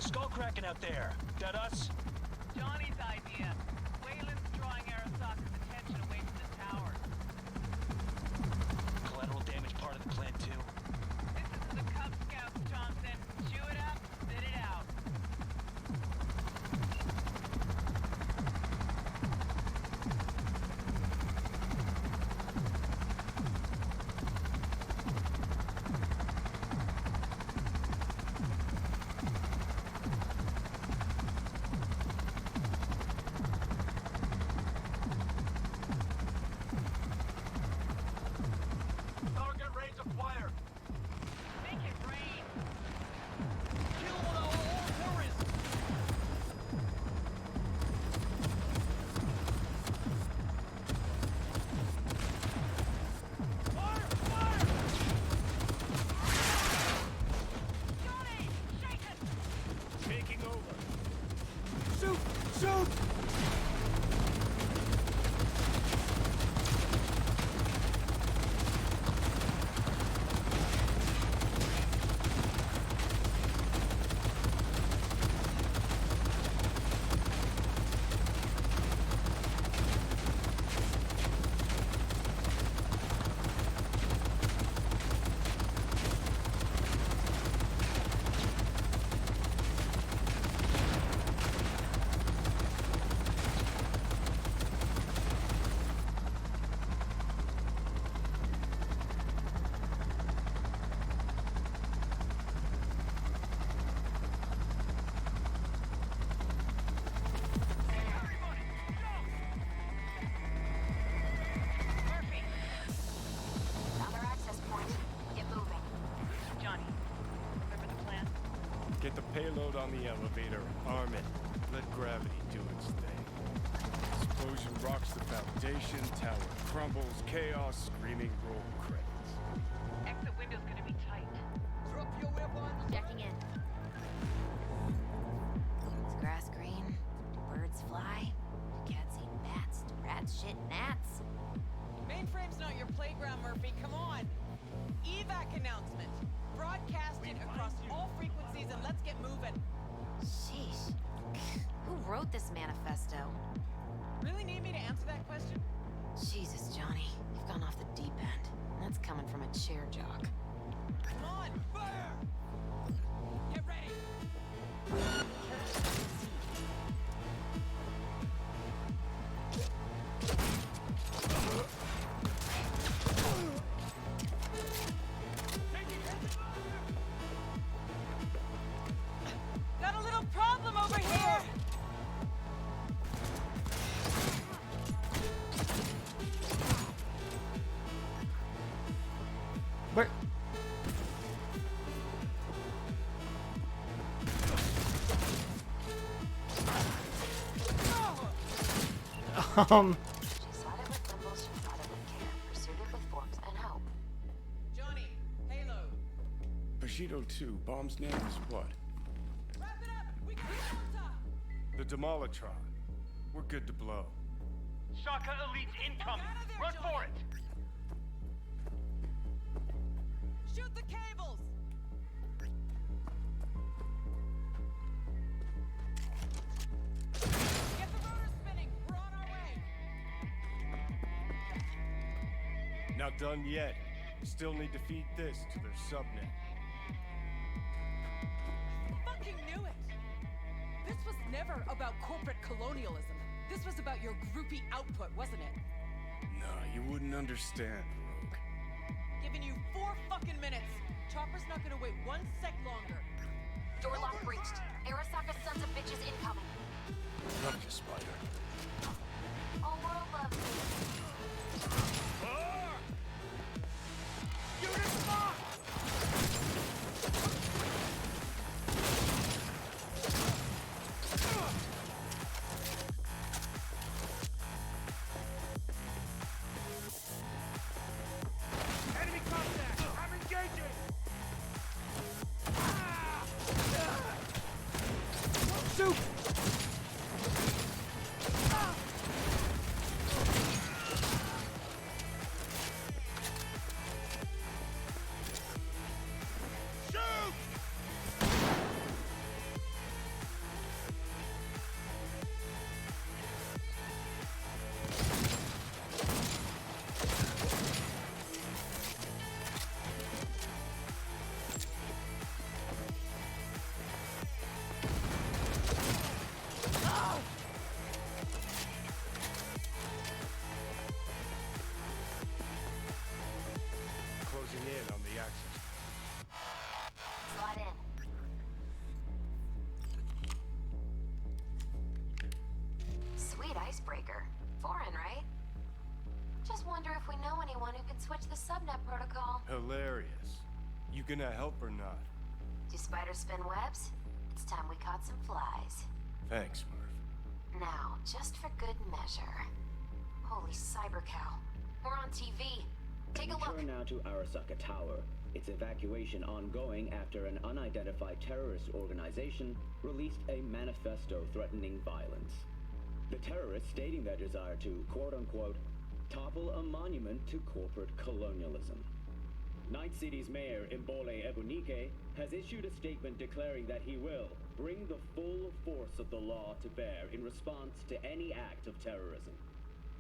Skull cracking out there. That us? Johnny's idea. Wayland's drawing Arasaka's attention away from the towers. Collateral damage part of the plan too. This is the Cub Scouts, Johnson. Chew it up, spit it out. Target range acquired. Make it rain. Kill all tourists. Johnny, shake it! Taking over. Shoot! Shoot! payload on the elevator, arm it. Let gravity do its thing. Explosion rocks the foundation, tower crumbles, chaos, screaming roll credits. Exit window's gonna be tight. Drop your weapons. Checking in. Is grass green? Do birds fly? Do cats eat bats? Do rats shit gnats? Mainframe's not your playground, Murphy. Come on. Evac announcement. Broadcast it across all frequencies and let's get moving. Sheesh. Who wrote this manifesto? Really need me to answer that question? Jesus, Johnny. You've gone off the deep end. That's coming from a chair jock. Come on, fire! Get ready! Got a little problem over here! Where? She sought it with thimbles, she sought it with care, pursued it with forks and hope. Johnny, Halo. Bushido 2, bomb's name is what? Wrap it up! We got Delta! The Demolitron. We're good to blow. Shaka Elite's incoming! Run for it! Shoot the cables! Get the rotor spinning! We're on our way! Not done yet. Still need to feed this to their subnet. Fucking knew it! This was never about corporate colonialism. This was about your groupie output, wasn't it? No, you wouldn't understand, Rogue. Giving you 4 fucking minutes. Chopper's not gonna wait 1 sec longer. Door lock breached. Arasaka's sons of bitches incoming. Fuck you, Spider. All world loves you. Unit locked! Enemy contact! I'm engaging! Shoot! Closing in on the axis. Slide in. Sweet icebreaker. Foreign, right? Just wonder if we know anyone who can switch the subnet protocol. Hilarious. You gonna help or not? Do spiders spin webs? It's time we caught some flies. Thanks, Murph. Now, just for good measure. Holy cyber cow. We're on TV. Take a look. Turn now to Arasaka Tower. Its evacuation ongoing after an unidentified terrorist organization released a manifesto threatening violence. The terrorists stating their desire to, quote-unquote, topple a monument to corporate colonialism. Night City's mayor, Imbole Ebunike, has issued a statement declaring that he will bring the full force of the law to bear in response to any act of terrorism.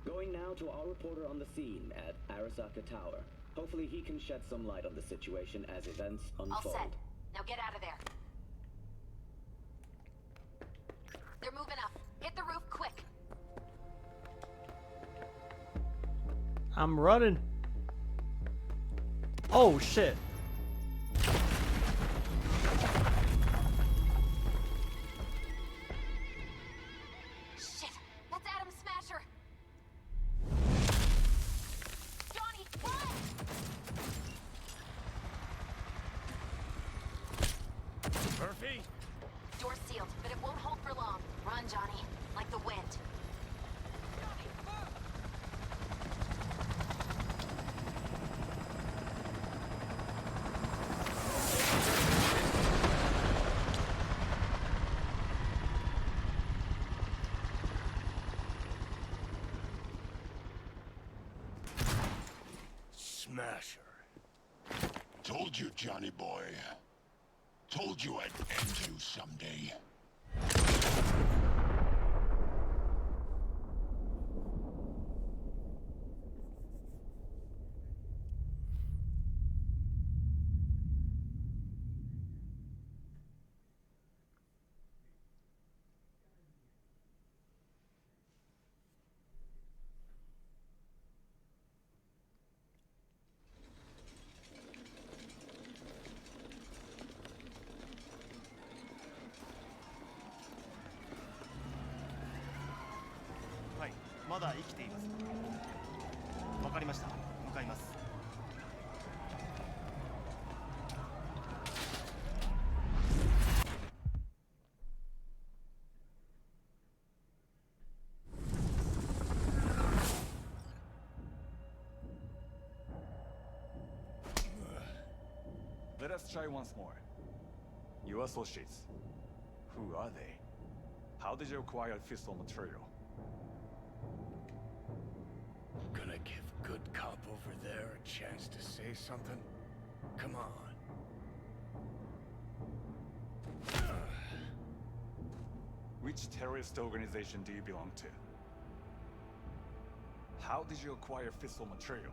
Going now to our reporter on the scene at Arasaka Tower. Hopefully he can shed some light on the situation as events unfold. All set. Now get out of there. They're moving up. Hit the roof quick. I'm running. Oh shit. Shit. That's Adam Smasher. Johnny, run! Murphy? door's sealed, but it won't hold for long. Run, Johnny. Like the wind. Smasher. Told you, Johnny boy. Told you I'd end you someday. Let us try once more. Your associates. Who are they? How did you acquire fissile material? Gonna give good cop over there a chance to say something? Come on. Which terrorist organization do you belong to? How did you acquire fissile material?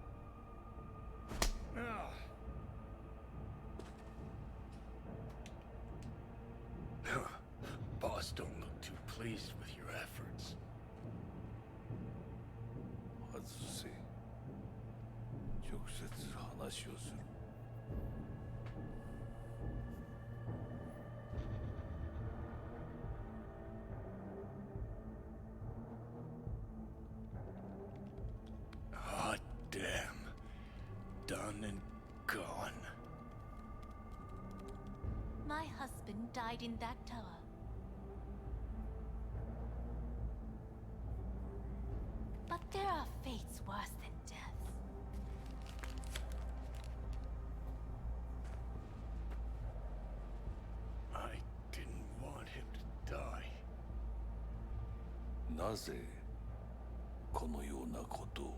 Boss don't look too pleased with your efforts. 아저씨, 直接話をする. Hot damn. Done and gone. My husband died in that tower. But there are fates worse than death. I didn't want him to die. なぜこのようなことを?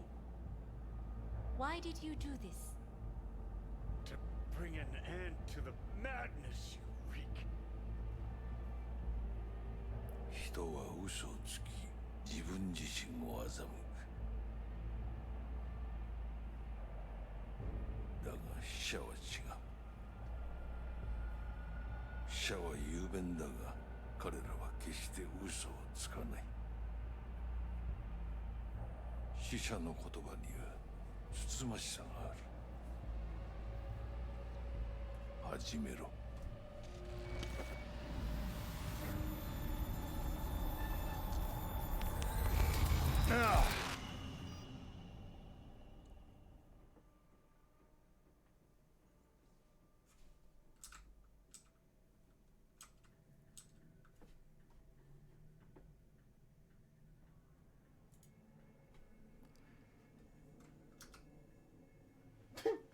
Why did you do this? To bring an end to the madness you wreak. 人は嘘をつき自分自身を欺く。だが死者は違う。死者は雄弁だが彼らは決して嘘をつかない。死者の言葉にはつつましさがある。始めろ。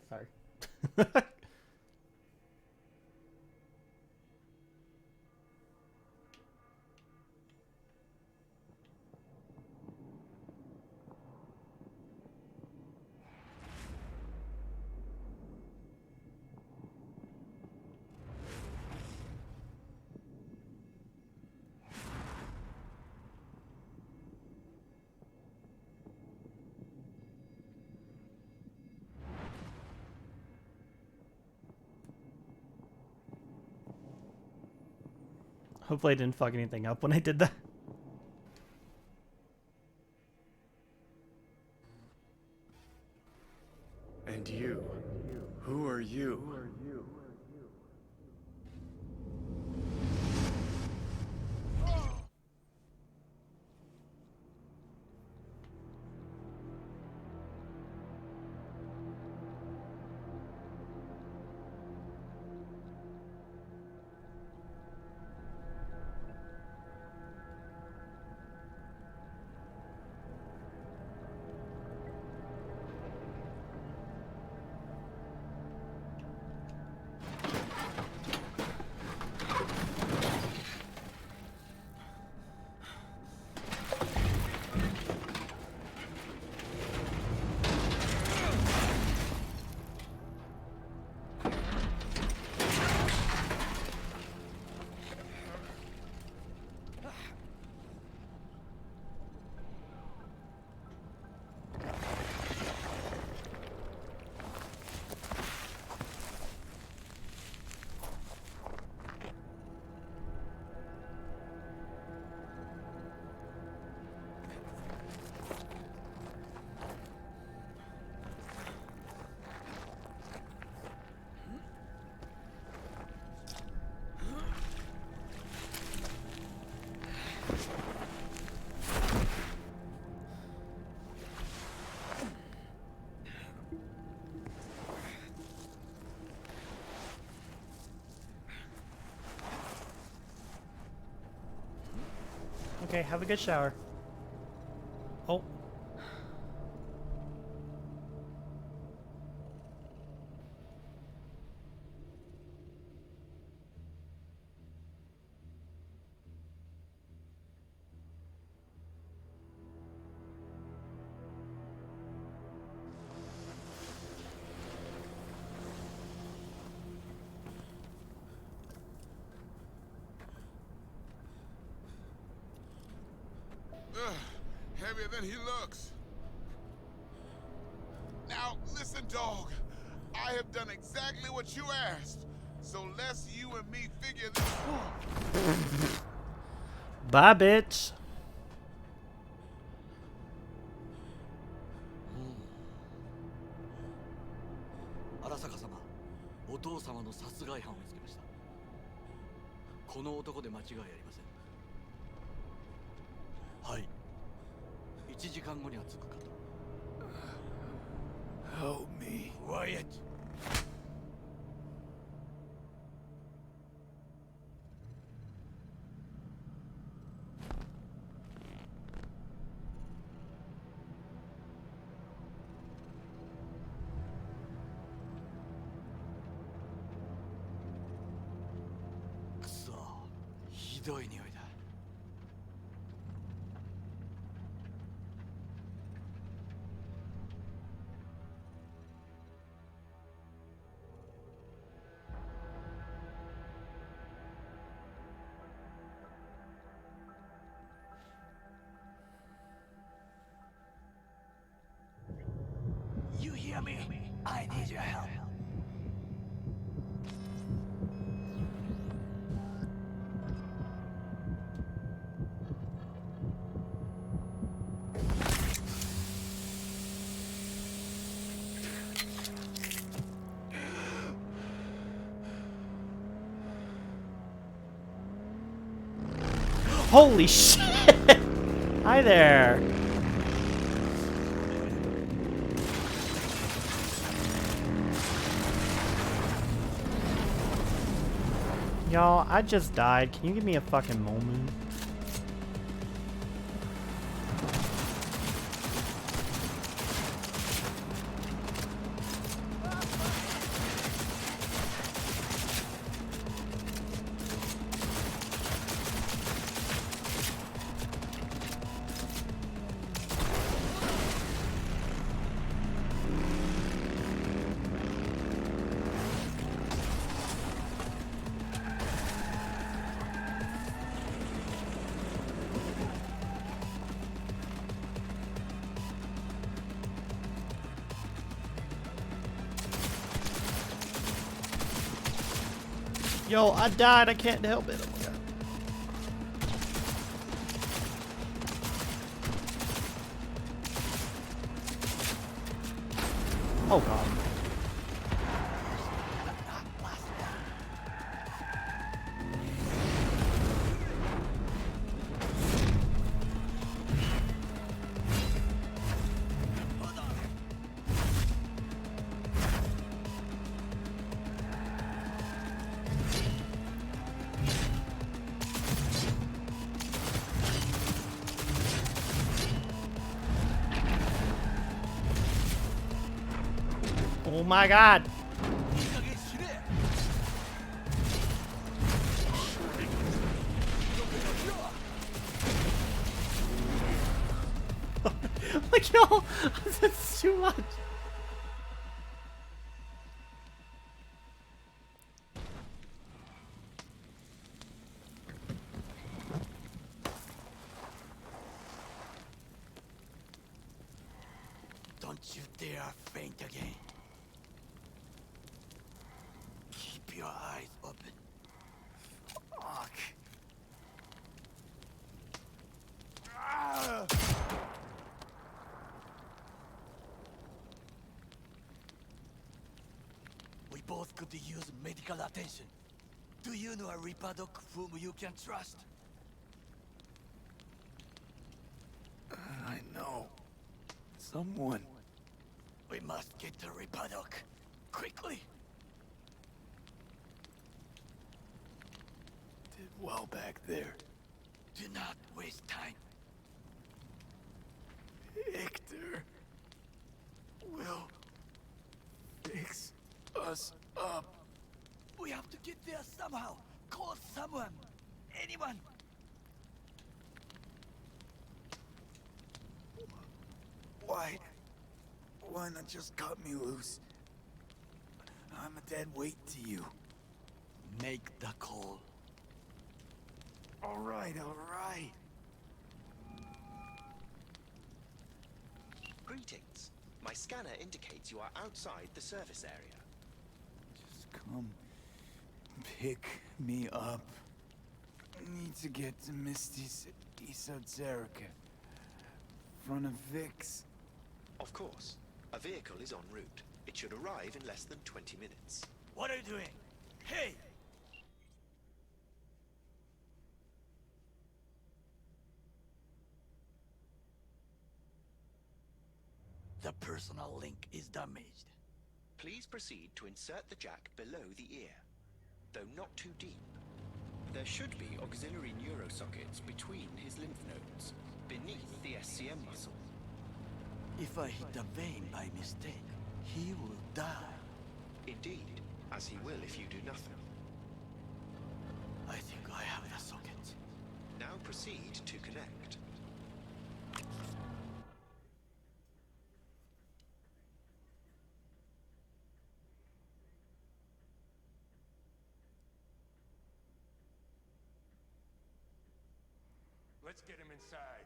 Sorry. Hopefully I didn't fuck anything up when I did that. And you? Who are you? Okay, have a good shower. Oh. Heavier than he looks. Now, listen, dog. I have done exactly what you asked. So let's you and me figure this. Bye, bitch. 荒坂様、お父様の殺害犯を見つけました。この男で間違いありません。はい。1時間後には着くかと。Help me. Quiet. Kuso, ひどい匂いだ。You hear me? I need your help. Holy shit! Hi there. Y'all, I just died. Can you give me a fucking moment? Yo, I died. I can't help it. Oh my god. Oh god. Oh my god. Like, yo, that's too much. Don't you dare faint again. Keep your eyes open. Fuck. Ah! We both could use medical attention. Do you know a Reaper doc whom you can trust? I know. Someone. We must get to Reaper doc. Quickly. Did well back there. Do not waste time. Victor will fix us up. We have to get there somehow. Call someone. Anyone. Why not just cut me loose? I'm a dead weight to you. Make the call. All right. Greetings. My scanner indicates you are outside the service area. Just come pick me up. I need to get to Misty's esoterica. Front of Vic's. Of course. A vehicle is en route. It should arrive in less than 20 minutes. What are you doing? Hey! The personal link is damaged. Please proceed to insert the jack below the ear, though not too deep. There should be auxiliary neurosockets between his lymph nodes, beneath the SCM muscle. If I hit a vein by mistake, he will die. Indeed, as he will if you do nothing. I think I have the socket. Now proceed to connect. Let's get him inside.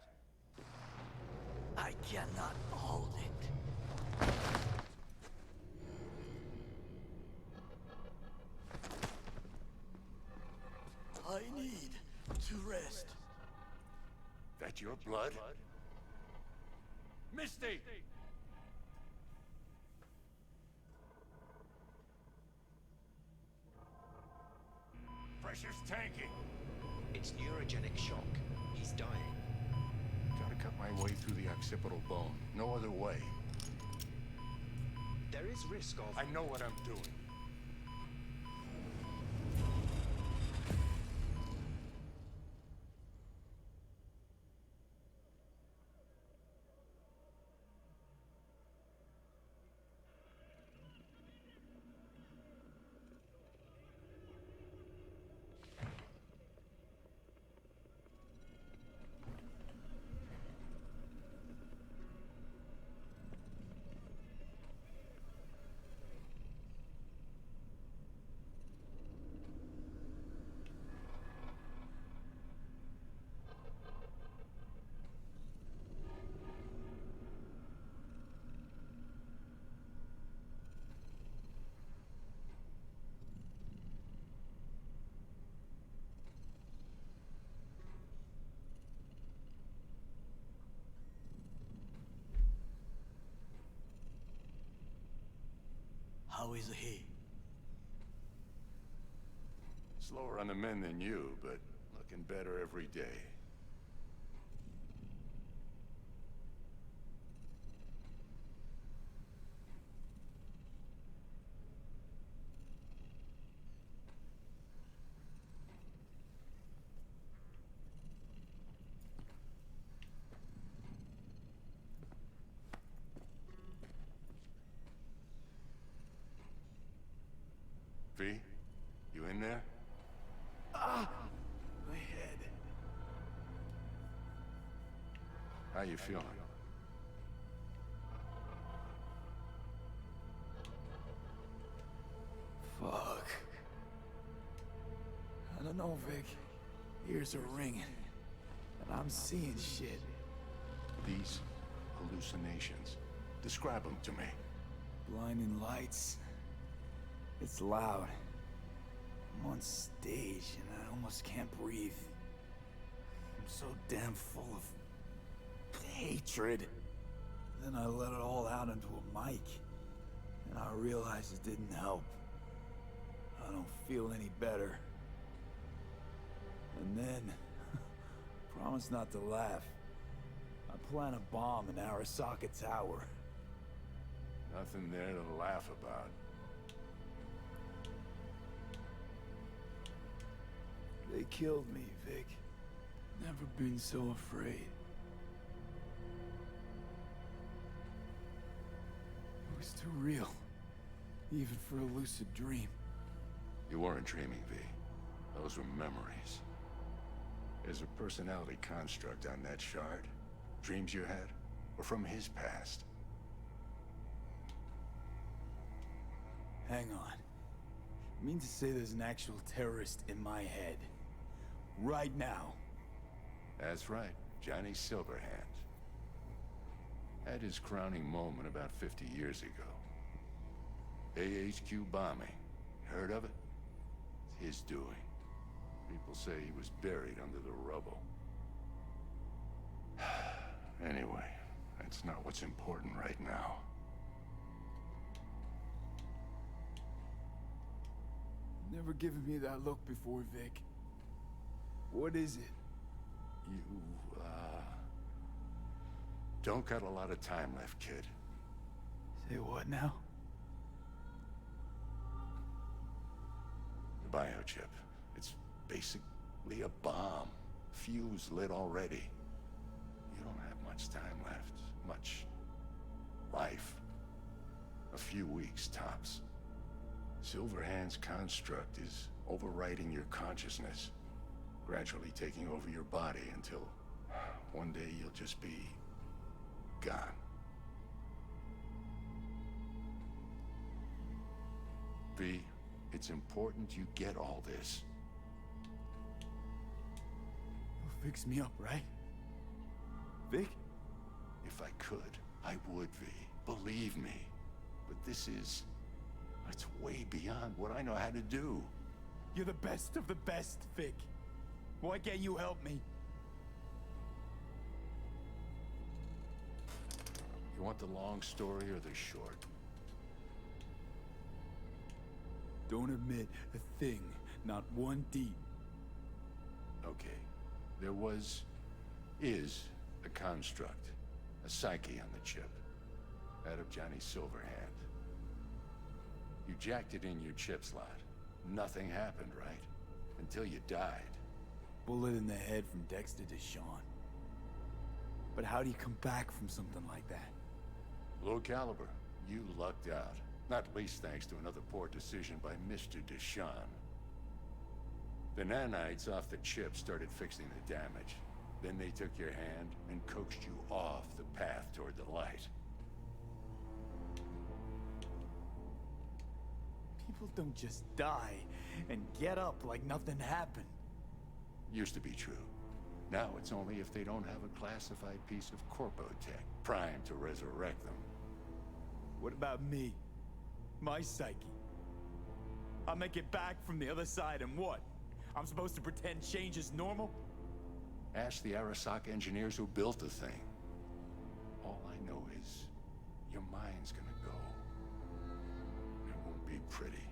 I cannot hold it. I need to rest. That your blood? Misty! Pressure's tanking. It's neurogenic shock. He's dying. Gotta cut my way through the occipital bone. No other way. There is risk of... I know what I'm doing. How is he? Slower on the mend than you, but looking better every day. V, you in there? Ah! My head. How you feeling? Fuck. I don't know, Vic. Ears are ringing. And I'm seeing shit. These hallucinations. Describe them to me. Blinding lights. It's loud. I'm on stage and I almost can't breathe. I'm so damn full of hatred. Then I let it all out into a mic. And I realized it didn't help. I don't feel any better. And then, promise not to laugh. I plant a bomb in Arasaka Tower. Nothing there to laugh about. They killed me, Vic. Never been so afraid. It was too real. Even for a lucid dream. You weren't dreaming, V. Those were memories. There's a personality construct on that shard. Dreams you had were from his past. Hang on. You mean to say there's an actual terrorist in my head? Right now? That's right, Johnny Silverhand. Had his crowning moment about 50 years ago. AHQ bombing. Heard of it? It's his doing. People say he was buried under the rubble. Anyway, that's not what's important right now. Never given me that look before, Vic. What is it? You, don't got a lot of time left, kid. Say what now? The biochip. It's basically a bomb. Fuse lit already. You don't have much time left. Much life. A few weeks, tops. Silverhand's construct is overriding your consciousness. Gradually taking over your body until one day you'll just be gone. V, it's important you get all this. You'll fix me up, right? Vic? If I could, I would, V. Believe me. But this is... it's way beyond what I know how to do. You're the best of the best, Vic. Why can't you help me? You want the long story or the short? Don't admit a thing, not one deep. Okay. There is a construct, a psyche on the chip. That of Johnny Silverhand. You jacked it in your chip slot. Nothing happened, right? Until you died. Bullet in the head from Dexter Deshawn. But how do you come back from something like that? Low caliber. You lucked out. Not least thanks to another poor decision by Mr. Deshawn. The nanites off the chip started fixing the damage. Then they took your hand and coaxed you off the path toward the light. People don't just die and get up like nothing happened. Used to be true. Now it's only if they don't have a classified piece of corpo tech primed to resurrect them. What about me? My psyche? I'll make it back from the other side and what? I'm supposed to pretend change is normal? Ask the Arasaka engineers who built the thing. All I know is your mind's gonna go. It won't be pretty.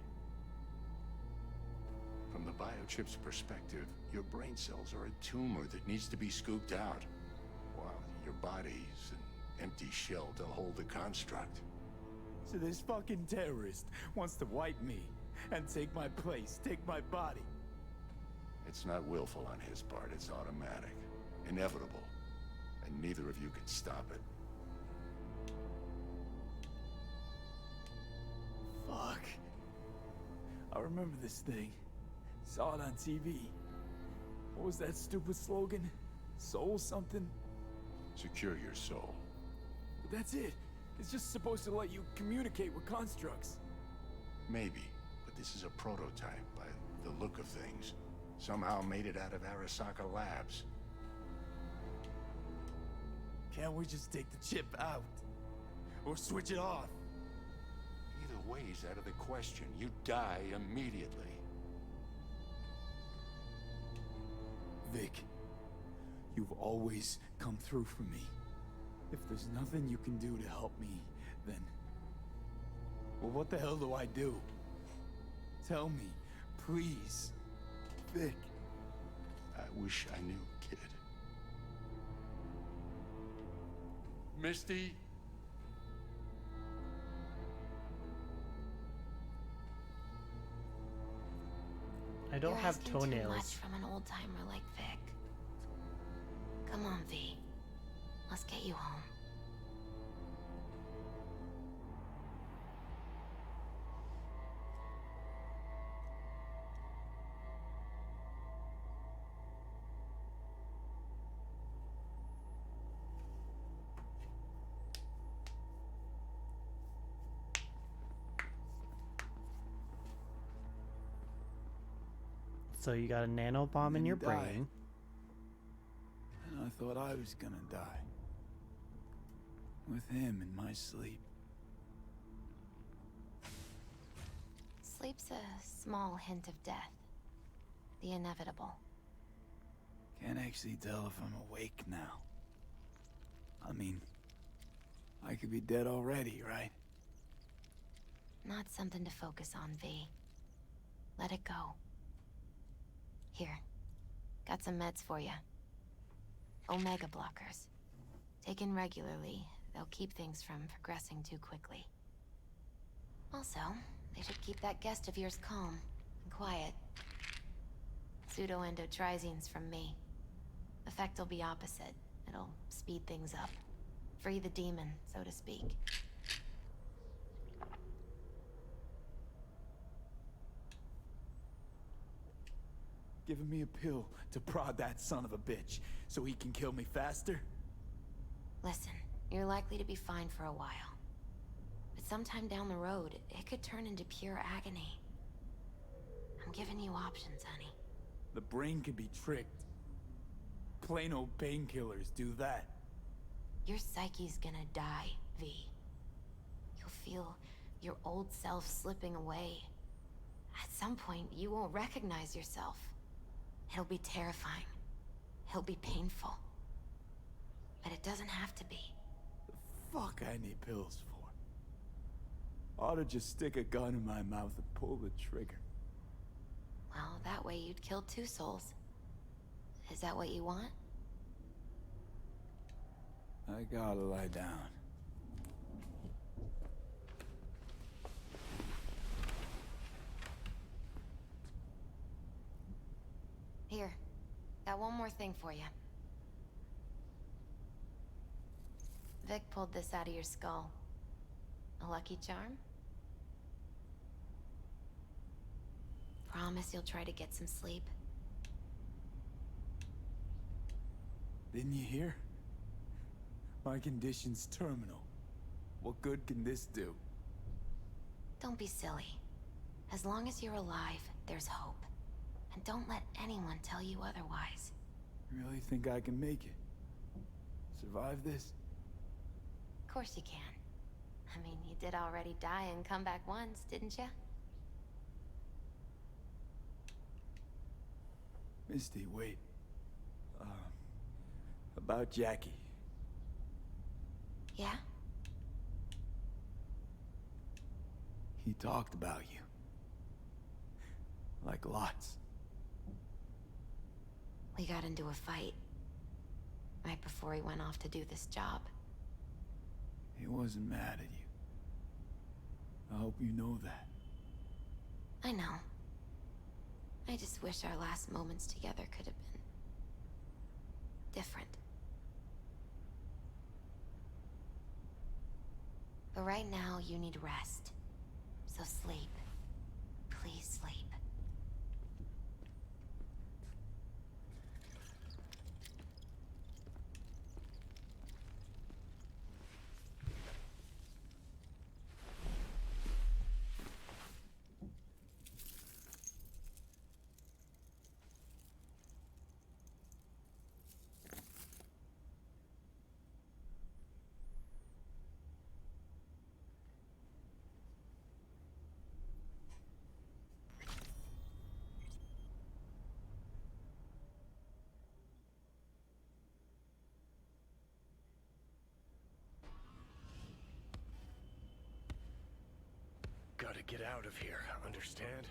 From the biochip's perspective, your brain cells are a tumor that needs to be scooped out, while your body's an empty shell to hold the construct. So this fucking terrorist wants to wipe me and take my place, take my body. It's not willful on his part, it's automatic, inevitable, and neither of you can stop it. Fuck. I remember this thing. Saw it on TV. What was that stupid slogan? Soul something? Secure your soul. But that's it. It's just supposed to let you communicate with constructs. Maybe, but this is a prototype by the look of things. Somehow made it out of Arasaka Labs. Can't we just take the chip out? Or switch it off? Either way's out of the question. You die immediately. Vic, you've always come through for me. If there's nothing you can do to help me, then... well, what the hell do I do? Tell me, please. Vic. I wish I knew, kid. Misty? I don't have You're asking too much toenails. from an old timer like Vic. Come on, V. Let's get you home. So you got a nano bomb in your brain. And I thought I was gonna die. With him in my sleep. Sleep's a small hint of death. The inevitable. Can't actually tell if I'm awake now. I mean, I could be dead already, right? Not something to focus on, V. Let it go. Here. Got some meds for you. Omega blockers. Taken regularly, they'll keep things from progressing too quickly. Also, they should keep that guest of yours calm and quiet. Pseudoendotrizines from me. Effect will be opposite. It'll speed things up. Free the demon, so to speak. Giving me a pill to prod that son of a bitch so he can kill me faster? Listen, you're likely to be fine for a while. But sometime down the road, it could turn into pure agony. I'm giving you options, honey. The brain can be tricked. Plain old painkillers do that. Your psyche's gonna die, V. You'll feel your old self slipping away. At some point, you won't recognize yourself. It'll be terrifying. It'll be painful. But it doesn't have to be. The fuck I need pills for? Ought to just stick a gun in my mouth and pull the trigger. Well, that way you'd kill two souls. Is that what you want? I gotta lie down. Here. Got one more thing for you. Vic pulled this out of your skull. A lucky charm? Promise you'll try to get some sleep. Didn't you hear? My condition's terminal. What good can this do? Don't be silly. As long as you're alive, there's hope. And don't let anyone tell you otherwise. You really think I can make it? Survive this? Of course you can. I mean, you did already die and come back once, didn't you? Misty, wait. About Jackie. Yeah? He talked about you. Like lots. We got into a fight. Right before he went off to do this job. He wasn't mad at you. I hope you know that. I know. I just wish our last moments together could have been... different. But right now, you need rest. So sleep. Please sleep. Gotta get out of here, understand?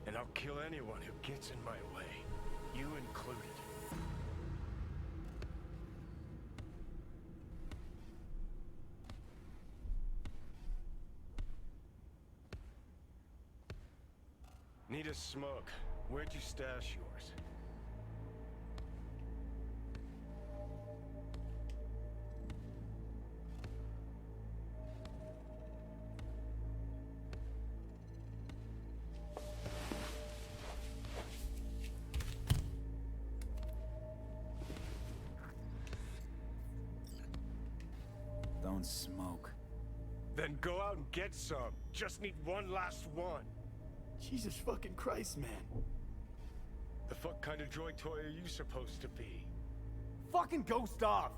And I'll kill anyone who gets in my way, you included. Need a smoke. Where'd you stash yours? own smoke. Then go out and get some. Just need one last one. Jesus fucking Christ, man. The fuck kind of droid toy are you supposed to be? Fucking ghost off!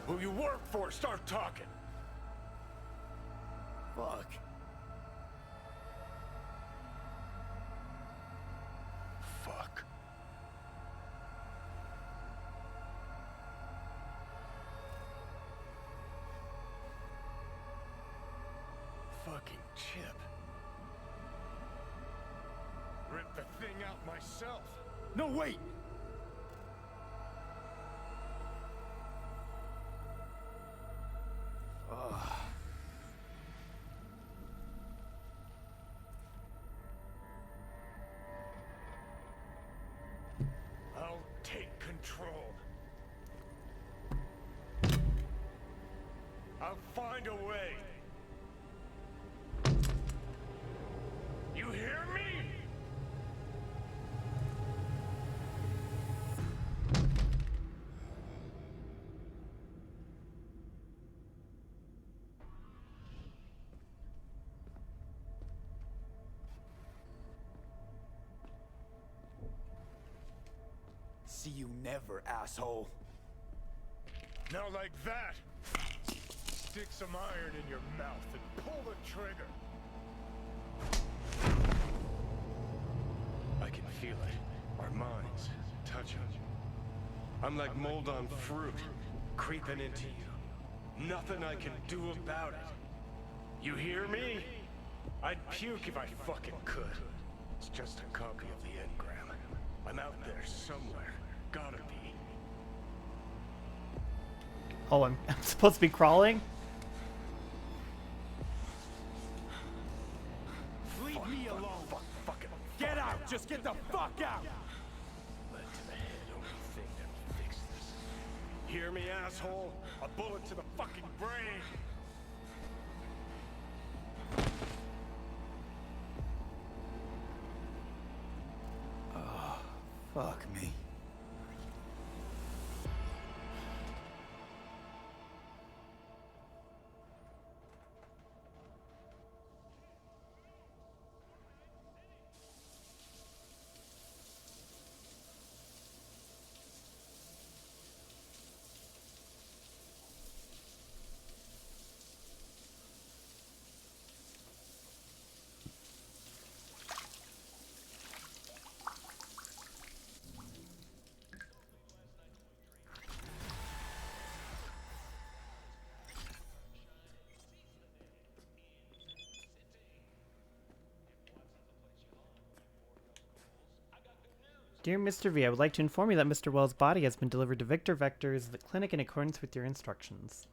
Who you work for, start talking. Fuck. Fuck. Fucking chip. Rip the thing out myself. No, wait! Ugh. I'll take control. I'll find a way. You hear me? See you never, asshole. Now like that. Stick some iron in your mouth and pull the trigger. I can feel it. Our minds touching. I'm like mold on fruit, creeping into you. Nothing I can do about it. You hear me? I'd puke if I fucking could. It's just a copy of the engram. I'm out there somewhere. Gotta be. Oh, I'm supposed to be crawling? Leave me alone. Fuck it. Get out. Just get the fuck out. Lead to the head, only thing that'll fix this. Hear me, asshole? A bullet to the fucking brain. Oh, fuck me. Dear Mr. V, I would like to inform you that Mr. Wells' body has been delivered to Victor Vector's clinic in accordance with your instructions.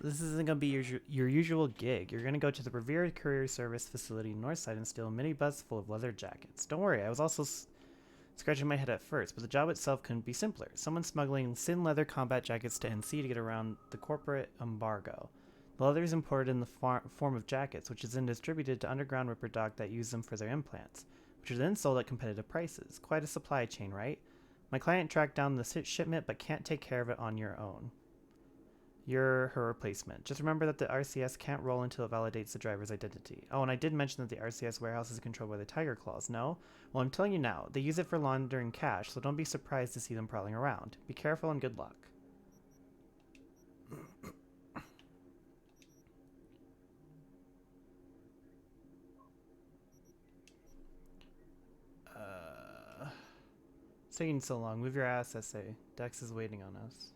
This isn't gonna be your usual gig. You're gonna go to the Revere Courier Service facility Northside and steal a minibus full of leather jackets. Don't worry, I was also scratching my head at first, but the job itself couldn't be simpler. Someone smuggling thin leather combat jackets to NC to get around the corporate embargo. The leather is imported in the form of jackets, which is then distributed to underground ripper doc that use them for their implants, which are then sold at competitive prices. Quite a supply chain, right? My client tracked down the shipment, but can't take care of it on your own. You're her replacement. Just remember that the RCS can't roll until it validates the driver's identity. Oh, and I did mention that the RCS warehouse is controlled by the Tiger Claws, no? Well, I'm telling you now, they use it for laundering cash, so don't be surprised to see them prowling around. Be careful and good luck. It's taking so long. Move your ass, SA. Dex is waiting on us.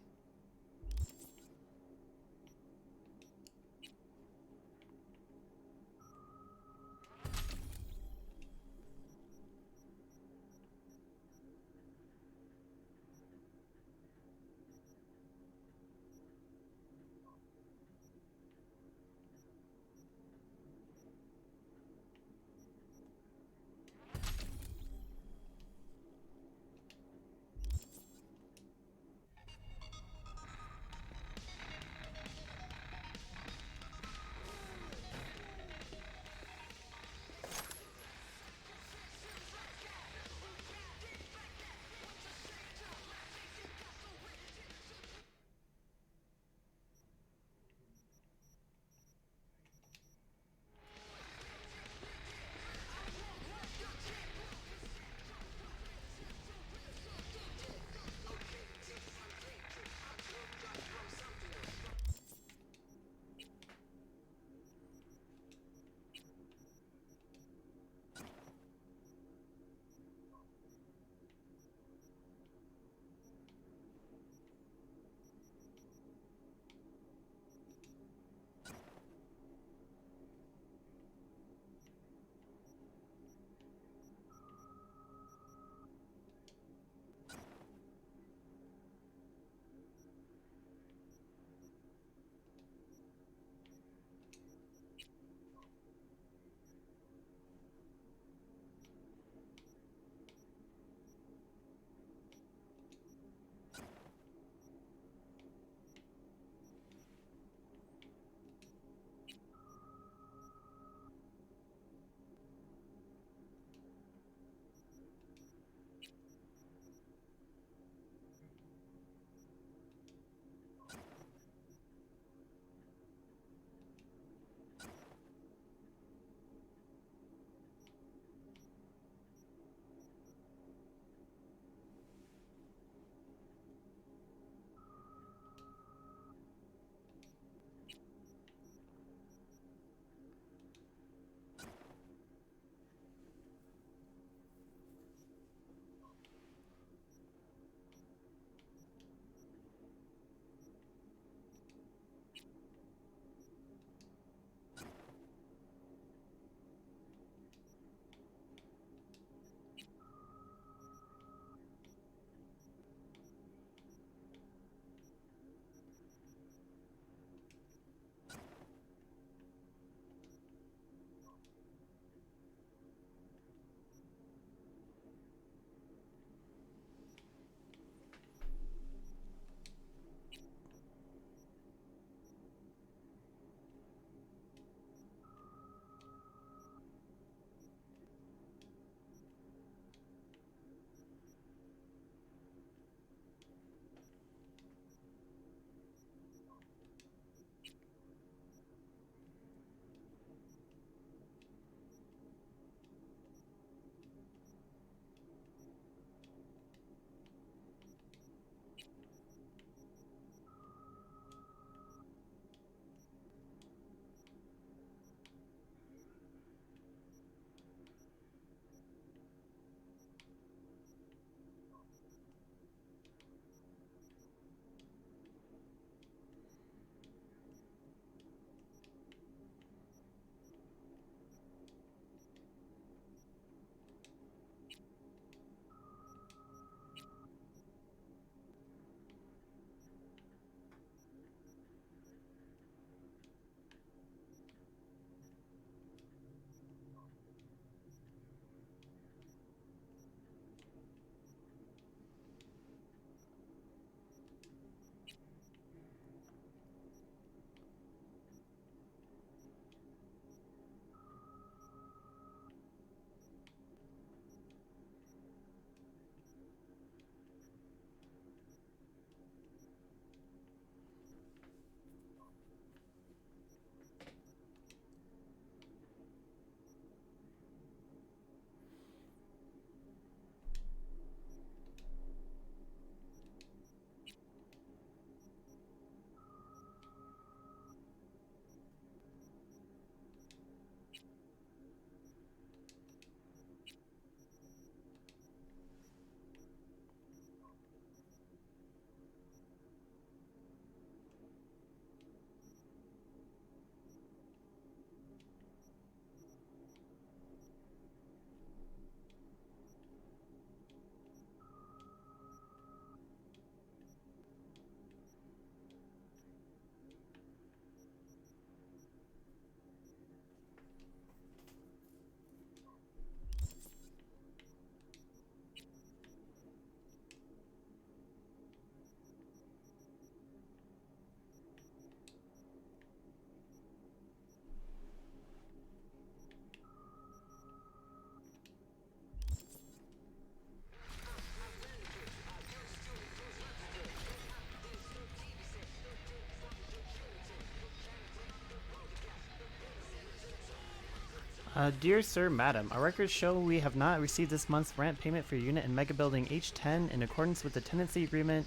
Dear Sir, Madam, our records show we have not received this month's rent payment for your unit in Mega Building H10 in accordance with the tenancy agreement.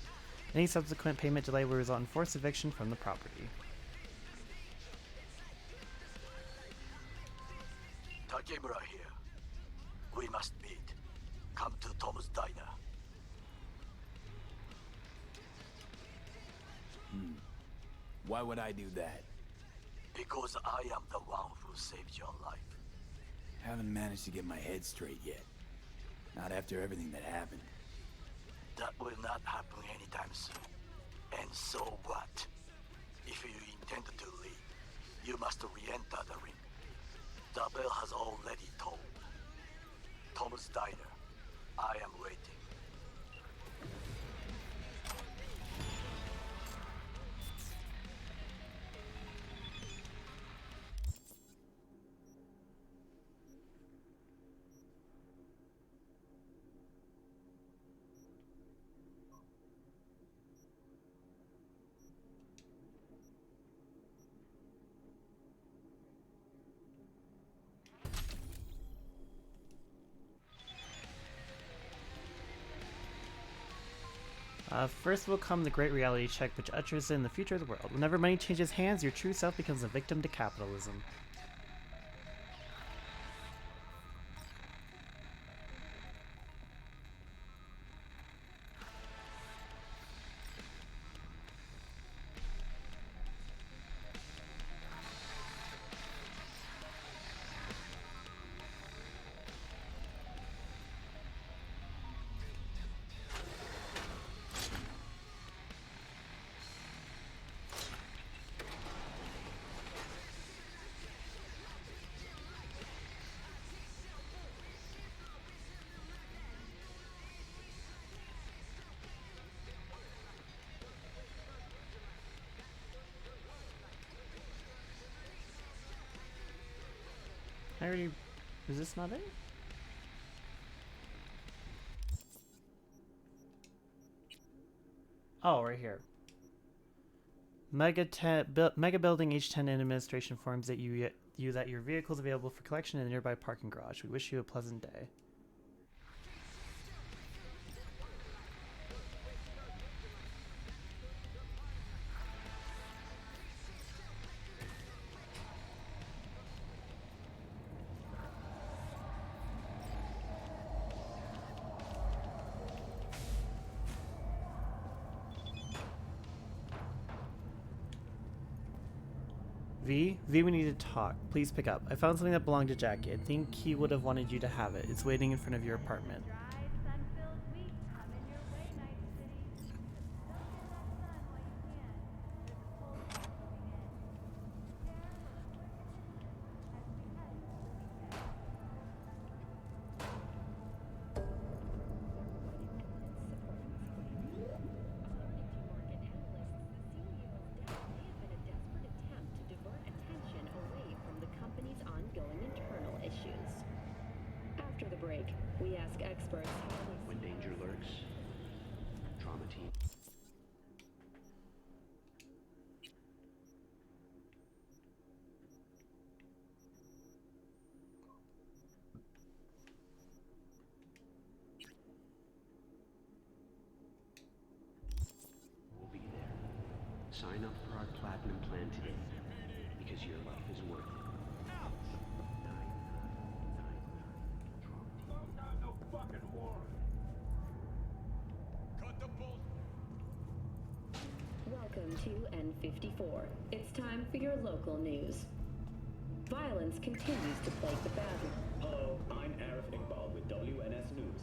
Any subsequent payment delay will result in forced eviction from the property. Takemura here. We must meet. Come to Tom's Diner. Why would I do that? Because I am the one who saved your life. Haven't managed to get my head straight yet. Not after everything that happened. That will not happen anytime soon. And so what? If you intend to leave, you must re-enter the ring. The bell has already tolled. Tom's Diner. I am waiting. First will come the great reality check, which ushers in the future of the world. Whenever money changes hands, your true self becomes a victim to capitalism. I already... Is this not it? Oh, right here. Mega Building H10 administration informs that you that your vehicle is available for collection in the nearby parking garage. We wish you a pleasant day. V, we need to talk. Please pick up. I found something that belonged to Jackie. I think he would have wanted you to have it. It's waiting in front of your apartment. After the break, we ask experts how when danger lurks, trauma team. We'll be there. Sign up for our platinum plan today, because your life is worth it. Welcome to N54. It's time for your local news. Violence continues to plague the bathroom. Hello, I'm Arif Iqbal with WNS News.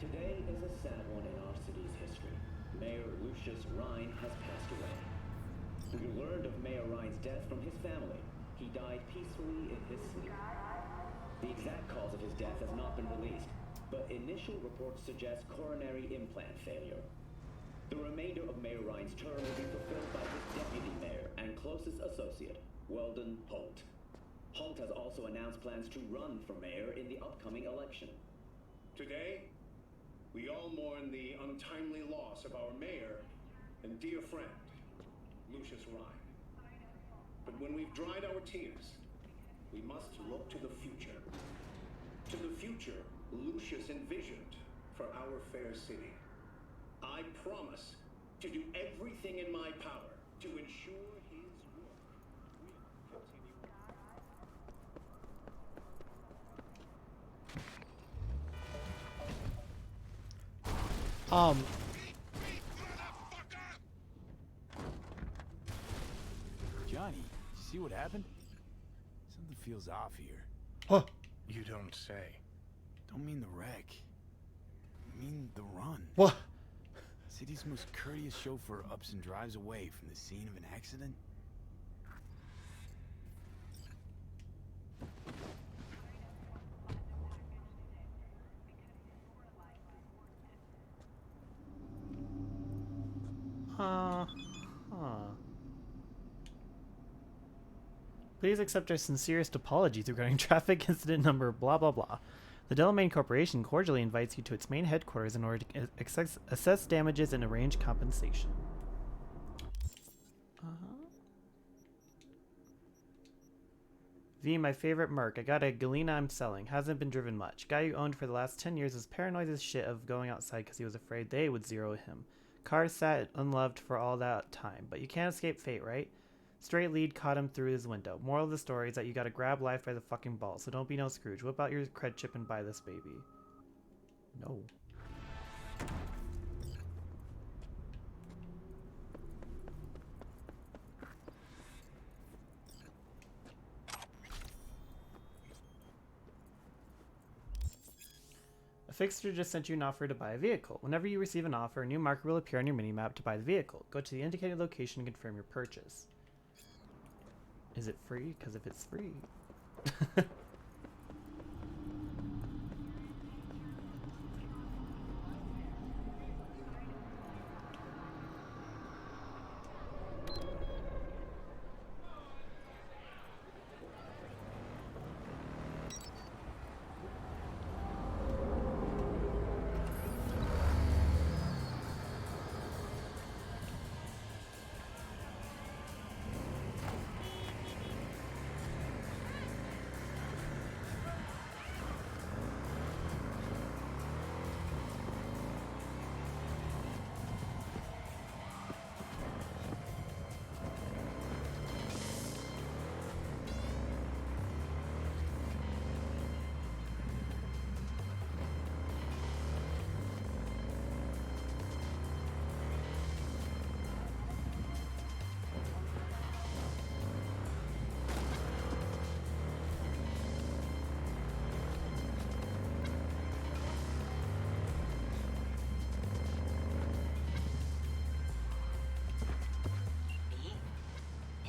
Today is a sad one in our city's history. Mayor Lucius Rhine has passed away. We learned of Mayor Rhine's death from his family. He died peacefully in his sleep. The exact cause of his death has not been released, but initial reports suggest coronary implant failure. The remainder of Mayor Rhine's term will be fulfilled by his deputy mayor and closest associate, Weldon Holt. Holt has also announced plans to run for mayor in the upcoming election. Today, we all mourn the untimely loss of our mayor and dear friend, Lucius Rhine. But when we've dried our tears, we must look to the future. To the future Lucius envisioned for our fair city. I promise to do everything in my power to ensure his work will continue. Johnny, you see what happened? Something feels off here. Huh. You don't say. Don't mean the wreck. I mean the run. What? City's most courteous chauffeur ups and drives away from the scene of an accident. Huh. Please accept our sincerest apologies regarding traffic incident number blah blah blah. The Delamain Corporation cordially invites you to its main headquarters in order to assess damages and arrange compensation. V, my favorite Merc. I got a Galena I'm selling. Hasn't been driven much. Guy you owned for the last 10 years was paranoid as shit of going outside because he was afraid they would zero him. Car sat unloved for all that time, but you can't escape fate, right? Straight lead caught him through his window. Moral of the story is that you gotta grab life by the fucking balls, so don't be no Scrooge. Whip out your cred chip and buy this baby. No. A fixture just sent you an offer to buy a vehicle. Whenever you receive an offer, a new marker will appear on your minimap to buy the vehicle. Go to the indicated location and confirm your purchase. Is it free? Because if it's free...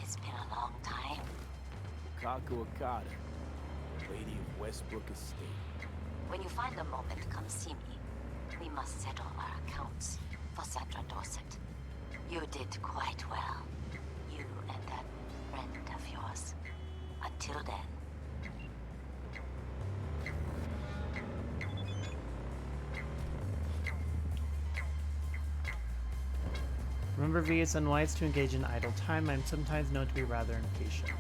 It's been a long time. Kaku Akata, Lady of Westbrook Estate. When you find a moment, come see me. We must settle our accounts for Sandra Dorset. You did quite well. You and that friend of yours. Until then. Remember, V, it's unwise to engage in idle time. I'm sometimes known to be rather impatient.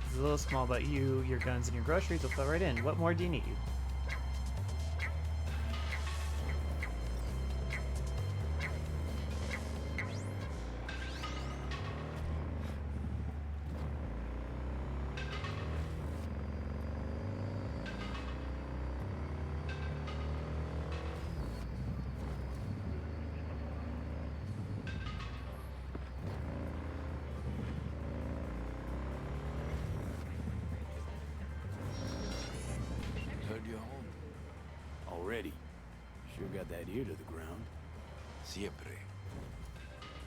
It's a little small, but you, your guns, and your groceries will fit right in. What more do you need? Heard you're home. Already. Sure got that ear to the ground. Siempre.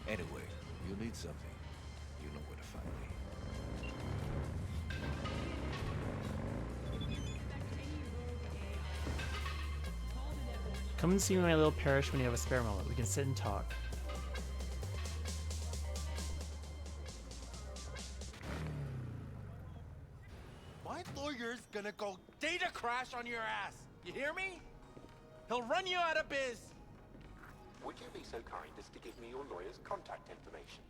Anyway, you need something. You know where to find me. Come and see my little parish when you have a spare moment. We can sit and talk. My lawyer's gonna go data crash on your ass. You hear me? He'll run you out of biz. Would you be so kind as to give me your lawyer's contact information?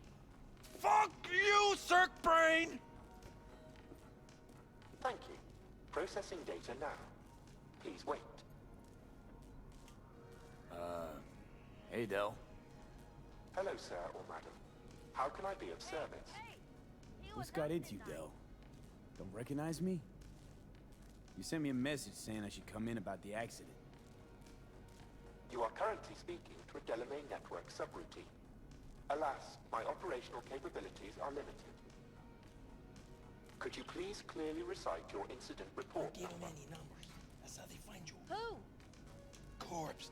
Fuck you, Cirque Brain! Thank you. Processing data now. Please wait. Hey, Del. Hello, sir or madam. How can I be of service? What's got into you, Del? Don't recognize me? You sent me a message saying I should come in about the accident. You are currently speaking to a Delamain network subroutine. Alas, my operational capabilities are limited. Could you please clearly recite your incident report Don't give them number? any numbers. That's how they find you. Who? Corpse.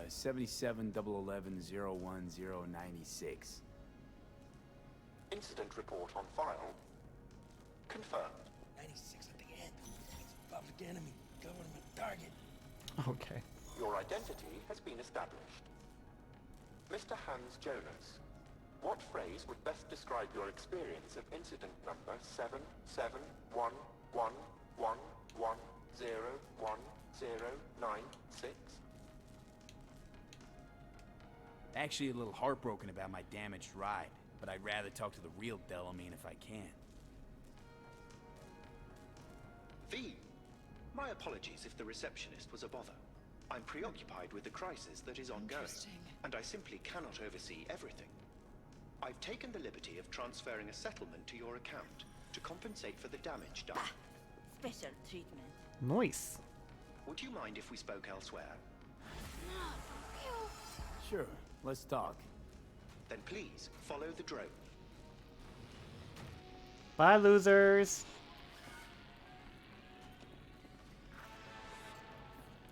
77-011-01096. Incident report on file. Confirmed. 96 at the end. It's public enemy. Government target. Okay. Your identity has been established. Mr. Hans Jonas, what phrase would best describe your experience of incident number 771111101096? Actually a little heartbroken about my damaged ride, but I'd rather talk to the real Delamain if I can. V, my apologies if the receptionist was a bother. I'm preoccupied with the crisis that is ongoing, and I simply cannot oversee everything. I've taken the liberty of transferring a settlement to your account to compensate for the damage done. Special treatment. Nice. Would you mind if we spoke elsewhere? Sure, let's talk. Then please, follow the drone. Bye, losers.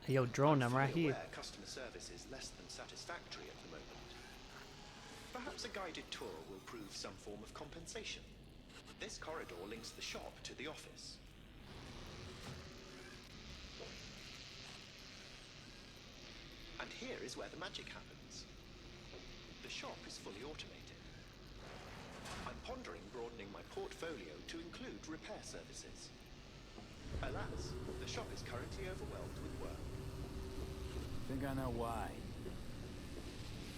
Hey, yo, drone, I'm right here. Customer service is less than satisfactory at the moment. Perhaps a guided tour will prove some form of compensation. This corridor links the shop to the office. And here is where the magic happens. The shop is fully automated. I'm pondering broadening my portfolio to include repair services. Alas, the shop is currently overwhelmed with work. Think I know why.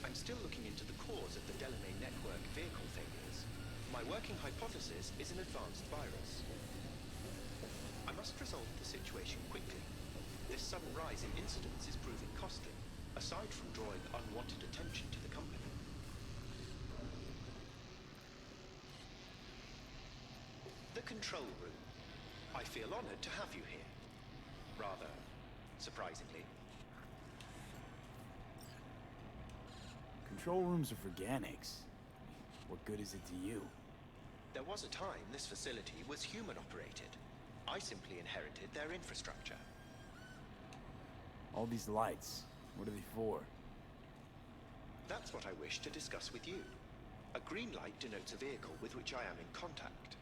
I'm still looking into the cause of the Delamain network vehicle failures. My working hypothesis is an advanced virus. I must resolve the situation quickly. This sudden rise in incidents is proving costly, aside from drawing unwanted attention to the company. The control room. I feel honored to have you here. Rather, surprisingly. Control rooms are for Ganics. What good is it to you? There was a time this facility was human-operated. I simply inherited their infrastructure. All these lights, what are they for? That's what I wish to discuss with you. A green light denotes a vehicle with which I am in contact.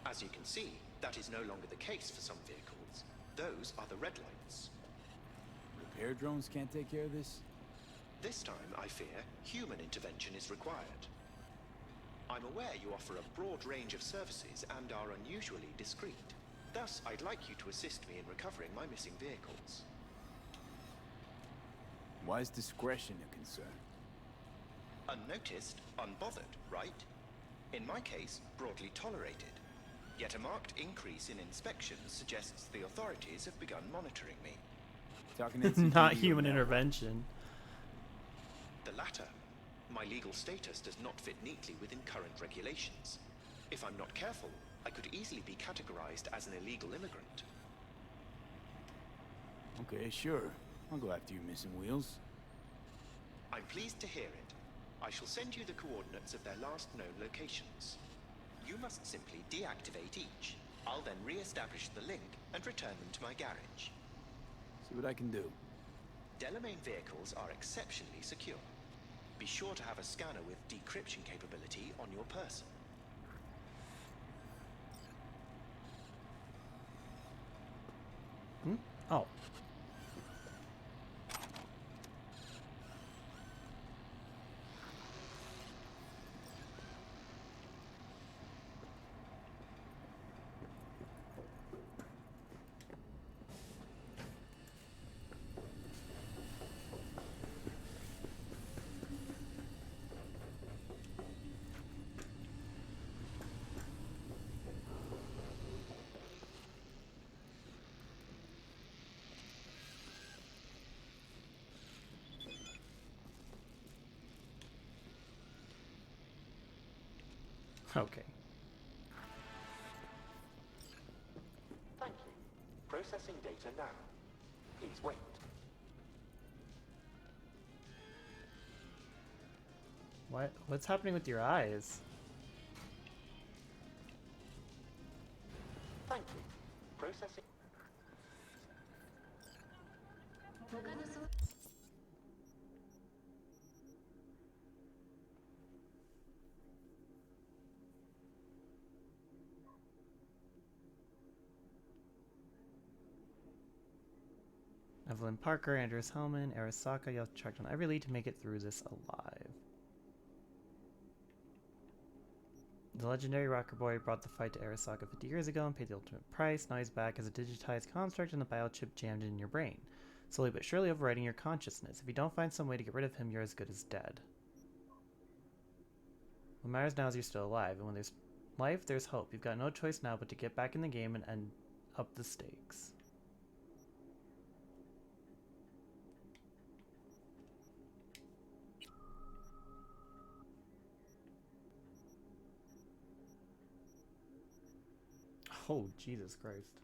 As you can see, that is no longer the case for some vehicles. Those are the red lights. Repair drones can't take care of this? This time, I fear, human intervention is required. I'm aware you offer a broad range of services and are unusually discreet. Thus, I'd like you to assist me in recovering my missing vehicles. Why is discretion a concern? Unnoticed, unbothered, right? In my case, broadly tolerated. Yet a marked increase in inspections suggests the authorities have begun monitoring me. Not human intervention. The latter. My legal status does not fit neatly within current regulations. If I'm not careful, I could easily be categorized as an illegal immigrant. Okay, sure. I'll go after your missing wheels. I'm pleased to hear it. I shall send you the coordinates of their last known locations. You must simply deactivate each. I'll then re-establish the link and return them to my garage. See what I can do. Delamain vehicles are exceptionally secure. Be sure to have a scanner with decryption capability on your person. Oh. Okay. Thank you. Processing data now. Please wait. What's happening with your eyes? Thank you. Processing. Evelyn Parker, Andreas Hellman, Arasaka, you have to track down every lead to make it through this alive. The legendary rocker boy brought the fight to Arasaka 50 years ago and paid the ultimate price. Now he's back as a digitized construct and the biochip jammed in your brain, slowly but surely overriding your consciousness. If you don't find some way to get rid of him, you're as good as dead. What matters now is you're still alive, and when there's life, there's hope. You've got no choice now but to get back in the game and end up the stakes. Oh, Jesus Christ.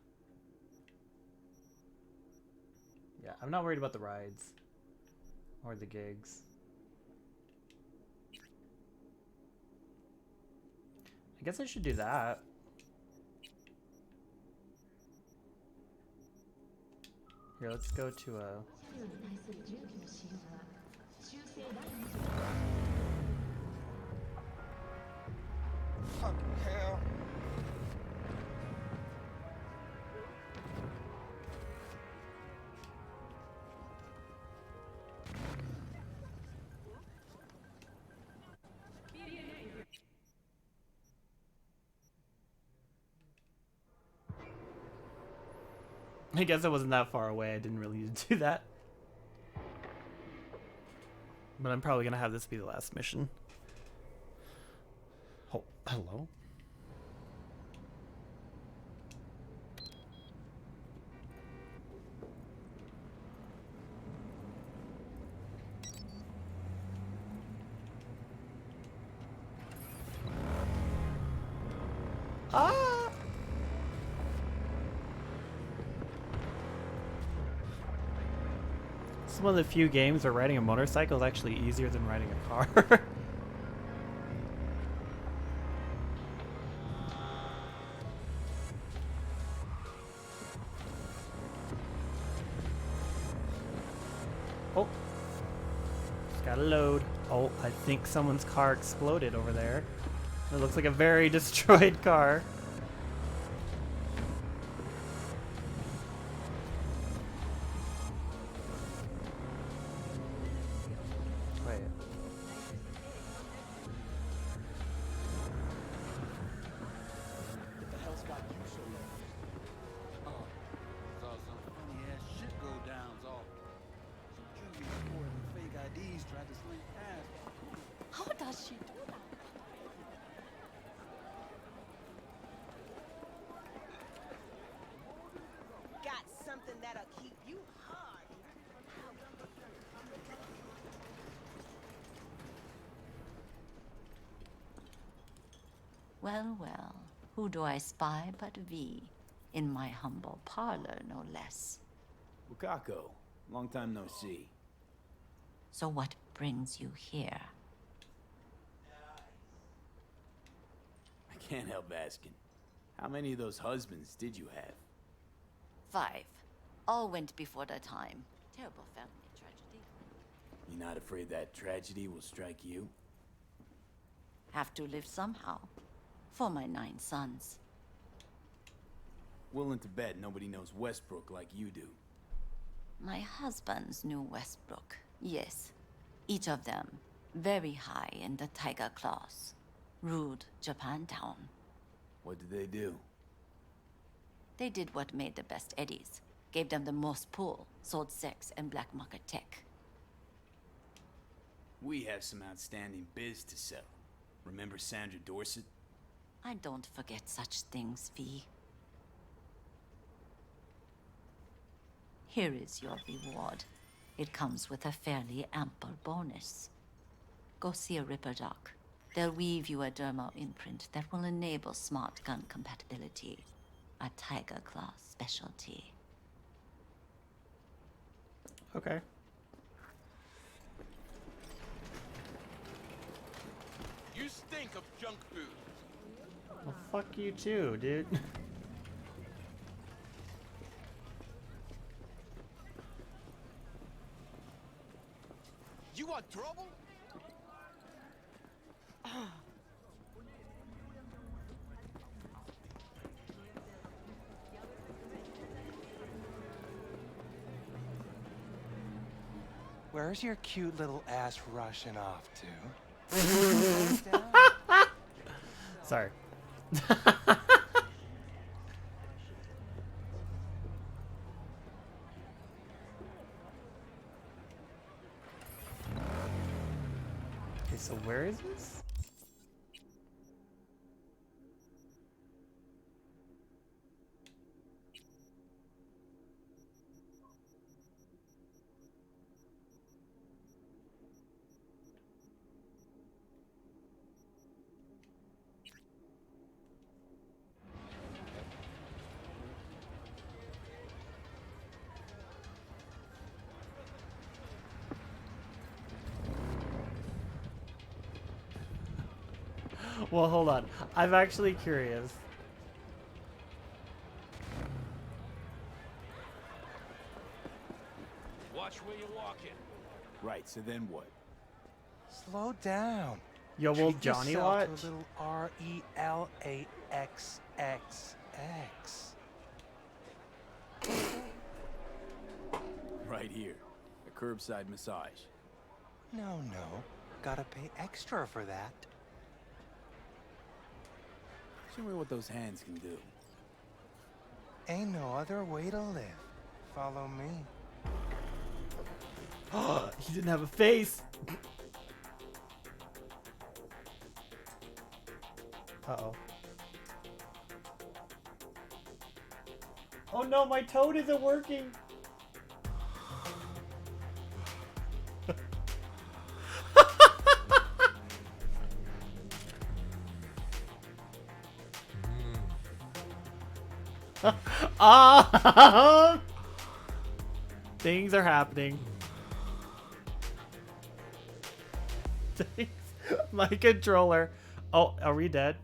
Yeah, I'm not worried about the rides. Or the gigs. I guess I should do that. Here, let's go to a... Fucking hell. I guess I wasn't that far away. I didn't really need to do that. But I'm probably going to have this be the last mission. Oh, hello? Ah! This is one of the few games where riding a motorcycle is actually easier than riding a car. Oh. Just gotta load. Oh, I think someone's car exploded over there. It looks like a very destroyed car. Wait. What the hell's got you so nervous? Oh, saw some funny ass shit go down, all. Security reported the fake IDs tried to slink past. How does she do that? Got something that'll keep you hard. Well, well, who do I spy but V? In my humble parlor, no less. Wakako, long time no see. So what brings you here? I can't help asking. How many of those husbands did you have? 5. All went before their time. Terrible family tragedy. You not afraid that tragedy will strike you? Have to live somehow. For my 9 sons. Willing to bet nobody knows Westbrook like you do. My husbands knew Westbrook, yes. Each of them very high in the Tiger Claws. Ruled Japantown. What did they do? They did what made the best eddies. Gave them the most pull, sold sex and black market tech. We have some outstanding biz to sell. Remember Sandra Dorset? I don't forget such things, V. Here is your reward. It comes with a fairly ample bonus. Go see a Ripper Doc. They'll weave you a dermal imprint that will enable smart gun compatibility. A Tiger Claw specialty. Okay. You stink of junk food. Well, fuck you too, dude. You want trouble? Where's your cute little ass rushing off to? Sorry. Okay, so where is this? Well, hold on. I'm actually curious. Watch where you're walking. Right, so then what? Slow down. Yo, will Treat Johnny yourself watch? to a little RELAXX. Right here. A curbside massage. No. Gotta pay extra for that. Show me what those hands can do. Ain't no other way to live. Follow me. He didn't have a face. Uh-oh. Oh no, my toad isn't working. Ah! Things are happening. My controller. Oh, are we dead?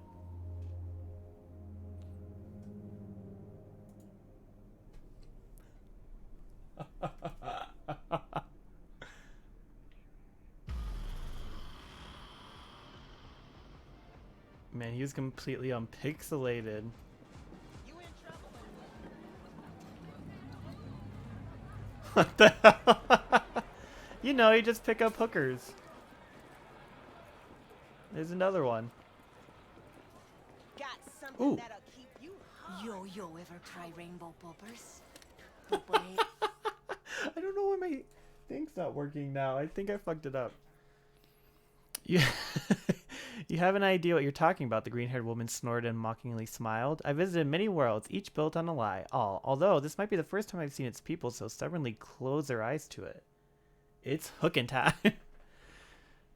Man, he was completely unpixelated. What the hell? You know, you just pick up hookers. There's another one. Got something Ooh. that'll keep you Yo, ever try rainbow poppers? I don't know why my thing's not working now. I think I fucked it up. You, you have an idea what you're talking about, the green-haired woman snorted and mockingly smiled. I visited many worlds, each built on a lie. Although this might be the first time I've seen its people so stubbornly close their eyes to it. It's hooking time.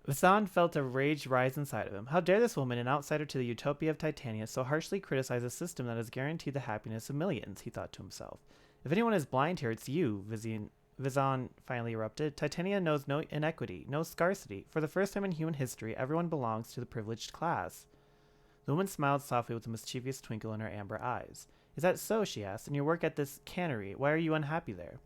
Vasan felt a rage rise inside of him. How dare this woman, an outsider to the utopia of Titania, so harshly criticize a system that has guaranteed the happiness of millions, he thought to himself. If anyone is blind here, it's you, Vizan finally erupted. Titania knows no inequity, no scarcity. For the first time in human history, everyone belongs to the privileged class. The woman smiled softly with a mischievous twinkle in her amber eyes. Is that so? She asked. In your work at this cannery, why are you unhappy there?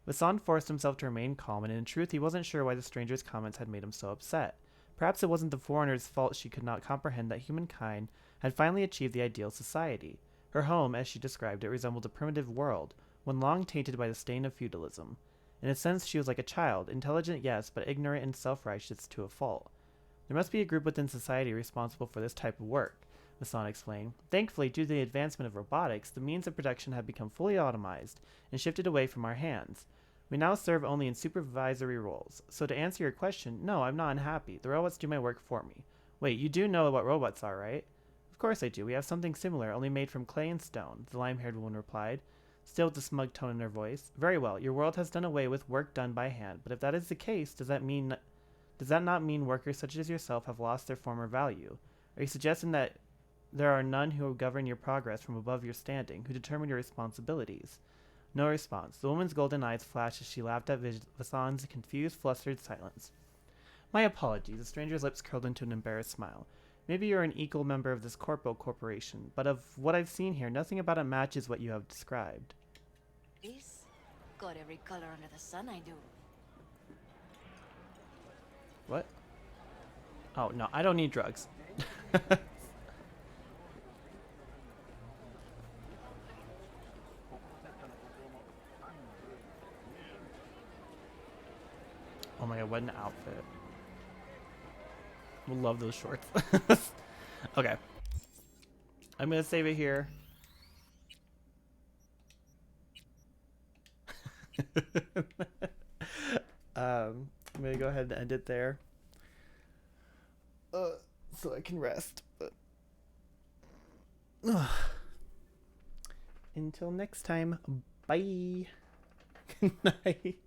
Vasan forced himself to remain calm, and in truth he wasn't sure why the stranger's comments had made him so upset. Perhaps it wasn't the foreigner's fault she could not comprehend that humankind had finally achieved the ideal society. Her home, as she described it, resembled a primitive world, one long tainted by the stain of feudalism. In a sense, she was like a child, intelligent, yes, but ignorant and self-righteous to a fault. There must be a group within society responsible for this type of work, Vasan explained. Thankfully, due to the advancement of robotics, the means of production have become fully automized and shifted away from our hands. We now serve only in supervisory roles. So to answer your question, no, I'm not unhappy. The robots do my work for me. Wait, you do know what robots are, right? Of course I do. We have something similar, only made from clay and stone, the lime-haired woman replied, still with a smug tone in her voice. Very well, your world has done away with work done by hand, but if that is the case, does that mean Does that not mean workers such as yourself have lost their former value? Are you suggesting that there are none who govern your progress from above your standing, who determine your responsibilities? No response. The woman's golden eyes flashed as she laughed at Vasan's confused, flustered silence. My apologies. The stranger's lips curled into an embarrassed smile. Maybe you're an equal member of this corporation, but of what I've seen here, nothing about it matches what you have described. This? Got every color under the sun, I do. What? Oh, no, I don't need drugs. Oh my god, what an outfit. We'll love those shorts. Okay. I'm gonna save it here. I'm gonna go ahead and end it there. So I can rest. But until next time, bye. Good night.